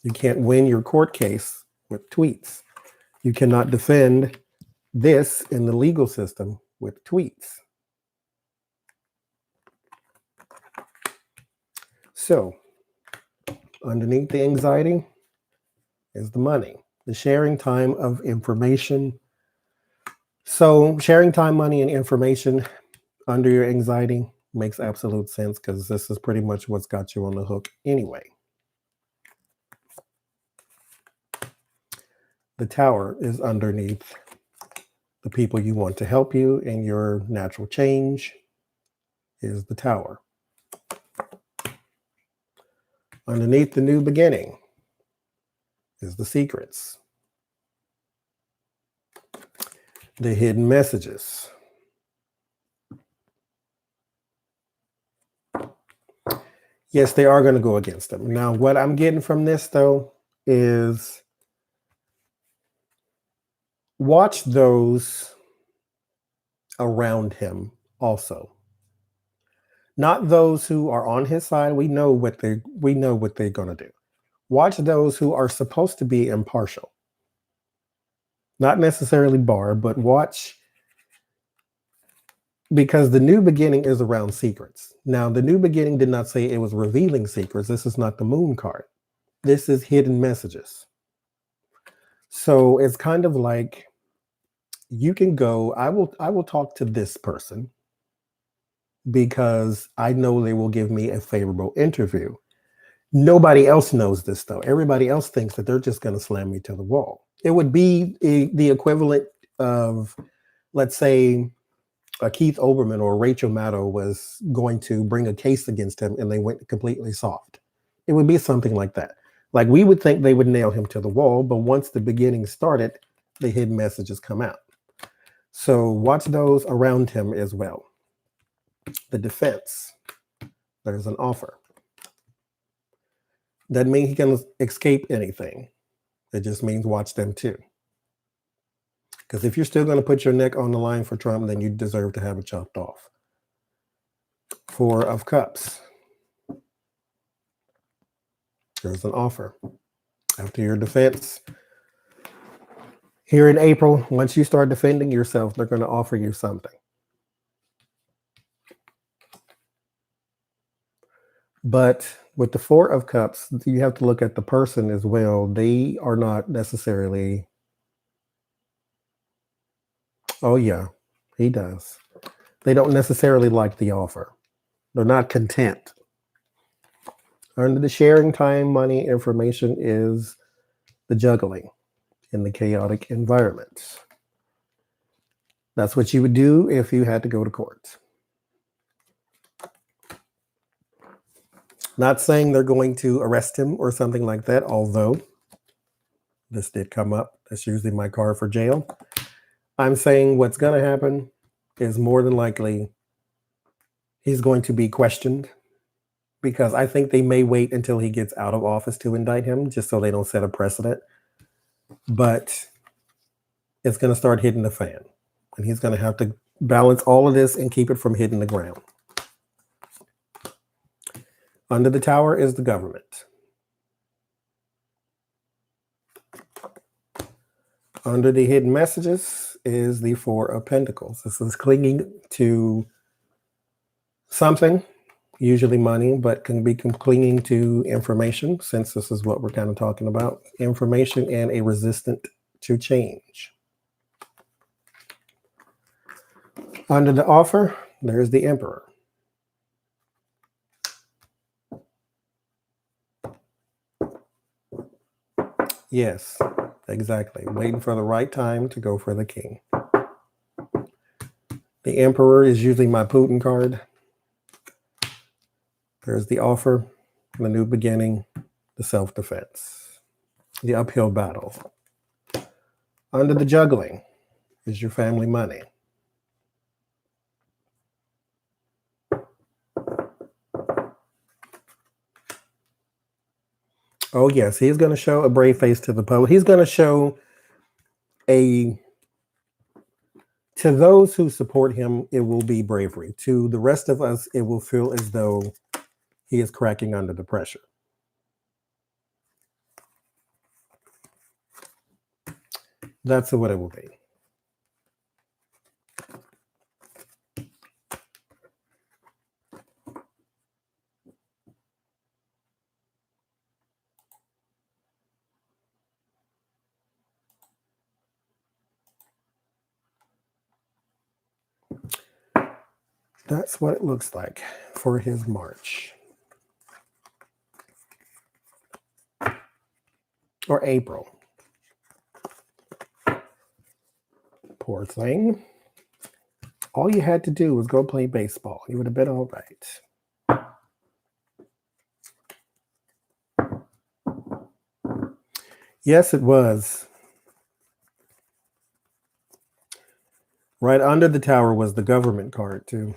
You can't win your court case with tweets. You cannot defend this in the legal system with tweets. So, underneath the anxiety is the money, the sharing time of information. So, sharing time, money, and information under your anxiety makes absolute sense because this is pretty much what's got you on the hook anyway. The Tower is underneath the people you want to help you, and your natural change is the Tower. Underneath the new beginning is the secrets, the hidden messages. Yes, they are going to go against him. Now, what I'm getting from this, though, is watch those around him also. Not those who are on his side. We know what they're going to do. Watch those who are supposed to be impartial. Not necessarily Barr, but watch, because the new beginning is around secrets. Now, the new beginning did not say it was revealing secrets. This is not the moon card. This is hidden messages. So it's kind of like you can go, I will talk to this person because I know they will give me a favorable interview. Nobody else knows this, though. Everybody else thinks that they're just going to slam me to the wall. It would be the equivalent of, let's say, Keith Olbermann or Rachel Maddow was going to bring a case against him and they went completely soft. It would be something like that. Like, we would think they would nail him to the wall, but once the beginning started, the hidden messages come out. So watch those around him as well. The defense, there's an offer. Doesn't mean he can escape anything. It just means watch them too. Because if you're still going to put your neck on the line for Trump, then you deserve to have it chopped off. Four of Cups. There's an offer. After your defense, here in April, once you start defending yourself, they're going to offer you something. But with the Four of Cups, you have to look at the person as well. They are not necessarily, oh yeah, he does. They don't necessarily like the offer. They're not content. Under the sharing time, money, information is the juggling in the chaotic environment. That's what you would do if you had to go to court. Not saying they're going to arrest him or something like that, although this did come up. That's usually my card for jail. I'm saying what's going to happen is more than likely he's going to be questioned, because I think they may wait until he gets out of office to indict him, just so they don't set a precedent. But it's going to start hitting the fan, and he's going to have to balance all of this and keep it from hitting the ground. Under the Tower is the government. Under the hidden messages is the Four of Pentacles. This is clinging to something, usually money, but can be clinging to information, since this is what we're kind of talking about. Information and a resistance to change. Under the offer, there's the Emperor. Yes, exactly. Waiting for the right time to go for the king. The Emperor is usually my Putin card. There's the offer, the new beginning, the self-defense, the uphill battle. Under the juggling is your family money. Oh, yes, he's going to show a brave face to the public. He's going to show to those who support him, it will be bravery. To the rest of us, it will feel as though he is cracking under the pressure. That's what it will be. That's what it looks like for his March. Or April. Poor thing. All you had to do was go play baseball. You would have been all right. Yes, it was. Right under the tower was the government card, too.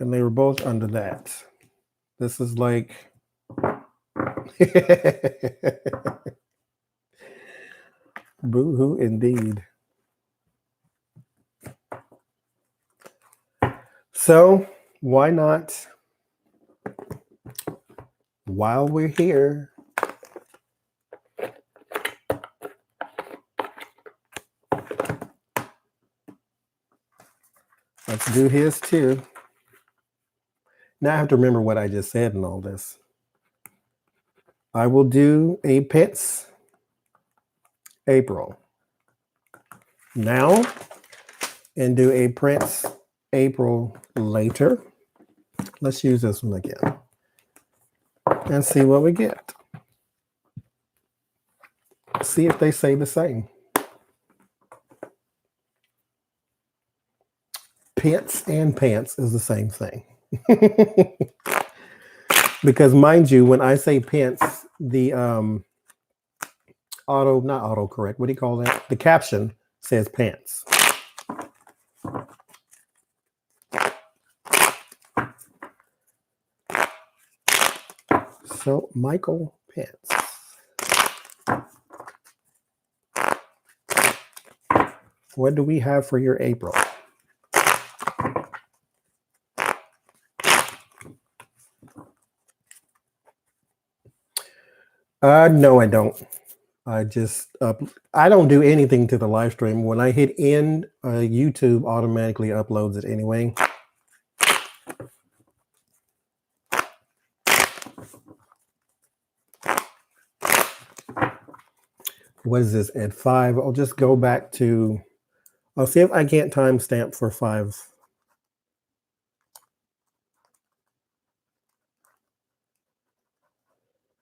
And they were both under that. This is like... Boo-hoo indeed. So, why not, while we're here, let's do his too. Now I have to remember what I just said in all this. I will do a Pence April now and do a Prince April later. Let's use this one again and see what we get. See if they say the same. Pence and pants is the same thing. Because mind you, when I say pence, the not autocorrect, what do you call that? The caption says pants. So Michael Pence. What do we have for your April? No, I don't. I just I don't do anything to the live stream. When I hit end, YouTube automatically uploads it anyway. What is this at 5? I'll just go back to. I'll see if I can't timestamp for 5.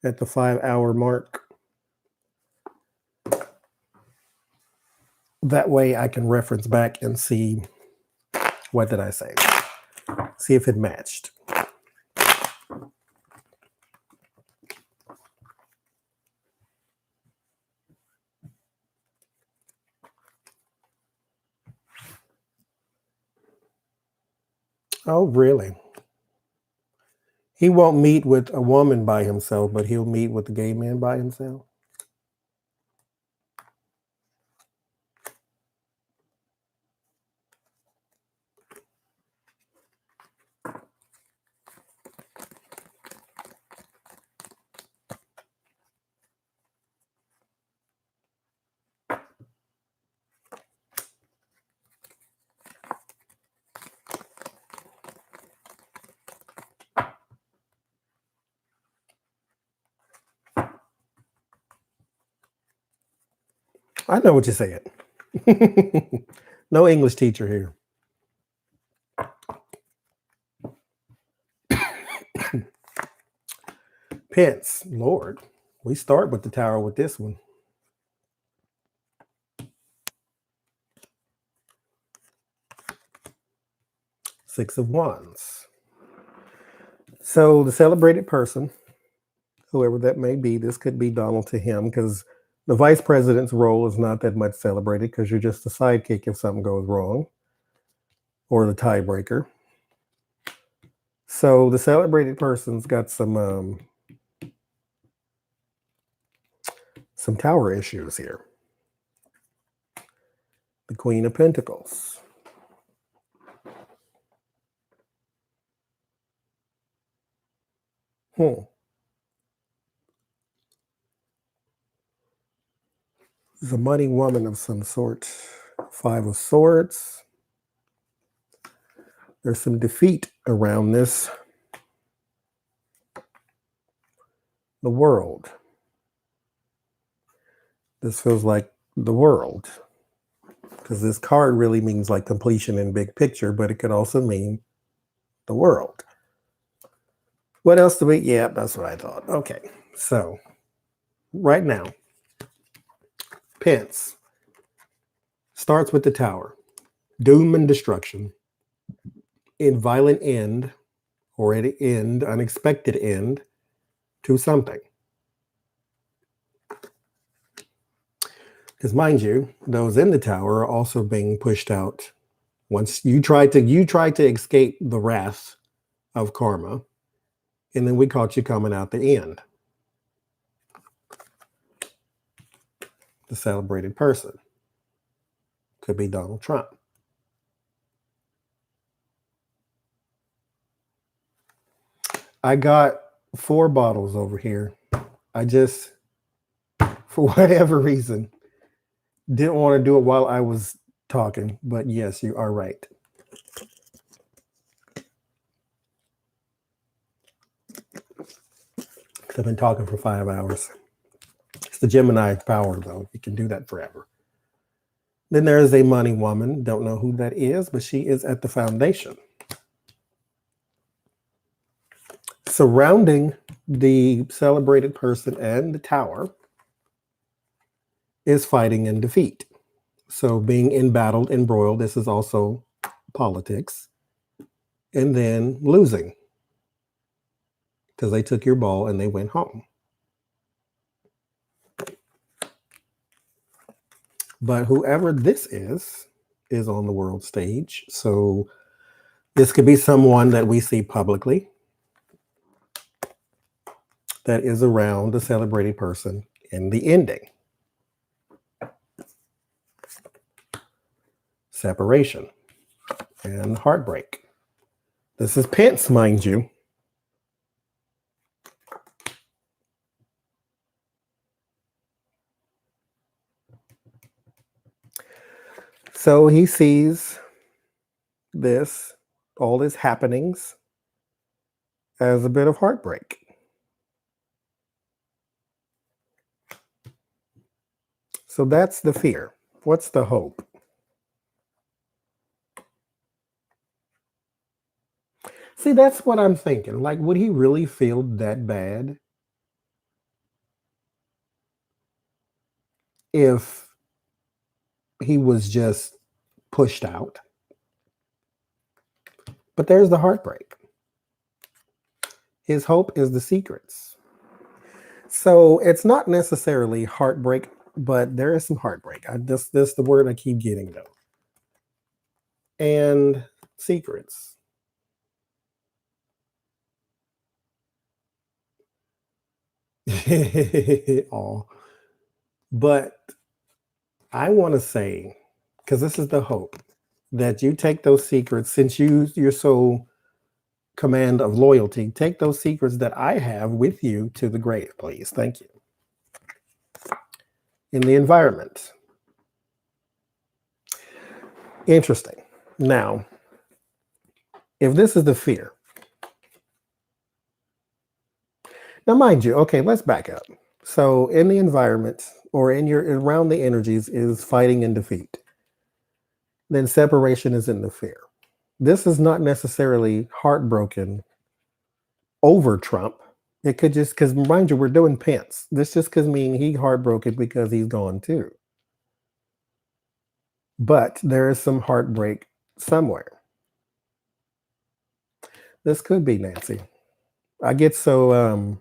At the 5-hour mark. That way I can reference back and see what did I say. See if it matched. Oh, really? He won't meet with a woman by himself, but he'll meet with a gay man by himself. I know what you're saying. No English teacher here. Pence, Lord, we start with the tower with this one. Six of Wands. So the celebrated person, whoever that may be, this could be Donald to him, because the vice president's role is not that much celebrated because you're just a sidekick if something goes wrong, or the tiebreaker. So the celebrated person's got some tower issues here. The Queen of Pentacles. There's a money woman of some sort. Five of Swords. There's some defeat around this. The World. This feels like the world, because this card really means like completion in big picture, but it could also mean the world. What else do we? Yeah, that's what I thought. Okay, so right now, Pence starts with the Tower. Doom and destruction. In violent end, or at end, unexpected end to something. Because mind you, those in the Tower are also being pushed out. Once you try to escape the wrath of karma, and then we caught you coming out the end. The celebrated person could be Donald Trump. I got 4 bottles over here. I just, for whatever reason, didn't want to do it while I was talking, but yes, you are right. I've been talking for 5 hours. It's the Gemini power, though. You can do that forever. Then there is a money woman. Don't know who that is, but she is at the foundation. Surrounding the celebrated person and the Tower is fighting and defeat. So being embattled, embroiled, this is also politics. And then losing, because they took your ball and they went home. But whoever this is on the world stage. So this could be someone that we see publicly that is around the celebrated person in the ending. Separation and heartbreak. This is Pence, mind you. So he sees this, all his happenings, as a bit of heartbreak. So that's the fear. What's the hope? See, that's what I'm thinking. Like, would he really feel that bad if he was just pushed out? But there's the heartbreak. His hope is the secrets. So it's not necessarily heartbreak, but there is some heartbreak. This is the word I keep getting, though. And secrets. All. But I want to say, because this is the hope, that you take those secrets, since you're so command of loyalty, take those secrets that I have with you to the grave, please. Thank you. In the environment. Interesting. Now, if this is the fear, now mind you, okay, let's back up. So in the environment, or in your around the energies is fighting and defeat. Then separation is in the fear. This is not necessarily heartbroken over Trump. It could just, because mind you, we're doing Pence. This just could mean he heartbroken because he's gone too. But there is some heartbreak somewhere. This could be Nancy. I get so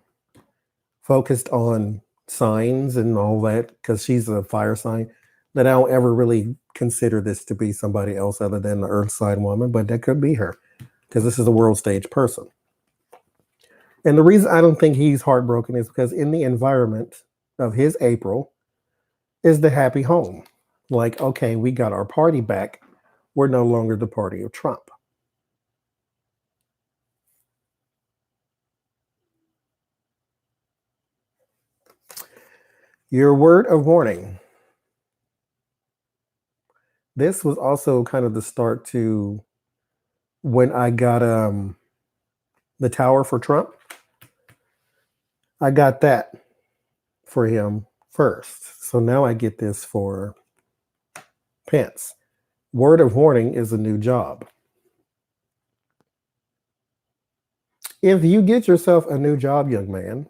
focused on signs and all that because she's a fire sign that I don't ever really consider this to be somebody else other than the earth sign woman, but that could be her because this is a world stage person. And the reason I don't think he's heartbroken is because in the environment of his April is the happy home. Like, okay, we got our party back. We're no longer the party of Trump. Your word of warning. This was also kind of the start to when I got the tower for Trump. I got that for him first. So now I get this for Pence. Word of warning is a new job. If you get yourself a new job, young man,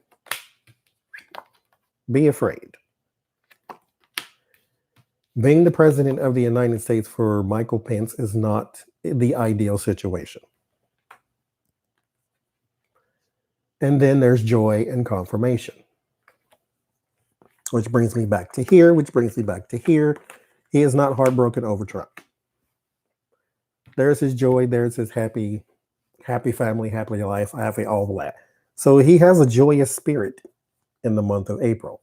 be afraid. Being the president of the United States for Michael Pence is not the ideal situation. And then there's joy and confirmation. Which brings me back to here, which brings me back to here. He is not heartbroken over Trump. There's his joy, there's his happy family, happy life, happy all that. So he has a joyous spirit in the month of April.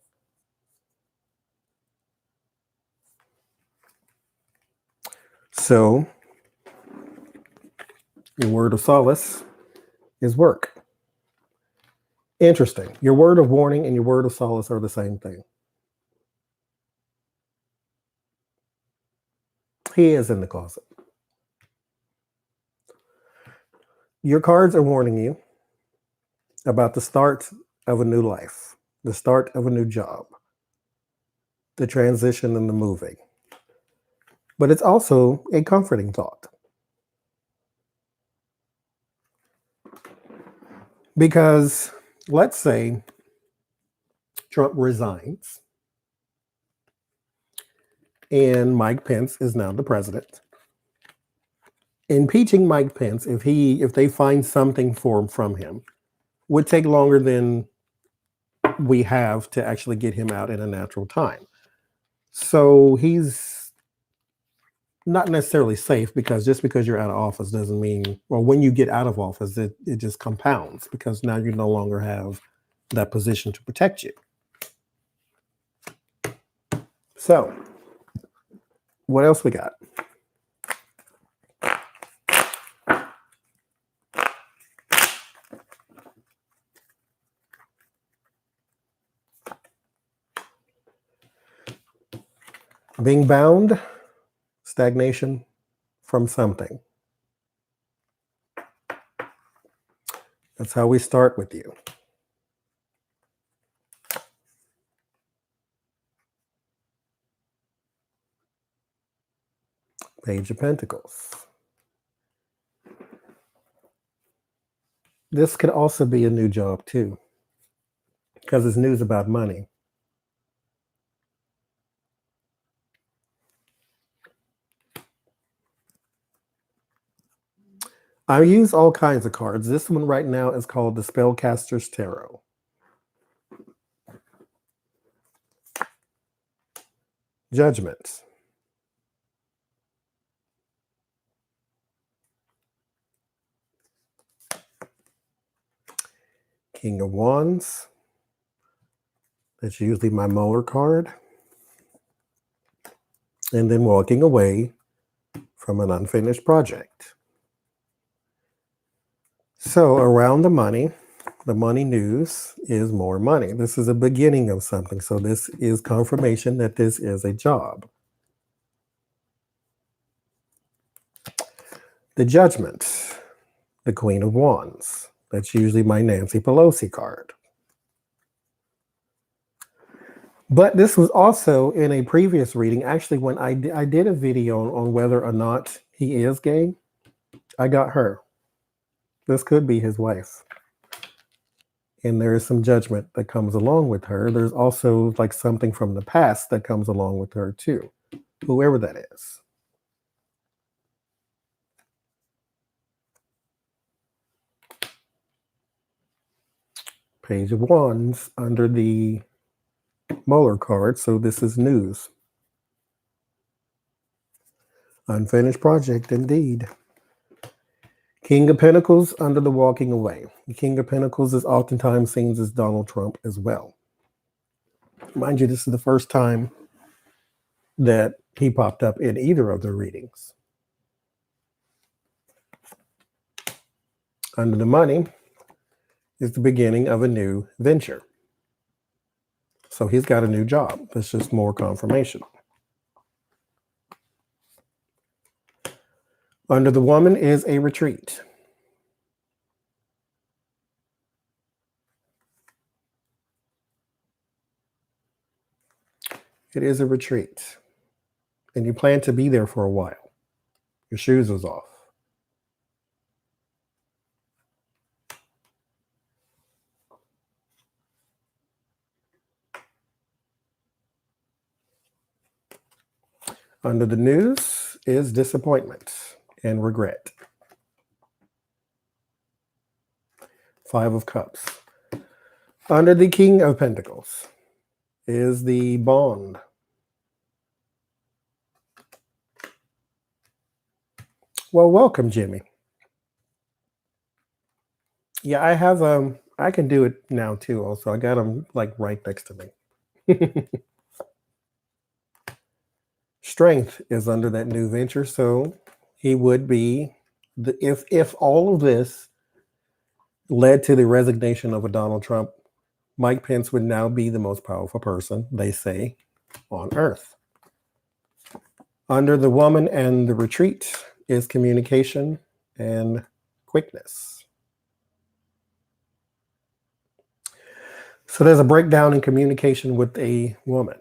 So your word of solace is work. Interesting. Your word of warning and your word of solace are the same thing. He is in the closet. Your cards are warning you about the start of a new life, the start of a new job, the transition and the moving. But it's also a comforting thought. Because let's say Trump resigns and Mike Pence is now the president. Impeaching Mike Pence, if they find something from him, would take longer than we have to actually get him out in a natural time. So he's not necessarily safe, because just because you're out of office doesn't mean, well, when you get out of office, it just compounds, because now you no longer have that position to protect you. So what else we got? Being bound, stagnation from something. That's how we start with you. Page of Pentacles. This could also be a new job too, because it's news about money. I use all kinds of cards. This one right now is called the Spellcaster's Tarot. Judgment. King of Wands. That's usually my Mueller card. And then walking away from an unfinished project. So around the money news is more money. This is a beginning of something. So this is confirmation that this is a job. The Judgment, the Queen of Wands. That's usually my Nancy Pelosi card. But this was also in a previous reading. Actually, when I did a video on whether or not he is gay, I got her. This could be his wife. And there is some judgment that comes along with her. There's also like something from the past that comes along with her too, whoever that is. Page of Wands under the Mueller card. So this is news. Unfinished project indeed. King of Pentacles under the walking away. The King of Pentacles is oftentimes seen as Donald Trump as well. Mind you, this is the first time that he popped up in either of the readings. Under the money is the beginning of a new venture. So he's got a new job. That's just more confirmation. Under the woman is a retreat. It is a retreat. And you plan to be there for a while. Your shoes is off. Under the news is disappointment and regret. 5 of Cups. Under the King of Pentacles is the bond. Well, welcome, Jimmy. Yeah, I have I can do it now too. Also, I got them like right next to me. Strength is under that new venture, so he would be if all of this led to the resignation of a Donald Trump, Mike Pence would now be the most powerful person, they say, on earth. Under the woman and the retreat is communication and quickness. So there's a breakdown in communication with a woman.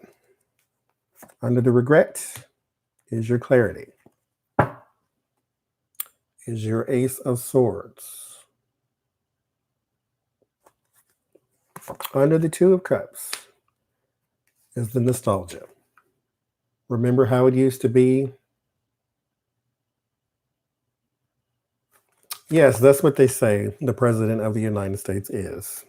Under the regret is your clarity, is your Ace of Swords. Under the Two of Cups is the nostalgia. Remember how it used to be? Yes, that's what they say the President of the United States is.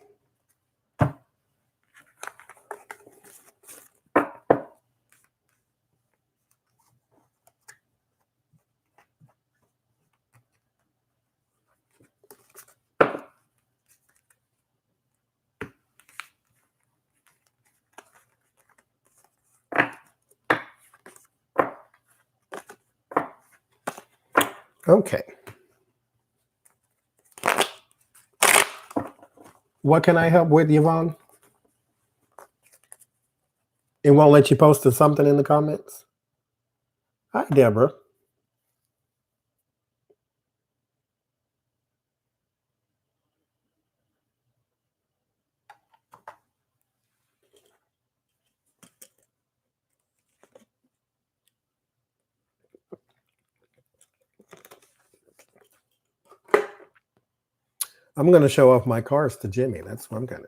Okay. What can I help with, Yvonne? It won't let you post something in the comments? Hi, Deborah. I'm going to show off my cars to Jimmy. That's what I'm going to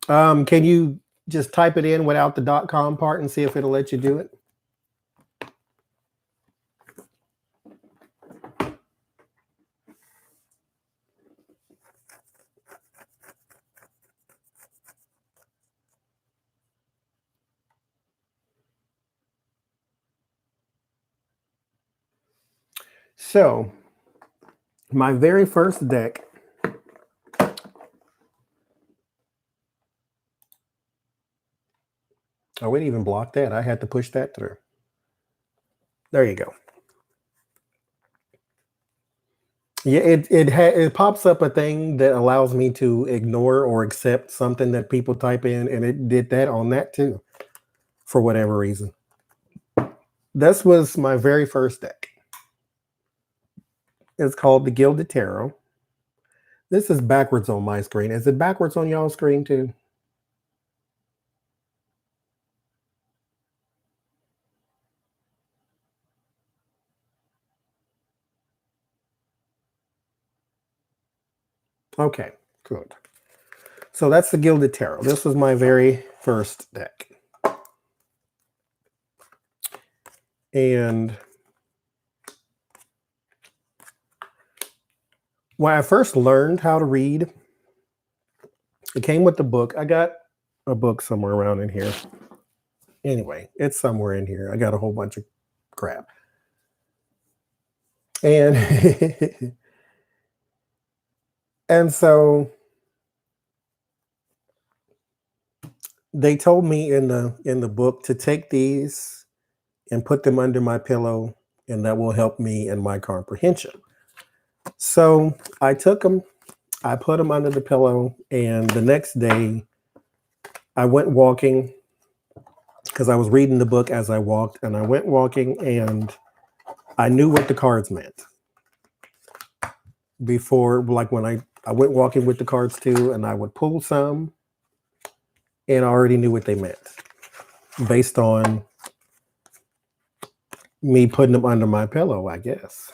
do. Can you just type it in without the .com part and see if it'll let you do it? So, my very first deck oh, it even blocked that. I had to push that through. There you go. Yeah, it pops up a thing that allows me to ignore or accept something that people type in, and it did that on that too, for whatever reason. This was my very first deck. is called the Gilded Tarot. This is backwards on my screen. Is it backwards on y'all's screen too? Okay, good. So that's the Gilded Tarot. This was my very first deck. And when I first learned how to read, it came with the book. I got a book somewhere around in here. Anyway, it's somewhere in here. I got a whole bunch of crap. And and so they told me in the book to take these and put them under my pillow, and that will help me in my comprehension. So I took them, I put them under the pillow, and the next day I went walking because I was reading the book as I walked, and I went walking and I knew what the cards meant before, like when I went walking with the cards too, and I would pull some and I already knew what they meant based on me putting them under my pillow, I guess.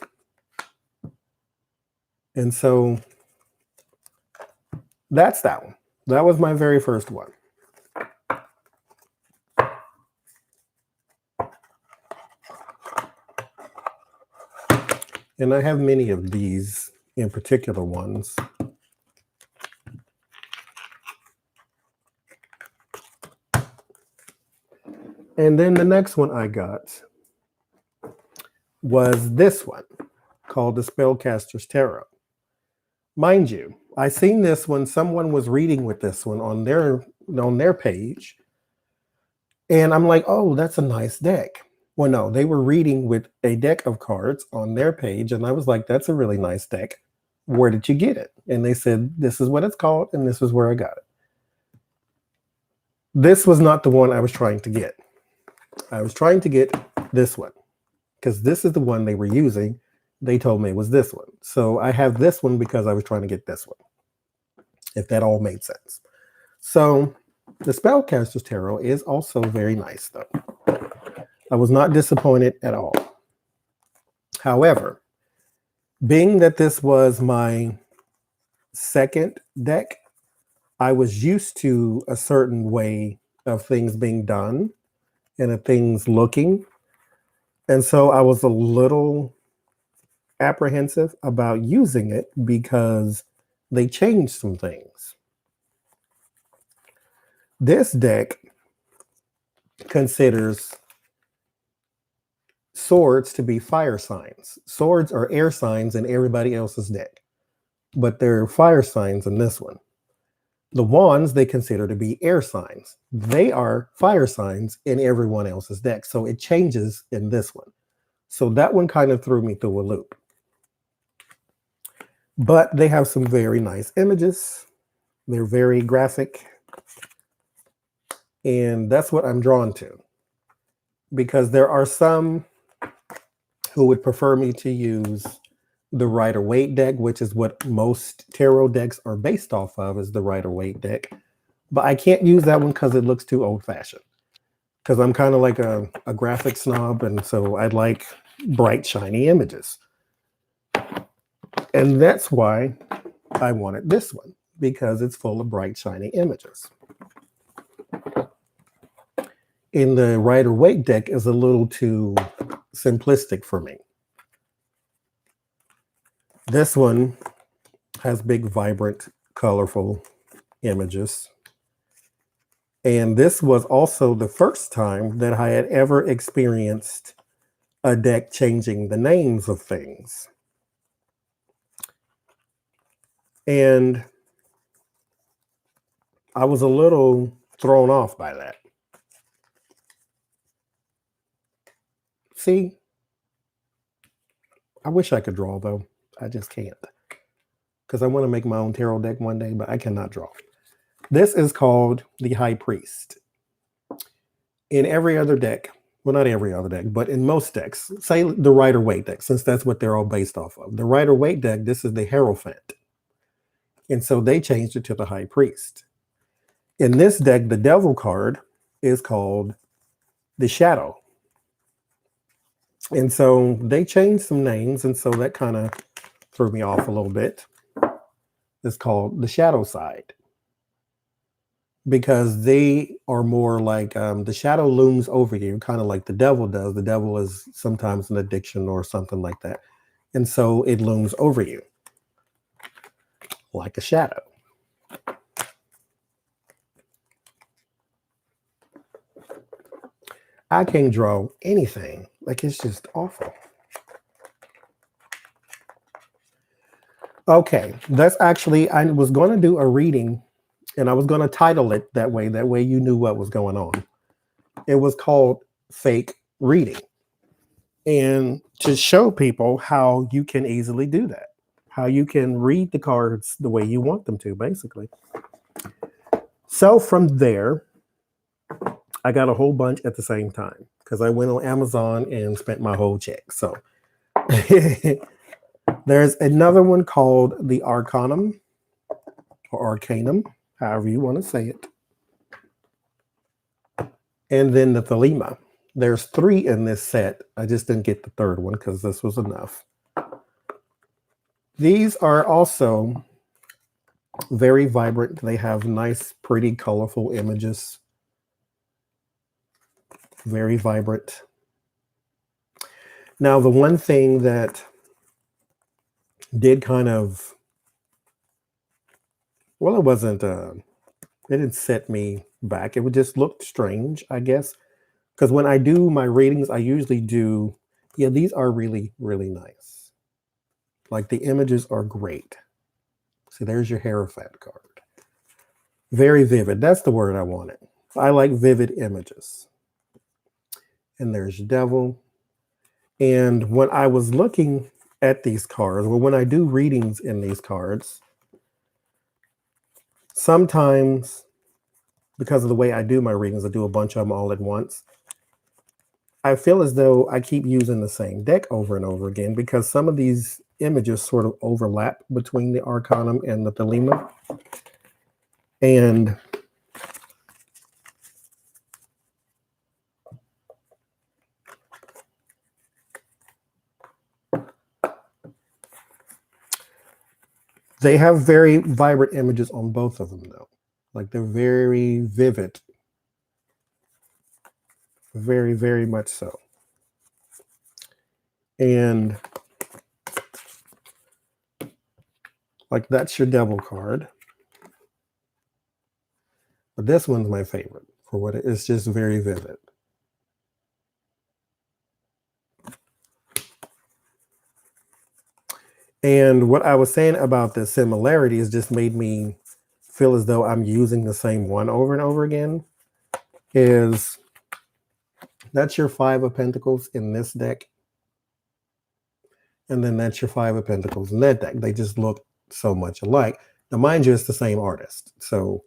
And so that's that one. That was my very first one. And I have many of these in particular ones. And then the next one I got was this one called the Spellcaster's Tarot. Mind you, I seen this one, someone was reading with this one on their page. And I'm like, oh, that's a nice deck. Well, no, they were reading with a deck of cards on their page. And I was like, that's a really nice deck. Where did you get it? And they said, this is what it's called. And this is where I got it. This was not the one I was trying to get. I was trying to get this one because this is the one they were using. They told me it was this one. So I have this one because I was trying to get this one, if that all made sense. So the Spellcaster's Tarot is also very nice, though. I was not disappointed at all. However, being that this was my second deck, I was used to a certain way of things being done and of things looking. And so I was a little apprehensive about using it because they changed some things. This deck considers swords to be fire signs. Swords are air signs in everybody else's deck, but they're fire signs in this one. The wands they consider to be air signs. They are fire signs in everyone else's deck. So it changes in this one. So that one kind of threw me through a loop. But they have some very nice images. They're very graphic. And that's what I'm drawn to. Because there are some who would prefer me to use the Rider-Waite deck, which is what most tarot decks are based off of, is the Rider-Waite deck. But I can't use that one because it looks too old-fashioned. Because I'm kind of like a graphic snob, and so I like bright, shiny images. And that's why I wanted this one, because it's full of bright, shiny images. In the Rider-Waite deck is a little too simplistic for me. This one has big, vibrant, colorful images. And this was also the first time that I had ever experienced a deck changing the names of things. And I was a little thrown off by that. See, I wish I could draw, though. I just can't. Because I want to make my own tarot deck one day, but I cannot draw. This is called the High Priest. In every other deck, well, not every other deck, but in most decks, say the Rider-Waite deck, since that's what they're all based off of. The Rider-Waite deck, this is the Hierophant. And so they changed it to the High Priest. In this deck, the Devil card is called the Shadow. And so they changed some names, and so that kind of threw me off a little bit. It's called the Shadow side, because they are more like the shadow looms over you, kind of like the devil does. The devil is sometimes an addiction or something like that. And so it looms over you like a shadow. I can't draw anything. Like, it's just awful. Okay, that's actually, I was going to do a reading and I was going to title it that way. That way you knew what was going on. It was called Fake Reading. And to show people how you can easily do that, how you can read the cards the way you want them to, basically. So from there, I got a whole bunch at the same time because I went on Amazon and spent my whole check. So there's another one called the Arcanum or Arcanum, however you want to say it. And then the Thelema. There's 3 in this set. I just didn't get the third one because this was enough. These are also very vibrant. They have nice, pretty, colorful images. Very vibrant. Now, the one thing that did kind of, well, it wasn't, it didn't set me back. It would just look strange, I guess. Because when I do my readings, I usually do, yeah, these are really, really nice. Like, the images are great. See, there's your Hierophant card. Very vivid. That's the word I wanted. I like vivid images. And there's Devil. And when I was looking at these cards, well, when I do readings in these cards, sometimes, because of the way I do my readings, I do a bunch of them all at once. I feel as though I keep using the same deck over and over again because some of these images sort of overlap between the Arcanum and the Thelema. And they have very vibrant images on both of them, though. Like, they're very vivid. Very, very much so. And like, that's your Devil card. But this one's my favorite for what it is, just very vivid. And what I was saying about the similarities just made me feel as though I'm using the same one over and over again. Is that's your 5 of Pentacles in this deck. And then that's your 5 of Pentacles in that deck. They just look so much alike. Now, mind you, it's the same artist. So,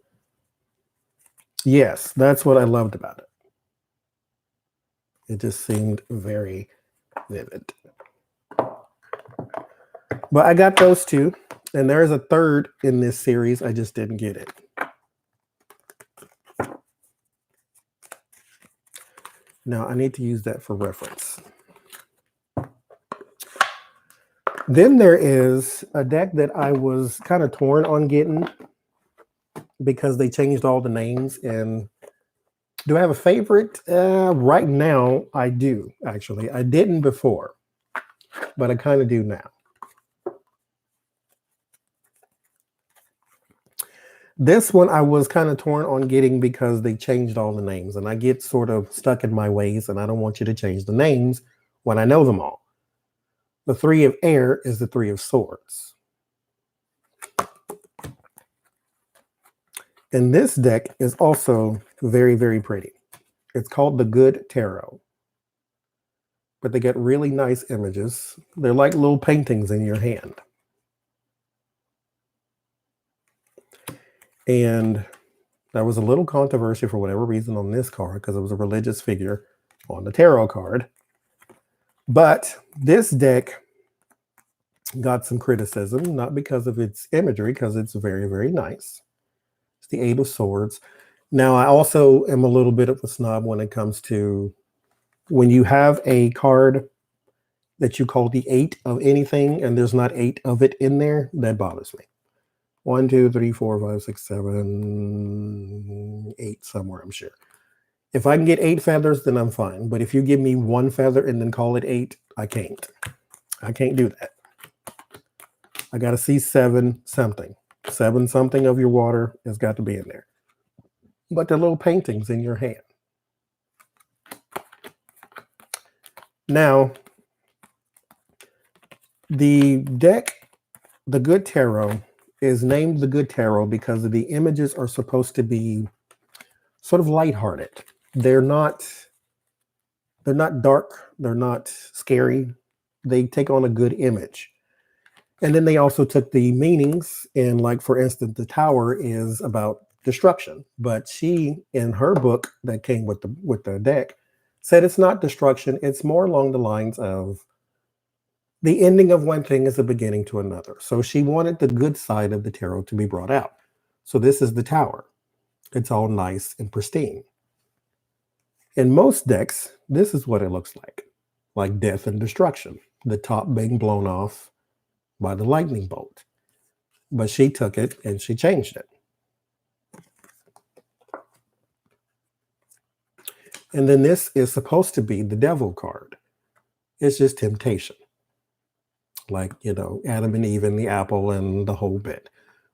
yes, that's what I loved about it. It just seemed very vivid. But I got those 2. And there is a third in this series. I just didn't get it. Now, I need to use that for reference. Then there is a deck that I was kind of torn on getting because they changed all the names. And do I have a favorite? Right now, I do, actually. I didn't before, but I kind of do now. This one I was kind of torn on getting because they changed all the names. And I get sort of stuck in my ways, and I don't want you to change the names when I know them all. The 3 of Air is the 3 of Swords. And this deck is also very, very pretty. It's called the Good Tarot. But they get really nice images. They're like little paintings in your hand. And there was a little controversy for whatever reason on this card because it was a religious figure on the tarot card. But this deck got some criticism, not because of its imagery, because it's very, very nice. It's the Eight of Swords. Now, I also am a little bit of a snob when it comes to when you have a card that you call the eight of anything and there's not eight of it in there, that bothers me. 1, 2, 3, 4, 5, 6, 7, 8 somewhere, I'm sure. If I can get 8 feathers, then I'm fine. But if you give me 1 feather and then call it 8, I can't. I can't do that. I got to see 7 something. 7 something of your water has got to be in there. But the little paintings in your hand. Now, the deck, the Good Tarot, is named the Good Tarot because the images are supposed to be sort of lighthearted. They're not dark. They're not scary. They take on a good image. And then they also took the meanings, and like, for instance, the Tower is about destruction. But she, in her book that came with the deck, said it's not destruction. It's more along the lines of the ending of one thing is the beginning to another. So she wanted the good side of the tarot to be brought out. So this is the Tower. It's all nice and pristine. In most decks, this is what it looks like death and destruction, the top being blown off by the lightning bolt. But she took it and she changed it. And then this is supposed to be the devil card. It's just temptation. Like, Adam and Eve and the apple and the whole bit.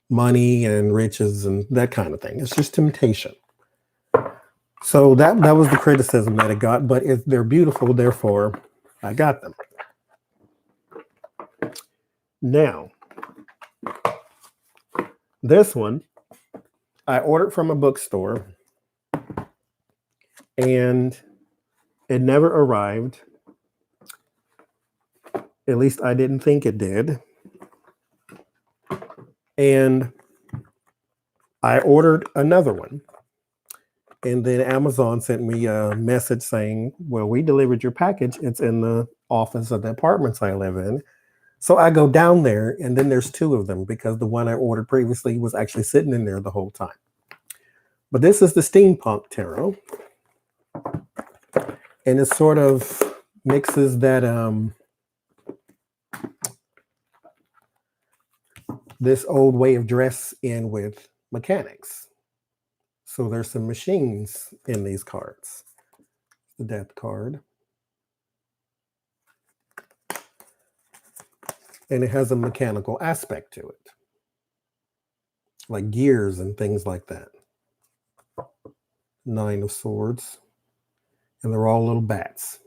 Money and riches and that kind of thing. It's just temptation. So that was the criticism that it got, but they're beautiful, therefore I got them. Now, this one I ordered from a bookstore and it never arrived. At least I didn't think it did. And I ordered another one. And then Amazon sent me a message saying, well, we delivered your package. It's in the office of the apartments I live in. So I go down there, and then there's 2 of them because the one I ordered previously was actually sitting in there the whole time. But this is the Steampunk Tarot. And it sort of mixes that this old way of dress in with mechanics. So there's some machines in these cards. The Death card. And it has a mechanical aspect to it. Like gears and things like that. 9 of Swords. And they're all little bats.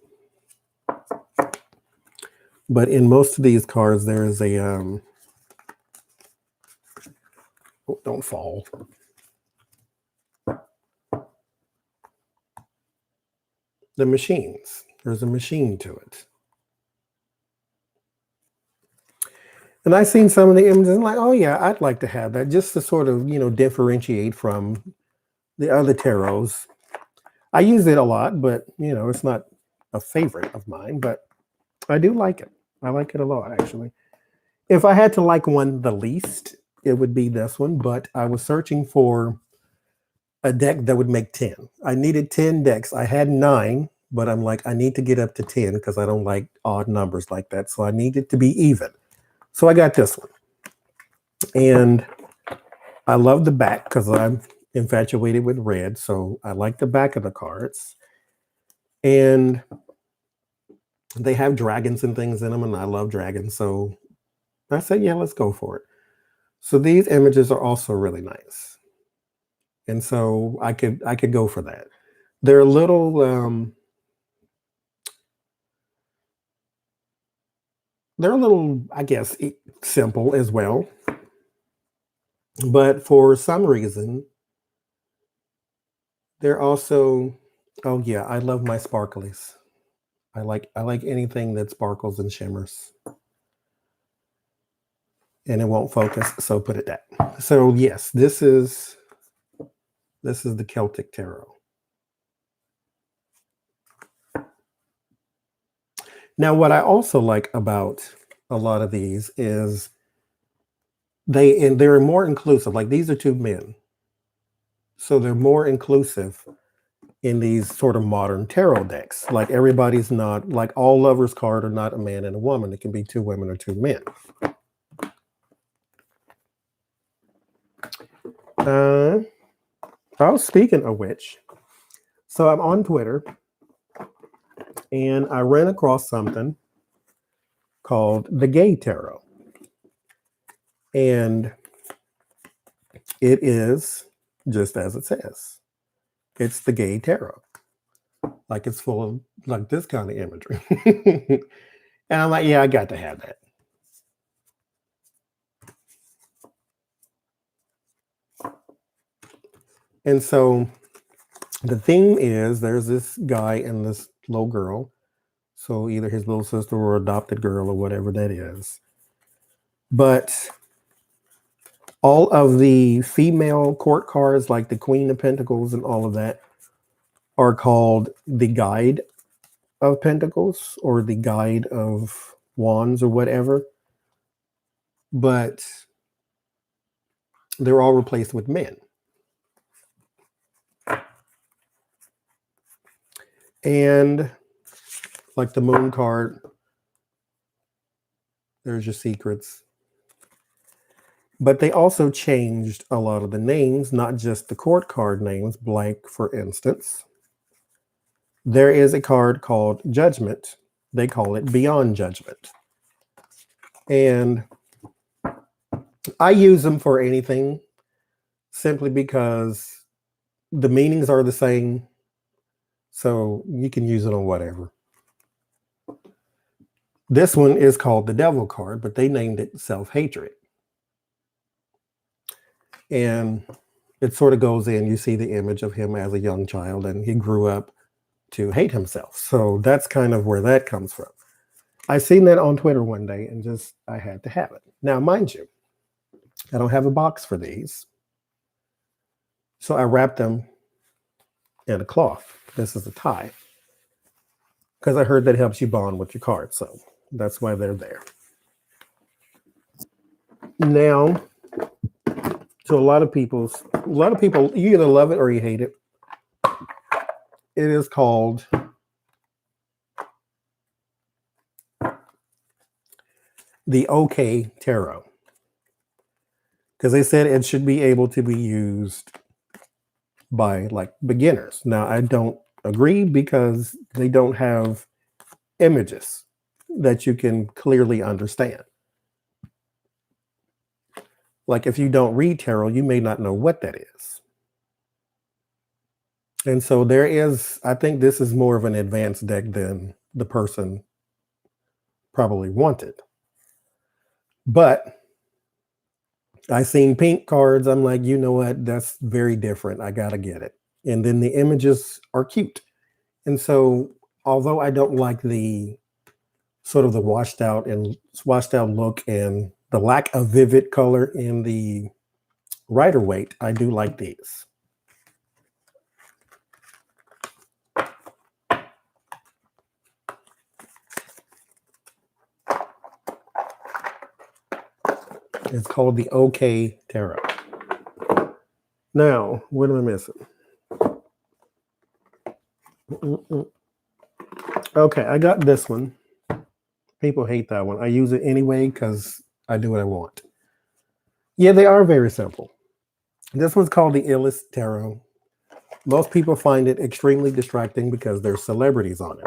But in most of these cards, there is a... oh, don't fall. The machines. There's a machine to it. And I've seen some of the images and like, oh yeah, I'd like to have that just to sort of, differentiate from the other tarots. I use it a lot, but it's not a favorite of mine, but I do like it. I like it a lot, actually. If I had to like one the least, it would be this one, but I was searching for a deck that would make 10. I needed 10 decks. I had 9, but I'm like, I need to get up to 10 because I don't like odd numbers like that. So I need it to be even. So I got this one. And I love the back because I'm infatuated with red. So I like the back of the cards. And they have dragons and things in them, and I love dragons. So I said, yeah, let's go for it. So these images are also really nice. And so I could go for that. They're a little I guess, simple as well. But for some reason, they're also, oh yeah, I love my sparklies. I like anything that sparkles and shimmers. And it won't focus, so put it that. So yes, this is the Celtic Tarot. Now, what I also like about a lot of these is they're more inclusive. Like these are two men, so they're more inclusive in these sort of modern tarot decks. Like everybody's not like all lovers card are not a man and a woman. It can be two women or two men. Speaking of which, so I'm on Twitter and I ran across something called the Gay Tarot. And it is just as it says. It's the Gay Tarot. Like it's full of like this kind of imagery. And I'm like, yeah, I got to have that. And so the theme is there's this guy and this little girl. So either his little sister or adopted girl or whatever that is. But all of the female court cards, like the Queen of Pentacles and all of that, are called the Guide of Pentacles or the Guide of Wands or whatever. But they're all replaced with men. And like the Moon card, there's your secrets. But they also changed a lot of the names, not just the court card names, like for instance, there is a card called Judgment. They call it Beyond Judgment. And I use them for anything simply because the meanings are the same. So you can use it on whatever. This one is called the Devil card, but they named it Self-Hatred. And it sort of goes in, you see the image of him as a young child, and he grew up to hate himself. So that's kind of where that comes from. I seen that on Twitter one day and just, I had to have it. Now, mind you, I don't have a box for these. So I wrapped them in a cloth. This is a tie. Because I heard that helps you bond with your cards. So that's why they're there. Now, so a lot of people, you either love it or you hate it. It is called the OK Tarot. Because they said it should be able to be used by like beginners. Now, I don't agree because they don't have images that you can clearly understand. Like if you don't read tarot, you may not know what that is. And so there is, I think this is more of an advanced deck than the person probably wanted. But I seen pink cards. I'm like, you know what? That's very different. I got to get it. And then the images are cute. And so although I don't like the sort of the washed out look and the lack of vivid color in the Rider-Waite, I do like these. It's called the OK Tarot. Now, what am I missing? Okay, I got this one. People hate that one. I use it anyway because I do what I want. Yeah, they are very simple. This one's called the Illest Tarot. Most people find it extremely distracting because there's celebrities on it.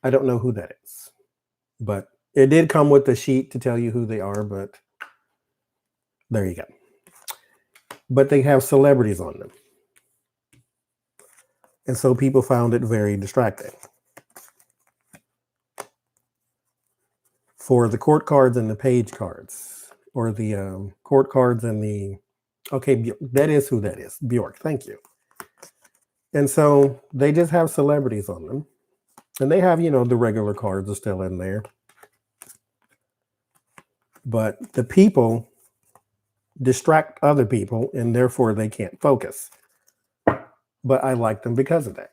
I don't know who that is, but it did come with a sheet to tell you who they are, but there you go. But they have celebrities on them. And so people found it very distracting. For the court cards and the page cards, or the court cards and the, okay, that is who that is, Bjork, thank you. And so they just have celebrities on them. And they have, the regular cards are still in there. But the people distract other people, and therefore they can't focus. But I like them because of that.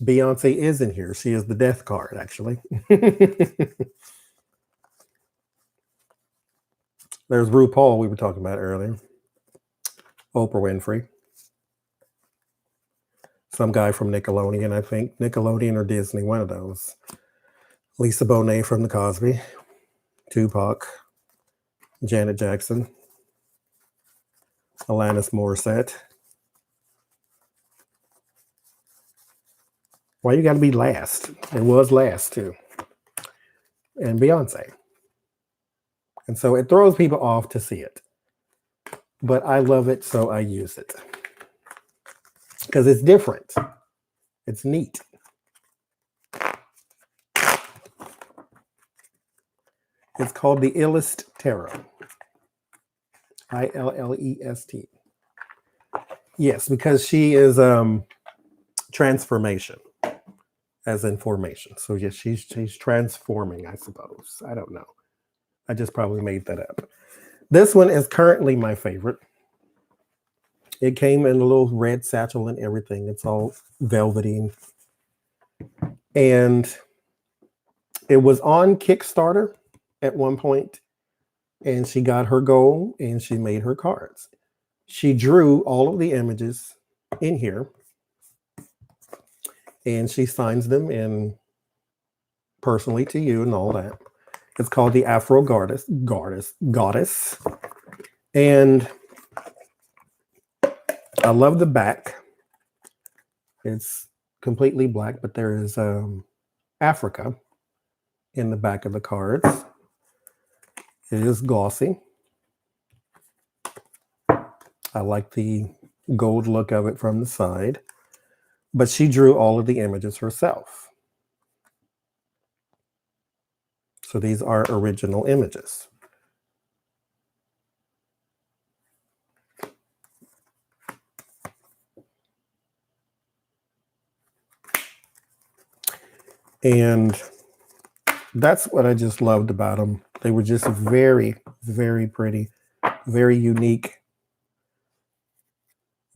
Beyonce is in here. She is the death card, actually. There's RuPaul we were talking about earlier. Oprah Winfrey. Some guy from Nickelodeon, I think. Nickelodeon or Disney, one of those. Lisa Bonet from The Cosby. Tupac. Janet Jackson. Alanis Morissette. Why you got to be last? It was last, too. And Beyonce. And so it throws people off to see it. But I love it, so I use it. Because it's different. It's neat. It's called the Illest Tarot. Illest. Yes, because she is transformation, as in formation. So yes, she's transforming, I suppose. I don't know. I just probably made that up. This one is currently my favorite. It came in a little red satchel and everything. It's all velvety. And it was on Kickstarter at one point, and she got her goal and she made her cards. She drew all of the images in here and she signs them in personally to you and all that. It's called the Afro Goddess. And I love the back. It's completely black, but there is Africa in the back of the cards. It is glossy. I like the gold look of it from the side. But she drew all of the images herself. So these are original images. And that's what I just loved about them. They were just very, very pretty, very unique.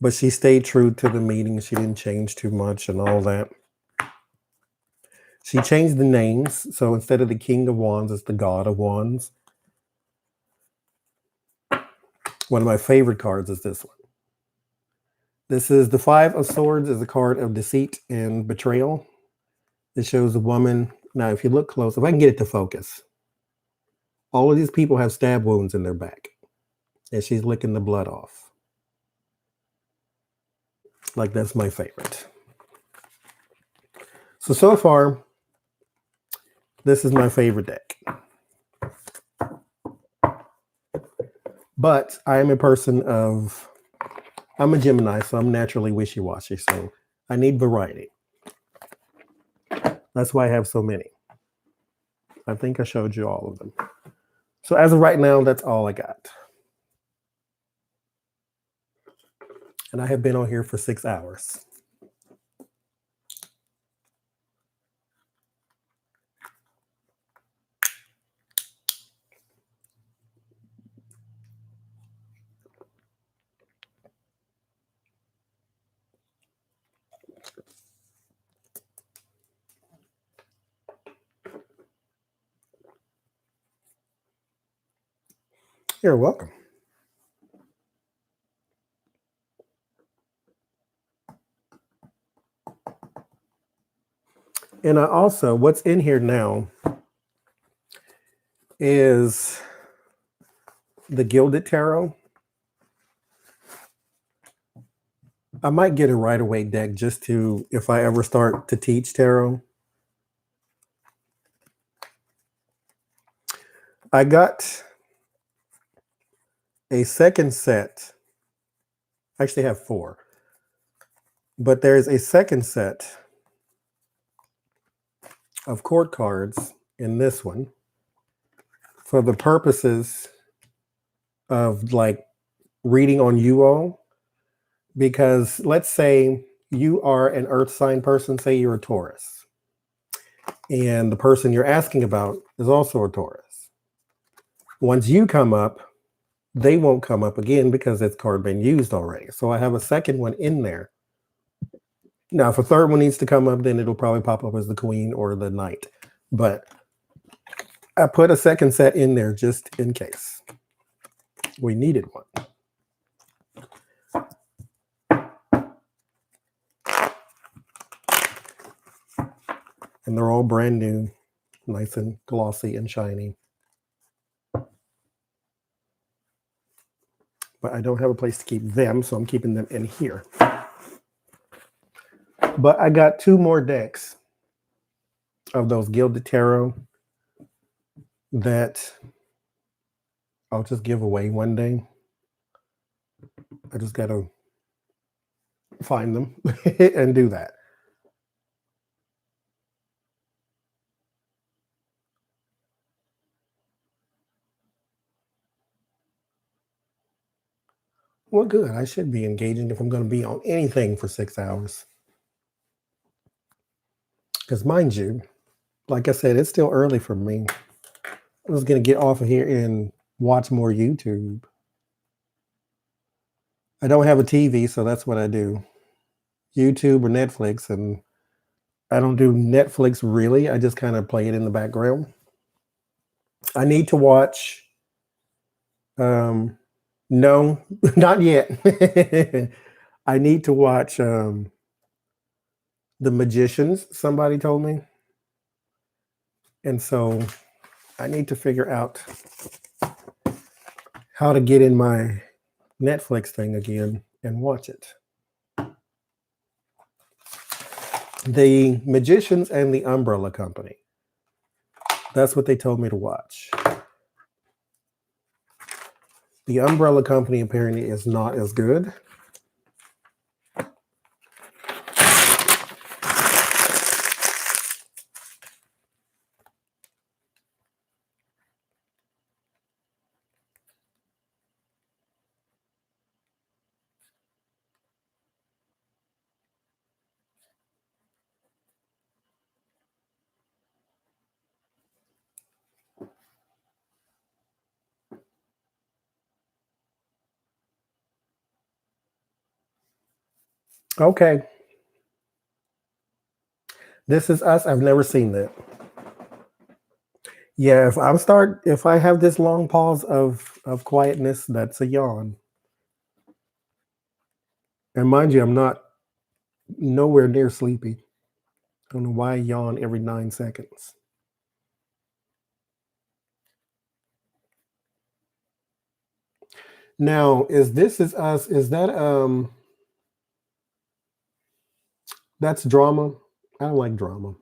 But she stayed true to the meaning. She didn't change too much and all that. She changed the names. So instead of the King of Wands, it's the God of Wands. One of my favorite cards is this one. This is the Five of Swords, is a card of deceit and betrayal. It shows a woman. Now, if you look close, if I can get it to focus, all of these people have stab wounds in their back. And she's licking the blood off. Like, that's my favorite. So far, this is my favorite deck. But I am a person of, I'm a Gemini, so I'm naturally wishy-washy. So I need variety. That's why I have so many. I think I showed you all of them. So as of right now, that's all I got. And I have been on here for 6 hours. You're welcome. And I also, what's in here now is the Gilded Tarot. I might get a Rider-Waite deck just to, if I ever start to teach tarot. I got a second set. I actually have 4. But there's a second set of court cards in this one for the purposes of like reading on you all. Because let's say you are an earth sign person, say you're a Taurus, and the person you're asking about is also a Taurus. Once you come up, they won't come up again because it's card been used already. So I have a second one in there Now, if a third one needs to come up, then it'll probably pop up as the queen or the knight. But I put a second set in there just in case we needed one. And they're all brand new, nice and glossy and shiny. But I don't have a place to keep them, so I'm keeping them in here. But I got 2 more decks of those Gilded Tarot that I'll just give away one day. I just got to find them and do that. Well, good. I should be engaging if I'm going to be on anything for 6 hours. Because mind you, like I said, it's still early for me. I was going to get off of here and watch more YouTube. I don't have a TV, so that's what I do. YouTube or Netflix, and I don't do Netflix really. I just kind of play it in the background. I need to watch. No, not yet. I need to watch The Magicians, somebody told me. And so I need to figure out how to get in my Netflix thing again and watch it. The Magicians and the Umbrella Company. That's what they told me to watch. The Umbrella Company apparently is not as good. Okay. This Is Us. I've never seen that. Yeah, if I have this long pause of quietness, that's a yawn. And mind you, I'm not nowhere near sleepy. I don't know why I yawn every 9 seconds. Now, is This Is Us, is that that's drama? I don't like drama.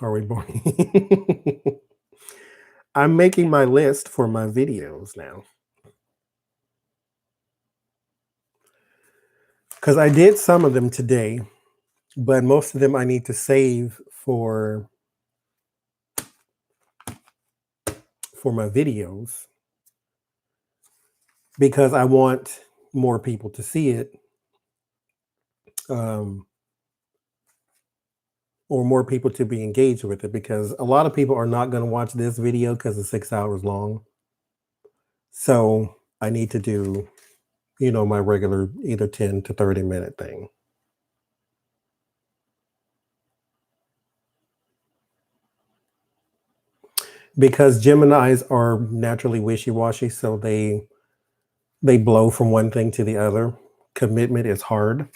Are we boring? I'm making my list for my videos now. Because I did some of them today, but most of them I need to save for my videos because I want more people to see it, or more people to be engaged with it, because a lot of people are not going to watch this video because it's 6 hours long. So I need to do, my regular either 10 to 30 minute thing. Because Geminis are naturally wishy-washy, so they blow from one thing to the other. Commitment is hard.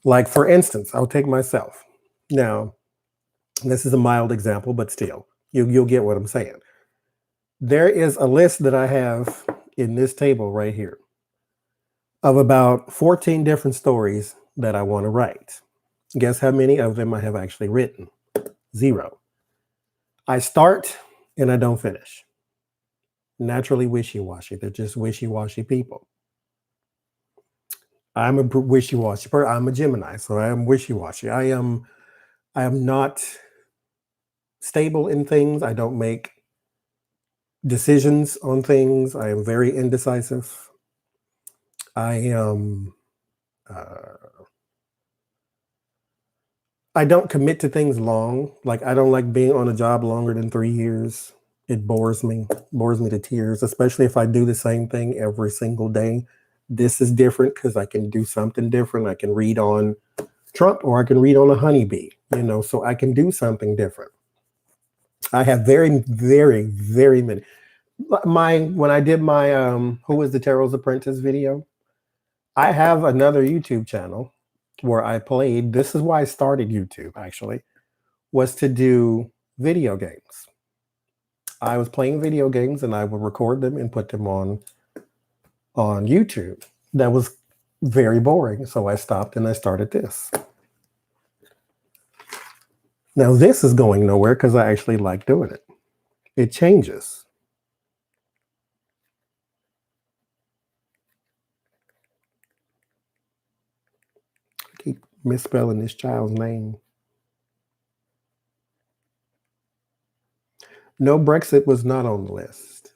Like, for instance, I'll take myself. Now, this is a mild example, but still, you'll get what I'm saying. There is a list that I have in this table right here of about 14 different stories that I want to write. Guess how many of them I have actually written? 0. I start and I don't finish. Naturally wishy-washy. They're just wishy-washy people. I'm a wishy-washy person. I'm a Gemini, so I am wishy-washy. I am not stable in things. I don't make decisions on things. I am very indecisive. I I don't commit to things long. Like I don't like being on a job longer than 3 years. It bores me to tears, especially if I do the same thing every single day. This is different because I can do something different. I can read on Trump or I can read on a honeybee, so I can do something different. I have very, very, very many. When I did my Who was the Tarotsapprentice video, I have another YouTube channel where I played. This is why I started YouTube actually, was to do video games. I was playing video games and I would record them and put them on YouTube. That was very boring. So I stopped and I started this. Now this is going nowhere because I actually like doing it. It changes. I keep misspelling this child's name. No, Brexit was not on the list.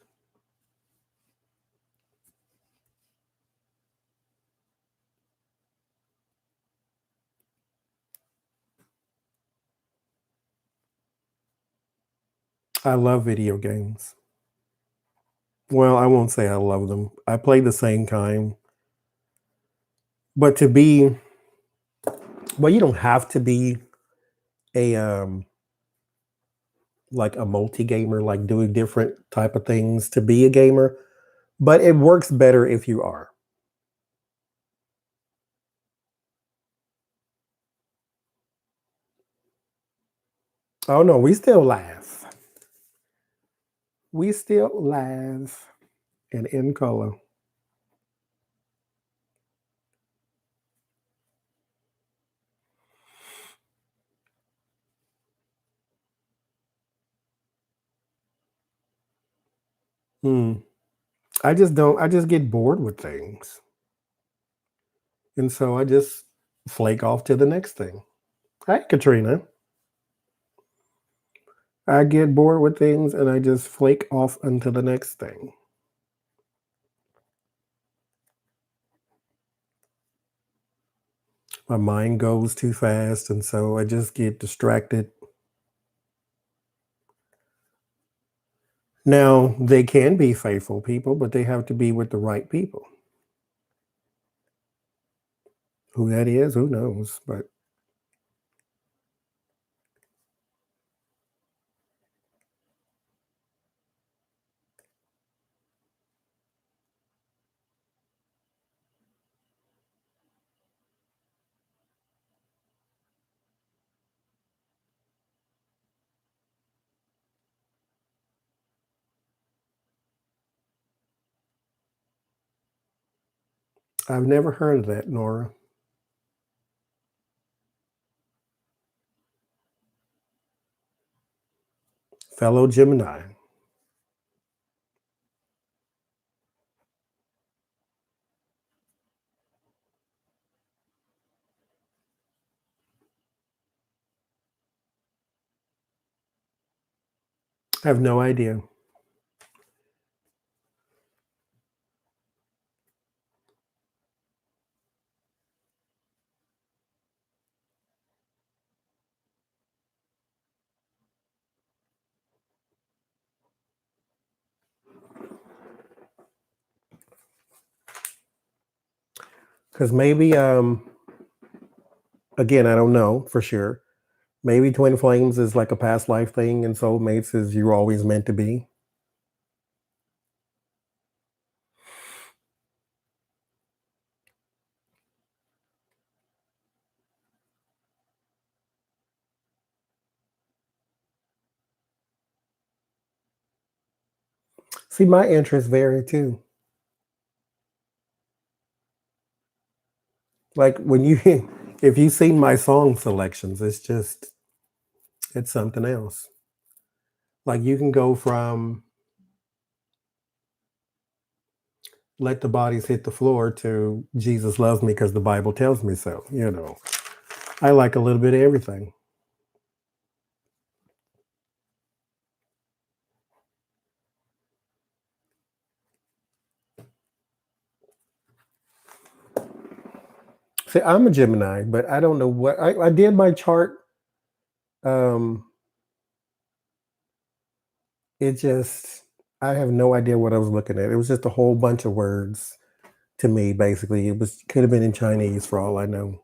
I love video games. Well, I won't say I love them. I play the same kind. But you don't have to be a like a multi-gamer, like doing different type of things to be a gamer, but it works better if you are. Oh no, we still laugh. We still laugh and in color. Hmm. I just get bored with things. And so I just flake off to the next thing. Hi, Katrina. I get bored with things and I just flake off unto the next thing. My mind goes too fast, and so I just get distracted. Now, they can be faithful people, but they have to be with the right people. Who that is, who knows? But I've never heard of that, Nora. Fellow Gemini. I have no idea. Because maybe, again, I don't know for sure. Maybe twin flames is like a past life thing, and soulmates is you're always meant to be. See, my interests vary too. Like when you, if you've seen my song selections, it's something else. Like you can go from let the bodies hit the floor to Jesus loves me because the Bible tells me so. I like a little bit of everything. See, I'm a Gemini, but I don't know what I did my chart. Um, it just I have no idea what I was looking at. It was just a whole bunch of words to me. Basically, it was could have been in Chinese for all I know.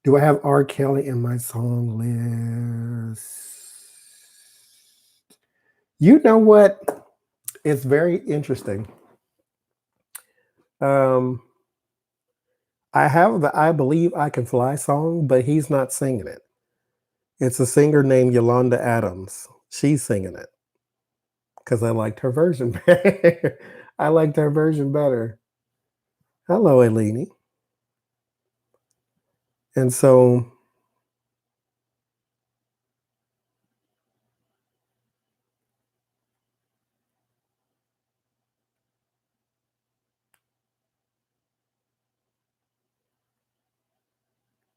Do I have R. Kelly in my song list? You know what? It's very interesting. Um, I have the I Believe I Can Fly song, but he's not singing it. It's a singer named Yolanda Adams. She's singing it because I liked her version better. I liked her version better. Hello, Eleni. And so,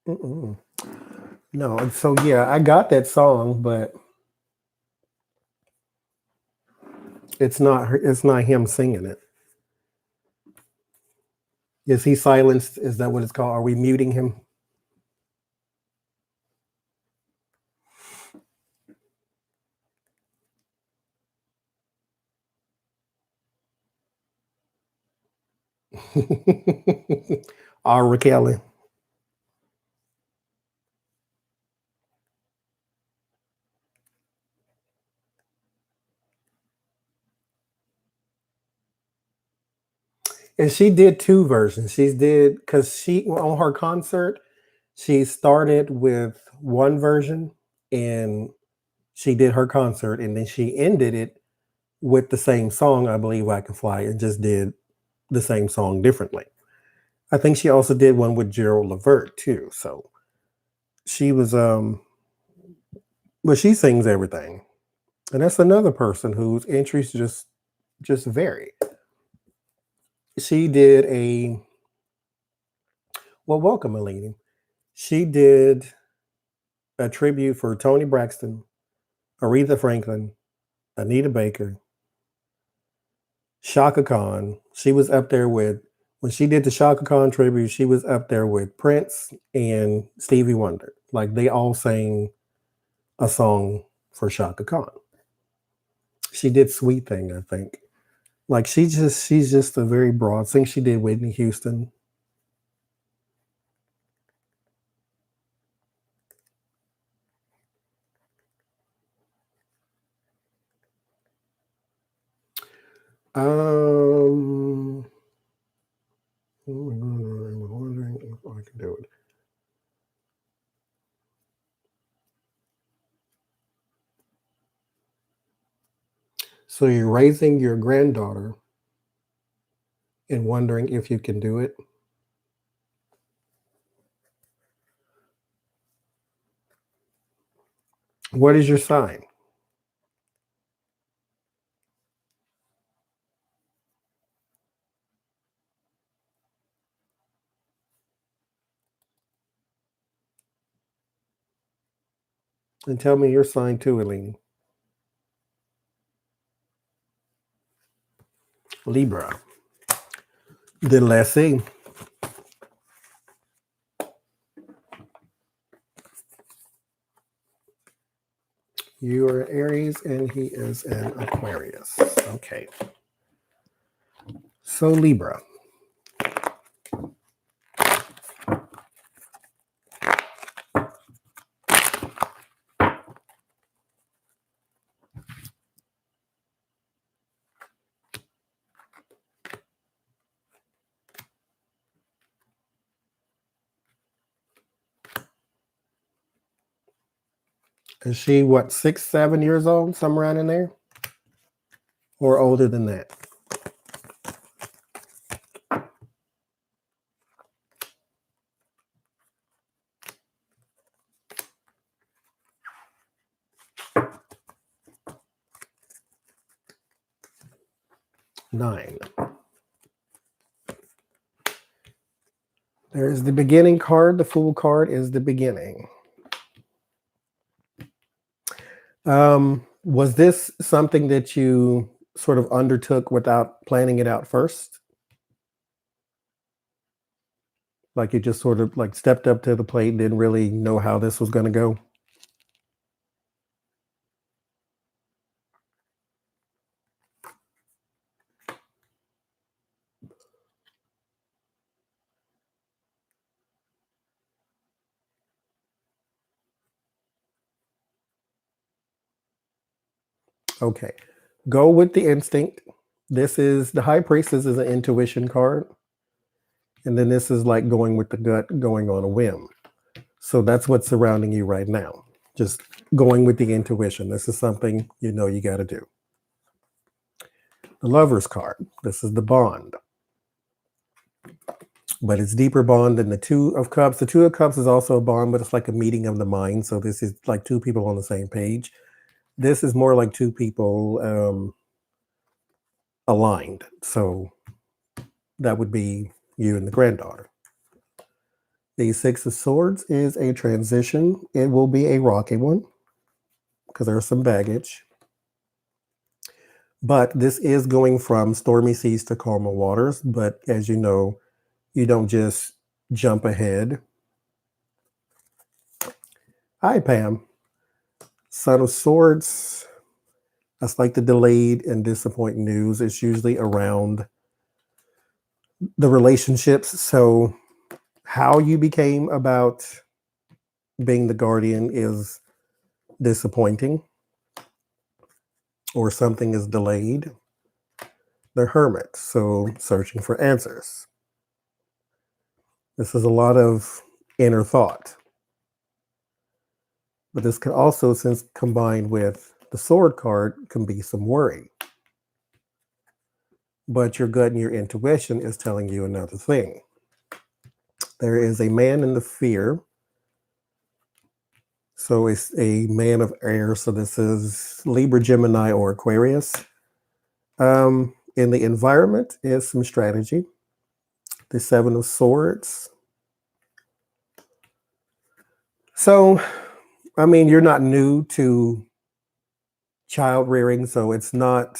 mm-mm. No, and so yeah, I got that song, but it's not her, it's not him singing it. Is he silenced? Is that what it's called? Are we muting him? R. Kelly. And she did two versions. She did because she on her concert, she started with one version and she did her concert, and then she ended it with the same song, I Believe I Can Fly, and just did the same song differently. I think she also did one with Gerald Levert too. So she was but she sings everything. And that's another person whose entries just vary. She did a well, welcome, Alini. She did a tribute for Tony Braxton, Aretha Franklin, Anita Baker, Shaka Khan. She was up there with when she did the Shaka Khan tribute. She was up there with Prince and Stevie Wonder. Like they all sang a song for Shaka Khan. She did "Sweet Thing," I think. Like she's just a very broad. I think she did Whitney Houston. Um, I'm wondering if I can do it. So you're raising your granddaughter and wondering if you can do it. What is your sign? And tell me your sign too, Eleni. Libra. Then let's see. You are Aries and he is an Aquarius. Okay. So Libra. Is she what, 6, 7 years old, somewhere around in there? Or older than that? Nine. There is the beginning card. The Fool card is the beginning. Was this something that you sort of undertook without planning it out first? Like you just sort of like stepped up to the plate, didn't really know how this was going to go? Okay. Go with the instinct. This is the High Priestess is an intuition card. And then this is like going with the gut, going on a whim. So that's what's surrounding you right now. Just going with the intuition. This is something you know you got to do. The Lover's card. This is the bond. But it's deeper bond than the Two of Cups. The Two of Cups is also a bond, but it's like a meeting of the mind. So this is like two people on the same page. This is more like two people aligned. So that would be you and the granddaughter. The Six of Swords is a transition. It will be a rocky one because there's some baggage. But this is going from stormy seas to calmer waters. But as you know, you don't just jump ahead. Hi, Pam. Son of Swords. That's like the delayed and disappointing news. It's usually around the relationships. So how you became about being the guardian is disappointing, or something is delayed. The Hermit, so searching for answers. This is a lot of inner thought. But this can also, since combined with the Sword card, can be some worry. But your gut and your intuition is telling you another thing. There is a man in the fear. So it's a man of air. So this is Libra, Gemini, or Aquarius. In the environment is some strategy. The Seven of Swords. So, I mean, you're not new to child rearing, so it's not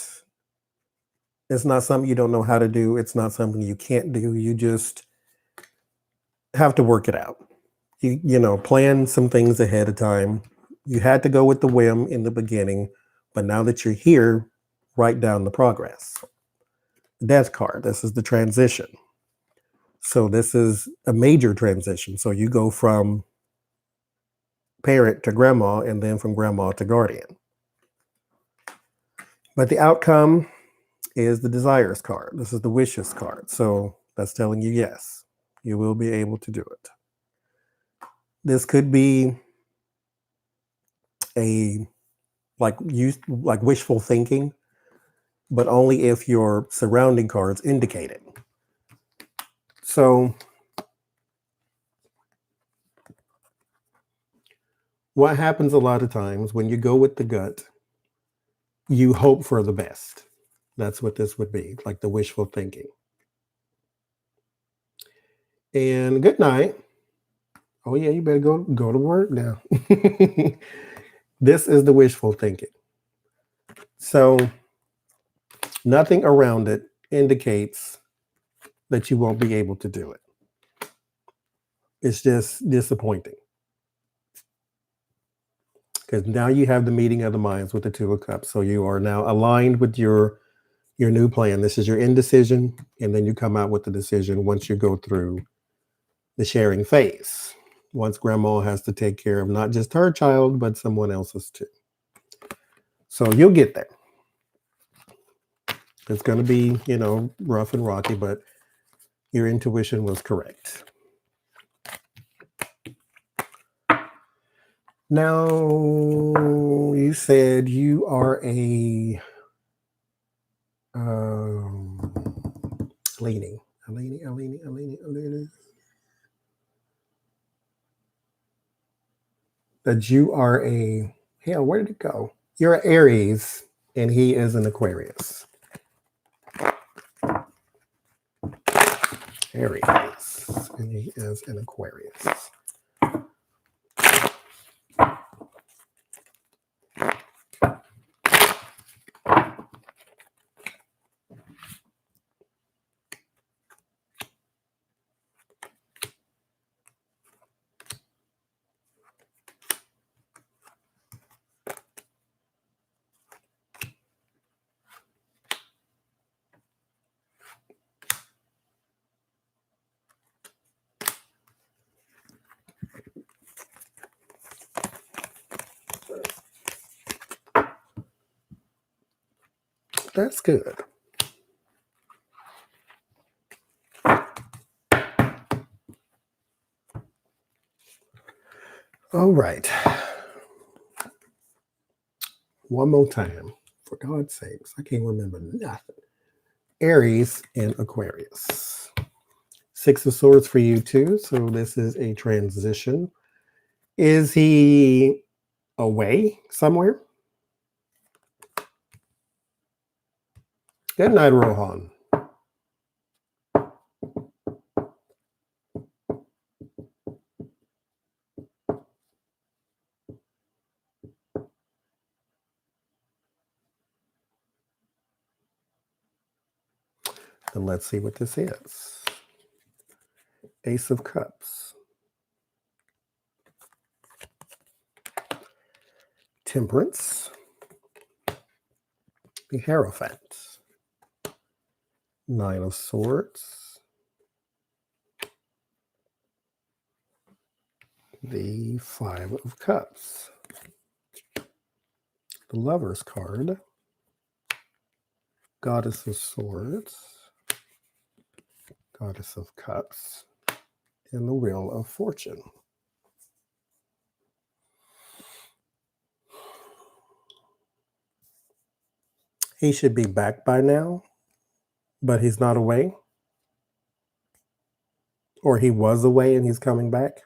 something you don't know how to do. It's not something you can't do. You just have to work it out. You know, plan some things ahead of time. You had to go with the whim in the beginning, but now that you're here, write down the progress. Death card. This is the transition. So this is a major transition. So you go from parent to grandma, and then from grandma to guardian. But the outcome is the desires card. This is the wishes card. So that's telling you, yes, you will be able to do it. This could be a like wishful thinking, but only if your surrounding cards indicate it. So what happens a lot of times when you go with the gut, you hope for the best. That's what this would be, like the wishful thinking. And good night. Oh yeah, you better go to work now. This is the wishful thinking. So nothing around it indicates that you won't be able to do it. It's just disappointing. Because now you have the meeting of the minds with the Two of Cups. So you are now aligned with your new plan. This is your indecision, and then you come out with the decision once you go through the sharing phase. Once grandma has to take care of not just her child, but someone else's too. So you'll get there. It's going to be, rough and rocky, but your intuition was correct. Now, you said you are a leaning. That you are a, hell, where did it go? You're an Aries, and he is an Aquarius. Aries, and he is an Aquarius. That's good. All right. One more time. For God's sakes, I can't remember nothing. Aries and Aquarius. Six of Swords for you too. So this is a transition. Is he away somewhere? Good night, Rohan. Then let's see what this is. Ace of Cups. Temperance. The Hierophant. Nine of Swords. The Five of Cups. The Lover's card. Goddess of Swords. Goddess of Cups. And the Wheel of Fortune. He should be back by now, but he's not away. Or he was away and he's coming back.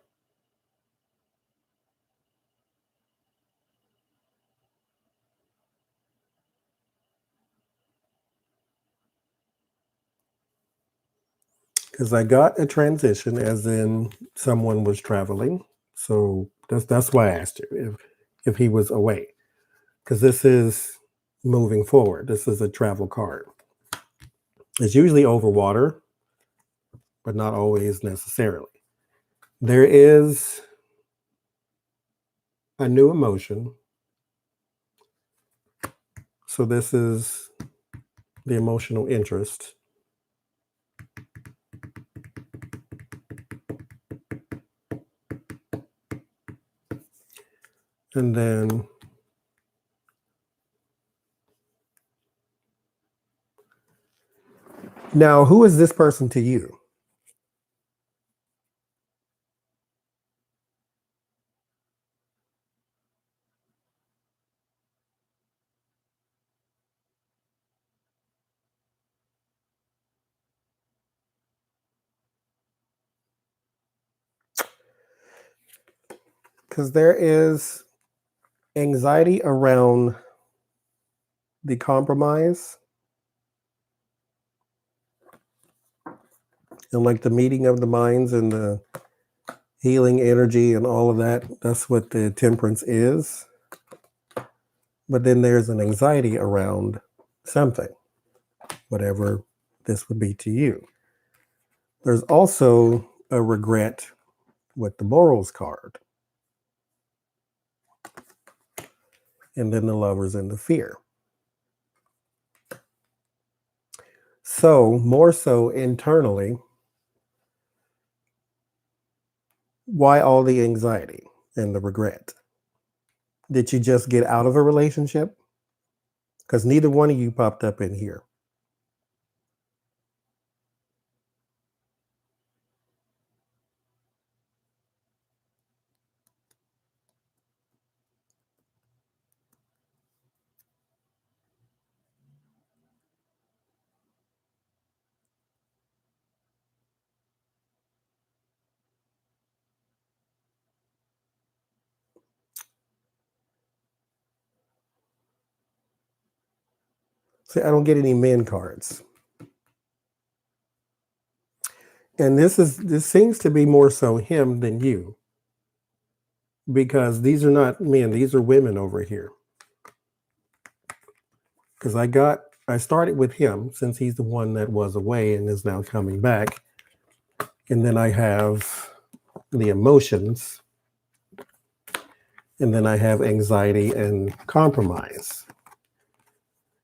Because I got a transition, as in someone was traveling. So that's why I asked you if he was away. Because this is moving forward. This is a travel card. It's usually over water, but not always necessarily. There is a new emotion. So this is the emotional interest. And then now, who is this person to you? Because there is anxiety around the compromise and like the meeting of the minds and the healing energy and all of that. That's what the temperance is. But then there's an anxiety around something, whatever this would be to you. There's also a regret with the morals card. And then the lovers and the fear. So, more so internally, why all the anxiety and the regret? Did you just get out of a relationship? Because neither one of you popped up in here. See, I don't get any men cards. And this seems to be more so him than you. Because these are not men, these are women over here. Because I started with him since he's the one that was away and is now coming back. And then I have the emotions. And then I have anxiety and compromise.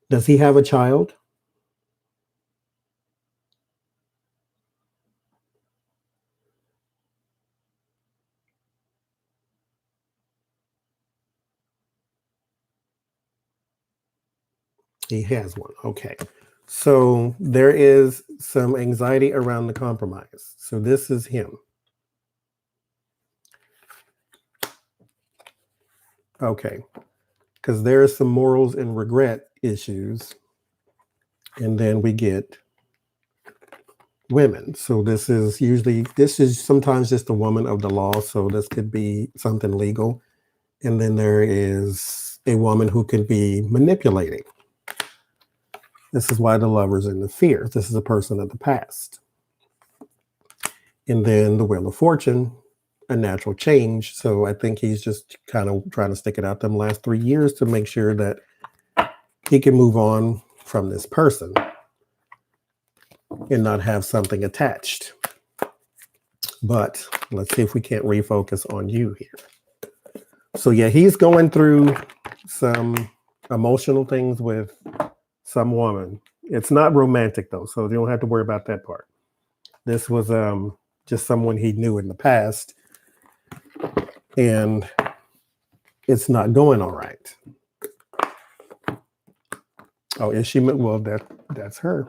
Does he have a child? He has one. Okay. So there is some anxiety around the compromise. So this is him. Okay. Because there are some morals and regret issues. And then we get women. So this is sometimes just a woman of the law. So this could be something legal. And then there is a woman who can be manipulating. This is why the lover's in the fear. This is a person of the past. And then the Wheel of Fortune, a natural change. So I think he's just kind of trying to stick it out them last 3 years to make sure that he can move on from this person and not have something attached. But let's see if we can't refocus on you here. So yeah, he's going through some emotional things with some woman. It's not romantic though, so you don't have to worry about that part. This was just someone he knew in the past, and it's not going all right. Oh, is she? Well, that's her.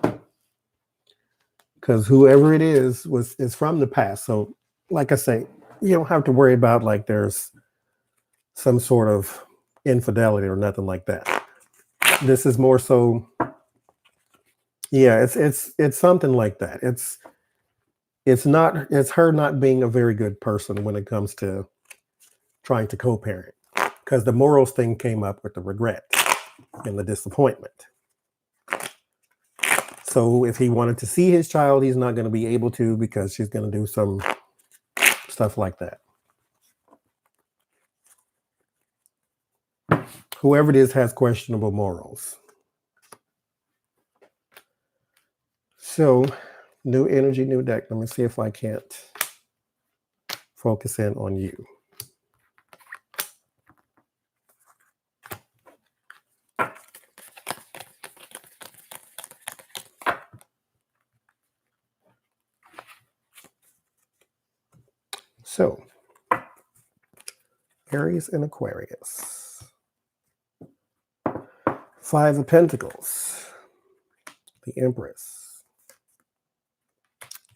Because whoever it is from the past. So, like I say, you don't have to worry about like there's some sort of infidelity or nothing like that. This is more so, yeah, it's something like that. It's her not being a very good person when it comes to trying to co-parent, because the morals thing came up with the regret and the disappointment. So if he wanted to see his child, he's not going to be able to because she's going to do some stuff like that. Whoever it is has questionable morals. So new energy, new deck. Let me see if I can't focus in on you. So, Aries and Aquarius. 5 of Pentacles. The Empress.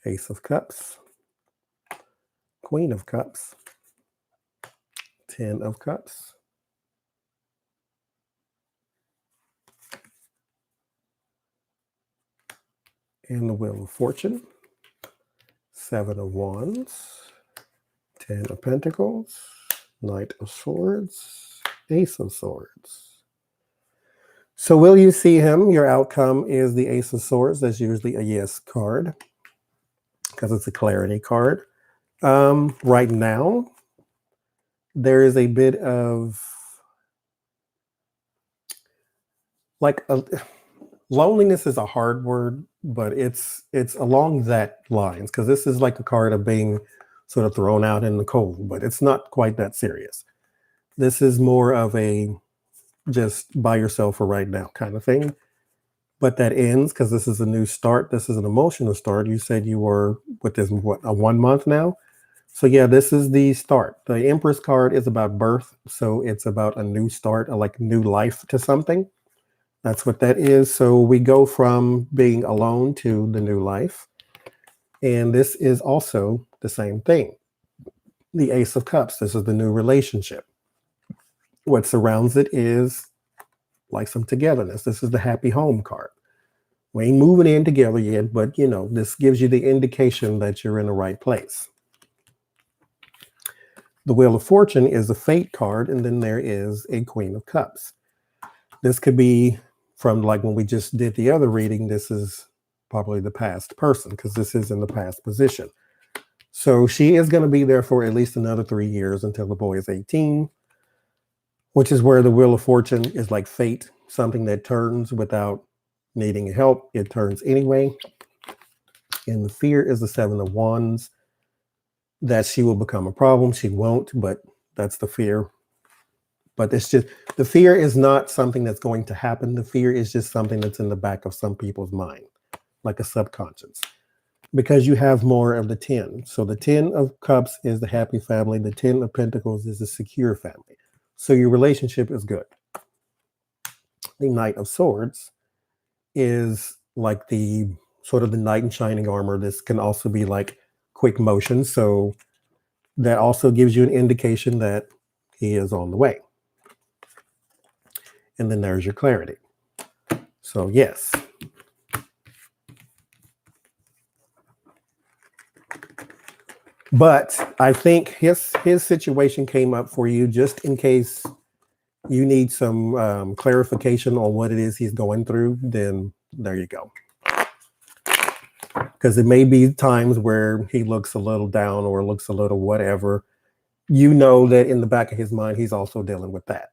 Ace of Cups. Queen of Cups. 10 of Cups. And the Wheel of Fortune. 7 of Wands. 10 of Pentacles. Knight of Swords. Ace of Swords. So will you see him? Your outcome is the Ace of Swords. That's usually a yes card because it's a clarity card. Right now, there is a bit of loneliness is a hard word, but it's along that lines, because this is like a card of being sort of thrown out in the cold, but it's not quite that serious. This is more of a just by yourself for right now kind of thing. But that ends because this is a new start. This is an emotional start. You said you were with this, what, a 1 month now? So yeah, this is the start. The Empress card is about birth. So it's about a new start, like new life to something. That's what that is. So we go from being alone to the new life. And this is also the same thing. The Ace of Cups. This is the new relationship. What surrounds it is like some togetherness. This is the happy home card. We ain't moving in together yet, but you know, this gives you the indication that you're in the right place. The Wheel of Fortune is a fate card, and then there is a Queen of Cups. This could be from like when we just did the other reading. This is probably the past person because this is in the past position. So she is going to be there for at least another 3 years until the boy is 18, which is where the Wheel of Fortune is like fate, something that turns without needing help. It turns anyway. And the fear is the 7 of Wands, that she will become a problem. She won't, but that's the fear. But it's just, the fear is not something that's going to happen. The fear is just something that's in the back of some people's mind, like a subconscious, because you have more of the 10. So the 10 of Cups is the happy family. The 10 of Pentacles is the secure family. So your relationship is good. the Knight of Swords is like the sort of the knight in shining armor. This can also be like quick motion. So that also gives you an indication that he is on the way. And then there's your clarity. So yes. But I think his situation came up for you just in case you need some clarification on what it is he's going through, then there you go. Because it may be times where he looks a little down or looks a little whatever. You know that in the back of his mind, he's also dealing with that.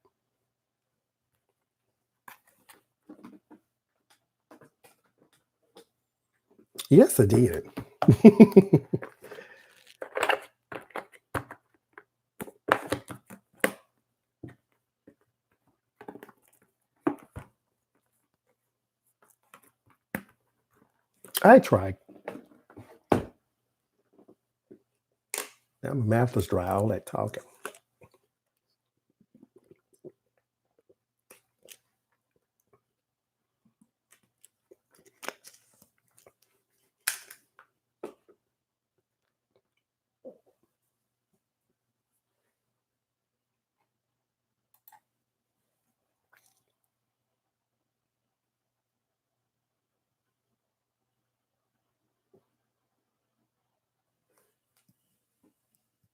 Yes, I did. I tried. Now my mouth was dry, all that talking.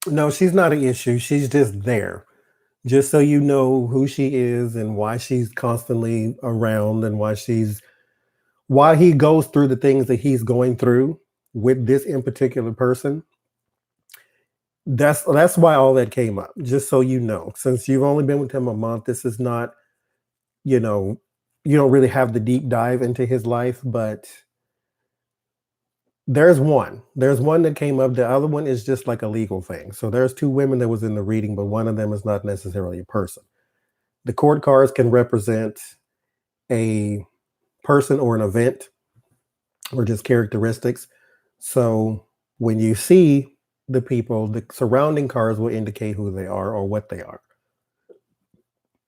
No, she's not an issue. She's just there. Just so you know who she is and why she's constantly around and why he goes through the things that he's going through with this in particular person. That's why all that came up. Just so you know, since you've only been with him a month, this is not, you know, you don't really have the deep dive into his life, but there's one that came up. The other one is just like a legal thing. So there's two women that was in the reading, but one of them is not necessarily a person. The court cards can represent a person or an event or just characteristics. So when you see the people, the surrounding cards will indicate who they are or what they are.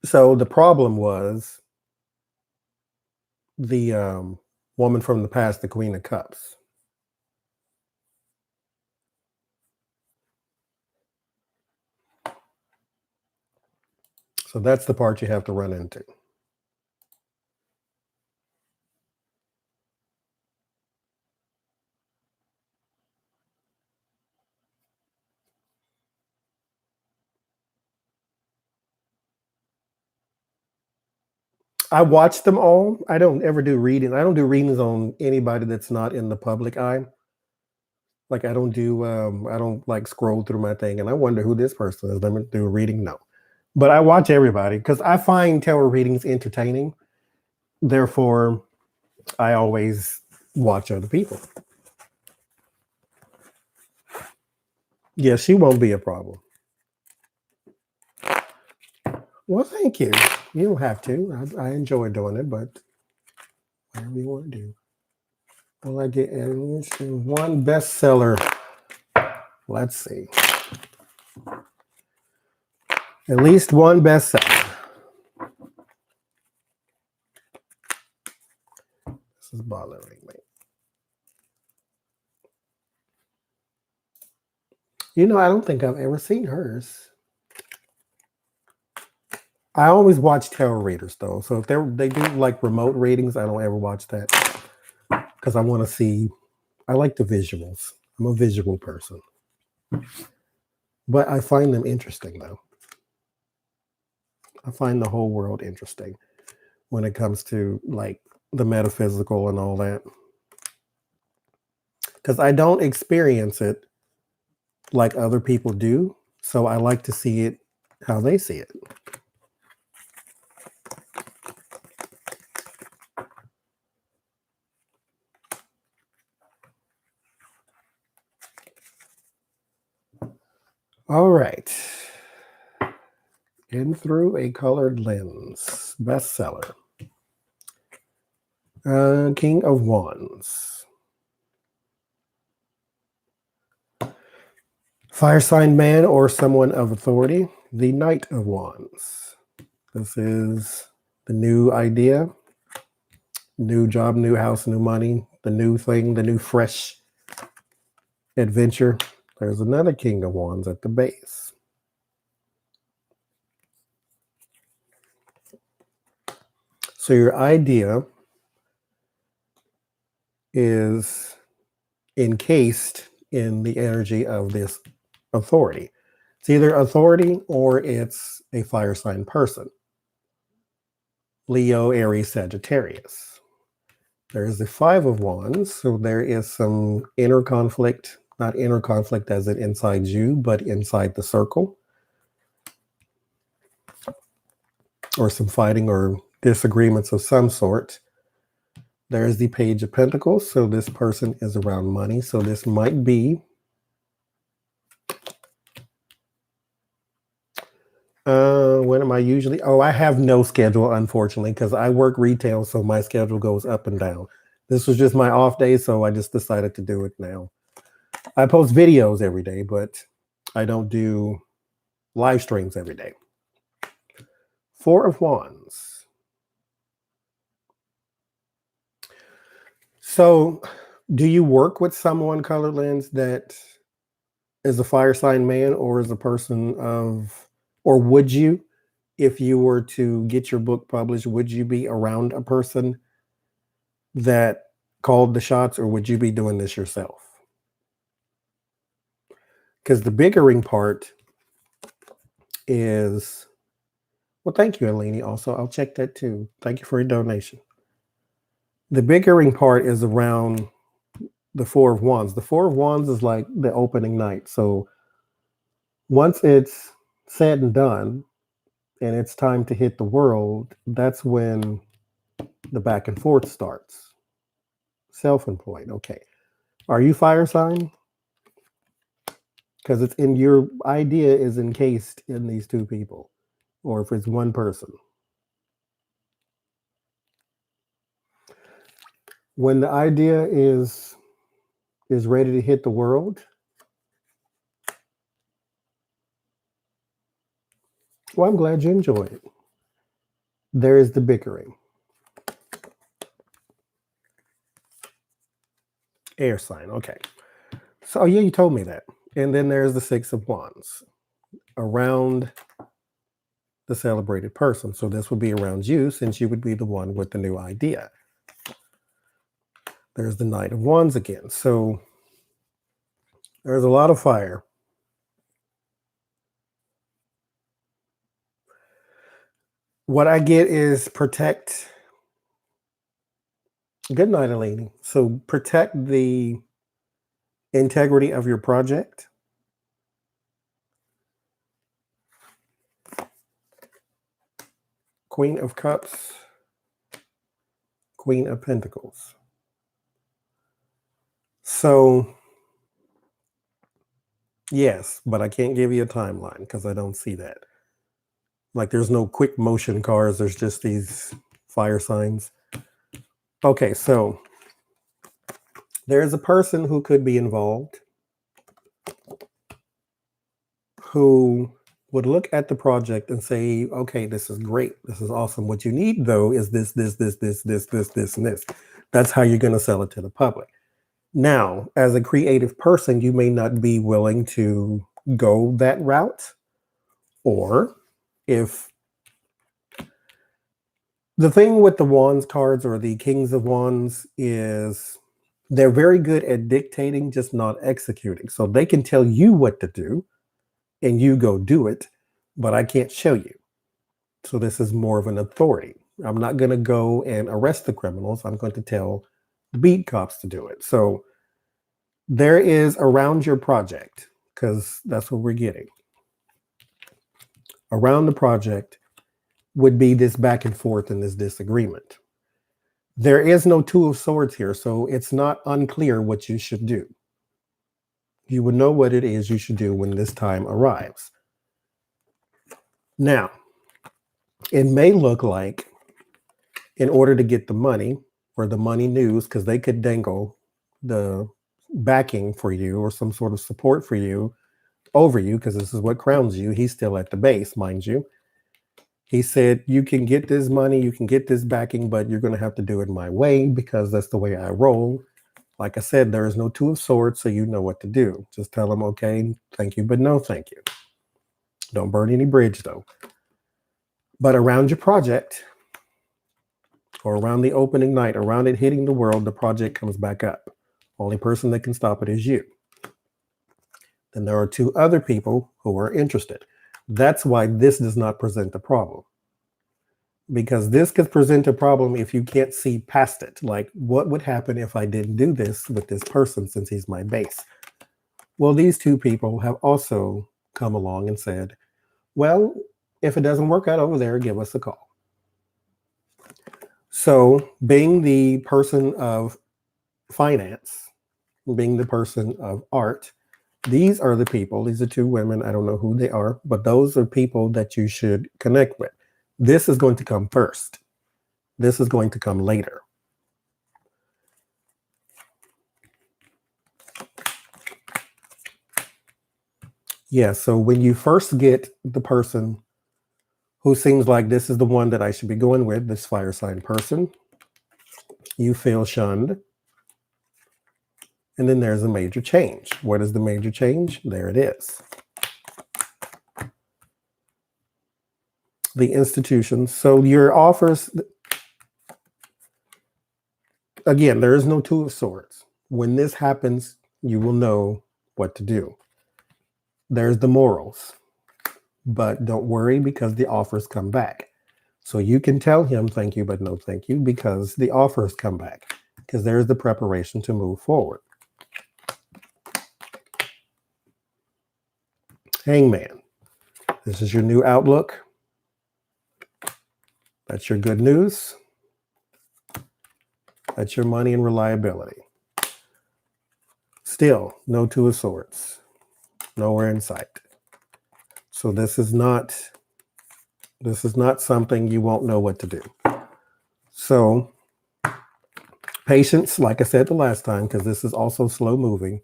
So the problem was the woman from the past, the Queen of Cups. So that's the part you have to run into. I watch them all. I don't ever do reading. I don't do readings on anybody that's not in the public eye. Like I don't like scroll through my thing and I wonder who this person is. Let me do a reading. No. But I watch everybody because I find tarot readings entertaining. Therefore, I always watch other people. Yeah, she won't be a problem. Well, thank you. You don't have to. I enjoy doing it, but whatever you want to do. Well, I get one bestseller. Let's see. At least one bestseller. This is bothering me. You know, I don't think I've ever seen hers. I always watch tarot readers though. So if they do like remote readings, I don't ever watch that because I want to see. I like the visuals. I'm a visual person, but I find them interesting though. I find the whole world interesting when it comes to like the metaphysical and all that because I don't experience it like other people do. So I like to see it how they see it. All right. In Through a Colored Lens, bestseller. King of Wands. Fire sign man or someone of authority, the Knight of Wands. This is The new idea, new job, new house, new money, the new thing, the new fresh adventure. There's another King of Wands at the base. So your idea is encased in the energy of this authority. It's either authority or it's a fire sign person. Leo, Aries, Sagittarius. There's the Five of Wands, so there is some inner conflict, not inner conflict as in inside you, but inside the circle. Or some fighting or disagreements of some sort. There's the Page of Pentacles, so this person is around money, so this might be when am I usually? Oh, I have no schedule, unfortunately, because I work retail, so my schedule goes up and down. This was just my off day, so I just decided to do it now. I post videos every day, but I don't do live streams every day. Four of Wands. So, do you work with someone, Color Lens, that is a fire sign man or is a person of, or would you, if you were to get your book published, would you be around a person that called the shots, or would you be doing this yourself? Because the bickering part is, well, thank you, Alini. Also, I'll check that too. Thank you for your donation. The bickering part is around the Four of Wands. The Four of Wands is like the opening night. So once it's said and done and it's time to hit the world, that's when the back and forth starts. Self-employed. Okay. Are you fire sign? Because it's in your idea is encased in these two people, or if it's one person. When the idea is ready to hit the world, well, I'm glad you enjoyed it. There is the bickering. Air sign. Okay. So, yeah, you told me that. And then there's the Six of Wands around the celebrated person. So this would be around you, since you would be the one with the new idea. There's the Knight of Wands again. So there's a lot of fire. What I get is protect. Good night, Eleni. So protect the integrity of your project. Queen of Cups, Queen of Pentacles. So, yes, but I can't give you a timeline because I don't see that. Like, there's no quick motion cards. There's just these fire signs. Okay, so there's a person who could be involved who would look at the project and say, okay, this is great. This is awesome. What you need, though, is this, and this. That's how you're going to sell it to the public. Now, as a creative person, you may not be willing to go that route. Or if the thing with the Wands cards or the Kings of Wands is they're very good at dictating, just not executing. So they can tell you what to do and you go do it, but I can't show you. So this is more of an authority. I'm not going to go and arrest the criminals. I'm going to tell the beat cops to do it. So there is around your project, because that's what we're getting. Around the project would be this back and forth and this disagreement. There is no Two of Swords here, so it's not unclear what you should do. You would know what it is you should do when this time arrives. Now, it may look like in order to get the money or the money news, because they could dangle the backing for you or some sort of support for you over you, because this is what crowns you. He's still at the base, mind you. He said, you can get this money, you can get this backing, but you're going to have to do it my way because that's the way I roll. Like I said, there is no two of swords, so you know what to do. Just tell them, okay, thank you, but no thank you. Don't burn any bridge, though. But around your project, or around the opening night, around it hitting the world, the project comes back up. Only person that can stop it is you. Then there are two other people who are interested. That's why this does not present a problem. Because this could present a problem if you can't see past it. Like, what would happen if I didn't do this with this person since he's my base? Well, these two people have also come along and said, well, if it doesn't work out over there, give us a call. So being the person of finance, being the person of art, these are the people, these are two women, I don't know who they are, but those are people that you should connect with. This is going to come first. This is going to come later. Yeah, so when you first get the person who seems like this is the one that I should be going with, this fire sign person, you feel shunned. And then there's a major change. What is the major change? There it is. The institutions. So your offers, again, there is no two of swords. When this happens, you will know what to do. There's the morals. But don't worry because the offers come back. So you can tell him thank you, but no thank you because the offers come back. Because there's the preparation to move forward. Hangman. This is your new outlook. That's your good news. That's your money and reliability. Still, no two of swords. Nowhere in sight. So this is not something you won't know what to do. So patience, like I said the last time, because this is also slow moving.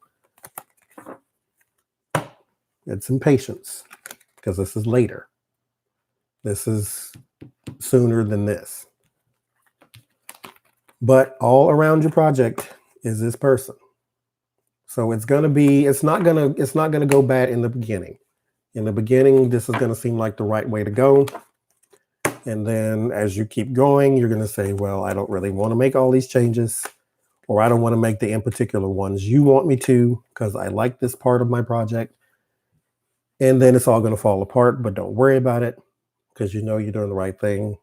It's impatience, because this is later. This is sooner than this. But all around your project is this person. So it's not gonna go bad in the beginning. In the beginning, this is gonna seem like the right way to go. And then as you keep going, you're gonna say, well, I don't really want to make all these changes, or I don't want to make the in particular ones you want me to, because I like this part of my project. And then it's all gonna fall apart, but don't worry about it, because you know you're doing the right thing.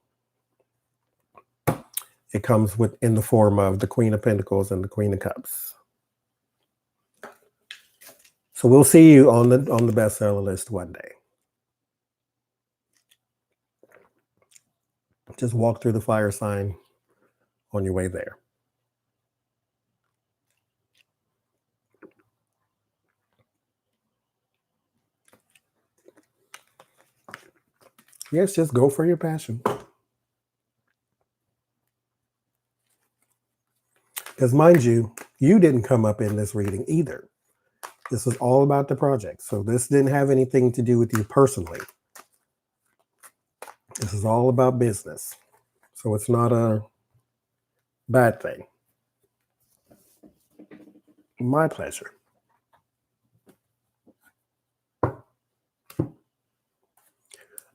It comes in the form of the Queen of Pentacles and the Queen of Cups. So we'll see you on the bestseller list one day. Just walk through the fire sign on your way there. Yes, just go for your passion. Because mind you, you didn't come up in this reading either. This was all about the project. So this didn't have anything to do with you personally. This is all about business. So it's not a bad thing. My pleasure.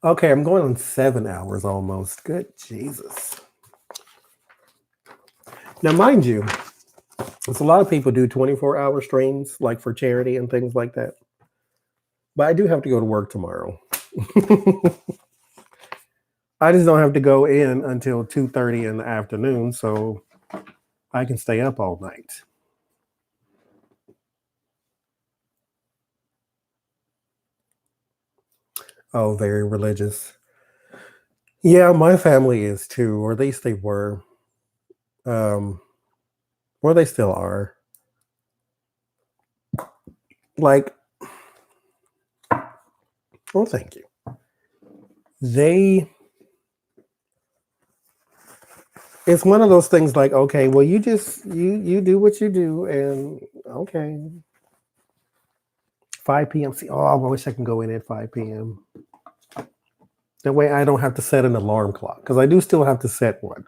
Okay, I'm going on 7 hours almost. Good Jesus. Now, mind you, it's a lot of people do 24-hour streams, like for charity and things like that. But I do have to go to work tomorrow. I just don't have to go in until 2:30 in the afternoon, so I can stay up all night. Oh, very religious. Yeah, my family is too, or at least they were. Or they still are. Like, well, thank you. It's one of those things like, okay, well, you do what you do, and okay. 5 p.m. See, oh, I wish I can go in at 5 p.m. That way I don't have to set an alarm clock, because I do still have to set one.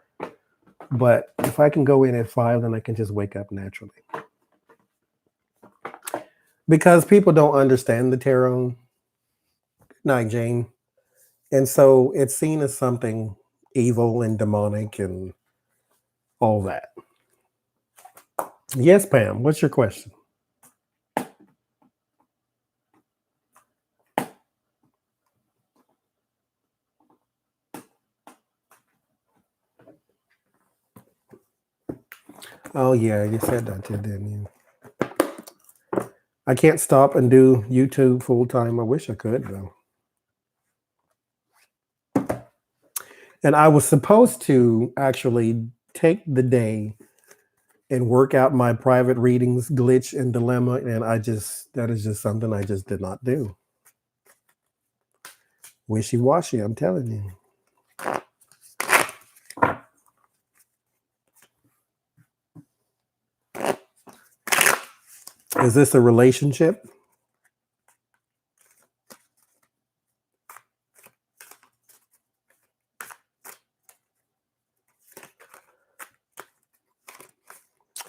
But if I can go in at 5, then I can just wake up naturally. Because people don't understand the tarot. Good night, Jane. And so it's seen as something evil and demonic and all that. Yes, Pam, what's your question? Oh, yeah, you said that too, didn't you? I can't stop and do YouTube full time. I wish I could, though. And I was supposed to actually take the day and work out my private readings glitch and dilemma, and that is just something I just did not do. Wishy-washy, I'm telling you. Is this a relationship?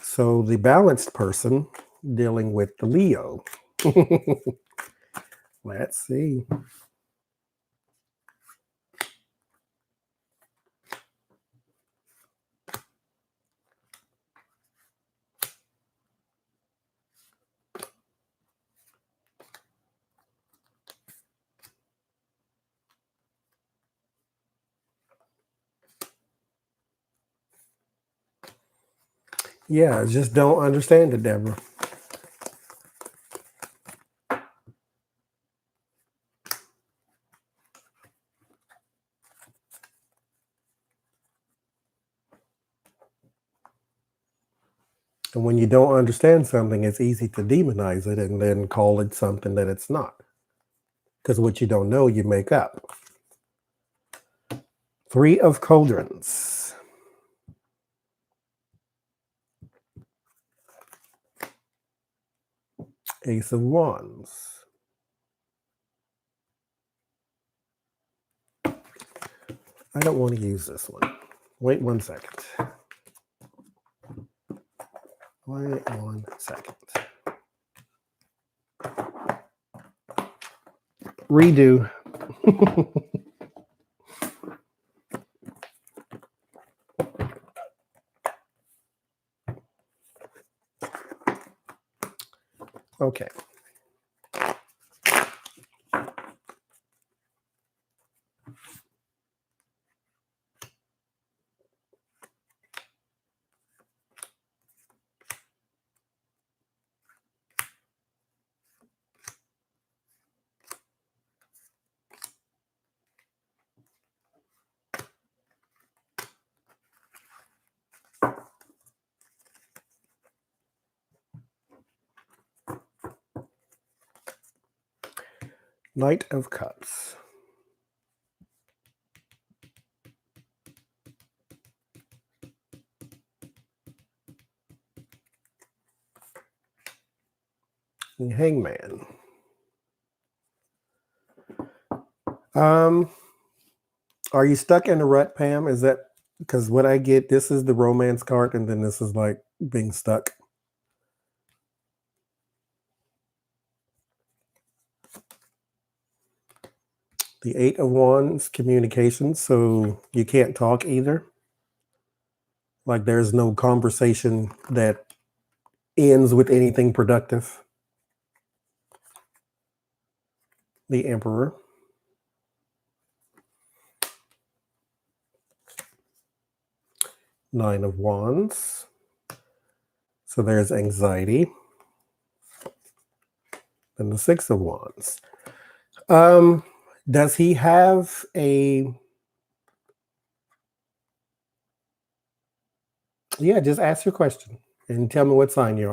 So the balanced person dealing with the Leo. Let's see. Yeah, just don't understand it, Deborah. And when you don't understand something, it's easy to demonize it and then call it something that it's not. Because what you don't know, you make up. 3 of Cauldrons. Ace of Wands. I don't want to use this one. Wait 1 second. Wait 1 second. Redo. Okay. Knight of Cups. And Hangman. Are you stuck in a rut, Pam? Is that because what I get? This is the romance card, and then this is like being stuck. The 8 of Wands, communication. So you can't talk either. Like there's no conversation that ends with anything productive. The Emperor. Nine of Wands. So there's anxiety. And the 6 of Wands. Does he have a... Yeah, just ask your question and tell me what sign you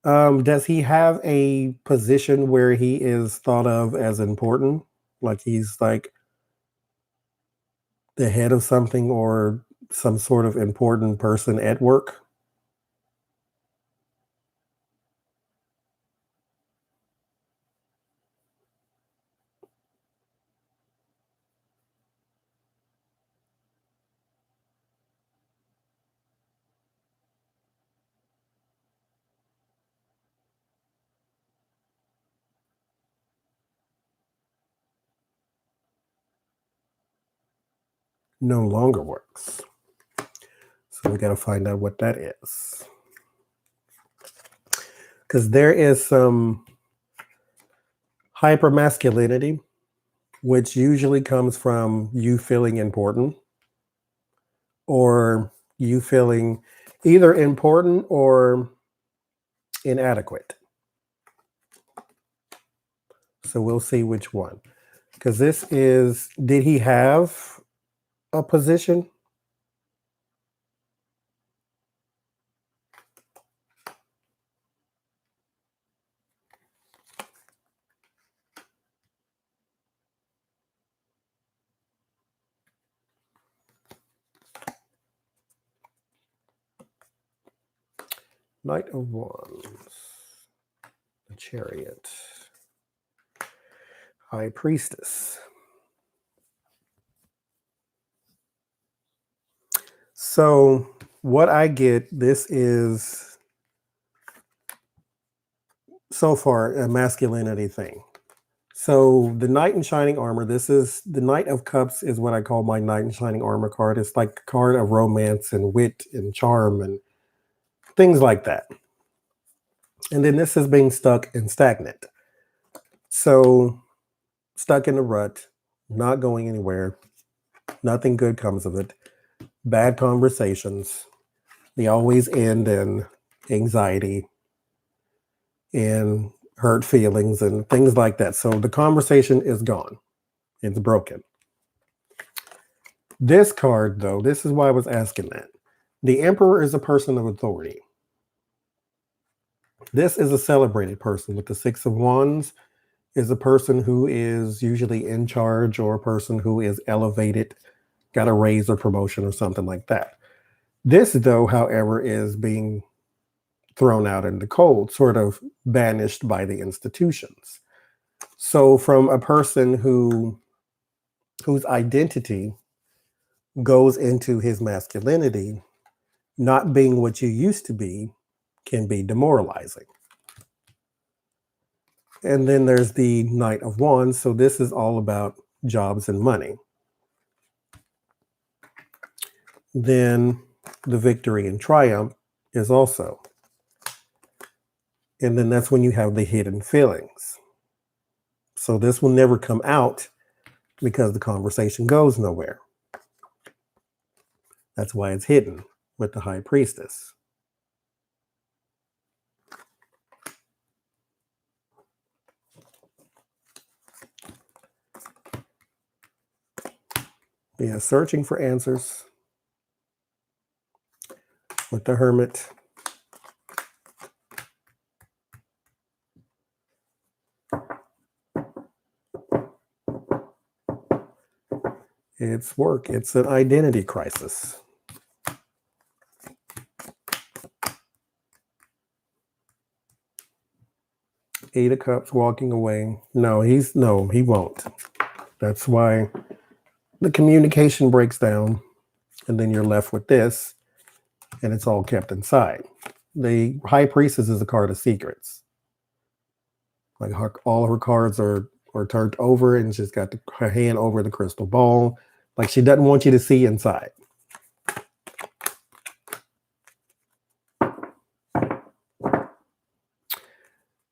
are. Does he have a position where he is thought of as important? Like he's like the head of something or some sort of important person at work? no longer works. So we got to find out what that is. Because there is some hypermasculinity, which usually comes from you feeling important or you feeling either important or inadequate. So we'll see which one. Because this is, did he have a position? Knight of Wands, the Chariot, High Priestess. So what I get, this is so far a masculinity thing. So the Knight in Shining Armor, this is the Knight of Cups is what I call my Knight in Shining Armor card. It's like a card of romance and wit and charm and things like that. And then this is being stuck and stagnant. So stuck in a rut, not going anywhere, nothing good comes of it, bad conversations. They always end in anxiety and hurt feelings and things like that. So the conversation is gone. It's broken. This card, though, this is why I was asking that. The Emperor is a person of authority. This is a celebrated person with the Six of Wands, is a person who is usually in charge or a person who is elevated, got a raise or promotion or something like that. This, though, however, is being thrown out in the cold, sort of banished by the institutions. So from a person whose identity goes into his masculinity, not being what you used to be can be demoralizing. And then there's the Knight of Wands. So this is all about jobs and money. Then the Victory and Triumph is also. And then that's when you have the hidden feelings. So this will never come out because the conversation goes nowhere. That's why it's hidden with the High Priestess. Yeah, searching for answers with the Hermit. It's work. It's an identity crisis. Eight of Cups walking away. No, he won't. That's why the communication breaks down and then you're left with this and it's all kept inside. The High Priestess is a card of secrets. Like all her cards are turned over and she's got her hand over the crystal ball. Like she doesn't want you to see inside.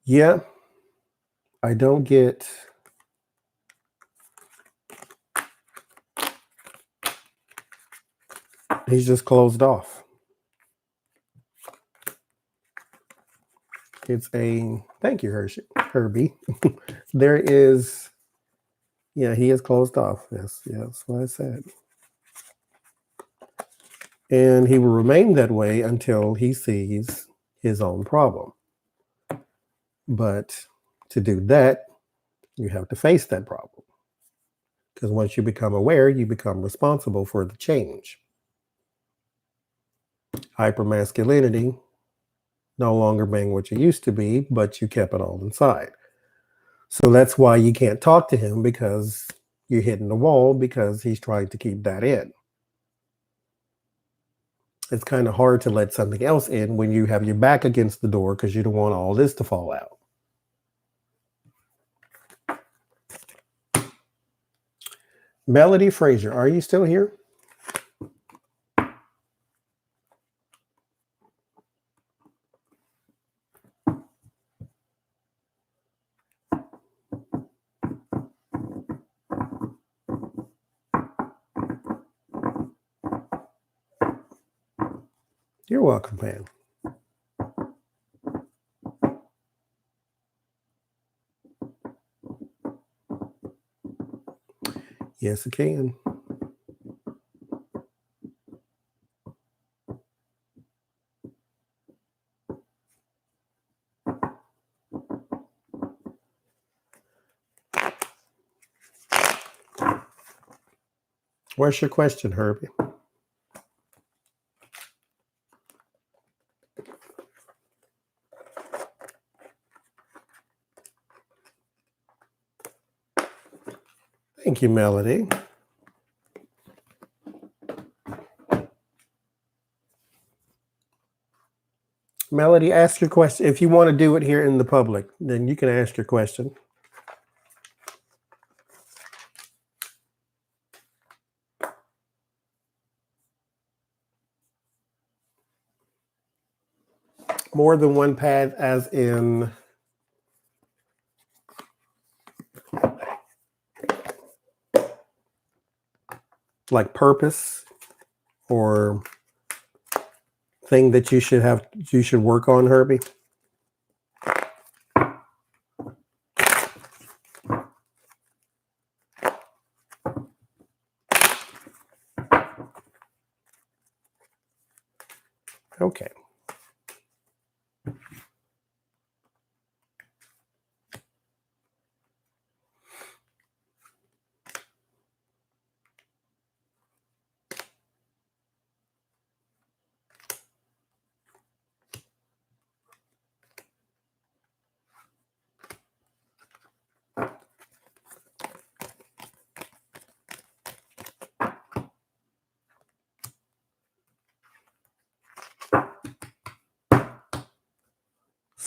Yeah, I don't get. He's just closed off. It's a, thank you, Herbie. There is, yeah, he is closed off. Yes, that's what I said. And he will remain that way until he sees his own problem. But to do that, you have to face that problem. Because once you become aware, you become responsible for the change. Hypermasculinity, no longer being what you used to be, but you kept it all inside. So that's why you can't talk to him, because you're hitting the wall, because he's trying to keep that in. It's kind of hard to let something else in when you have your back against the door because you don't want all this to fall out. Melody Frazier, are you still here? You're welcome, Pam. Yes, it can. What's your question, Herbie? Thank you, Melody. Melody, ask your question. If you want to do it here in the public, then you can ask your question. More than one path, as in like purpose or thing that you should work on, Herbie? Okay.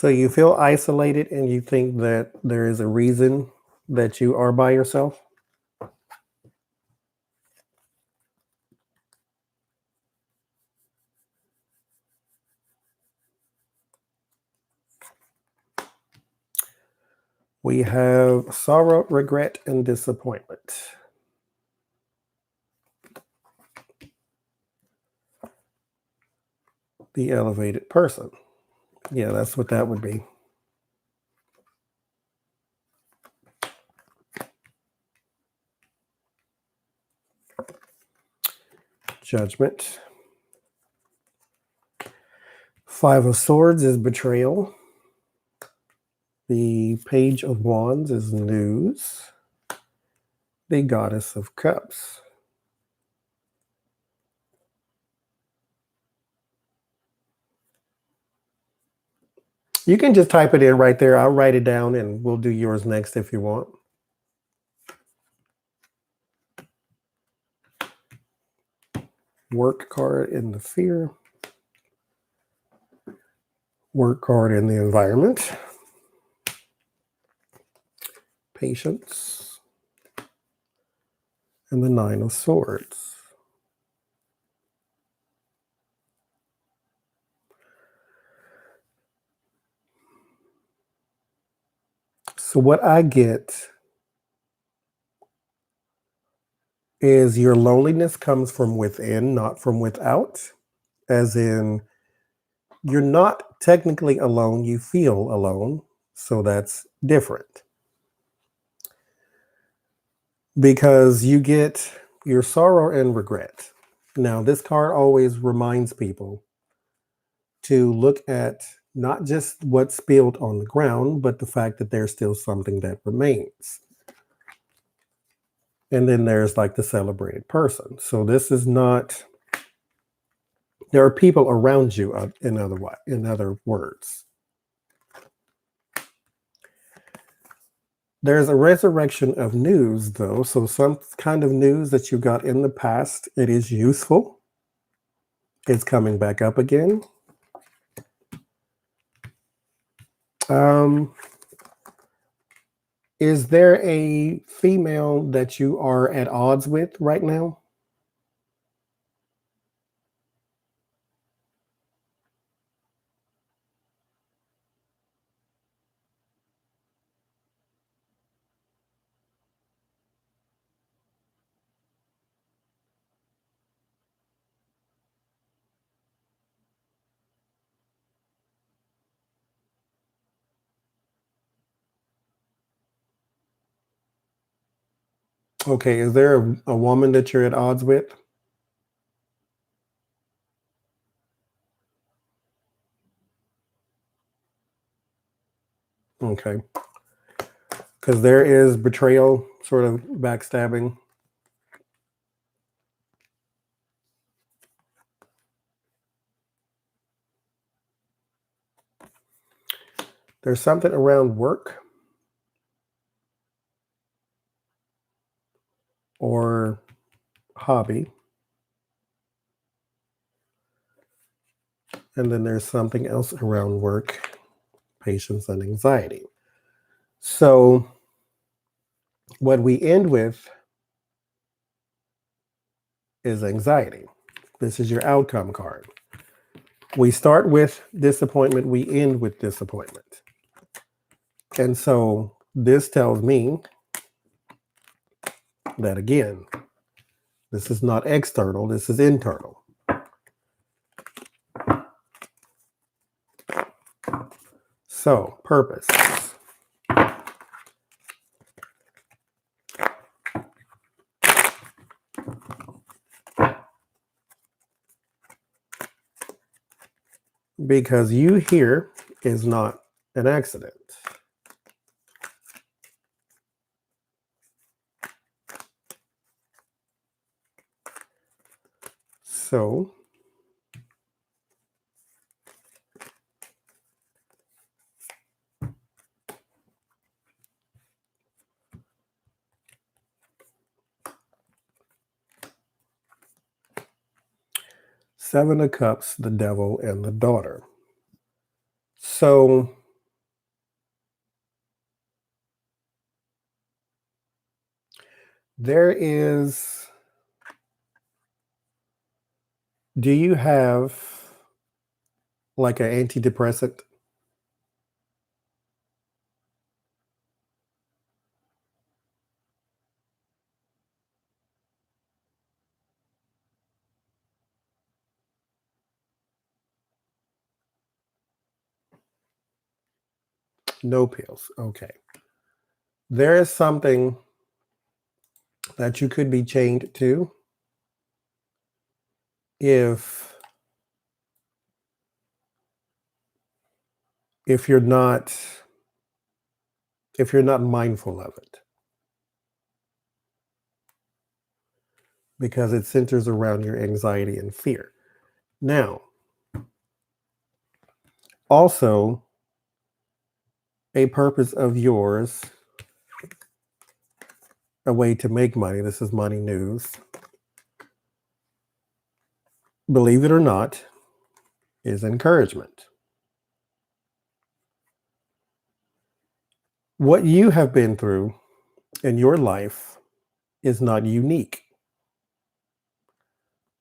So you feel isolated and you think that there is a reason that you are by yourself? We have sorrow, regret, and disappointment. The elevated person. Yeah, that's what that would be. Judgment. Five of Swords is betrayal. The Page of Wands is news. The Goddess of Cups. You can just type it in right there. I'll write it down and we'll do yours next if you want. Work card in the fear. Work card in the environment. Patience. And the Nine of Swords. So what I get is your loneliness comes from within, not from without. As in, you're not technically alone, you feel alone. So that's different. Because you get your sorrow and regret. Now, this card always reminds people to look at not just what's spilled on the ground, but the fact that there's still something that remains. And then there's like the celebrated person. So this is not, there are people around you, in other words. There's a resurrection of news, though. So some kind of news that you got in the past, it is useful. It's coming back up again. Is there a female that you are at odds with right now? Okay, is there a woman that you're at odds with? Okay. Because there is betrayal, sort of backstabbing. There's something around work or hobby. And then there's something else around work, patience, and anxiety. So, what we end with is anxiety. This is your outcome card. We start with disappointment, we end with disappointment. And so, this tells me that again, this is not external, this is internal. So, purpose. Because you here is not an accident. So, Seven of Cups, the Devil, and the Daughter. So, there is, do you have like an antidepressant? No pills. Okay. There is something that you could be chained to if if you're not if you're not mindful of it, because it centers around your anxiety and fear. Now, also a purpose of yours, a way to make money. This is money news. Believe it or not, is encouragement. What you have been through in your life is not unique.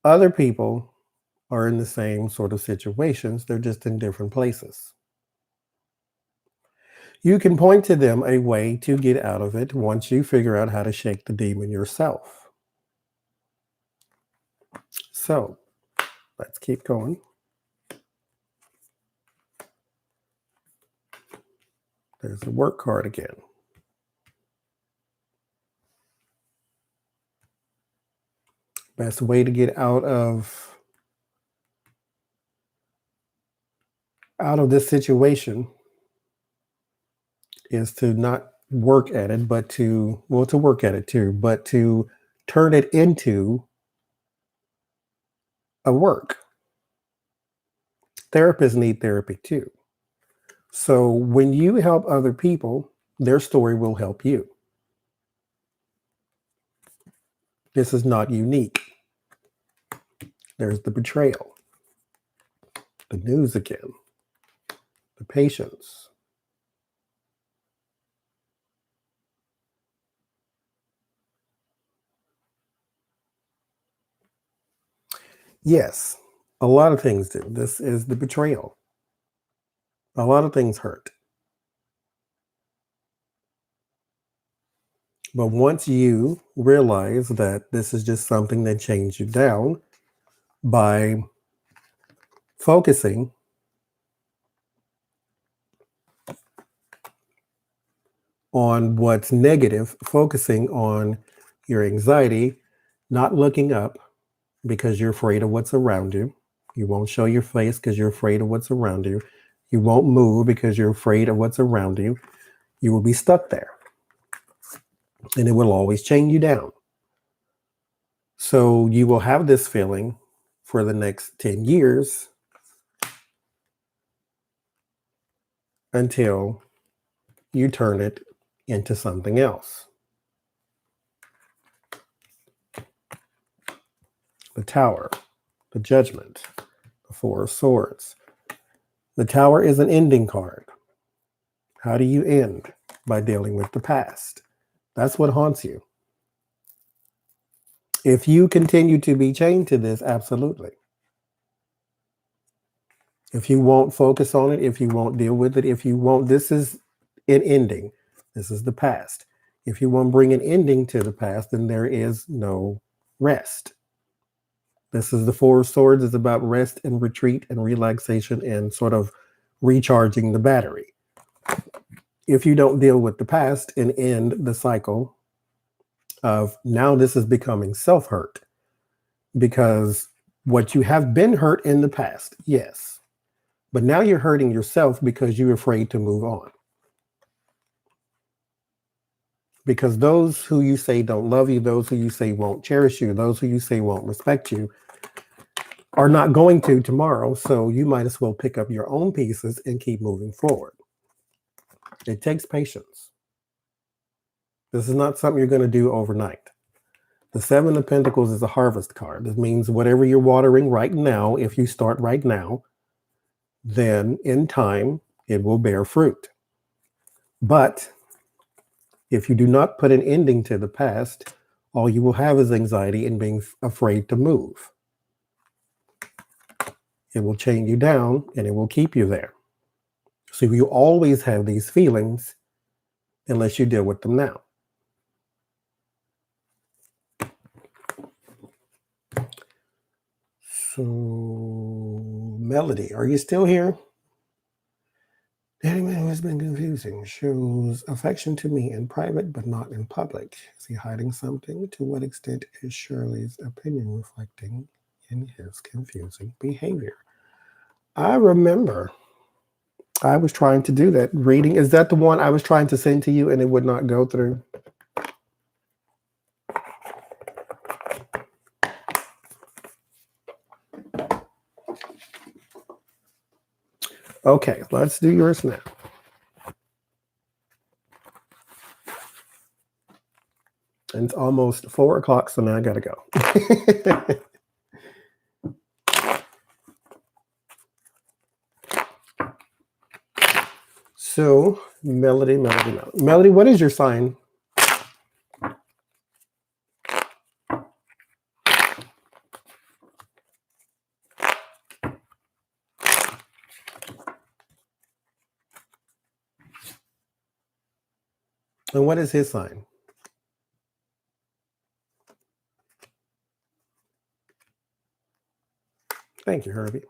Other people are in the same sort of situations, they're just in different places. You can point to them a way to get out of it once you figure out how to shake the demon yourself. So let's keep going. There's the work card again. Best way to get out of this situation is to not work at it, but to work at it too, but to turn it into a work. Therapists need therapy too. So when you help other people, their story will help you. This is not unique. There's the betrayal, the news again, the patience. Yes, a lot of things do. This is the betrayal. A lot of things hurt. But once you realize that this is just something that changed you down by focusing on what's negative, focusing on your anxiety, not looking up because you're afraid of what's around you. You won't show your face because you're afraid of what's around you. You won't move because you're afraid of what's around you. You will be stuck there. And it will always chain you down. So you will have this feeling for the next 10 years until you turn it into something else. The Tower, the Judgment, the Four of Swords. The Tower is an ending card. How do you end? By dealing with the past. That's what haunts you. If you continue to be chained to this, absolutely. If you won't focus on it, if you won't deal with it, if you won't, this is an ending. This is the past. If you won't bring an ending to the past, then there is no rest. This is the Four of Swords. It's about rest and retreat and relaxation and sort of recharging the battery. If you don't deal with the past and end the cycle of now this is becoming self-hurt, because what you have been hurt in the past, yes, but now you're hurting yourself because you're afraid to move on. Because those who you say don't love you, those who you say won't cherish you, those who you say won't respect you, are not going to tomorrow. So you might as well pick up your own pieces and keep moving forward. It takes patience. This is not something you're going to do overnight. The Seven of Pentacles is a harvest card. This means whatever you're watering right now, if you start right now, then in time, it will bear fruit. But if you do not put an ending to the past, all you will have is anxiety and being afraid to move. It will chain you down and it will keep you there. So you always have these feelings unless you deal with them now. So, Melody, are you still here? Daddy Man has been confusing. Shows affection to me in private, but not in public. Is he hiding something? To what extent is Shirley's opinion reflecting in his confusing behavior? I remember I was trying to do that reading. Is that the one I was trying to send to you and it would not go through? Okay, let's do yours now. And it's almost 4 o'clock, so now I gotta go. So, Melody, what is your sign? And what is his sign? Thank you, Herbie.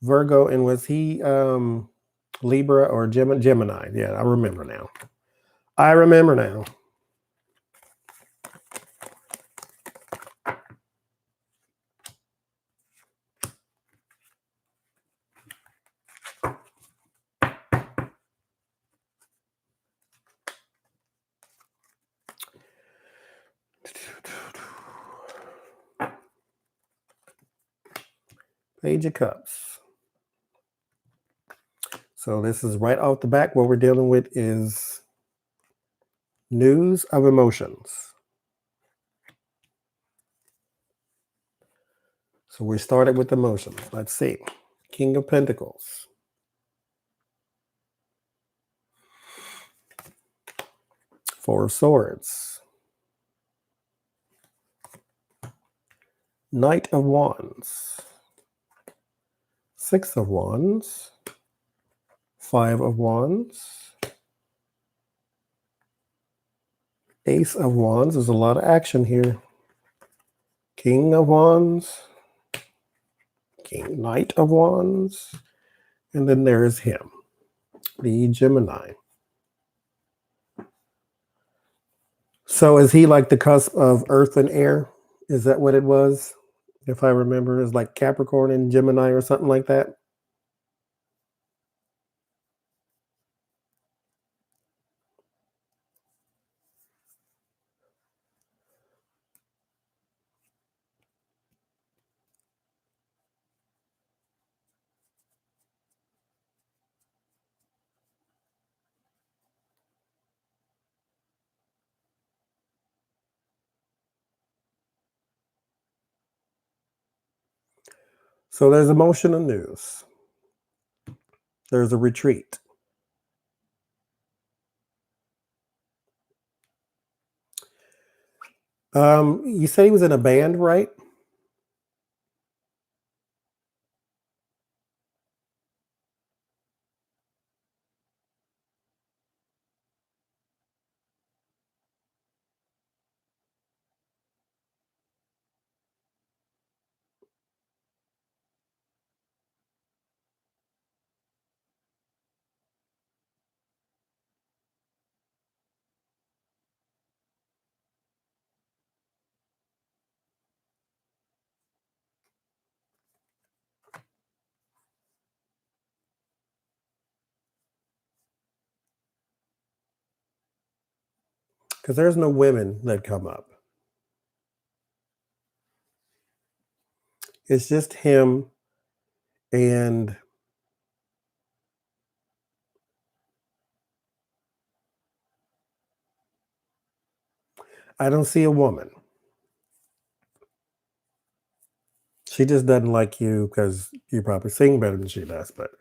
Virgo, and was he Libra or Gemini? Yeah, I remember now. Page of Cups. So this is right off the back. What we're dealing with is news of emotions. So we started with emotions. Let's see. King of Pentacles. Four of Swords. Knight of Wands. Six of Wands. Five of Wands. Ace of Wands. There's a lot of action here. King of Wands. Knight of Wands. And then there's him, the Gemini. So is he like the cusp of Earth and air? Is that what it was? If I remember, is like Capricorn and Gemini or something like that. So there's emotional news. There's a retreat. You said he was in a band, right? Because there's no women that come up. It's just him and I don't see a woman. She just doesn't like you because you probably sing better than she does, but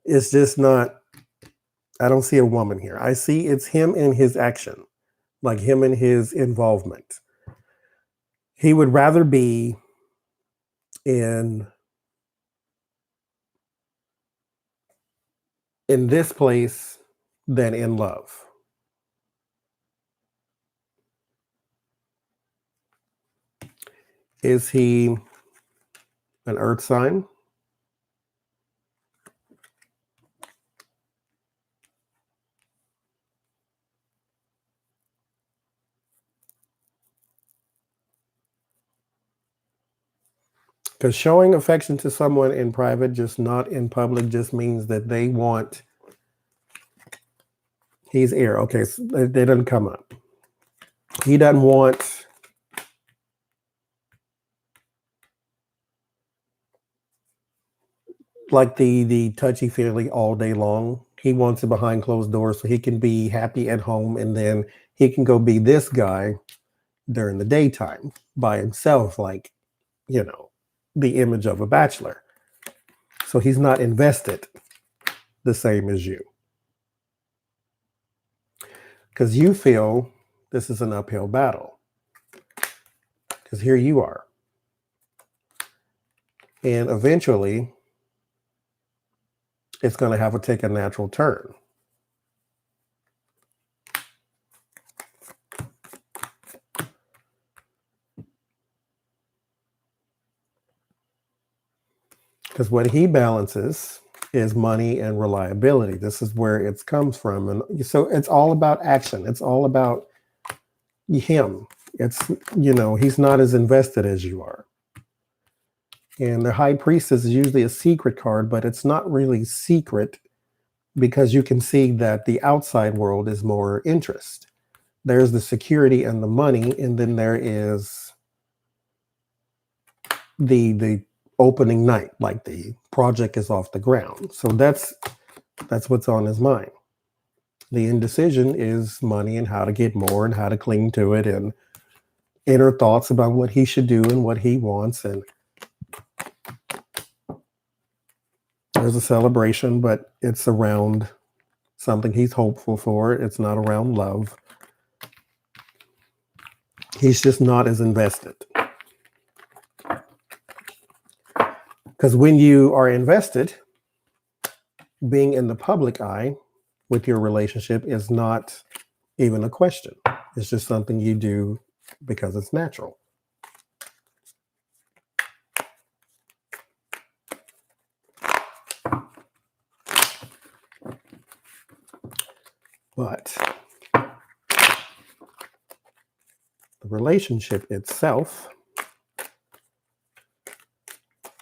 it's just not. I don't see a woman here. I see it's him and his action, like him and his involvement. He would rather be in this place than in love. Is he an earth sign? Because showing affection to someone in private, just not in public, just means that they want. He's air. Okay, so they doesn't come up. He doesn't want like the touchy feely all day long. He wants it behind closed doors so he can be happy at home, and then he can go be this guy during the daytime by himself, like the image of a bachelor. So he's not invested the same as you because you feel this is an uphill battle because here you are, and eventually it's going to have to take a natural turn. Because what he balances is money and reliability. This is where it comes from. And so it's all about action. It's all about him. It's, he's not as invested as you are. And the high priestess is usually a secret card, but it's not really secret because you can see that the outside world is more interest. There's the security and the money, and then there is the opening night, like the project is off the ground. So that's what's on his mind. The indecision is money and how to get more and how to cling to it and inner thoughts about what he should do and what he wants. And there's a celebration, but it's around something he's hopeful for. It's not around love. He's just not as invested. Because when you are invested, being in the public eye with your relationship is not even a question. It's just something you do because it's natural. But relationship itself,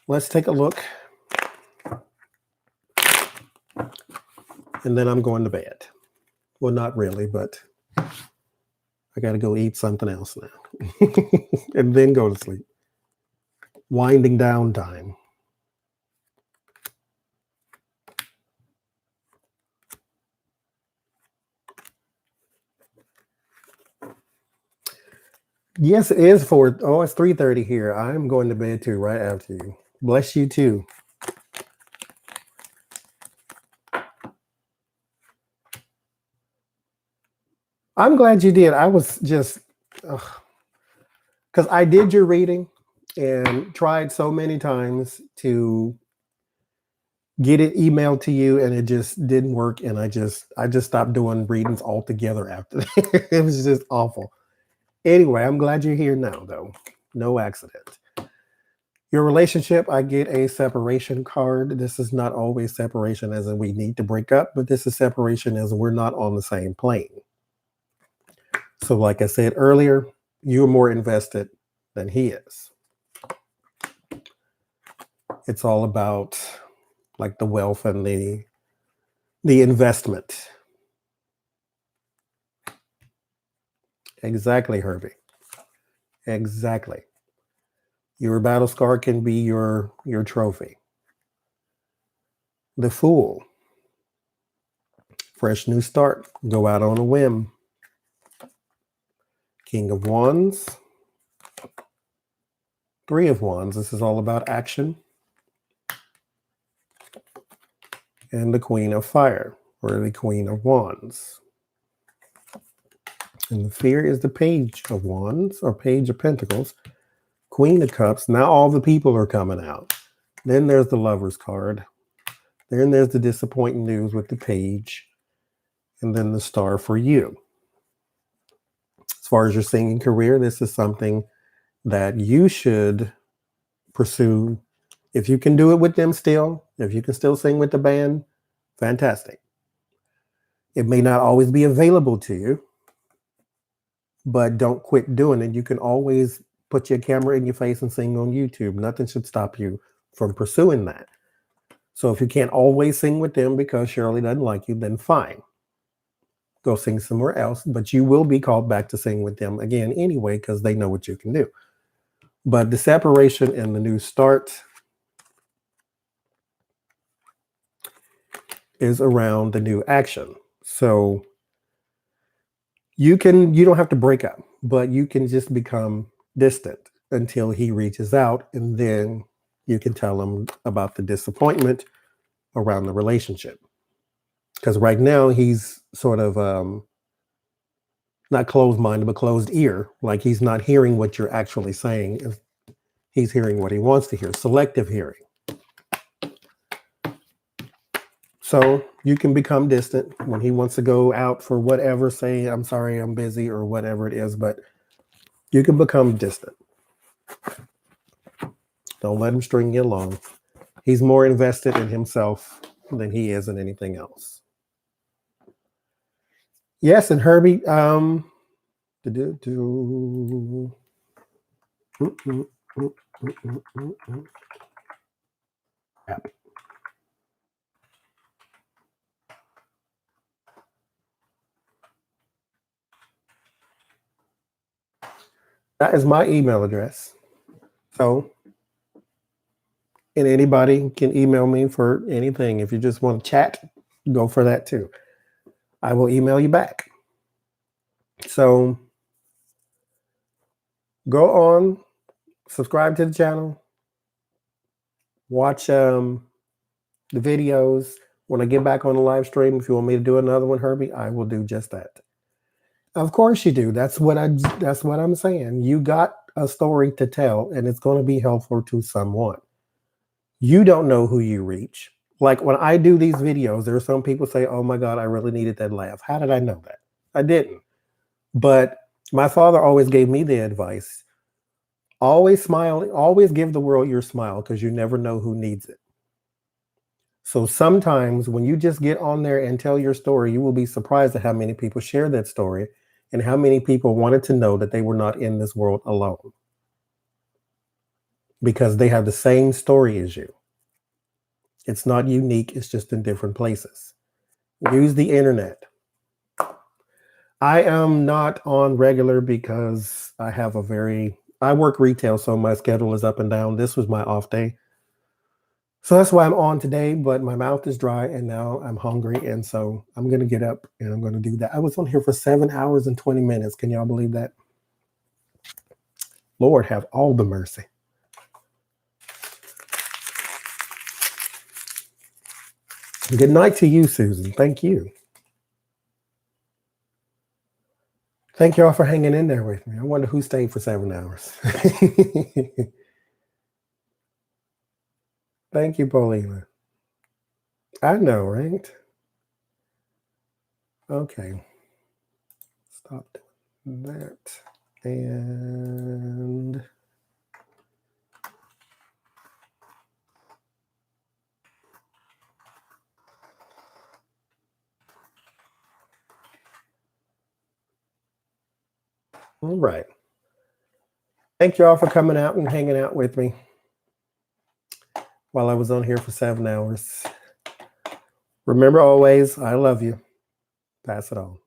let's take a look. And then I'm going to bed. Well, not really, but I got to go eat something else now. And then go to sleep. Winding down time. Yes, it is 4. Oh, it's 3:30 here. I'm going to bed too, right after you. Bless you too. I'm glad you did. I was just, because I did your reading and tried so many times to get it emailed to you, and it just didn't work. And I just stopped doing readings altogether after that. It was just awful. Anyway, I'm glad you're here now, though. No accident. Your relationship, I get a separation card. This is not always separation as in we need to break up, but this is separation as in we're not on the same plane. So like I said earlier, you're more invested than he is. It's all about like the wealth and the investment. Exactly, Herbie. Exactly. Your battle scar can be your trophy. The Fool. Fresh new start. Go out on a whim. King of Wands. 3 of Wands. This is all about action. And the Queen of Fire, or the Queen of Wands. And the Fear is the Page of Wands, or Page of Pentacles. Queen of Cups. Now all the people are coming out. Then there's the Lover's card. Then there's the disappointing news with the Page. And then the Star for you. As far as your singing career, this is something that you should pursue. If you can do it with them still, if you can still sing with the band, fantastic. It may not always be available to you, but don't quit doing it. You can always put your camera in your face and sing on YouTube. Nothing should stop you from pursuing that. So if you can't always sing with them because Shirley doesn't like you, then fine. Go sing somewhere else, but you will be called back to sing with them again anyway because they know what you can do. But the separation and the new start is around the new action. So you don't have to break up, but you can just become distant until he reaches out, and then you can tell him about the disappointment around the relationship. Because right now he's sort of not closed-minded, but closed ear. Like he's not hearing what you're actually saying. He's hearing what he wants to hear. Selective hearing. So you can become distant when he wants to go out for whatever, say, I'm sorry, I'm busy, or whatever it is, but you can become distant. Don't let him string you along. He's more invested in himself than he is in anything else. Yes, and Herbie, that is my email address. So, and anybody can email me for anything. If you just want to chat, go for that too. I will email you back. So, go on, subscribe to the channel, watch the videos. When I get back on the live stream, if you want me to do another one, Herbie, I will do just that. Of course you do. That's what I'm saying. You got a story to tell, and it's going to be helpful to someone. You don't know who you reach. Like when I do these videos, there are some people say, oh my God, I really needed that laugh. How did I know that? I didn't. But my father always gave me the advice. Always smile, always give the world your smile because you never know who needs it. So sometimes when you just get on there and tell your story, you will be surprised at how many people share that story. And how many people wanted to know that they were not in this world alone? Because they have the same story as you. It's not unique, it's just in different places. Use the internet. I am not on regular because I work retail, so my schedule is up and down. This was my off day. So that's why I'm on today, but my mouth is dry and now I'm hungry. And so I'm going to get up and I'm going to do that. I was on here for 7 hours and 20 minutes. Can y'all believe that? Lord have all the mercy. Good night to you, Susan. Thank you. Thank y'all for hanging in there with me. I wonder who stayed for 7 hours. Thank you, Paulina. I know, right? Okay. Stop doing that. And all right. Thank you all for coming out and hanging out with me while I was on here for 7 hours. Remember always, I love you. Pass it on.